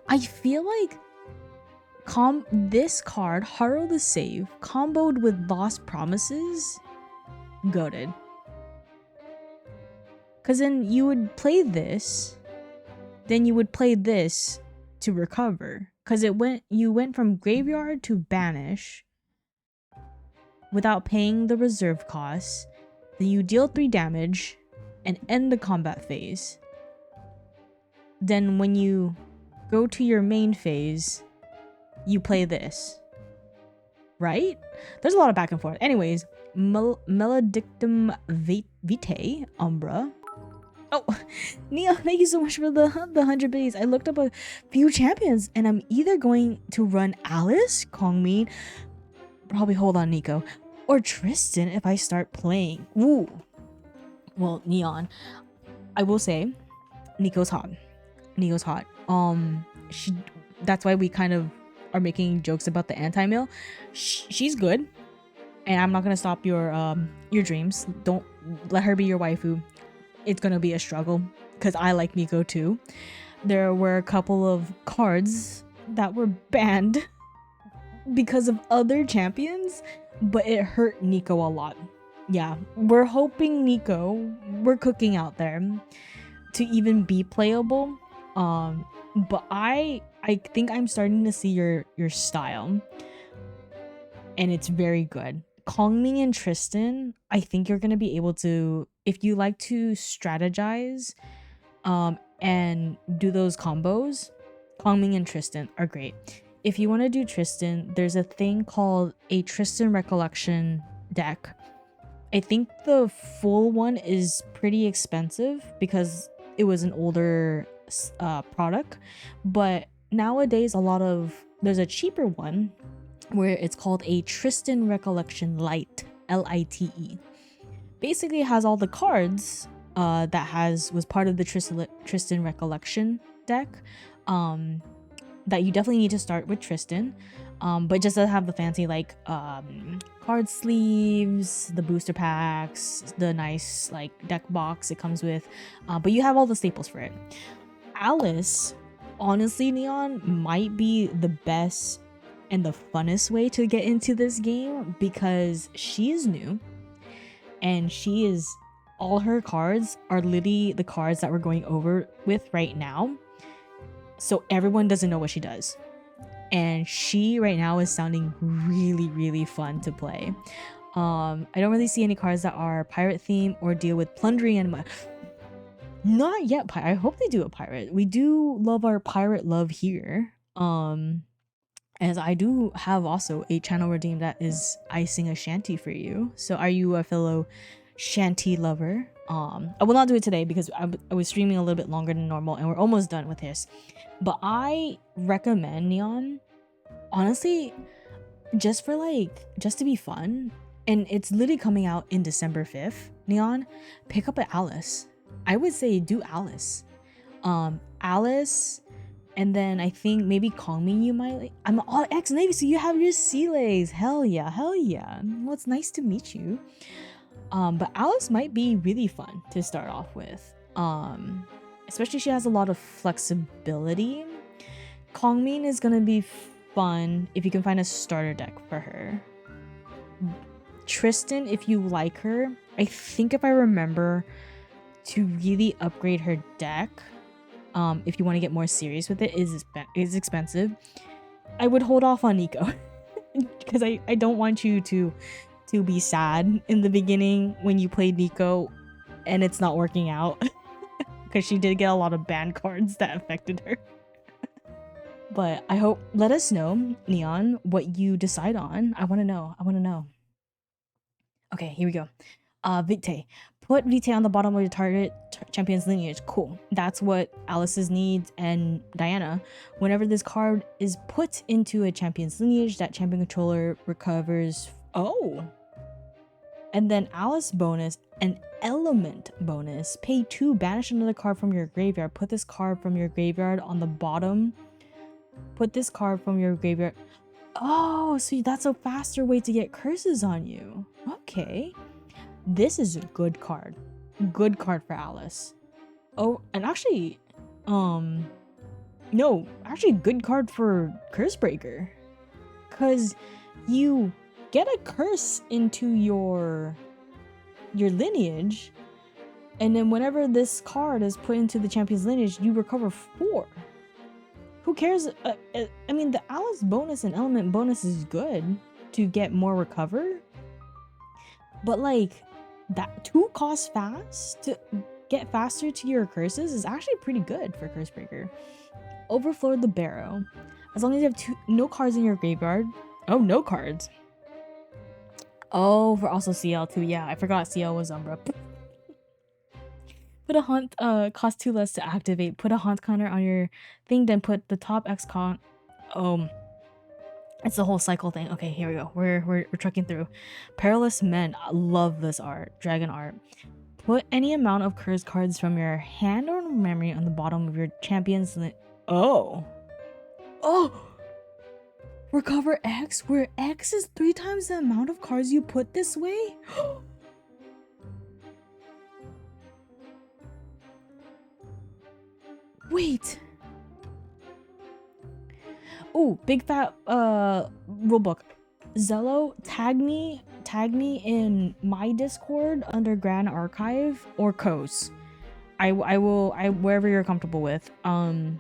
I feel like this card, Harrow the Save, comboed with Lost Promises, goated. Because then you would play this, then you would play this to recover. Because you went from graveyard to banish without paying the reserve costs. Then you deal 3 damage and end the combat phase. Then when you go to your main phase, you play this, right? There's a lot of back and forth. Anyways, Maledictum Vitae Umbra. Oh, Nia, thank you so much for the 100 biddies. I looked up a few champions, and I'm either going to run Alice, Kongmin, probably hold on Nico, or Tristan if I start playing. Ooh. Well, Neon, I will say, Nico's hot. Nico's hot. That's why we kind of are making jokes about the anti-mill. She's good, and I'm not gonna stop your dreams. Don't let her be your waifu. It's gonna be a struggle because I like Nico too. There were a couple of cards that were banned because of other champions, but it hurt Nico a lot. Yeah, we're hoping we're cooking out there to even be playable. But I think I'm starting to see your style, and it's very good. Kongming and Tristan, I think you're gonna be able to, if you like to strategize, and do those combos. Kongming and Tristan are great. If you want to do Tristan, there's a thing called a Tristan Recollection deck. I think the full one is pretty expensive because it was an older product, but nowadays there's a cheaper one where it's called a Tristan Recollection Lite, Lite. Basically it has all the cards was part of the Tristan Recollection deck, that you definitely need to start with Tristan. But just to have the fancy like card sleeves, the booster packs, the nice like deck box it comes with, but you have all the staples for it. Alice, honestly, Neon, might be the best and the funnest way to get into this game because she is new and all her cards are literally the cards that we're going over with right now. So everyone doesn't know what she does. And she right now is sounding really, really fun to play. I don't really see any cards that are pirate themed or deal with plundering and not yet. I hope they do a pirate. We do love our pirate love here. As I do have also a channel redeem that is icing a shanty for you. So are you a fellow shanty lover? I will not do it today because I was streaming a little bit longer than normal and we're almost done with this. But I recommend, Neon, honestly, just to be fun, and it's literally coming out in December 5th, Neon, pick up an Alice. I would say do Alice. Alice, and then I think maybe Kongming you might like. I'm all ex-Navy, so you have your sea legs. Hell yeah, hell yeah. Well, it's nice to meet you. But Alice might be really fun to start off with. Especially she has a lot of flexibility. Kongming is gonna be fun if you can find a starter deck for her. Tristan, if you like her, I think if I remember to really upgrade her deck, if you want to get more serious with it, is expensive. I would hold off on Nico because I don't want you to be sad in the beginning when you played Nico and it's not working out because she did get a lot of ban cards that affected her. But I hope, let us know, Neon, what you decide on. I want to know. Okay, here we go. Vitae. Put Vitae on the bottom of your target champion's lineage. Cool. That's what Alice's needs and Diana. Whenever this card is put into a champion's lineage, that champion controller recovers. Oh. And then Alice bonus, an element bonus. Pay 2, banish another card from your graveyard. Put this card from your graveyard on the bottom. Put this card from your graveyard. Oh, so that's a faster way to get curses on you. Okay. This is a good card. Good card for Alice. Oh, and actually, no, actually good card for Cursebreaker. Because you get a curse into your lineage, and then whenever this card is put into the champion's lineage, you recover 4. Who cares? I mean, the Alice bonus and element bonus is good to get more recover. But like, that 2 cost fast to get faster to your curses is actually pretty good for Cursebreaker. Overflow the Barrow. As long as you have no cards in your graveyard. Oh, no cards. Oh, for also CL too. Yeah, I forgot CL was Umbra. Put a haunt, cost 2 less to activate. Put a haunt counter on your thing, then put the top X con. It's the whole cycle thing. Okay, here we go. We're trucking through. Perilous Men. I love this art. Dragon art. Put any amount of curse cards from your hand or memory on the bottom of your champion's Oh. Recover X, where X is 3 times the amount of cards you put this way? Wait. Oh, big fat rulebook. Zello, tag me in my Discord under Grand Archive or Kos. I will wherever you're comfortable with. I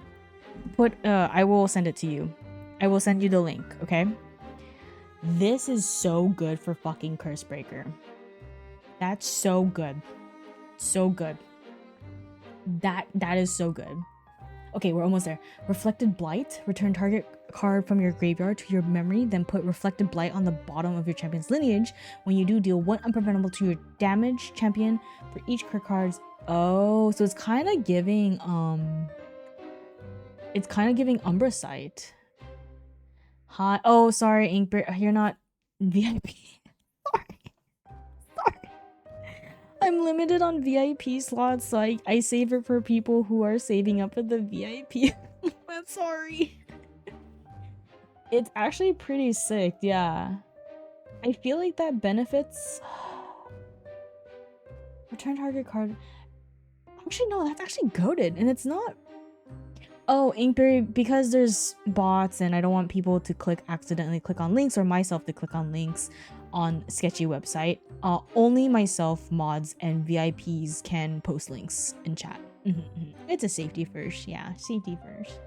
will send it to you. I will send you the link, okay? This is so good for fucking Cursebreaker. That's so good. So good. That is so good. Okay, we're almost there. Reflected Blight. Return target card from your graveyard to your memory, then put Reflected Blight on the bottom of your champion's lineage. When you do, deal 1 unpreventable to your damage champion for each card's. Oh, so it's kind of giving Umbra Sight. Hi. Oh, sorry, Inkbird. You're not VIP. Sorry. I'm limited on VIP slots, so I save it for people who are saving up for the VIP. I'm sorry. It's actually pretty sick, yeah. I feel like that benefits return target card. Actually, no, that's actually goated, and it's not. Oh, Inkberry, because there's bots and I don't want people to accidentally click on links or myself to click on links on sketchy website. Only myself, mods, and VIPs can post links in chat. It's a safety first, yeah, safety first.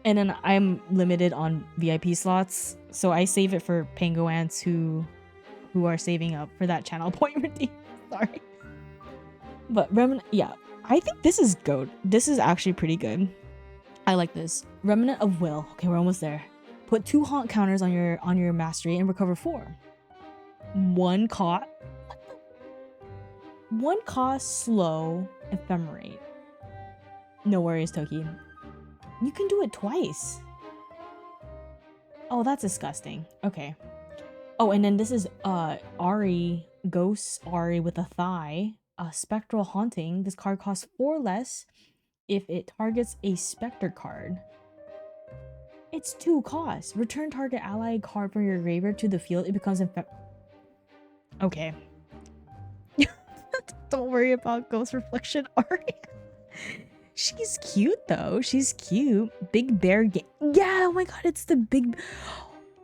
And then I'm limited on VIP slots, so I save it for Penguins who are saving up for that channel point redeem. Sorry. But Remnant, yeah, I think this is good. This is actually pretty good. I like this. Remnant of Will. Okay, we're almost there. Put 2 haunt counters on your mastery and recover 4. 1 cost. One cost slow ephemerate. No worries, Toki. You can do it twice. Oh, that's disgusting. Okay. Oh, and then this is Ari, Ghost Ari with a thigh. Spectral Haunting. This card costs 4 less if it targets a specter card. It's 2 costs. Return target ally card from your graveyard to the field. It becomes okay. Don't worry about Ghost Reflection Ari. She's cute though. She's cute. Big Bear game. Yeah, oh my god, it's the big.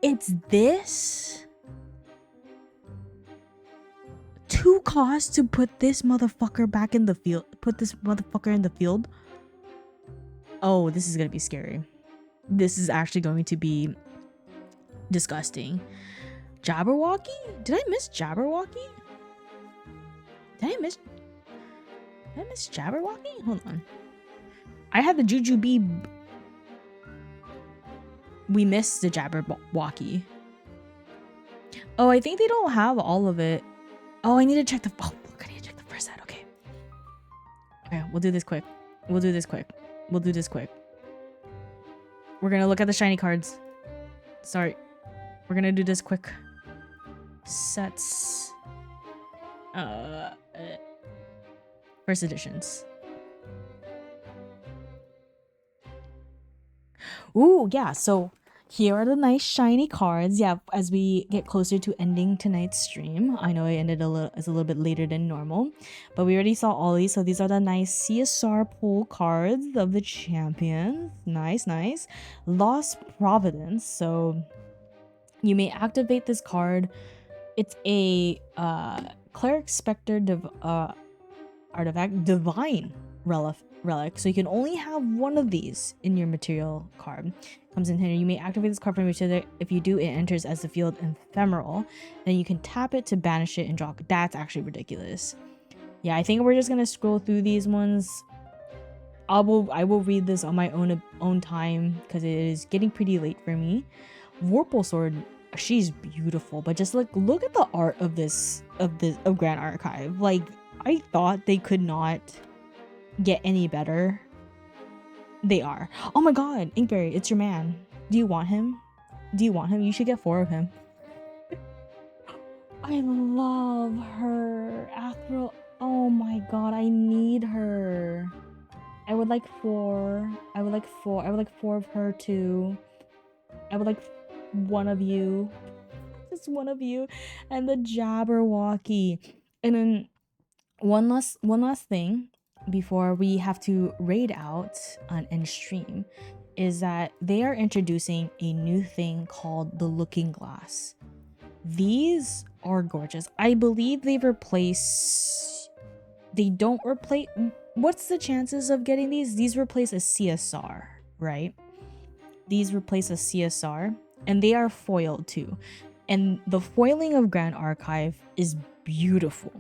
It's this. 2 costs to put this motherfucker back in the field. Put this motherfucker in the field. Oh, this is gonna be scary. This is actually going to be disgusting. Jabberwocky? Did I miss Jabberwocky? Did I miss Jabberwocky? Hold on. I had the Jujubee. We missed the Jabberwocky. Oh, I think they don't have all of it. Oh, I need to check the. Oh, look, I need to check the first set. Okay. Okay, we'll do this quick. We'll do this quick. We're gonna look at the shiny cards. Sorry. We're gonna do this quick. Sets. First editions. Ooh, yeah, so here are the nice shiny cards. Yeah, as we get closer to ending tonight's stream. I know it ended a little bit later than normal, but we already saw all these. So these are the nice CSR pull cards of the champions. Nice, nice. Lost Providence. So you may activate this card. It's a Cleric Spectre artifact, Divine relic. So you can only have one of these in your material card. Comes in here. You may activate this card from each other. If you do, it enters as the field ephemeral. Then you can tap it to banish it and draw. That's actually ridiculous. Yeah, I think we're just gonna scroll through these ones. I will read this on my own time because it is getting pretty late for me. Vorpal Sword. She's beautiful, but just like look at the art of Grand Archive. Like I thought they could not get any better. They are. Oh my god, Inkberry, it's your man. Do you want him? You should get 4 of him. I love her. Athro. Oh my god, I need her. I would like 4. I would like 4 of her too. I would like 1 of you. Just 1 of you. And the Jabberwocky. And then one last thing before we have to raid out on end stream is that they are introducing a new thing called the Looking Glass. These are gorgeous. I believe they don't replace. What's the chances of getting these? These replace a CSR, right? These replace a CSR, and they are foiled too. And the foiling of Grand Archive is beautiful.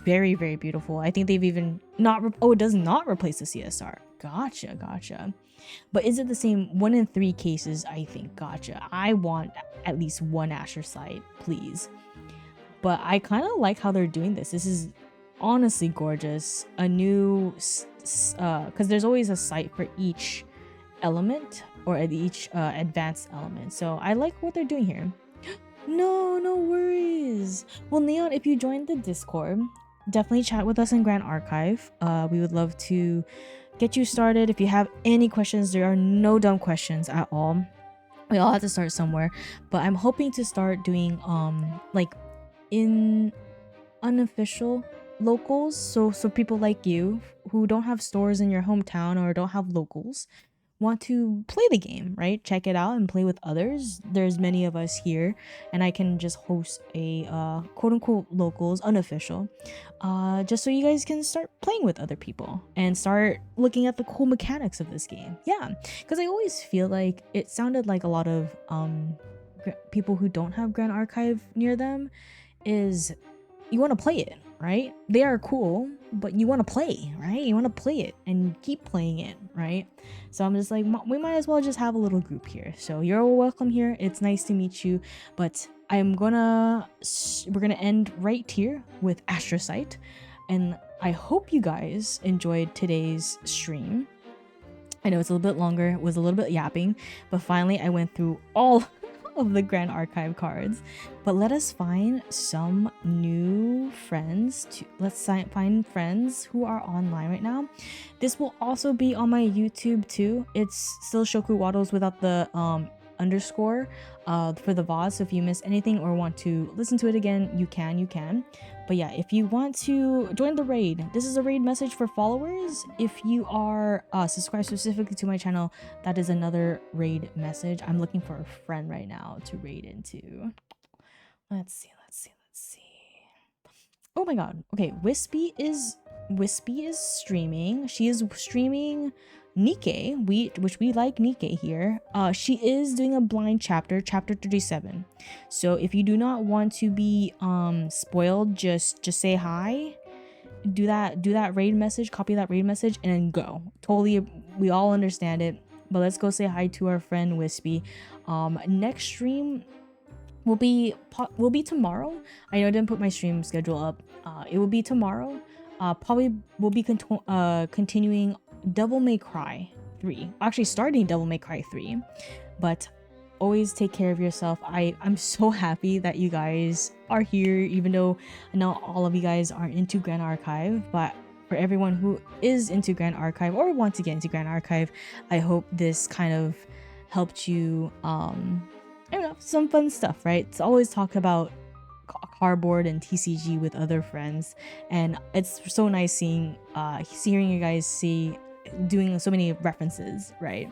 Very, very beautiful. I think they've even it does not replace the CSR. Gotcha. But is it the same? 1 in 3 cases, I think. Gotcha. I want at least 1 Asher site, please. But I kind of like how they're doing this. This is honestly gorgeous. A new, because there's always a site for each element or each advanced element. So I like what they're doing here. No worries. Well, Neon, if you joined the Discord, definitely chat with us in Grand Archive. We would love to get you started. If you have any questions, there are no dumb questions at all. We all have to start somewhere, but I'm hoping to start doing like in unofficial locals, so people like you who don't have stores in your hometown or don't have locals want to play the game, right? Check it out and play with others. There's many of us here, and I can just host a quote unquote locals unofficial, just so you guys can start playing with other people and start looking at the cool mechanics of this game. Yeah, because I always feel like it sounded like a lot of people who don't have Grand Archive near them is you want to play it, right? They are cool, but you want to play, right? You want to play it and keep playing it, right? So I'm just like, we might as well just have a little group here. So you're welcome here. It's nice to meet you, but we're gonna end right here with Astrocyte, and I hope you guys enjoyed today's stream. I know it's a little bit longer, it was a little bit yapping, but finally I went through all of the Grand Archive cards. But let us find some new friends. Let's find friends who are online right now. This will also be on my YouTube too. It's still Shoku Waddles without the underscore for the VOD. So if you miss anything or want to listen to it again, you can. But yeah, if you want to join the raid, this is a raid message for followers. If you are subscribed specifically to my channel, that is another raid message. I'm looking for a friend right now to raid into. Let's see. Oh my god. Okay, Wispy is streaming. She is streaming Nikkei, which we like Nikkei here. She is doing a blind chapter 37. So if you do not want to be spoiled, just say hi. Do that raid message, copy that raid message, and then go. Totally, we all understand it. But let's go say hi to our friend Wispy. Next stream will be tomorrow. I know I didn't put my stream schedule up. It will be tomorrow. Probably will be continuing Devil May Cry 3. Actually starting Devil May Cry 3. But always take care of yourself. I'm so happy that you guys are here, even though I know all of you guys aren't into Grand Archive, but for everyone who is into Grand Archive or wants to get into Grand Archive, I hope this kind of helped you I don't know, some fun stuff, right? It's always talk about cardboard and TCG with other friends, and it's so nice hearing you guys doing so many references, right?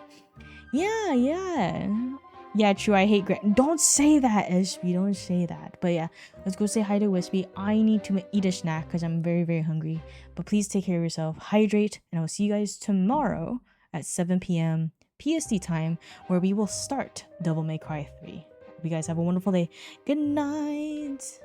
Yeah, true. I hate don't say that, SB. Don't say that. But yeah, let's go say hi to Wispy. I need to eat a snack because I'm very, very hungry. But please take care of yourself, hydrate, and I'll see you guys tomorrow at 7 p.m. PST time, where we will start Devil May Cry 3. Hope you guys have a wonderful day. Good night.